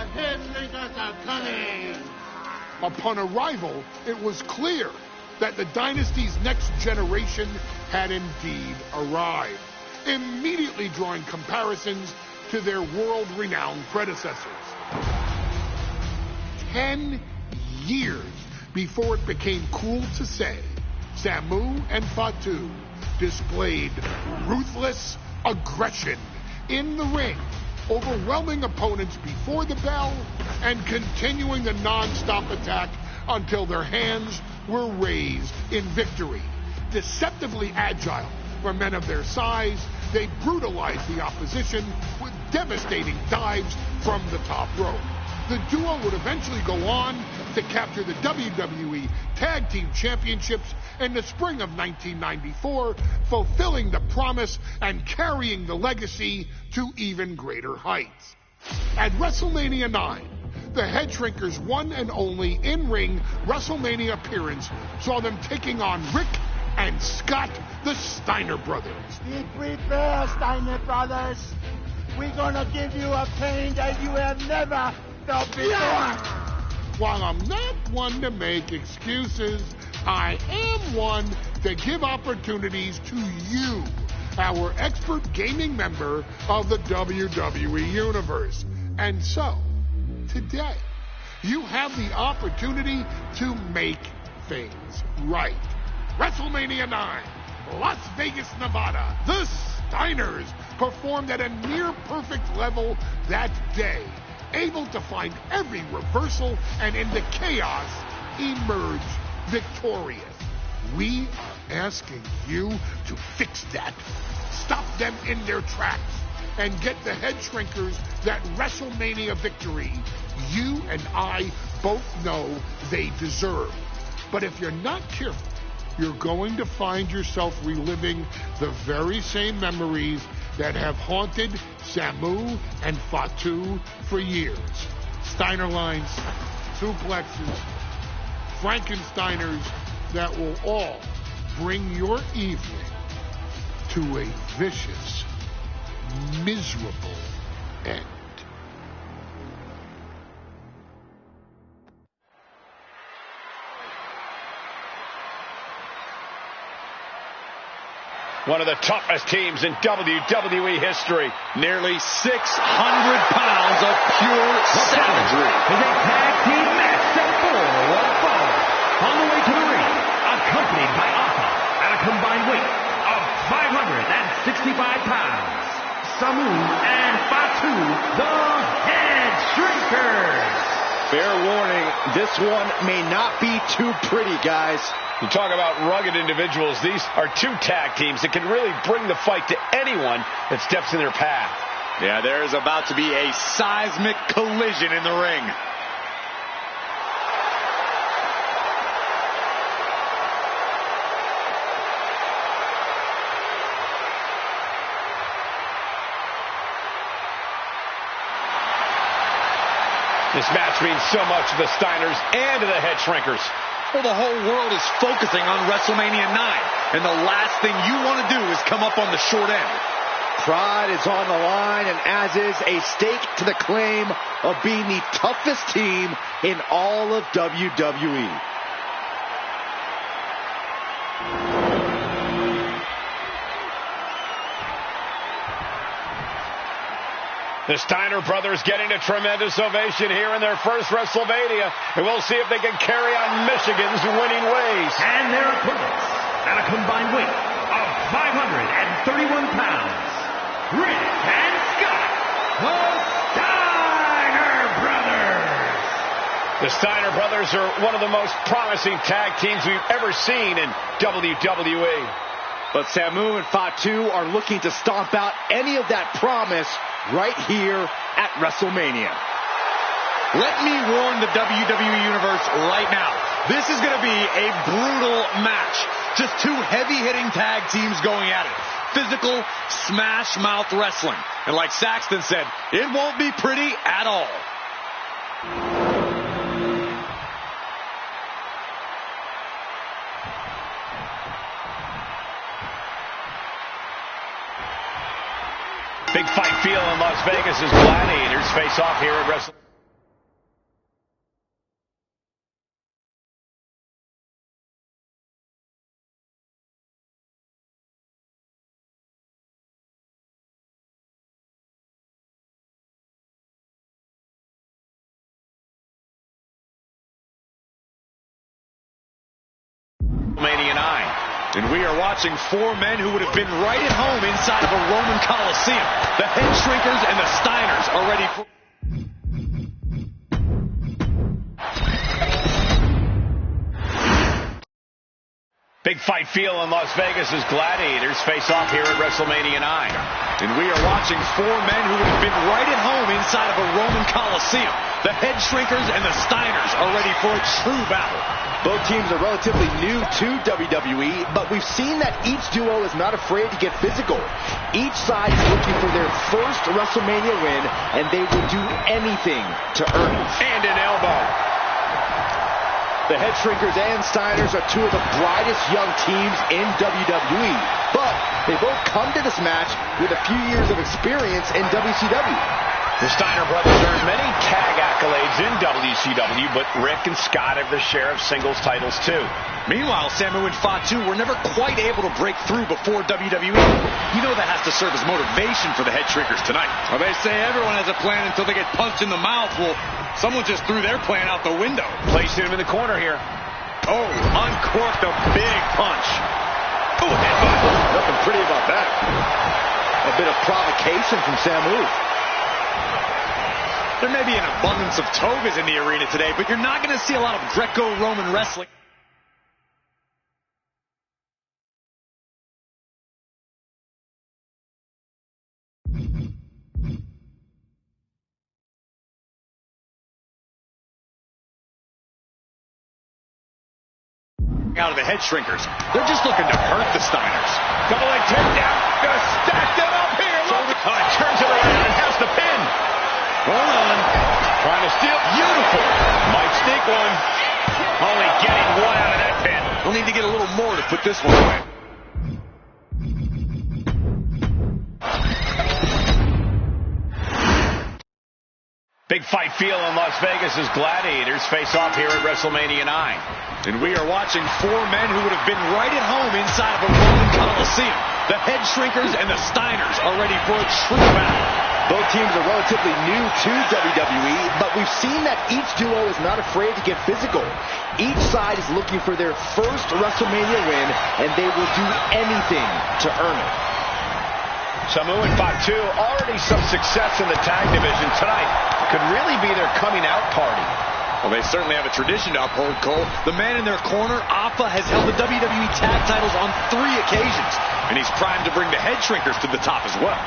Head Shrinkers are coming. Upon arrival, it was clear that the dynasty's next generation had indeed arrived, immediately drawing comparisons to their world-renowned predecessors. 10 years before it became cool to say, Samu and Fatu displayed ruthless aggression in the ring, overwhelming opponents before the bell and continuing the non-stop attack until their hands were raised in victory. Deceptively agile for men of their size, they brutalized the opposition with devastating dives from the top rope. The duo would eventually go on to capture the WWE Tag Team Championships in the spring of 1994, fulfilling the promise and carrying the legacy to even greater heights. At WrestleMania 9, the Head Shrinkers' one and only in-ring WrestleMania appearance saw them taking on Rick and Scott, the Steiner brothers. Be prepared, Steiner brothers. We're gonna give you a pain that you have never felt before. While I'm not one to make excuses, I am one to give opportunities to you, our expert gaming member of the WWE Universe. And so, today, you have the opportunity to make things right. WrestleMania 9, Las Vegas, Nevada. The Steiners performed at a near-perfect level that day, able to find every reversal and in the chaos emerge victorious. We are asking you to fix that, stop them in their tracks, and get the Head Shrinkers that WrestleMania victory you and I both know they deserve. But if you're not careful, you're going to find yourself reliving the very same memories that have haunted Samu and Fatu for years. Steiner lines, suplexes, Frankensteiners that will all bring your evening to a vicious, miserable end. One of the toughest teams in WWE history. Nearly 600 pounds of pure savagery. Is a tag team match set for one fall. On the way to the ring, accompanied by Alpha at a combined weight of 565 pounds. Samu and Fatu, the Head Shrinkers. Fair warning, this one may not be too pretty, guys. You talk about rugged individuals. These are two tag teams that can really bring the fight to anyone that steps in their path. Yeah, there is about to be a seismic collision in the ring. This match means so much to the Steiners and to the Head Shrinkers. Well, the whole world is focusing on WrestleMania 9, and the last thing you want to do is come up on the short end. Pride is on the line, and as is a stake to the claim of being the toughest team in all of WWE. The Steiner brothers getting a tremendous ovation here in their first WrestleMania. And we'll see if they can carry on Michigan's winning ways. And their opponents at a combined weight of 531 pounds. Rick and Scott, the Steiner brothers. The Steiner brothers are one of the most promising tag teams we've ever seen in WWE. But Samu and Fatu are looking to stomp out any of that promise right here at WrestleMania. Let me warn the WWE Universe right now. This is going to be a brutal match. Just two heavy-hitting tag teams going at it. Physical, smash-mouth wrestling. And like Saxton said, it won't be pretty at all. Big fight feel in Las Vegas as Gladiators face off here at WrestleMania. And we are watching four men who would have been right at home inside of a Roman Coliseum. The Head Shrinkers and the Steiners are ready for... Big fight feel in Las Vegas as Gladiators face off here at WrestleMania 9. And we are watching four men who would have been right at home inside of a Roman Coliseum. The Head Shrinkers and the Steiners are ready for a true battle. Both teams are relatively new to WWE, but we've seen that each duo is not afraid to get physical. Each side is looking for their first WrestleMania win, and they will do anything to earn it. And an elbow. The Head Shrinkers and Steiners are two of the brightest young teams in WWE, but they both come to this match with a few years of experience in WCW. The Steiner brothers earned many tag accolades in WCW, but Rick and Scott have their share of singles titles too. Meanwhile, Samu and Fatu were never quite able to break through before WWE. You know that has to serve as motivation for the Head Shrinkers tonight. Well, they say everyone has a plan until they get punched in the mouth. Well, someone just threw their plan out the window. Placing him in the corner here. Oh, uncorked a big punch. Oh, headbutt. Nothing pretty about that. A bit of provocation from Samu. There may be an abundance of togas in the arena today, but you're not going to see a lot of Greco-Roman wrestling. Out of the Head Shrinkers. They're just looking to hurt the Steiners. Double leg takedown. Just stacked them up here. Look. Turns it around and has the pin. Hold on. Trying to steal. Beautiful. Might sneak one. Only getting one out of that pin. We'll need to get a little more to put this one away. Big fight feel in Las Vegas as gladiators face off here at WrestleMania 9. And we are watching four men who would have been right at home inside of a Roman Coliseum. The Head Shrinkers and the Steiners are ready for a true battle. Both teams are relatively new to WWE, but we've seen that each duo is not afraid to get physical. Each side is looking for their first WrestleMania win, and they will do anything to earn it. Samu and Fatu, already some success in the tag division tonight. Could really be their coming out party. Well, they certainly have a tradition to uphold, Cole. The man in their corner, Alpha, has held the WWE tag titles on 3 occasions, and he's primed to bring the Head Shrinkers to the top as well.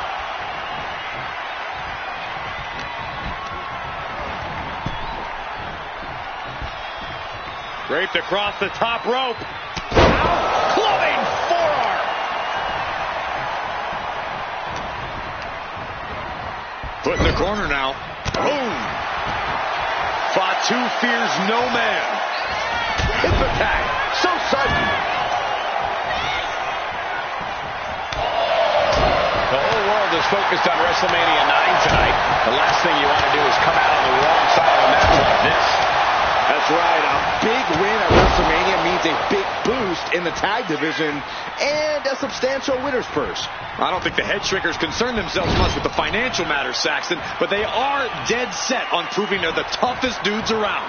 Draped across the top rope. Clubbing forearm. Put in the corner now. Boom! Fatu fears no man. Hip attack. So sudden. The whole world is focused on WrestleMania 9 tonight. The last thing you want to do is come out on the wrong side of a match like this. That's right. A big win at WrestleMania means a big boost in the tag division and a substantial winner's purse. I don't think the Head Shrinkers concern themselves much with the financial matters, Saxton, but they are dead set on proving they're the toughest dudes around.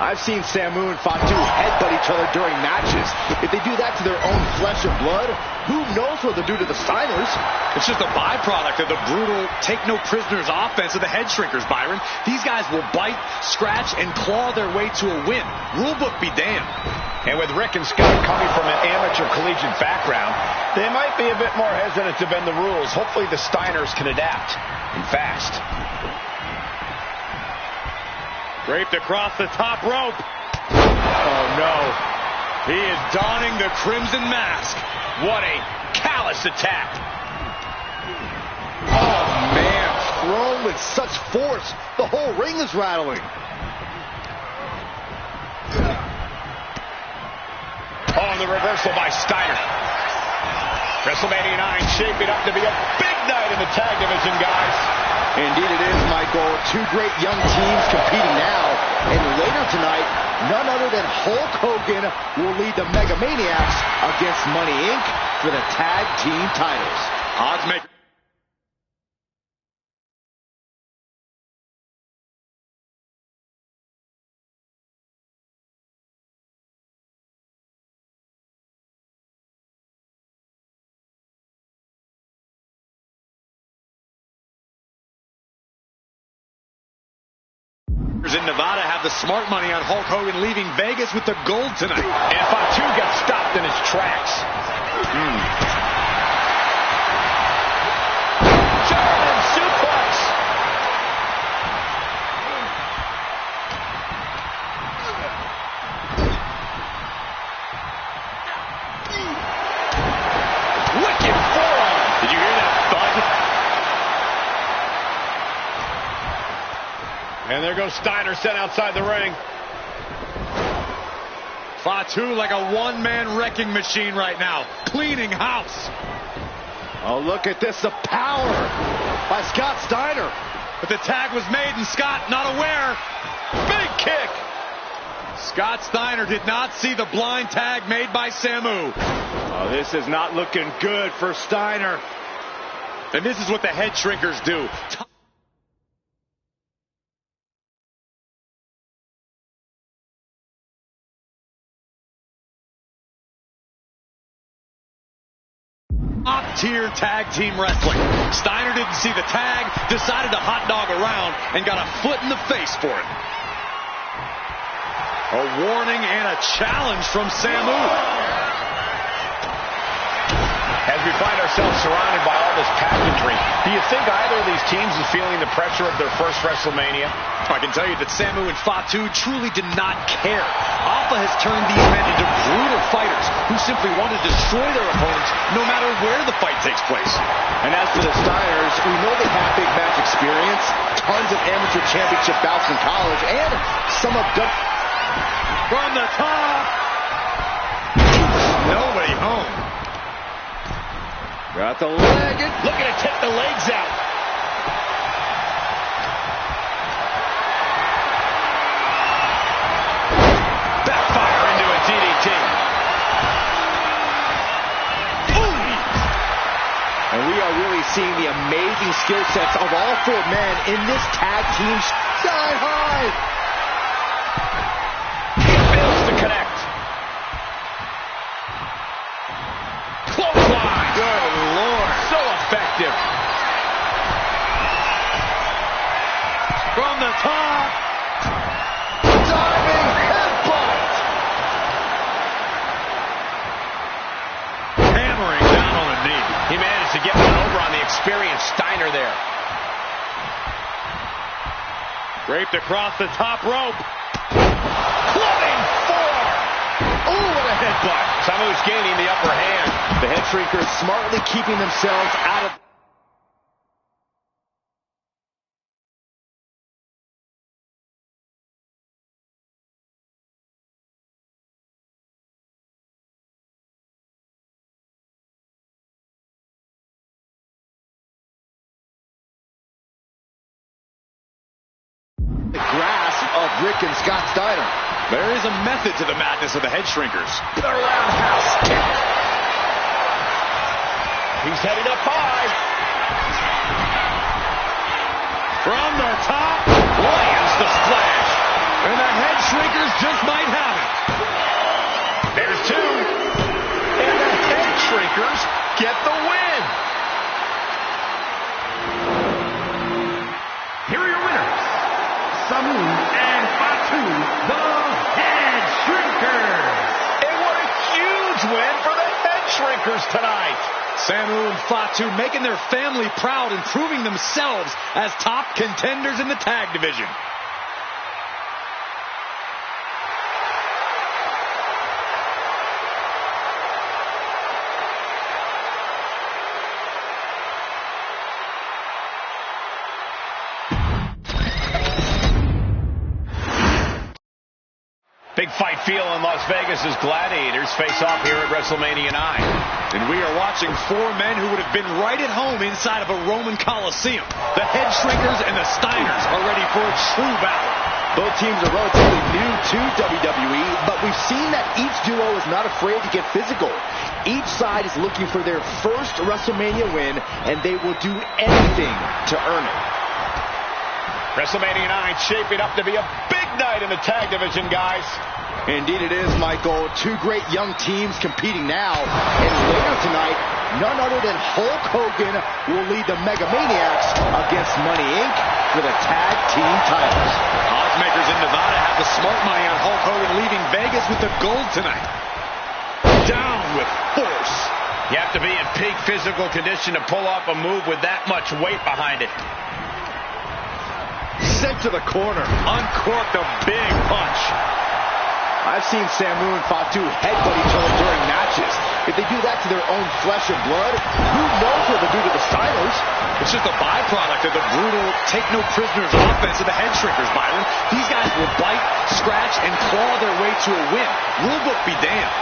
I've seen Samu and Fatu headbutt each other during matches. If they do that to their own flesh and blood, who knows what they'll do to the Steiners? It's just a byproduct of the brutal take-no-prisoners offense of the Head Shrinkers, Byron. These guys will bite, scratch, and claw their way to a win. Rulebook be damned. And with Rick and Scott coming from an amateur collegiate background, they might be a bit more hesitant to bend the rules. Hopefully the Steiners can adapt, and fast. Draped across the top rope. Oh, no. He is donning the crimson mask. What a callous attack. Oh, man. Thrown with such force. The whole ring is rattling. Oh, and the reversal by Steiner. WrestleMania 9 shaping up to be a big night in the tag division, guys. Indeed it is, Michael. Two great young teams competing now. And later tonight, none other than Hulk Hogan will lead the Mega Maniacs against Money Inc. for the tag team titles. Oddsmaker. In Nevada have the smart money on Hulk Hogan leaving Vegas with the gold tonight. And Fatu gets stopped in his tracks. German suplex. Wicked forearm. Did you hear that thud? And there goes Steiner sent outside the ring. Fatu like a one-man wrecking machine right now. Cleaning house. Oh, look at this. The power by Scott Steiner. But the tag was made and Scott not aware. Big kick. Scott Steiner did not see the blind tag made by Samu. Oh, this is not looking good for Steiner. And this is what the Head Shrinkers do. Top-tier tag team wrestling. Steiner didn't see the tag, decided to hot dog around, and got a foot in the face for it. A warning and a challenge from Samu. As we find ourselves surrounded by all this pageantry, do you think either of these teams is feeling the pressure of their first WrestleMania? I can tell you that Samu and Fatu truly did not care. Alpha has turned these men into brutal fighters who simply want to destroy their opponents no matter where the fight takes place. And as for the Steiners, we know they have big match experience, tons of amateur championship bouts in college, and some of from the top. Nobody home. Got the leg. Looking to take the legs out. And we are really seeing the amazing skill sets of all four men in this tag team. Sky high! He fails to connect. Clothesline. Good Lord. So effective. From the top. Diving headbutt! Hammering down on the knee. He managed to get one over on the experienced Steiner there. Draped across the top rope. Floating forearm. Oh, what a headbutt! Samu's gaining the upper hand. The head shrinkers smartly keeping themselves out of... grasp of Rick and Scott Steiner. There is a method to the madness of the head shrinkers. The roundhouse kick. He's heading up high. From the top, lands the splash. And the head shrinkers just might have it. There's two. And the head shrinkers get the win. Here are your winners, Samu and Fatu, the Head Shrinkers. And what a huge win for the head shrinkers tonight. Samu and Fatu making their family proud and proving themselves as top contenders in the tag division. Big fight feel in Las Vegas as Gladiators face off here at WrestleMania 9. And we are watching four men who would have been right at home inside of a Roman Coliseum. The head shrinkers and the Steiners are ready for a true battle. Both teams are relatively new to WWE, but we've seen that each duo is not afraid to get physical. Each side is looking for their first WrestleMania win, and they will do anything to earn it. WrestleMania 9 shaping up to be a big night in the tag division, guys. Indeed it is, Michael. Two great young teams competing now. And later tonight, none other than Hulk Hogan will lead the Mega Maniacs against Money Inc. for the tag team titles. Oddsmakers in Nevada have the smart money on Hulk Hogan leaving Vegas with the gold tonight. Down with force. You have to be in peak physical condition to pull off a move with that much weight behind it. Sent to the corner. Uncorked a big punch. I've seen Samu and Fatu headbutt each other during matches. If they do that to their own flesh and blood, who knows what they'll do to the Steiners? It's just a byproduct of the brutal take-no-prisoners offense of the head shrinkers, Byron. These guys will bite, scratch, and claw their way to a win. Rulebook be damned.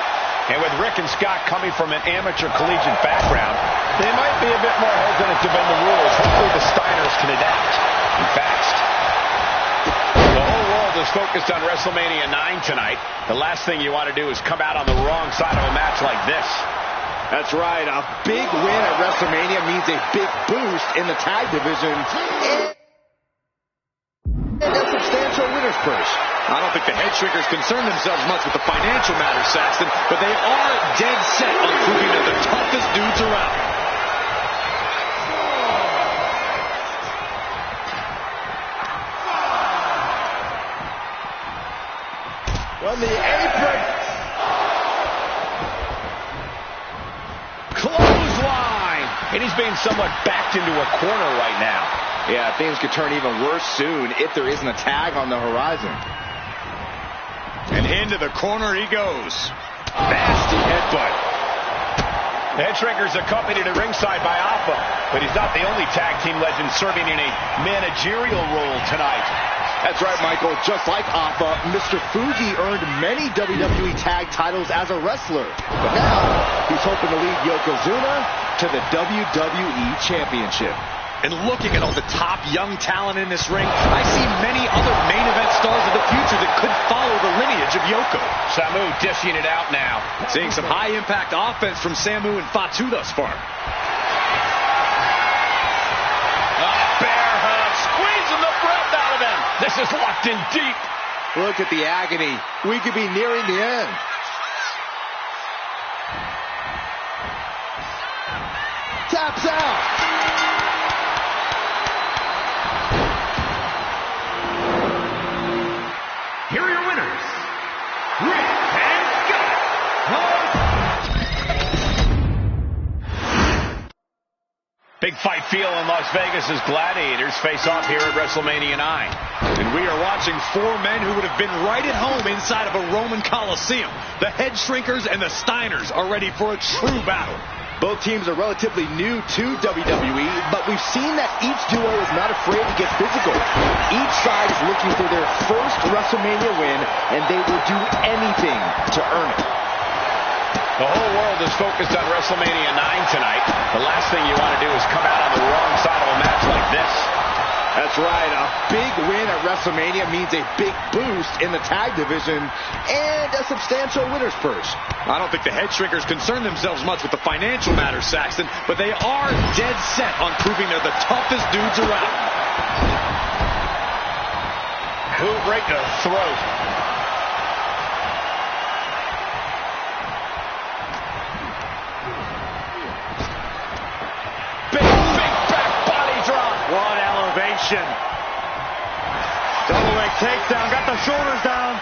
And with Rick and Scott coming from an amateur collegiate background, they might be a bit more hesitant to bend the rules. Hopefully the Steiners can adapt and fast. The whole world is focused on WrestleMania 9 tonight. The last thing you want to do is come out on the wrong side of a match like this. That's right. A big win at WrestleMania means a big boost in the tag division and a substantial winner's purse. I don't think the head shrinkers concern themselves much with the financial matters, Saxton, but they are dead set on proving they're the toughest dudes around. From the apron. Clothesline. And he's being somewhat backed into a corner right now. Yeah, things could turn even worse soon if there isn't a tag on the horizon. And into the corner he goes. Nasty headbutt. The head shrinkers accompanied at ringside by Alpha, but he's not the only tag team legend serving in a managerial role tonight. That's right, Michael. Just like Alpha, Mr. Fuji earned many WWE tag titles as a wrestler. But now, he's hoping to lead Yokozuna to the WWE Championship. And looking at all the top young talent in this ring, I see many other main event stars of the future that could follow the lineage of Yoko. Samu dishing it out now. Seeing some high-impact offense from Samu and Fatu thus far. is locked in deep. Look at the agony. We could be nearing the end. Taps out. Here are your winners, Rick and Scott. Big fight feel in Las Vegas as gladiators face off here at WrestleMania 9. And we are watching four men who would have been right at home inside of a Roman Coliseum. The Head Shrinkers and the Steiners are ready for a true battle. Both teams are relatively new to WWE, but we've seen that each duo is not afraid to get physical. Each side is looking for their first WrestleMania win, and they will do anything to earn it. The whole world is focused on WrestleMania 9 tonight. The last thing you want to do is come out on the wrong side of a match like this. That's right. A big win at WrestleMania means a big boost in the tag division and a substantial winner's purse. I don't think the Head Shrinkers concern themselves much with the financial matters, Saxton, but they are dead set on proving they're the toughest dudes around. Boot right to the throat. Big back body drop. What elevation. Double leg takedown. Got the shoulders down.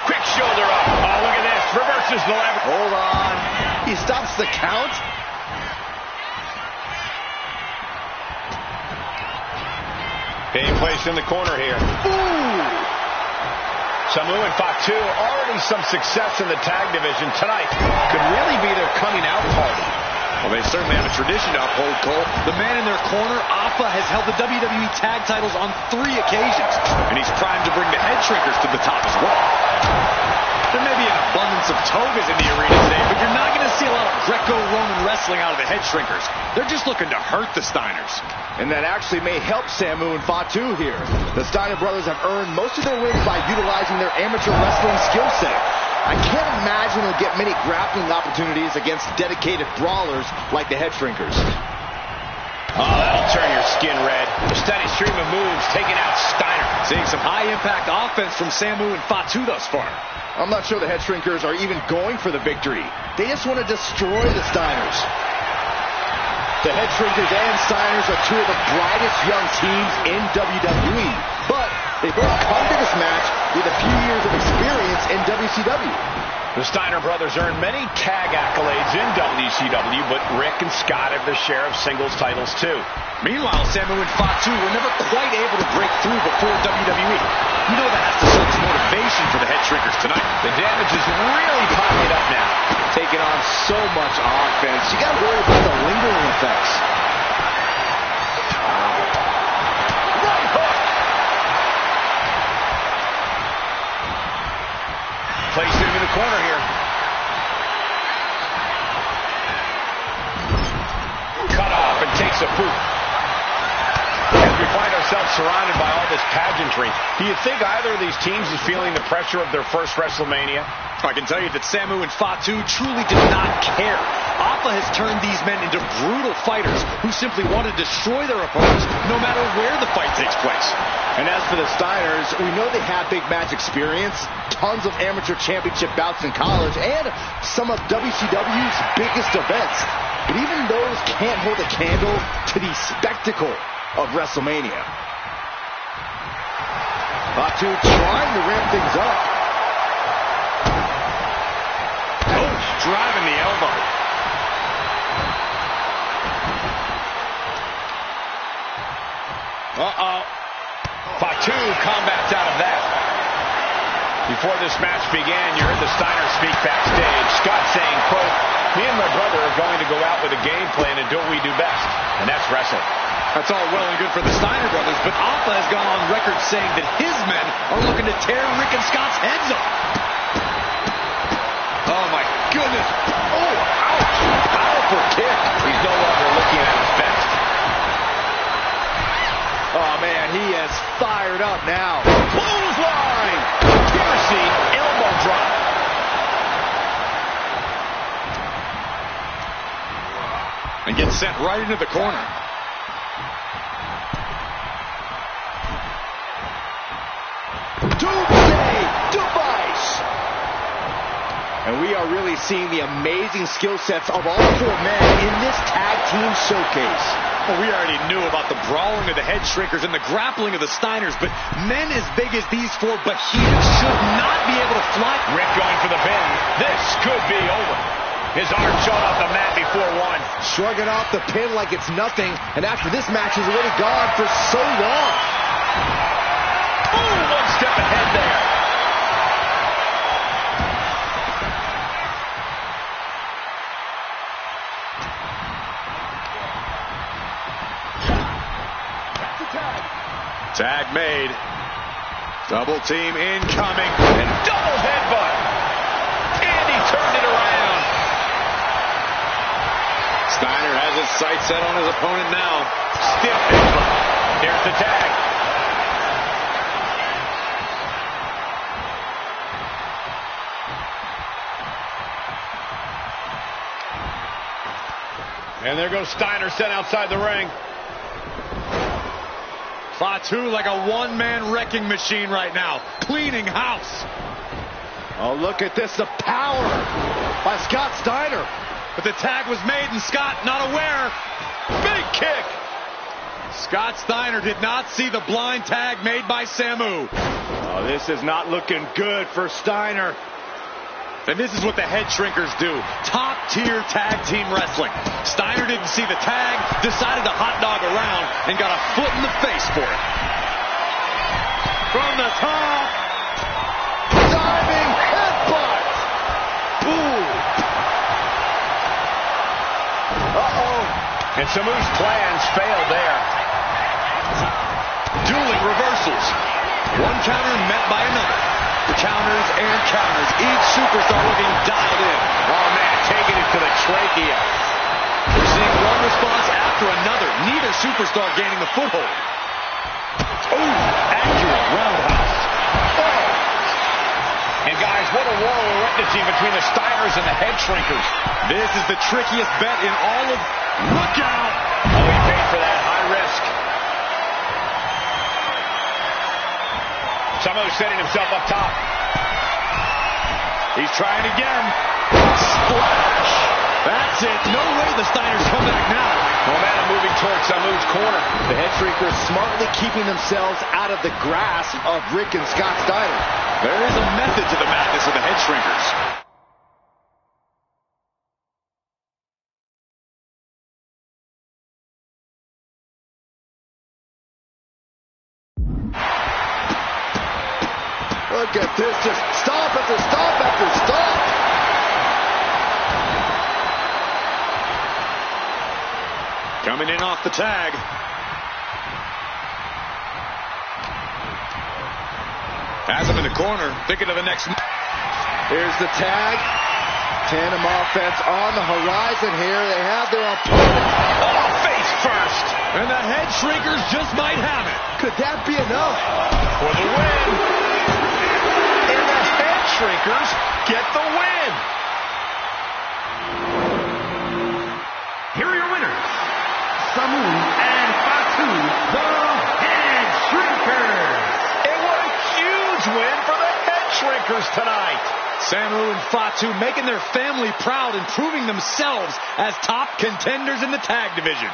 Quick shoulder up. Oh, look at this. Reverses the lever. Hold on. He stops the count. Being placed in the corner here. Ooh. Samu and Fatu, already some success in the tag division tonight. Could really be their coming out party. Well, they certainly have a tradition to uphold, Cole. The man in their corner, Alpha, has held the WWE tag titles on 3 occasions, and he's primed to bring the Head Shrinkers to the top as well. There may be an abundance of togas in the arena today, but you're not going to see a lot of Greco-Roman wrestling out of the Head Shrinkers. They're just looking to hurt the Steiners. And that actually may help Samu and Fatu here. The Steiner brothers have earned most of their wins by utilizing their amateur wrestling skill set. I can't imagine they'll get many grappling opportunities against dedicated brawlers like the Head Shrinkers. Oh, that'll turn your skin red. A steady stream of moves taking out Steiner. Seeing some high-impact offense from Samu and Fatu thus far. I'm not sure the Head Shrinkers are even going for the victory. They just want to destroy the Steiners. The Head Shrinkers and Steiners are two of the brightest young teams in WWE. But they both come to this match with a few years of experience in WCW. The Steiner brothers earned many tag accolades in WCW, but Rick and Scott have their share of singles titles too. Meanwhile, Samu and Fatu were never quite able to break through before WWE. You know that has to serve as motivation for the Head Shrinkers tonight. The damage is really piling up now. Taking on so much offense, you got to worry about the lingering effects. Right hook. Placed into the corner here. Cut off and takes a boot. As we find ourselves surrounded by all this pageantry, do you think either of these teams is feeling the pressure of their first WrestleMania? I can tell you that Samu and Fatu truly did not care. Alpha has turned these men into brutal fighters who simply want to destroy their opponents no matter where the fight takes place. And as for the Steiners, we know they have big match experience, tons of amateur championship bouts in college, and some of WCW's biggest events. But even those can't hold a candle to the spectacle of WrestleMania. Fatu trying to ramp things up. Driving the elbow. Uh-oh. Fatu combats out of that. Before this match began, you heard the Steiner speak backstage. Scott saying, quote, "Me and my brother are going to go out with a game plan and do what we do best, and that's wrestle." That's all well and good for the Steiner brothers, but Alpha has gone on record saying that his men are looking to tear Rick and Scott's heads off. Oh, my goodness. Oh, ouch. Powerful kick. He's no longer looking at his best. Oh, man, he is fired up now. Clothesline. Piercing elbow drop. And gets sent right into the corner. Doomsday device. And we are really seeing the amazing skill sets of all four men in this tag team showcase. Well, we already knew about the brawling of the head shrinkers and the grappling of the Steiners, but men as big as these four behemoths should not be able to fly. Rick going for the pin. This could be over. His arm showed off the mat before one. Shrugging off the pin like it's nothing, and after this match, he's already gone for so long. Ooh, one step ahead there. Tag made. Double team incoming. And double headbutt. And he turned it around. Steiner has his sights set on his opponent now. Stiff headbutt. Here's the tag. And there goes Steiner sent outside the ring. Fatu like a one-man wrecking machine right now, cleaning house. Oh, look at this, the power by Scott Steiner. But the tag was made and Scott not aware. Big kick. Scott Steiner did not see the blind tag made by Samu. Oh, this is not looking good for Steiner. And this is what the head shrinkers do. Top-tier tag team wrestling. Steiner didn't see the tag, decided to hot dog around, and got a foot in the face for it. From the top. Diving headbutt. Boom. Uh-oh. And Samu's plans failed there. Dueling reversals. One counter met by another. Counters and counters. Each superstar looking dialed in. Oh, man, taking it to the trachea. We're seeing one response after another. Neither superstar gaining the foothold. Ooh, accurate roundhouse. Oh. And guys, what a war we're witnessing between the Steiners and the head shrinkers. This is the trickiest bet in all of... Look out! Oh, he paid for that. High risk. Samu's setting himself up top. He's trying again. Splash! That's it. No way the Steiners come back now. Momentum moving towards Samu's corner. The head shrinkers smartly keeping themselves out of the grasp of Rick and Scott Steiner. There is a method to the madness of the head shrinkers. Look at this, just stop after stop after stop. Coming in off the tag. Has him in the corner, thinking of the next. Here's the tag. Tandem offense on the horizon here. They have their opponent. Oh, face first. And the head shrinkers just might have it. Could that be enough? For the win. And the head shrinkers get the win. Here are your winners, Samu and Fatu, the Head Shrinkers. And what a huge win for the head shrinkers tonight. Samu and Fatu making their family proud and proving themselves as top contenders in the tag division.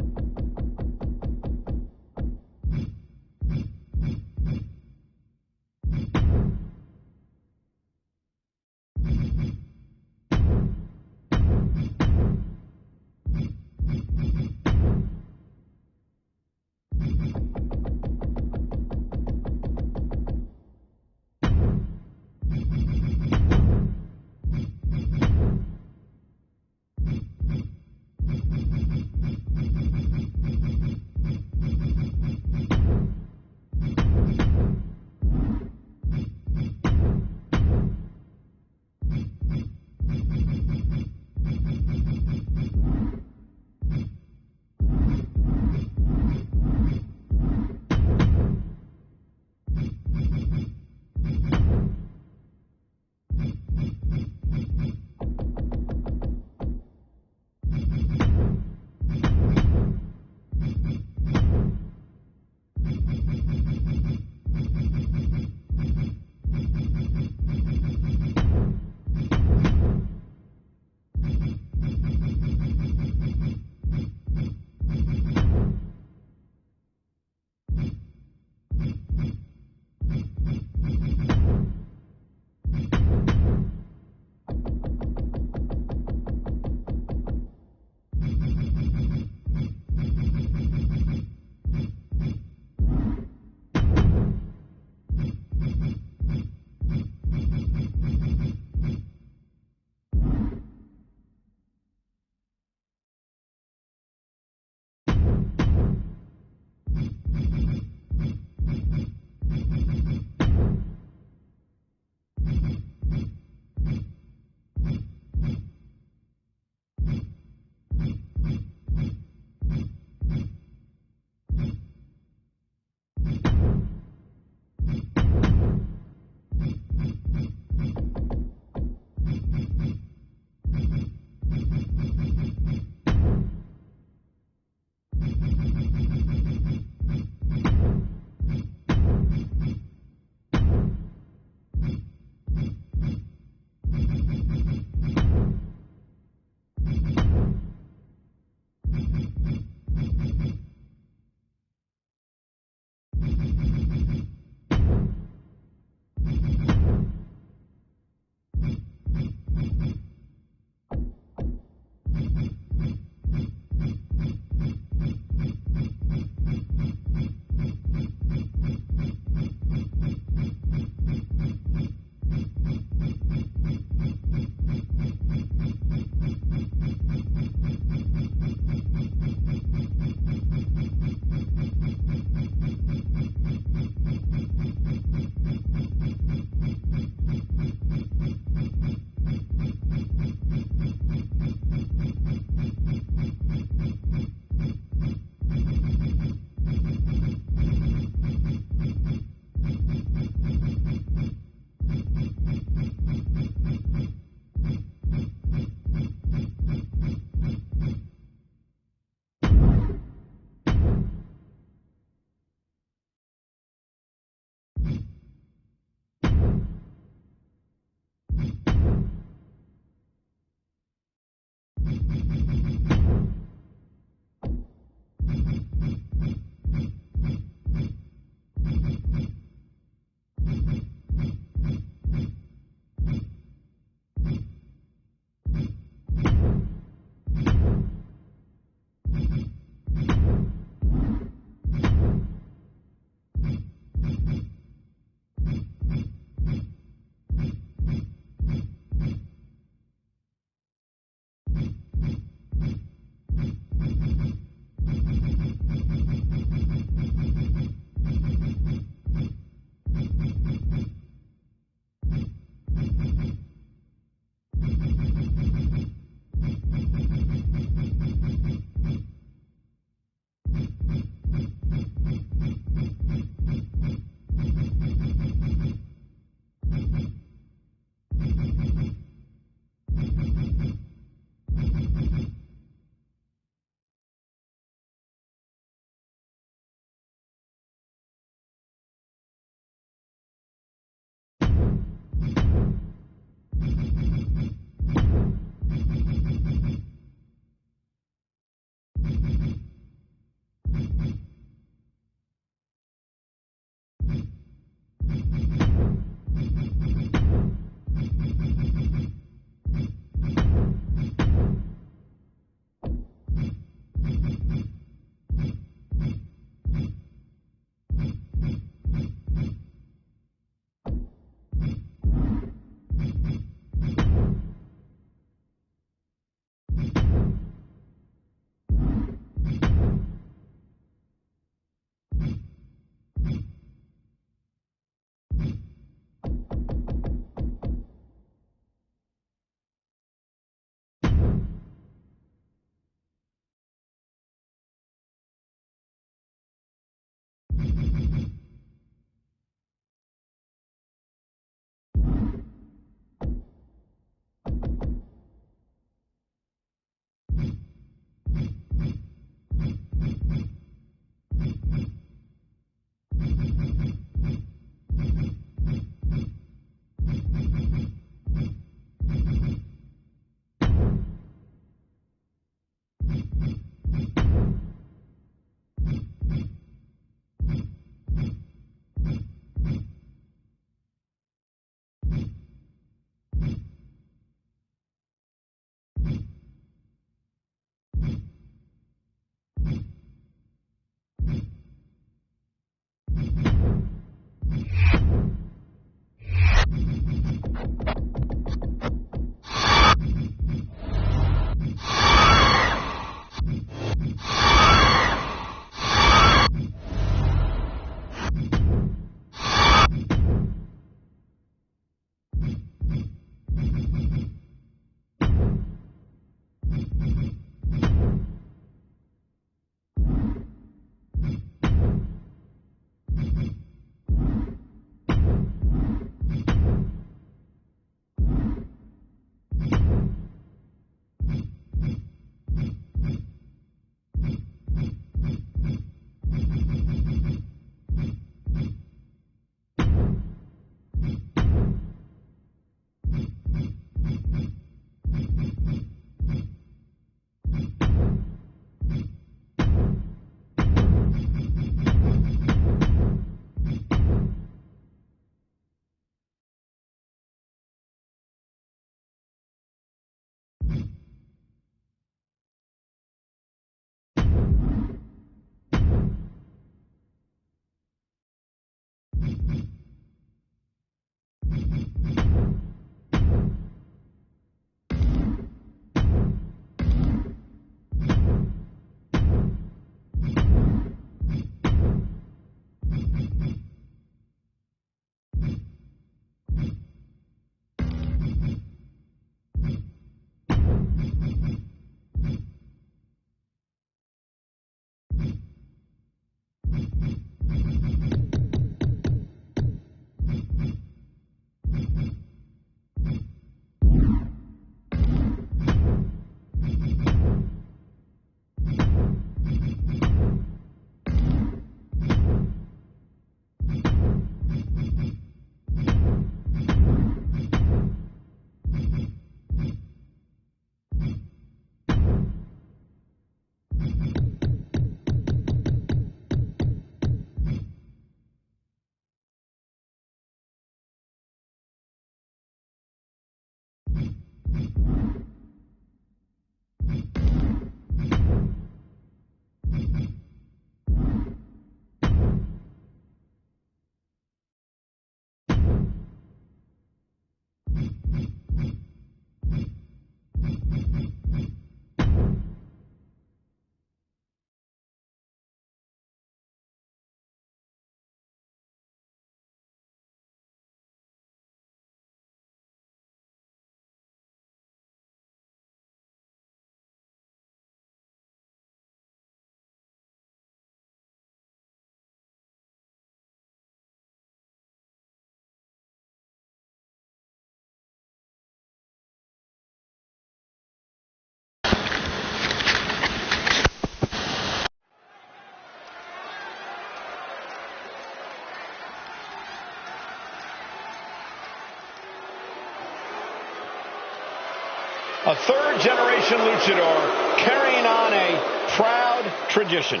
A third-generation luchador carrying on a proud tradition.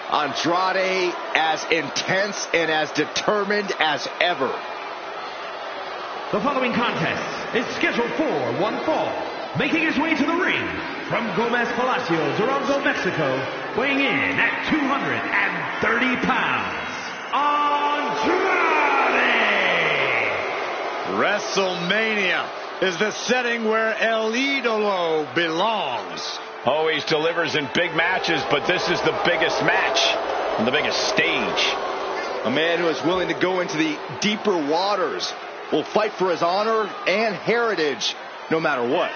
Andrade as intense and as determined as ever. The following contest is scheduled for one fall. Making his way to the ring from Gomez Palacios, Durango, Mexico, weighing in at 230 pounds, Andrade! WrestleMania is the setting where El Idolo belongs. Always delivers in big matches, but this is the biggest match on the biggest stage. A man who is willing to go into the deeper waters, will fight for his honor and heritage no matter what.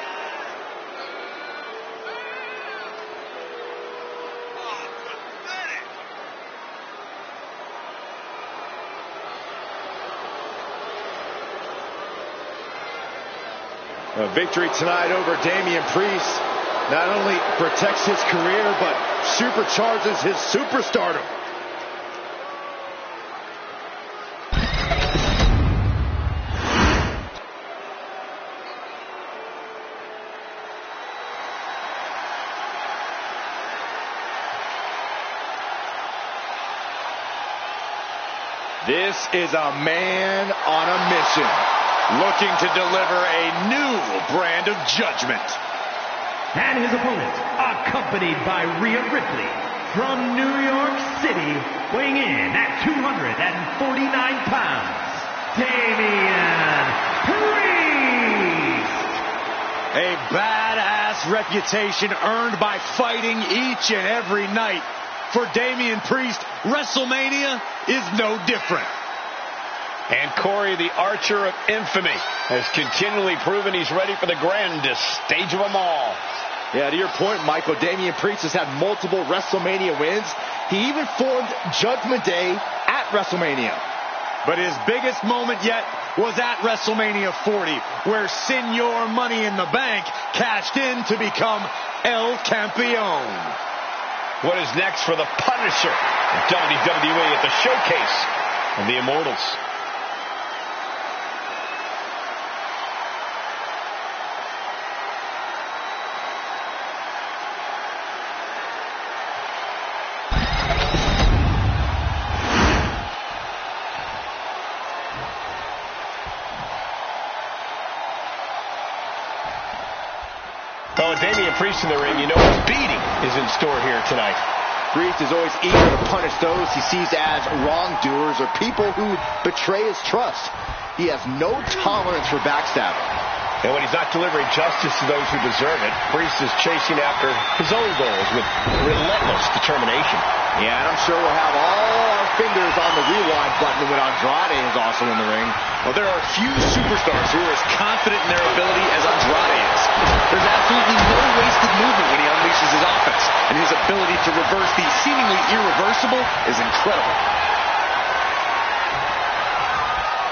A victory tonight over Damian Priest not only protects his career, but supercharges his superstardom. This is a man on a mission, looking to deliver a new brand of judgment. And his opponent, accompanied by Rhea Ripley from New York City, weighing in at 249 pounds, Damian Priest. A badass reputation earned by fighting each and every night. For Damian Priest, WrestleMania is no different. And Corey, the archer of infamy, has continually proven he's ready for the grandest stage of them all. Yeah, to your point, Michael, Damian Priest has had multiple WrestleMania wins. He even formed Judgment Day at WrestleMania. But his biggest moment yet was at WrestleMania 40, where Senor Money in the Bank cashed in to become El Campeón. What is next for the Punisher of WWE at the Showcase of the Immortals? Oh, Damian Priest in the ring, you know his beating is in store here tonight. Priest is always eager to punish those he sees as wrongdoers or people who betray his trust. He has no tolerance for backstabbing. And when he's not delivering justice to those who deserve it, Priest is chasing after his own goals with relentless determination. Yeah, and I'm sure we'll have all our fingers on the rewind button when Andrade is also in the ring. Well, there are few superstars who are as confident in their ability as Andrade is. There's absolutely no wasted movement when he unleashes his offense, and his ability to reverse the seemingly irreversible is incredible.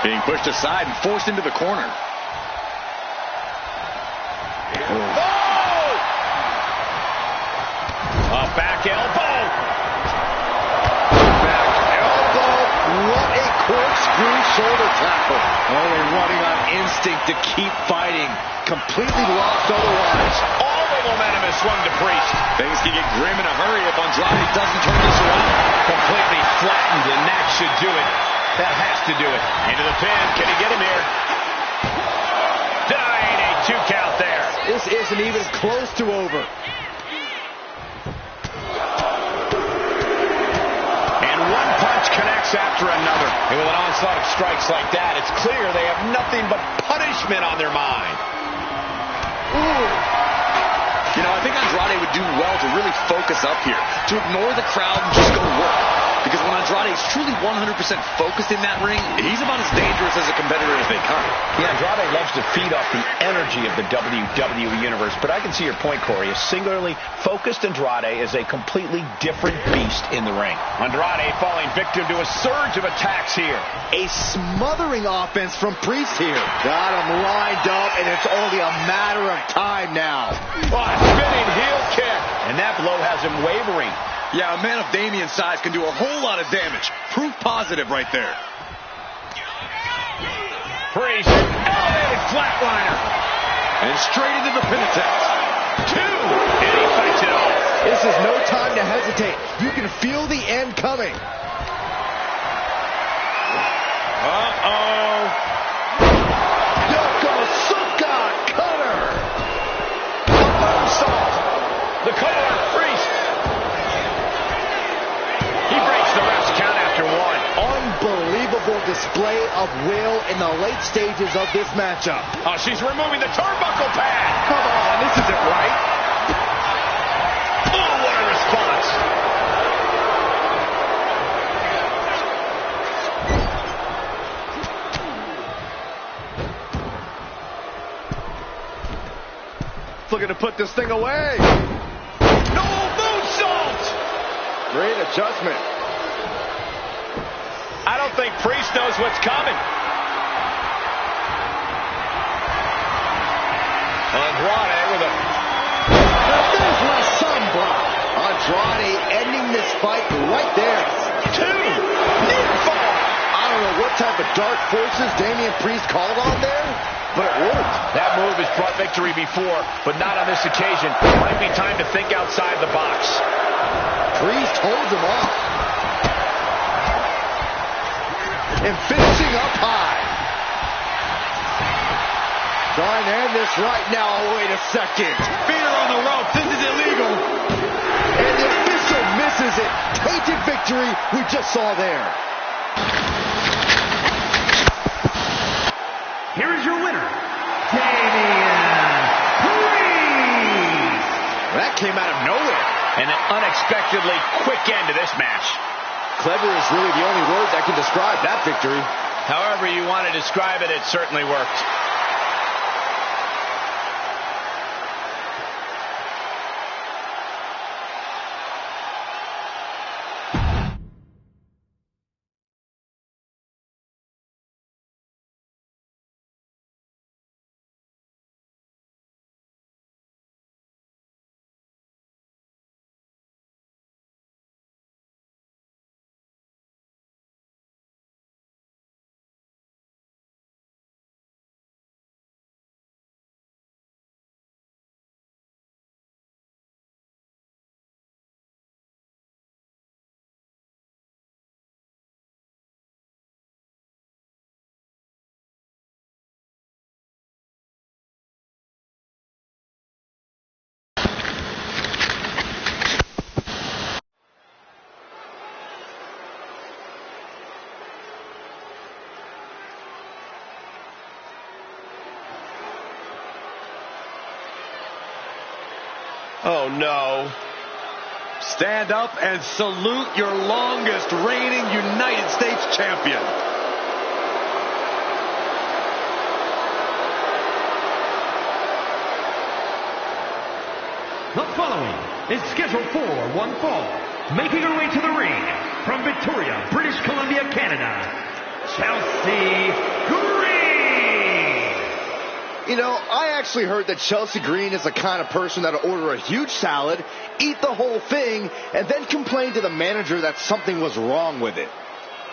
Being pushed aside and forced into the corner. A back elbow. Back elbow. What a corkscrew shoulder tackle. Only running on instinct to keep fighting. Completely lost otherwise. All the momentum is swung to Priest. Things can get grim in a hurry if Andrade doesn't turn this around. Completely flattened, and that should do it. That has to do it. Into the pin. Can he get him here? Denied a 2 count there. This isn't even close to over. And one punch connects after another. And with an onslaught of strikes like that, it's clear they have nothing but punishment on their mind. Ooh. You know, I think Andrade would do well to really focus up here, to ignore the crowd and just go work. Because when Andrade is truly 100% focused in that ring, he's about as dangerous as a competitor as they come. Yeah, Andrade loves to feed off the energy of the WWE Universe, but I can see your point, Corey. A singularly focused Andrade is a completely different beast in the ring. Andrade falling victim to a surge of attacks here. A smothering offense from Priest here. Got him lined up, and it's only a matter of time now. Oh, a spinning heel kick. And that blow has him wavering. Yeah, a man of Damian's size can do a whole lot of damage. Proof positive right there. Priest, elevated flatliner. And And straight into the pin attempt. 2. And he fights it off. This is no time to hesitate. You can feel the end coming. Uh-oh. Yokosuka cutter. A moonsault. The cover on Priest. He breaks the ref's count after 1. Unbelievable display of will in the late stages of this matchup. Oh, she's removing the turnbuckle pad. Come on, this isn't right. Oh, what a response. Looking to put this thing away. No, moonsault. Great adjustment. I don't think Priest knows what's coming. Andrade with a... There's La Sombra. Andrade ending this fight right there. 2. Near fall. I don't know what type of dark forces Damian Priest called on there, but it worked. That move has brought victory before, but not on this occasion. Might be time to think outside the box. Priest holds him off. And finishing up high. Trying to end this right now. Wait a second. Feet are on the rope. This is illegal. And the official misses it. Tainted victory we just saw there. Here is your winner, Damian Priest. That came out of nowhere. And an unexpectedly quick end to this match. Clever is really the only word that can describe that victory. However you want to describe it, it certainly worked. Oh, no. Stand up and salute your longest reigning United States champion. The following is scheduled for one fall. Making her way to the ring from Victoria, British Columbia, Canada, Chelsea Green. You know, I actually heard that Chelsea Green is the kind of person that'll order a huge salad, eat the whole thing, and then complain to the manager that something was wrong with it.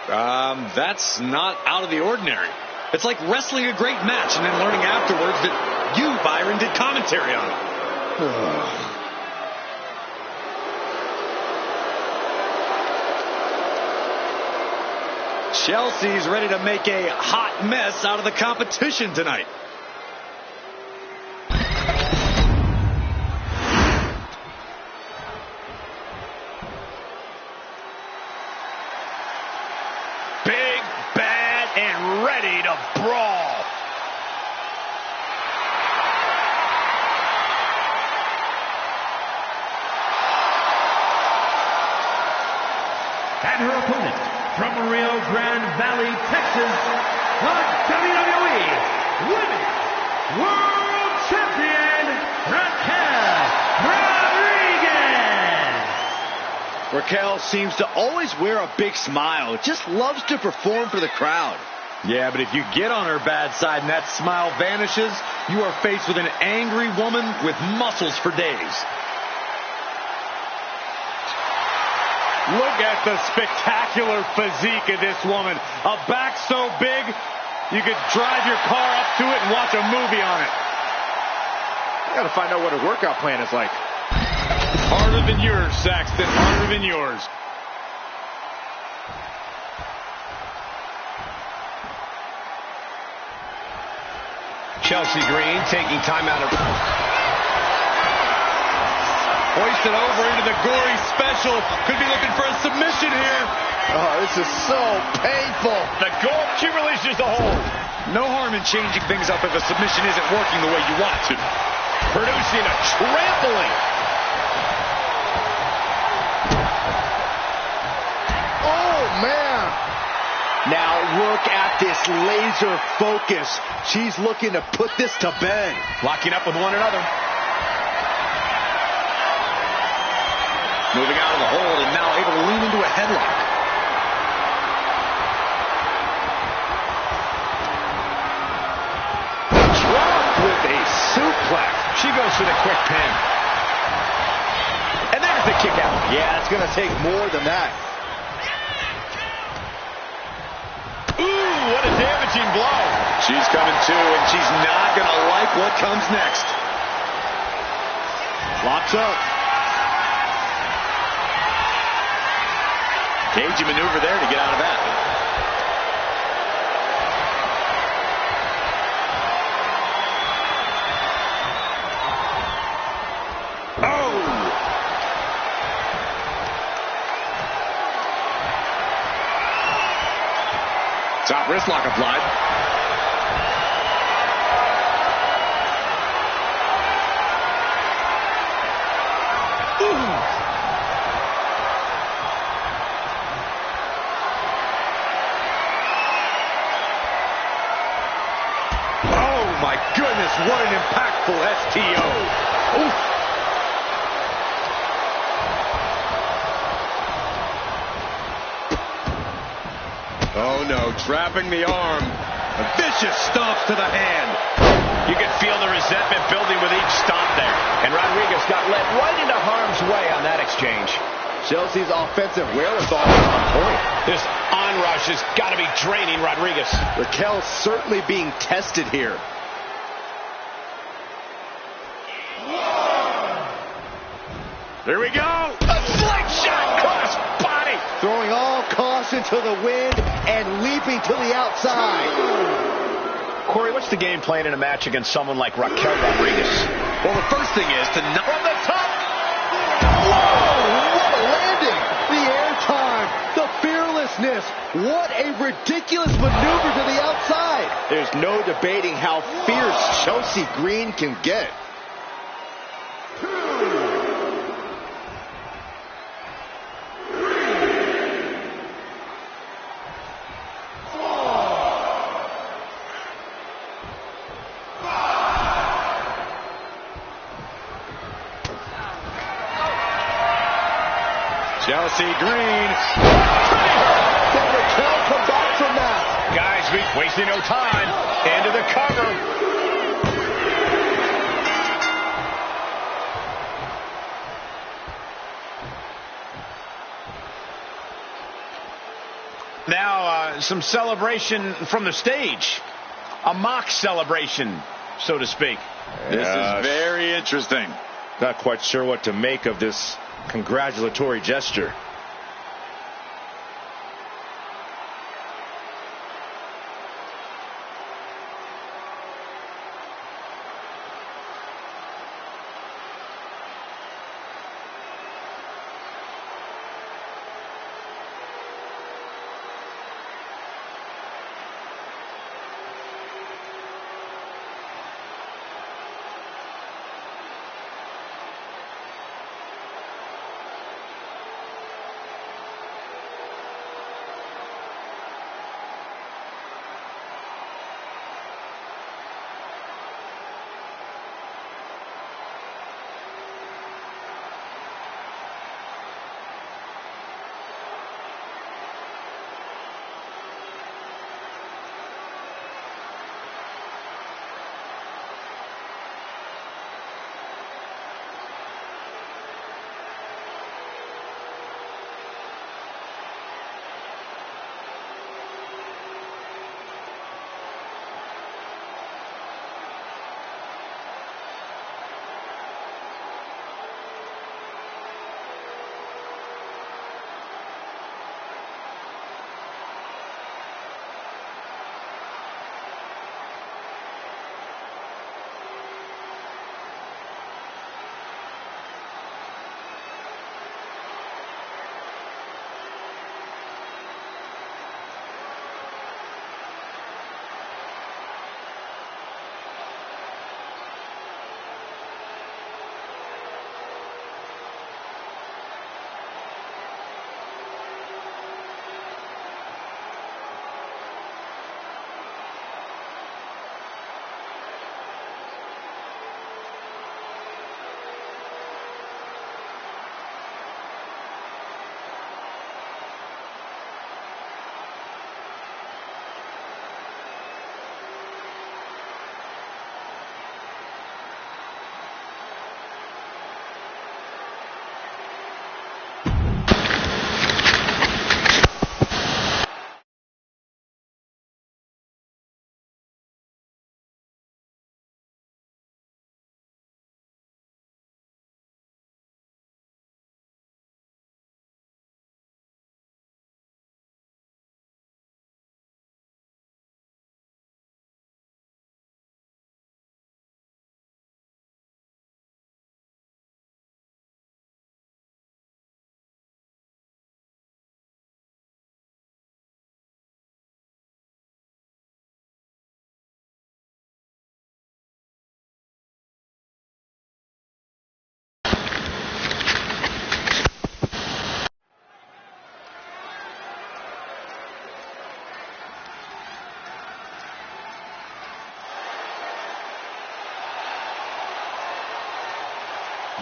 That's not out of the ordinary. It's like wrestling a great match and then learning afterwards that you, Byron, did commentary on it. Chelsea's ready to make a hot mess out of the competition tonight. Big, bad, and ready to brawl. And her opponent from Rio Grande Valley, Texas, the WWE Women's World Champion, Raquel Rodriguez. Raquel seems to always wear a big smile. Just loves to perform for the crowd. Yeah, but if you get on her bad side and that smile vanishes, you are faced with an angry woman with muscles for days. Look at the spectacular physique of this woman. A back so big, you could drive your car up to it and watch a movie on it. Got to find out what her workout plan is like. Harder than yours, Saxton. Harder than yours. Chelsea Green taking time out of... Hoisted over into the gory special. Could be looking for a submission here. Oh, this is so painful. The goal, she releases the hold. No harm in changing things up if a submission isn't working the way you want to. Producing a trampling. Oh, man. Now look at this laser focus. She's looking to put this to bed. Locking up with one another. Moving out of the hold and now able to lean into a headlock. Drop with a suplex. She goes for the quick pin. And there's the kick out. Yeah, it's going to take more than that. Ooh, what a damaging blow. She's coming too, and she's not going to like what comes next. Locks up. Cagey maneuver there to get out of that. Oh! Top wrist lock applied. My goodness, what an impactful STO. Oof. Oh no, trapping the arm. A vicious stomp to the hand. You can feel the resentment building with each stomp there. And Rodriguez got led right into harm's way on that exchange. Chelsea's offensive wherewithal is on point. This onrush has got to be draining Rodriguez. Raquel's certainly being tested here. Here we go. A slingshot cross body. Throwing all caution to the wind and leaping to the outside. Corey, what's the game plan in a match against someone like Raquel Rodriguez? Well, the first thing is to not... From the top. Whoa, what a landing. The air time, the fearlessness. What a ridiculous maneuver to the outside. There's no debating how fierce Chelsea Green can get. Chelsea Green. Can Raquel come back from that? Guys, wasting no time. Into the cover. Now, some celebration from the stage. A mock celebration, so to speak. This is very interesting. Not quite sure what to make of this congratulatory gesture.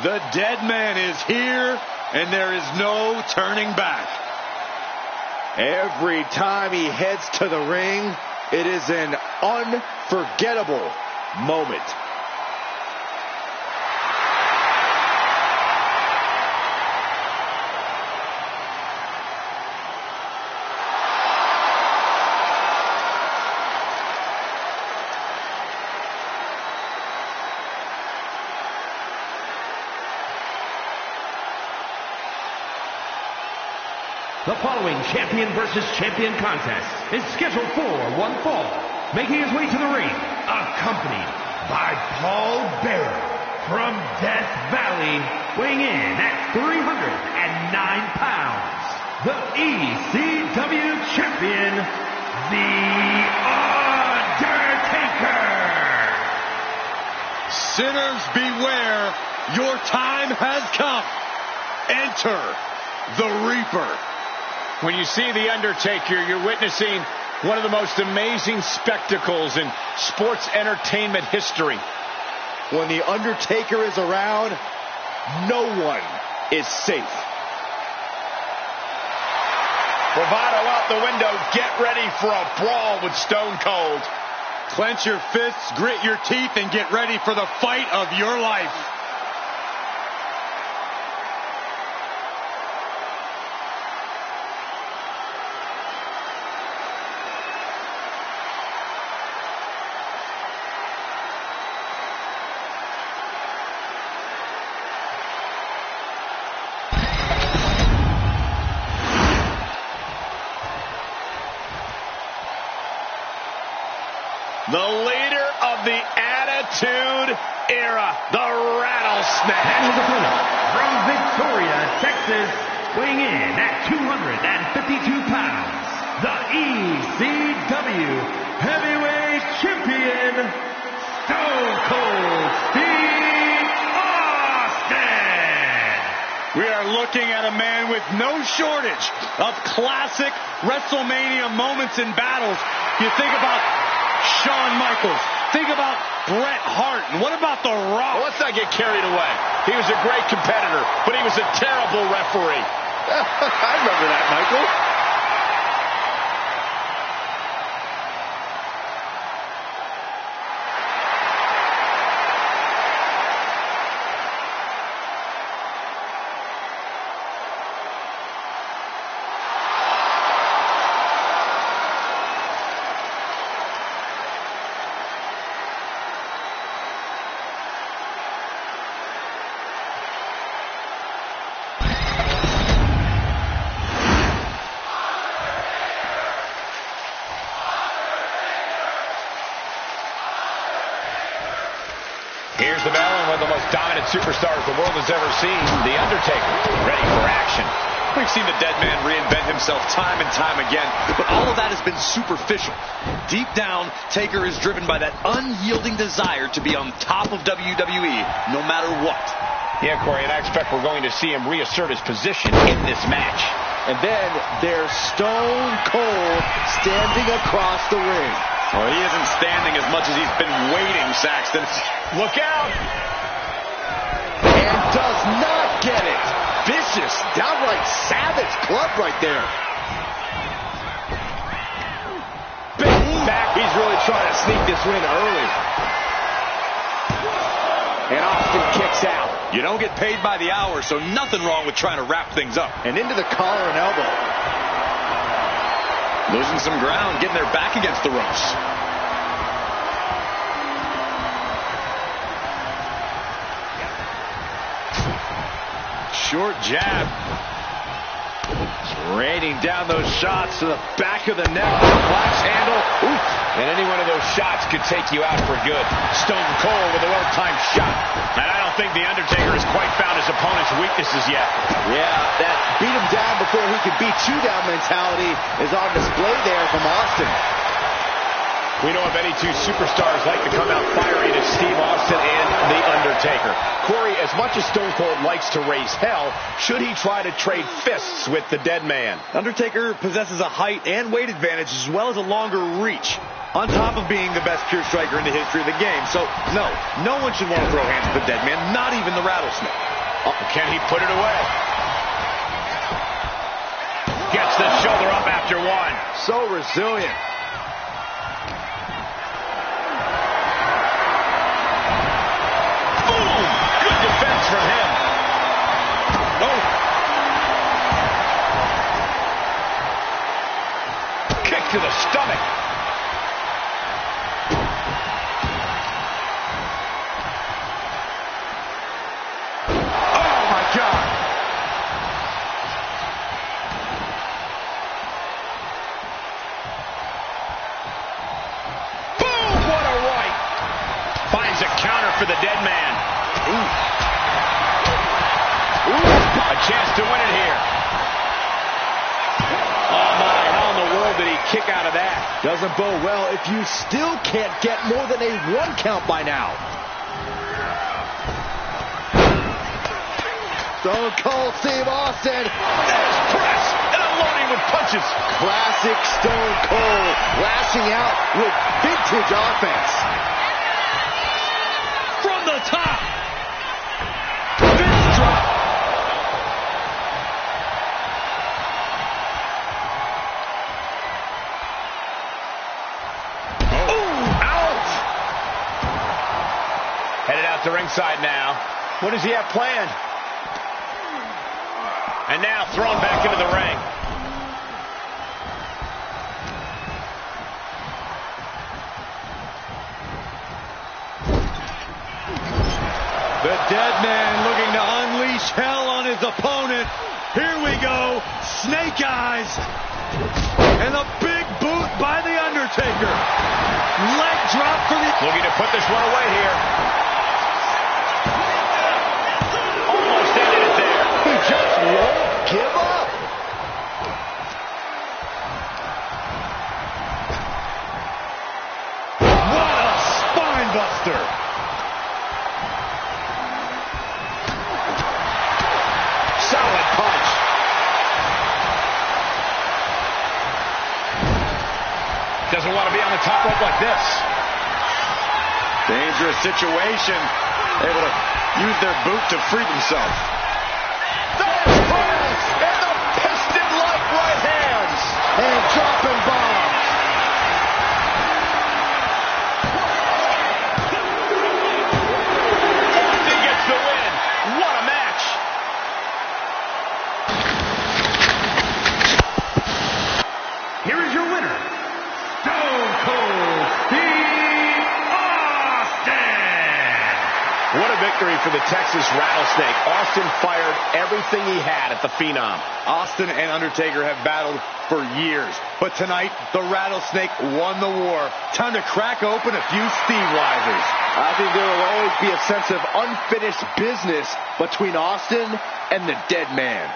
The dead man is here, and there is no turning back. Every time he heads to the ring, it is an unforgettable moment. The following champion versus champion contest is scheduled for one fall. Making his way to the ring, accompanied by Paul Bearer from Death Valley, weighing in at 309 pounds. The ECW champion, The Undertaker. Sinners beware, your time has come. Enter the Reaper. When you see The Undertaker, you're witnessing one of the most amazing spectacles in sports entertainment history. When The Undertaker is around, no one is safe. Bravado out the window. Get ready for a brawl with Stone Cold. Clench your fists, grit your teeth, and get ready for the fight of your life. The leader of the Attitude Era, the Rattlesnake. And his opponent from Victoria, Texas, weighing in at 252 pounds, the ECW Heavyweight Champion, Stone Cold Steve Austin. We are looking at a man with no shortage of classic WrestleMania moments and battles. You think about Shawn Michaels. Think about Bret Hart. And what about The Rock? Well, let's not get carried away. He was a great competitor, but he was a terrible referee. I remember that, Michael. Here's the bell, and one of the most dominant superstars the world has ever seen, The Undertaker, ready for action. We've seen the dead man reinvent himself time and time again, but all of that has been superficial. Deep down, Taker is driven by that unyielding desire to be on top of WWE no matter what. Yeah, Corey, and I expect we're going to see him reassert his position in this match. And then there's Stone Cold standing across the ring. Well, he isn't standing as much as he's been waiting, Saxton. Look out! And does not get it. Vicious, downright savage club right there. Big back. He's really trying to sneak this win early. And Austin kicks out. You don't get paid by the hour, so nothing wrong with trying to wrap things up. And into the collar and elbow. Losing some ground, getting their back against the ropes. Short jab. Raining down those shots to the back of the neck. Flash handle. Oof. And any one of those shots could take you out for good. Stone Cold with a well-timed shot. And I don't think The Undertaker has quite found his opponent's weaknesses yet. Yeah, that beat him down before he could beat you down mentality is on display there from Austin. We know of any two superstars like to come out firing as Steve Austin and The Undertaker. Corey, as much as Stone Cold likes to raise hell, should he try to trade fists with the dead man? Undertaker possesses a height and weight advantage as well as a longer reach, on top of being the best pure striker in the history of the game. So, no one should want to throw hands at the dead man, not even the Rattlesnake. Can he put it away? Gets the shoulder up after one. So resilient. Boom! Good defense from him. Oh. Kick to the stomach. For the dead man. Ooh. A chance to win it here. Oh my, how in the world did he kick out of that? Doesn't bode well if you still can't get more than a 1 count by now. Stone Cold Steve Austin. Press and unloading with punches. Classic Stone Cold, lashing out with vintage offense. From the top. Fist drop. Ooh, out. Headed out to ringside now. What does he have planned? And now thrown back into the ring. The dead man looking to unleash hell on his opponent. Here we go. Snake eyes. And a big boot by The Undertaker. Leg drop for the... Looking to put this one away here. Almost ended it there. He just won't give up. What a spine buster. Solid punch. Doesn't want to be on the top rope like this. Dangerous situation. Able to use their boot to free themselves. There's Christ and the piston-like right hands. And dropping bombs. Austin gets the win. What a match. Here is your winner, Stone Cold Steve Austin. What a victory for the Texas Rattlesnake. Austin fired everything he had at the Phenom. Austin and Undertaker have battled for years, but tonight the Rattlesnake won the war. Time to crack open a few Steve Weisers. I think there will always be a sense of unfinished business between Austin and the dead man.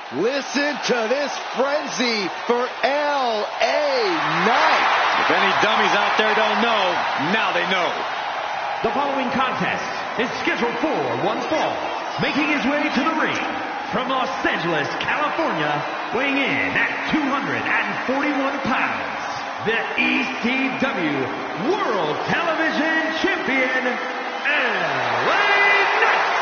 Listen to this frenzy for L.A. Knight. If any dummies out there don't know, now they know. The following contest is scheduled for one fall. Making his way to the ring from Los Angeles, California, weighing in at 241 pounds, the ECW World Television Champion, L.A. Knight.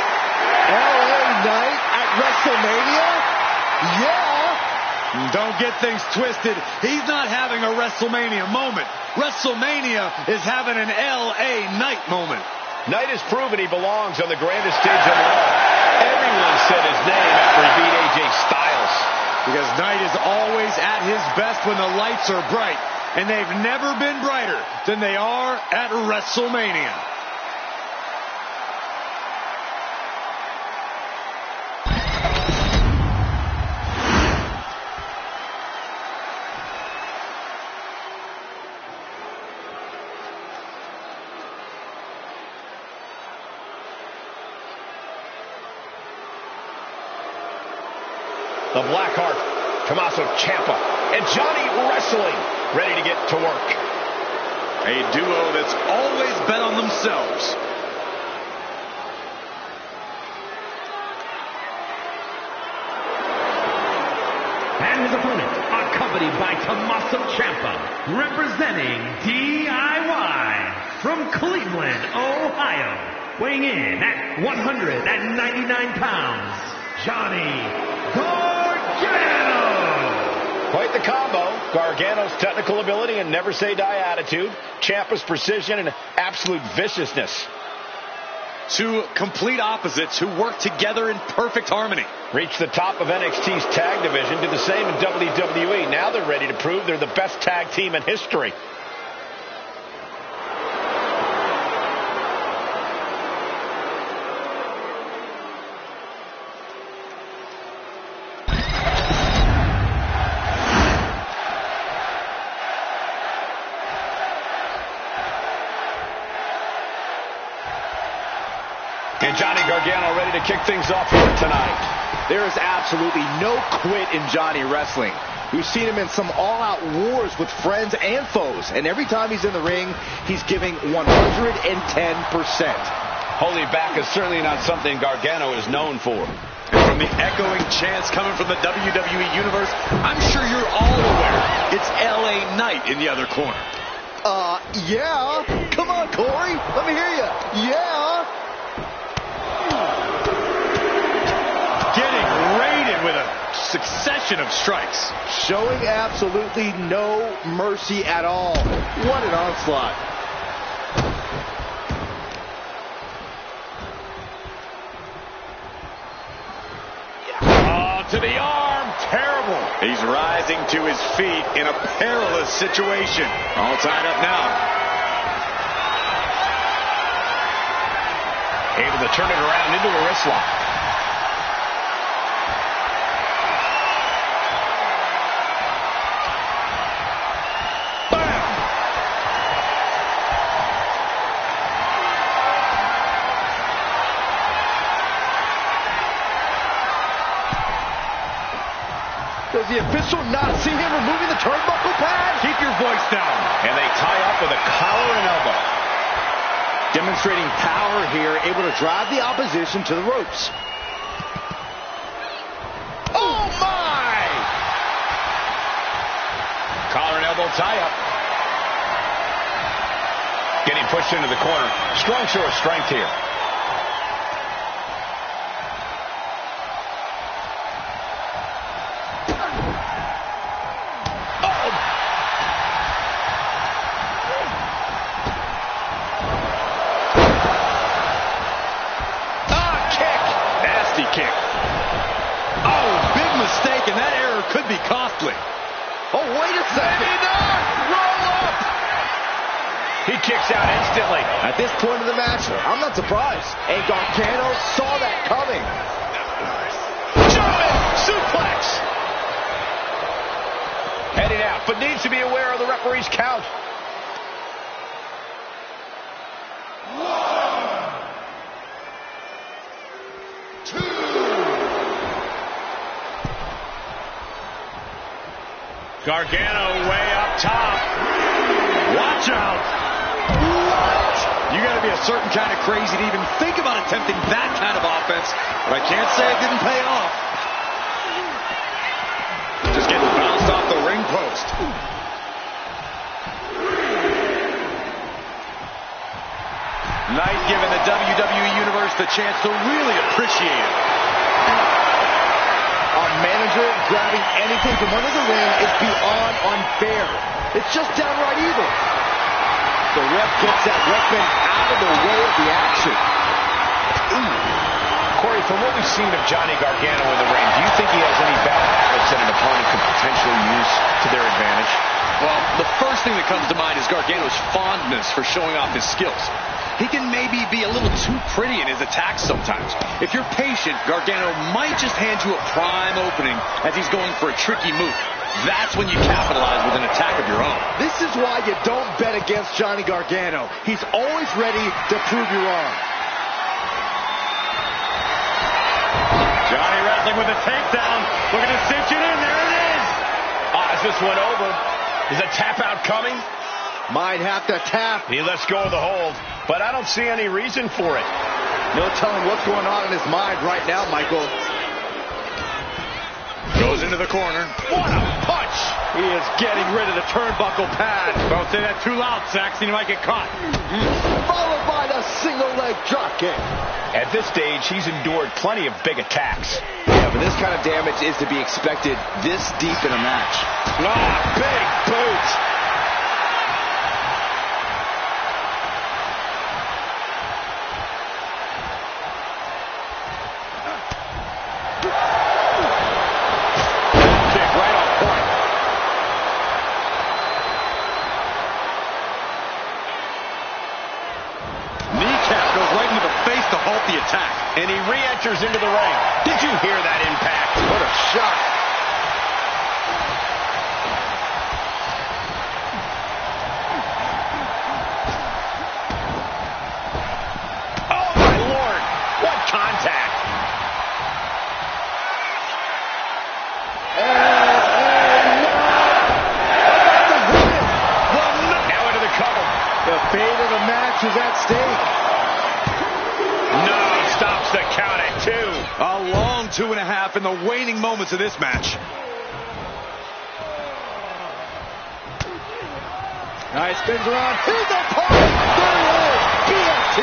L.A. Knight at WrestleMania? Yeah! Don't get things twisted. He's not having a WrestleMania moment. WrestleMania is having an L.A. Knight moment. Knight has proven he belongs on the grandest stage of all. Everyone said his name after he beat AJ Styles. Because Knight is always at his best when the lights are bright. And they've never been brighter than they are at WrestleMania. The Blackheart, Tommaso Ciampa, and Johnny Wrestling ready to get to work. A duo that's always bet on themselves. And his opponent, accompanied by Tommaso Ciampa, representing DIY from Cleveland, Ohio, weighing in at 199 pounds, Johnny Gargano. Quite the combo. Gargano's technical ability and never-say-die attitude. Ciampa's precision and absolute viciousness. Two complete opposites who work together in perfect harmony. Reached the top of NXT's tag division, did the same in WWE. Now they're ready to prove they're the best tag team in history. And Johnny Gargano ready to kick things off here tonight. There is absolutely no quit in Johnny Wrestling. We've seen him in some all-out wars with friends and foes, and every time he's in the ring, he's giving 110%. Holding back is certainly not something Gargano is known for. And from the echoing chants coming from the WWE Universe, I'm sure you're all aware it's L.A. Knight in the other corner. Yeah. Come on, Corey. Let me hear you. Yeah. Getting raided with a succession of strikes. Showing absolutely no mercy at all. What an onslaught. Oh, to the arm. Terrible. He's rising to his feet in a perilous situation. All tied up now. Able to turn it around into a wrist lock. Does the official not see him removing the turnbuckle pad? Keep your voice down. And they tie up with a collar and elbow. Demonstrating power here, able to drive the opposition to the ropes. Oh, my! Collar and elbow tie-up. Getting pushed into the corner. Strong show of strength here. Kick. Oh, big mistake, and that error could be costly. Oh, wait a second. Roll up. He kicks out instantly. At this point of the match, I'm not surprised. And Gargano saw that coming. German suplex. Heading out, but needs to be aware of the referee's count. Gargano way up top. Watch out. What? You got to be a certain kind of crazy to even think about attempting that kind of offense. But I can't say it didn't pay off. Just getting bounced off the ring post. Knight giving the WWE Universe the chance to really appreciate it. A manager grabbing anything from under the ring is beyond unfair. It's just downright evil. The ref gets that weapon out of the way of the action. Corey, from what we've seen of Johnny Gargano in the ring, do you think he has any bad habits that an opponent could potentially use to their advantage? Well, the first thing that comes to mind is Gargano's fondness for showing off his skills. He can maybe be a little too pretty in his attacks sometimes. If you're patient, Gargano might just hand you a prime opening as he's going for a tricky move. That's when you capitalize with an attack of your own. This is why you don't bet against Johnny Gargano. He's always ready to prove you wrong. Johnny wrestling with a takedown. Looking to cinch it in. There it is. Is this one over? Is a tap out coming? Might have to tap. He lets go of the hold, but I don't see any reason for it. No telling what's going on in his mind right now, Michael. Goes into the corner. What a punch! He is getting rid of the turnbuckle pad. Don't say that too loud, Saxon. You might get caught. Followed by the single leg drop kick. At this stage, he's endured plenty of big attacks. Yeah, but this kind of damage is to be expected this deep in a match. Big boot! The attack. And he re-enters into the ring. Did you hear that impact? What a shot. Oh, my Lord. What contact. Now into the cover. The fate of the match is at stake. No, stops the count at 2. A long 2.5 in the waning moments of this match. Knight spins around. Here's the point. There it is. BFT.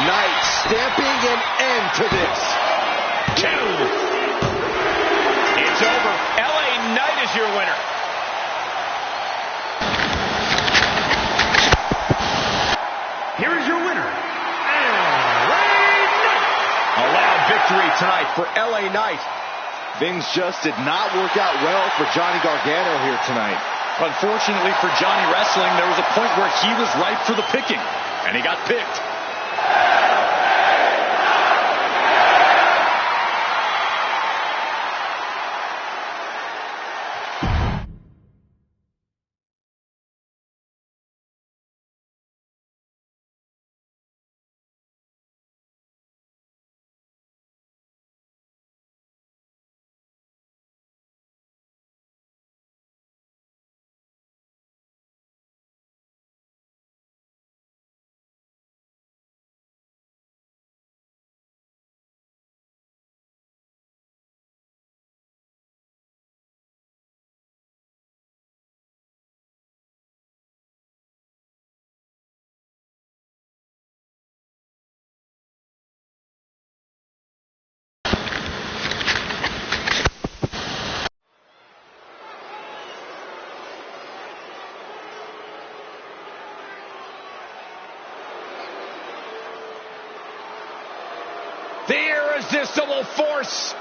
Knight stamping an end to this. 2. It's over. LA Knight is your winner. Here is your winner. Victory tonight for LA Knight. Things just did not work out well for Johnny Gargano here tonight. Unfortunately for Johnny Wrestling, there was a point where he was ripe for the picking, and he got picked. The irresistible force.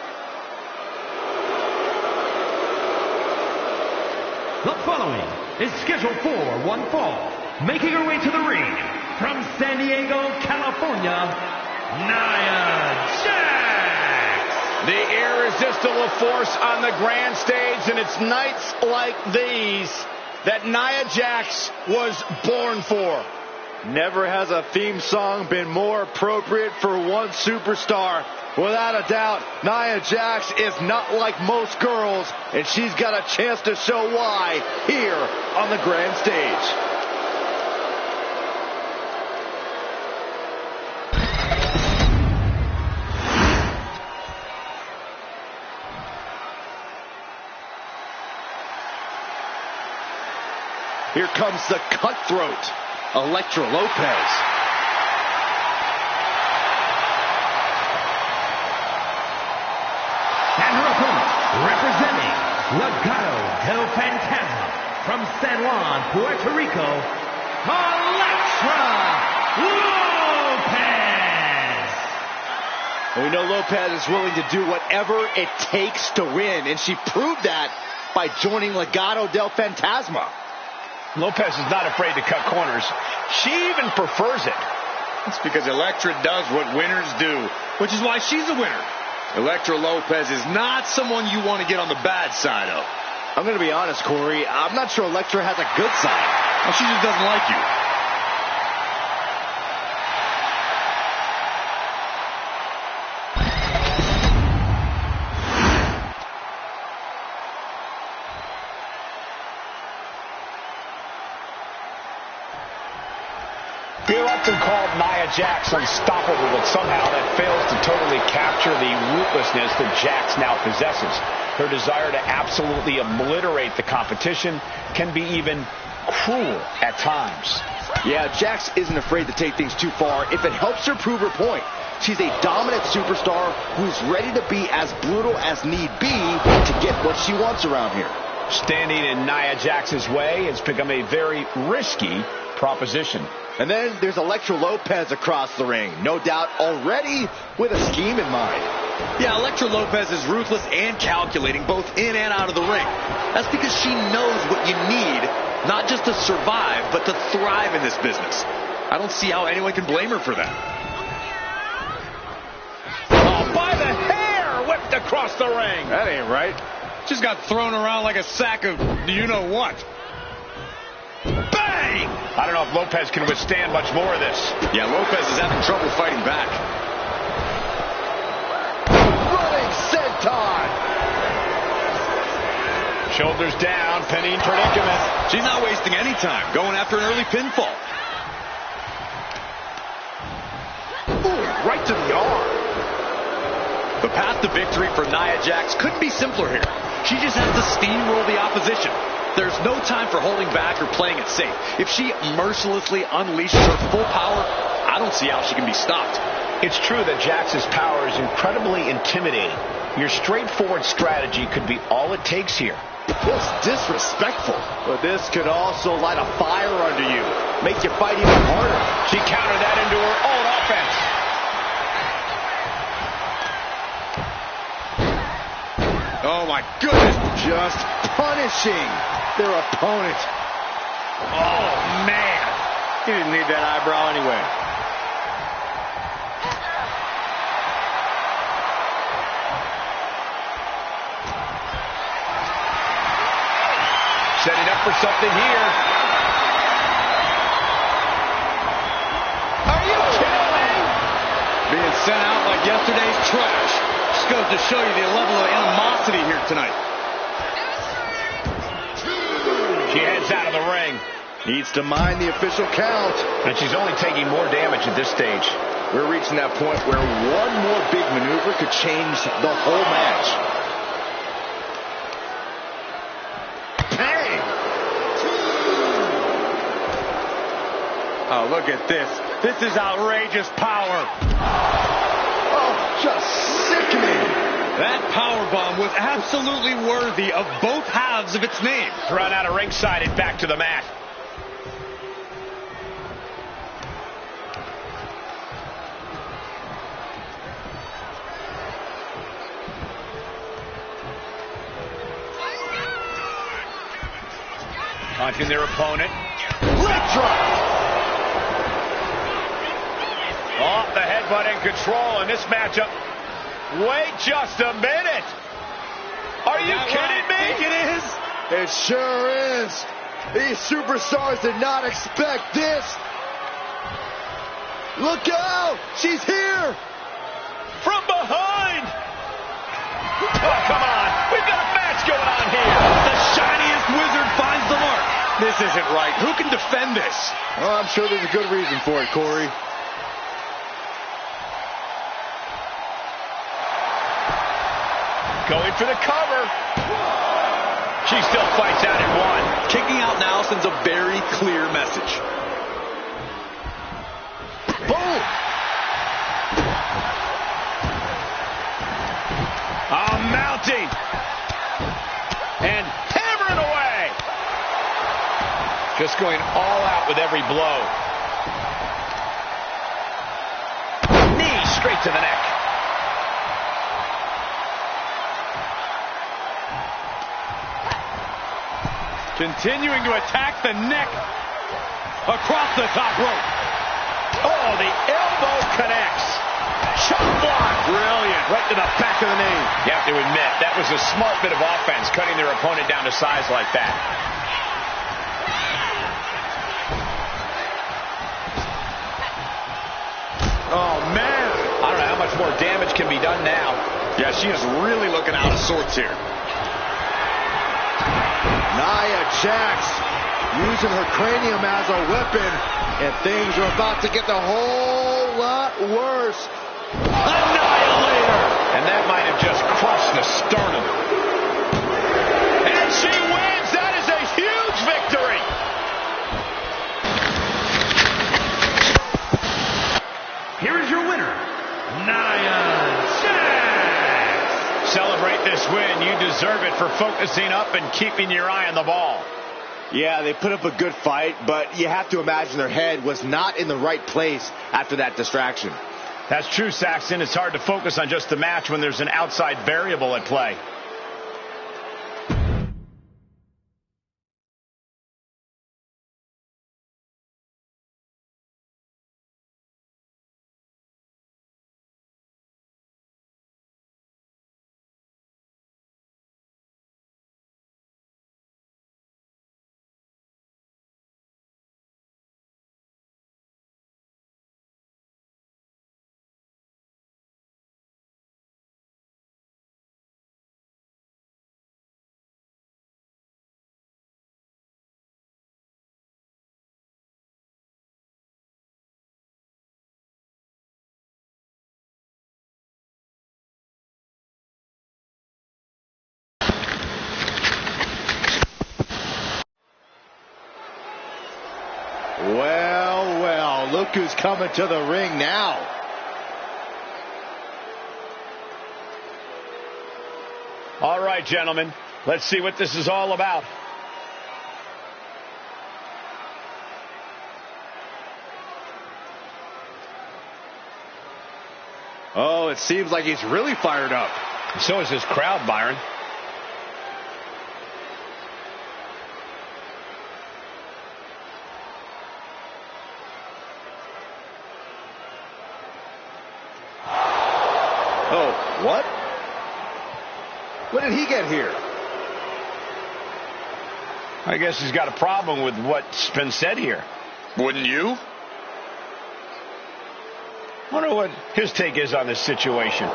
The following is scheduled for one fall. Making her way to the ring from San Diego, California, Nia Jax. The irresistible force on the grand stage, and it's nights like these that Nia Jax was born for. Never has a theme song been more appropriate for one superstar. Without a doubt, Nia Jax is not like most girls, and she's got a chance to show why here on the grand stage. Here comes the cutthroat, Elektra Lopez. And her opponent, representing Legado del Fantasma from San Juan, Puerto Rico, Elektra Lopez. We know Lopez is willing to do whatever it takes to win, and she proved that by joining Legado del Fantasma. Lopez is not afraid to cut corners. She even prefers it. That's because Elektra does what winners do, which is why she's a winner. Elektra Lopez is not someone you want to get on the bad side of. I'm going to be honest, Corey. I'm not sure Elektra has a good side. Well, she just doesn't like you. We've often called Nia Jax unstoppable, but somehow that fails to totally capture the ruthlessness that Jax now possesses. Her desire to absolutely obliterate the competition can be even cruel at times. Yeah, Jax isn't afraid to take things too far if it helps her prove her point. She's a dominant superstar who's ready to be as brutal as need be to get what she wants around here. Standing in Nia Jax's way has become a very risky proposition. And then there's Elektra Lopez across the ring, no doubt already with a scheme in mind. Yeah, Elektra Lopez is ruthless and calculating both in and out of the ring. That's because she knows what you need, not just to survive, but to thrive in this business. I don't see how anyone can blame her for that. Oh, by the hair, whipped across the ring. That ain't right. Just got thrown around like a sack of you-know-what. Bang! I don't know if Lopez can withstand much more of this. Yeah, Lopez is having trouble fighting back. Running senton. Shoulders down, pinning predicament. She's not wasting any time, going after an early pinfall. Ooh, right to the arm. The path to victory for Nia Jax couldn't be simpler here. She just has to steamroll the opposition. There's no time for holding back or playing it safe. If she mercilessly unleashes her full power, I don't see how she can be stopped. It's true that Jax's power is incredibly intimidating. Your straightforward strategy could be all it takes here. That's disrespectful. But this could also light a fire under you, make you fight even harder. She countered that into her own offense. Oh, my goodness. Just punishing their opponent. Oh, man. He didn't need that eyebrow anyway. Setting up for something here. Are you kidding me? Being sent out like yesterday's trash. Just goes to show you the level of animosity here tonight. She heads out of the ring. Needs to mind the official count. And she's only taking more damage at this stage. We're reaching that point where one more big maneuver could change the whole match. Bang! Oh, look at this. This is outrageous power. Oh, just sickening. That powerbomb was absolutely worthy of both halves of its name. Thrown out of ringside and back to the mat. Taunting their opponent. Leg drop. Off the headbutt in control in this matchup. Wait just a minute. Are you kidding me? It is. It sure is. These superstars did not expect this. Look out! She's here! From behind! Oh, come on. We've got a match going on here. The shiniest wizard finds the mark. This isn't right. Who can defend this? Well, I'm sure there's a good reason for it, Corey. Going for the cover. She still fights out at one. Kicking out now sends a very clear message. Boom! Mounting. And hammering away. Just going all out with every blow. Knee straight to the neck. Continuing to attack the neck. Across the top rope. Oh, the elbow connects. Chop block. Brilliant. Right to the back of the knee. You have to admit, that was a smart bit of offense, cutting their opponent down to size like that. Oh, man. I don't know how much more damage can be done now. Yeah, she is really looking out of sorts here. Nia Jax using her cranium as a weapon, and things are about to get a whole lot worse. Annihilator! And that might have just crushed the sternum. And she wins! That is a huge victory! Here is your winner, Nia Jax. Celebrate this win. You deserve it for focusing up and keeping your eye on the ball. Yeah, they put up a good fight, but you have to imagine their head was not in the right place after that distraction. That's true, Saxton. It's hard to focus on just the match when there's an outside variable at play. Well, well, look who's coming to the ring now. All right, gentlemen, let's see what this is all about. Oh, it seems like he's really fired up. So is his crowd, Byron. Oh, what? When did he get here? I guess he's got a problem with what's been said here. Wouldn't you? I wonder what his take is on this situation.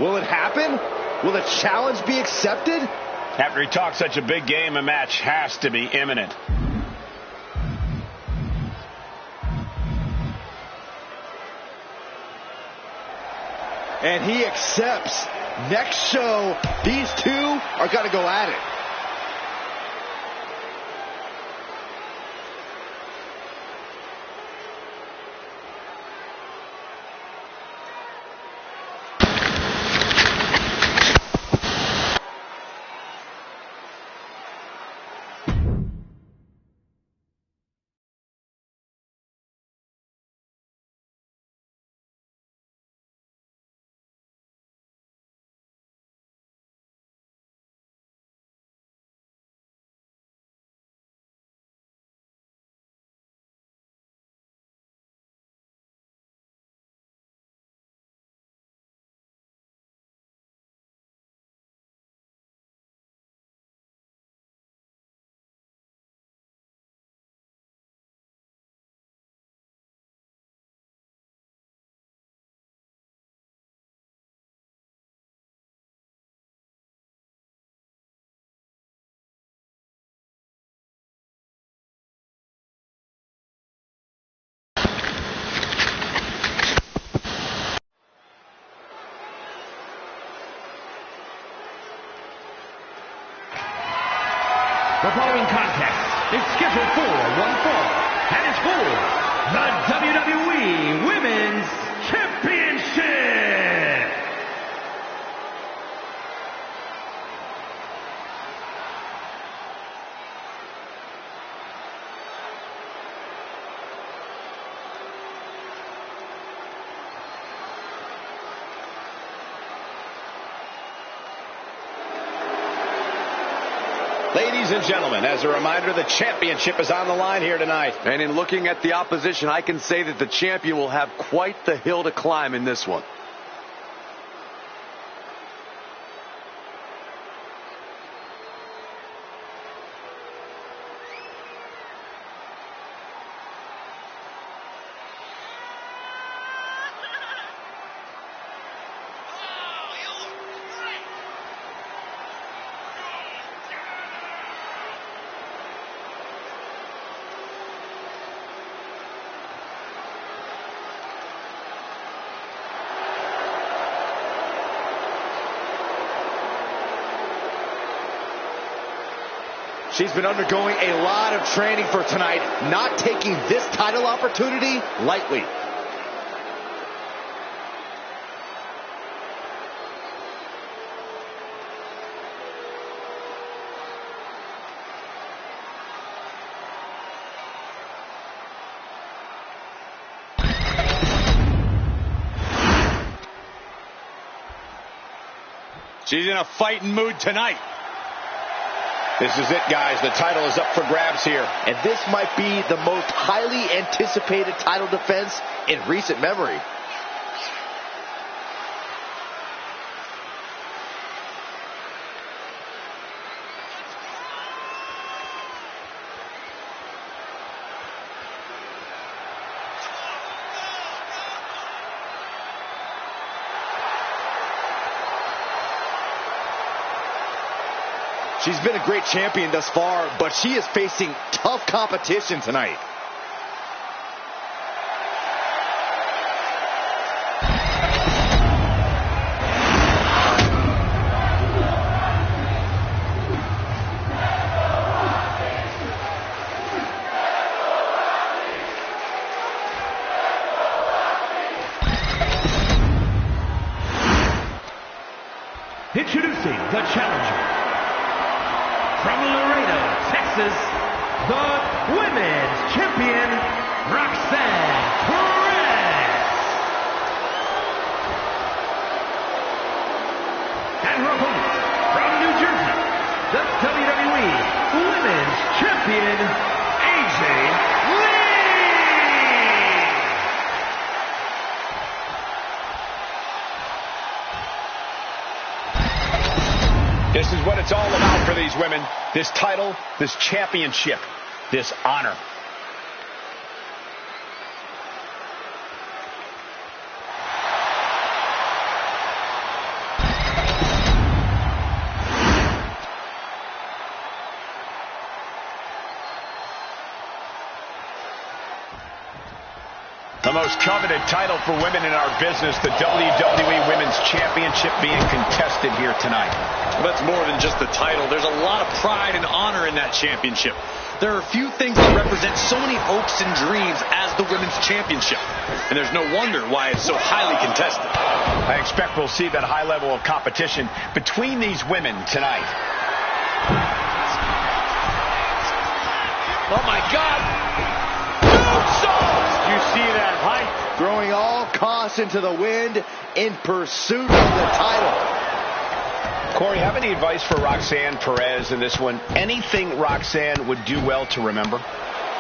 Will it happen? Will the challenge be accepted? After he talks such a big game, a match has to be imminent. And he accepts. Next show, these two are going to go at it. The following contest is scheduled for one fall and is for the WWE Women's Championship. Ladies and gentlemen, as a reminder, the championship is on the line here tonight. And in looking at the opposition, I can say that the champion will have quite the hill to climb in this one. She's been undergoing a lot of training for tonight, not taking this title opportunity lightly. She's in a fighting mood tonight. This is it, guys. The title is up for grabs here. And this might be the most highly anticipated title defense in recent memory. She's been a great champion thus far, but she is facing tough competition tonight. Introducing the challenger. From Laredo, Texas, the Women's Champion, Roxanne Perez. And her opponent, from New Jersey, the WWE Women's Champion, AJ Lee. This is what it's all about for these women. This title, this championship, this honor. The most coveted title for women in our business, the WWE Women's Championship being contested here tonight. Well, that's more than just the title. There's a lot of pride and honor in that championship. There are a few things that represent so many hopes and dreams as the Women's Championship. And there's no wonder why it's so highly contested. I expect we'll see that high level of competition between these women tonight. Oh my God! You see that height? Throwing all caution to the wind in pursuit of the title. Corey, have any advice for Roxanne Perez in this one? Anything Roxanne would do well to remember?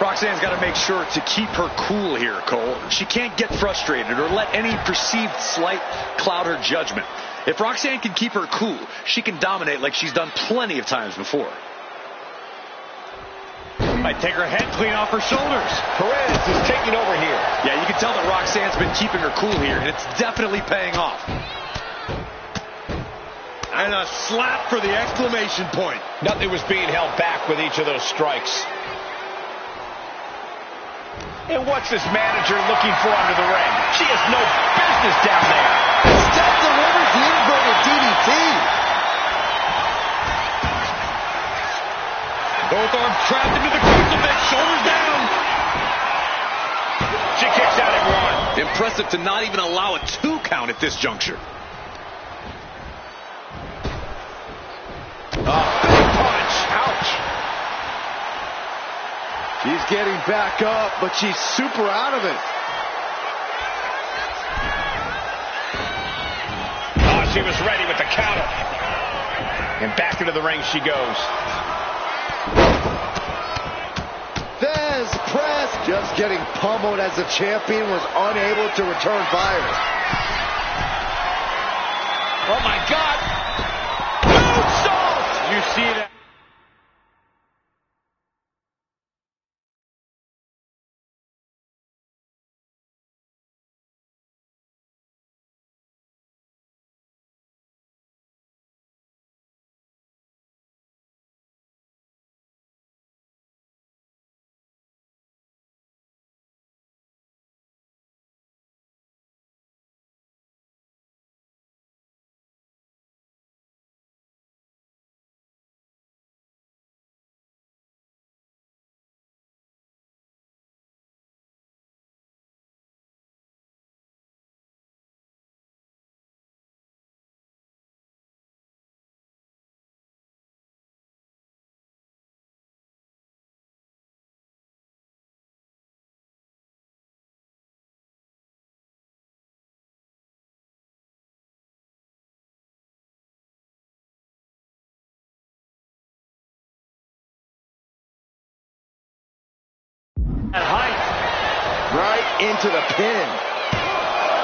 Roxanne's got to make sure to keep her cool here, Cole. She can't get frustrated or let any perceived slight cloud her judgment. If Roxanne can keep her cool, she can dominate like she's done plenty of times before. Might take her head clean off her shoulders. Perez is taking over here. Yeah, you can tell that Roxanne's been keeping her cool here, and it's definitely paying off. And a slap for the exclamation point. Nothing was being held back with each of those strikes. And what's this manager looking for under the ring? She has no business down there. Steph delivers the inverted DDT. Both arms trapped into the crucifix. Shoulders down. She kicks out at 1. Impressive to not even allow a 2 count at this juncture. Big punch. Ouch. She's getting back up, but she's super out of it. Oh, she was ready with the counter. And back into the ring she goes. Thesz press. Just getting pummeled as the champion was unable to return fire. Oh, my God. Moonsault. You see that? At height. Right into the pin.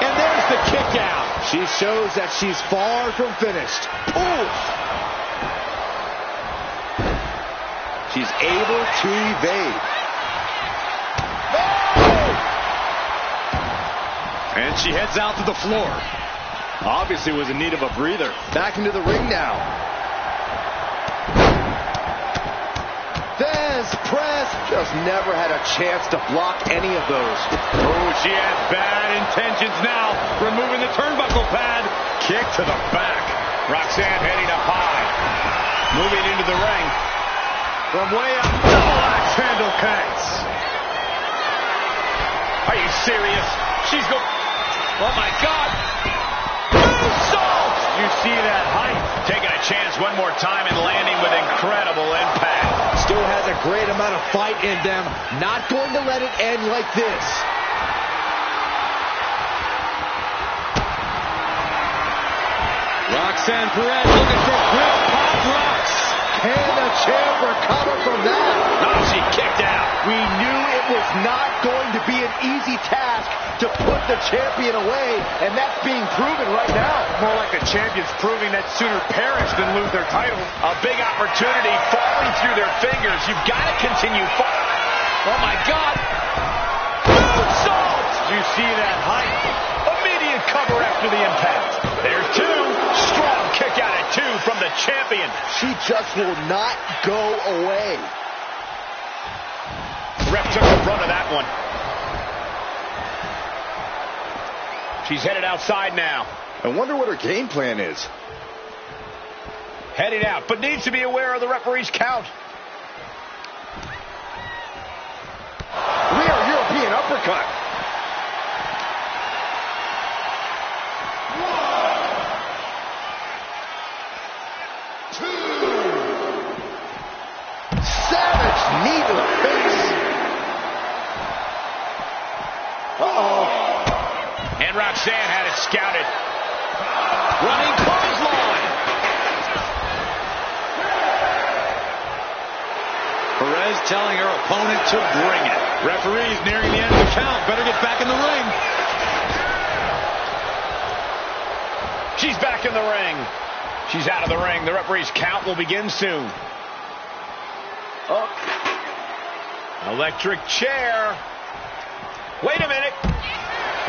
And there's the kick out. She shows that she's far from finished. Ooh. She's able to evade. And she heads out to the floor. Obviously was in need of a breather. Back into the ring now. Thesz press. Just never had a chance to block any of those. Oh, she has bad intentions now. Removing the turnbuckle pad. Kick to the back. Roxanne heading up high. Moving into the ring. From way up. Double axe handle connects. Are you serious? She's going... Oh, my God. Moonsault! You see that height. Taking a chance one more time and landing with incredible impact. Still has a great amount of fight in them. Not going to let it end like this. Roxanne Perez looking for quick pop rocks. Can the champ recover from that? Oh, she kicked out. We knew it was not going to be an easy task to put the champion away, and that's being proven right now. More like the champions proving that sooner perish than lose their title. A big opportunity falling through their fingers. You've got to continue. Oh, my God. Moonsault! You see that height. Immediate cover after the impact. There's 2. Strong kick out at 2 from the champion. She just will not go away. Ref took the brunt of that one. She's headed outside now. I wonder what her game plan is. Headed out, but needs to be aware of the referee's count. Rear European uppercut. 1, 2. Savage knee to the face. Uh-oh. And Roxanne had it scouted. Running clothesline. Perez telling her opponent to bring it. Referee's nearing the end of the count. Better get back in the ring. She's back in the ring. She's out of the ring. The referee's count will begin soon. Oh. Electric chair. Wait a minute.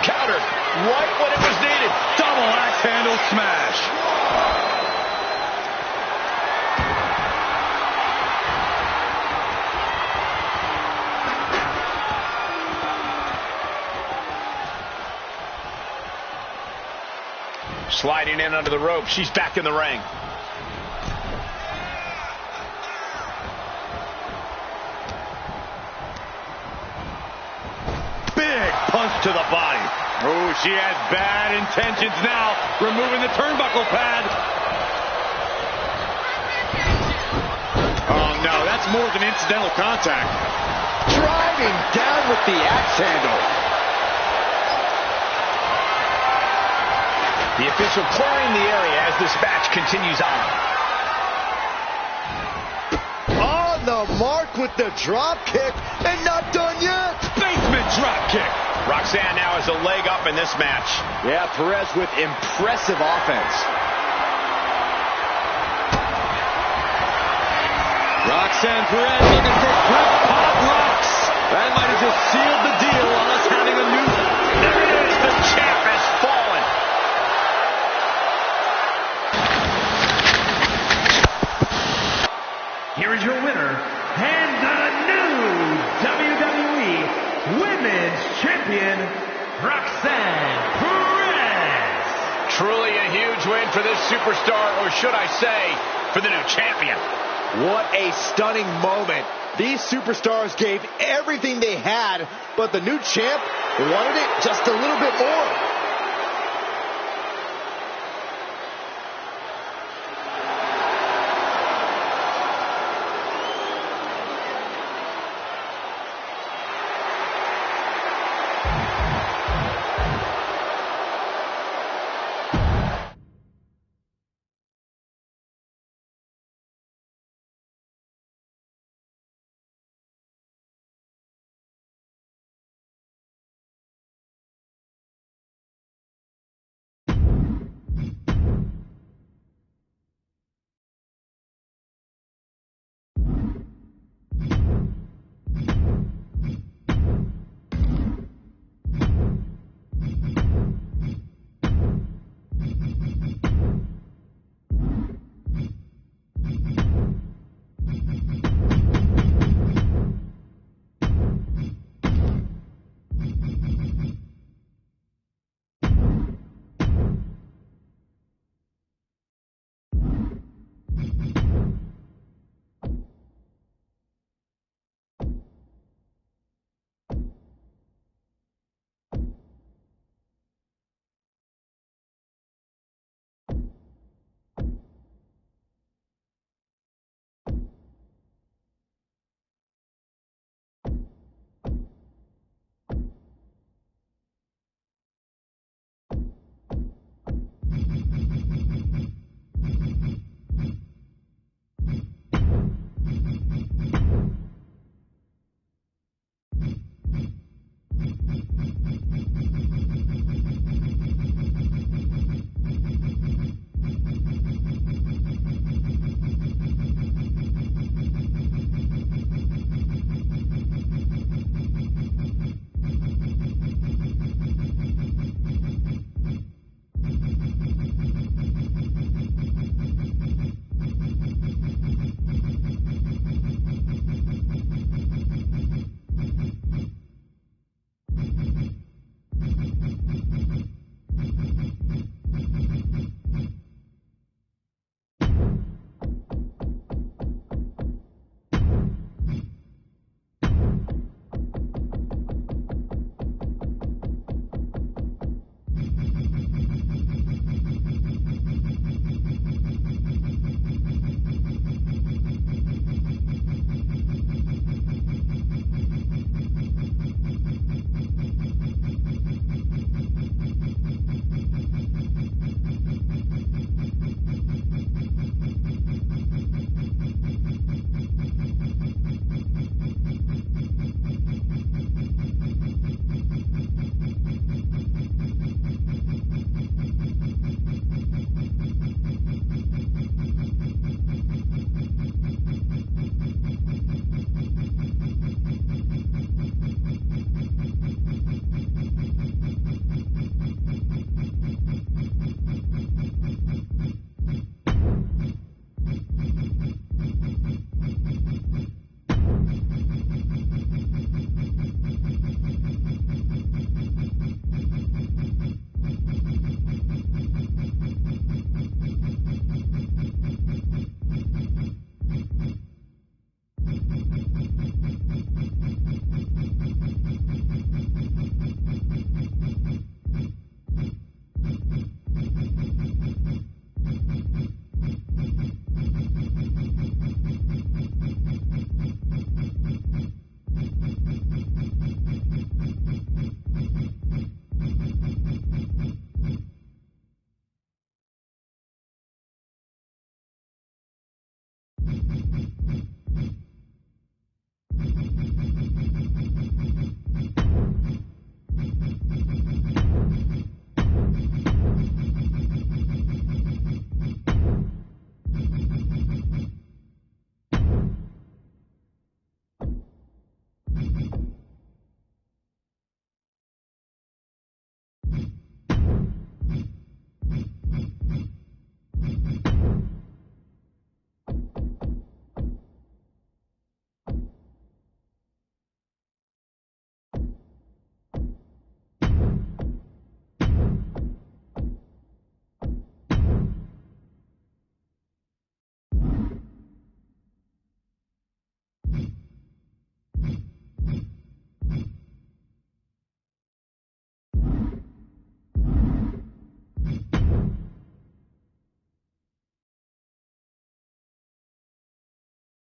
Countered. Right when it was needed. Double axe handle smash. Sliding in under the rope. She's back in the ring. punch to the body. Oh, she has bad intentions now, removing the turnbuckle pad. Oh, no, that's more than incidental contact. Driving down with the axe handle. The official clearing the area as this match continues on. On the mark with the drop kick, and not done yet. Basement drop kick. Roxanne now has a leg up in this match. Yeah, Perez with impressive offense. Roxanne Perez looking for quick pop rocks. That might have just sealed the deal on us having a new... There it is. The champ has fallen. Here is your winner, and the new WWE Women's Champion, Roxanne Perez. Truly a huge win for this superstar, or should I say, for the new champion. What a stunning moment. These superstars gave everything they had, but the new champ wanted it just a little bit more.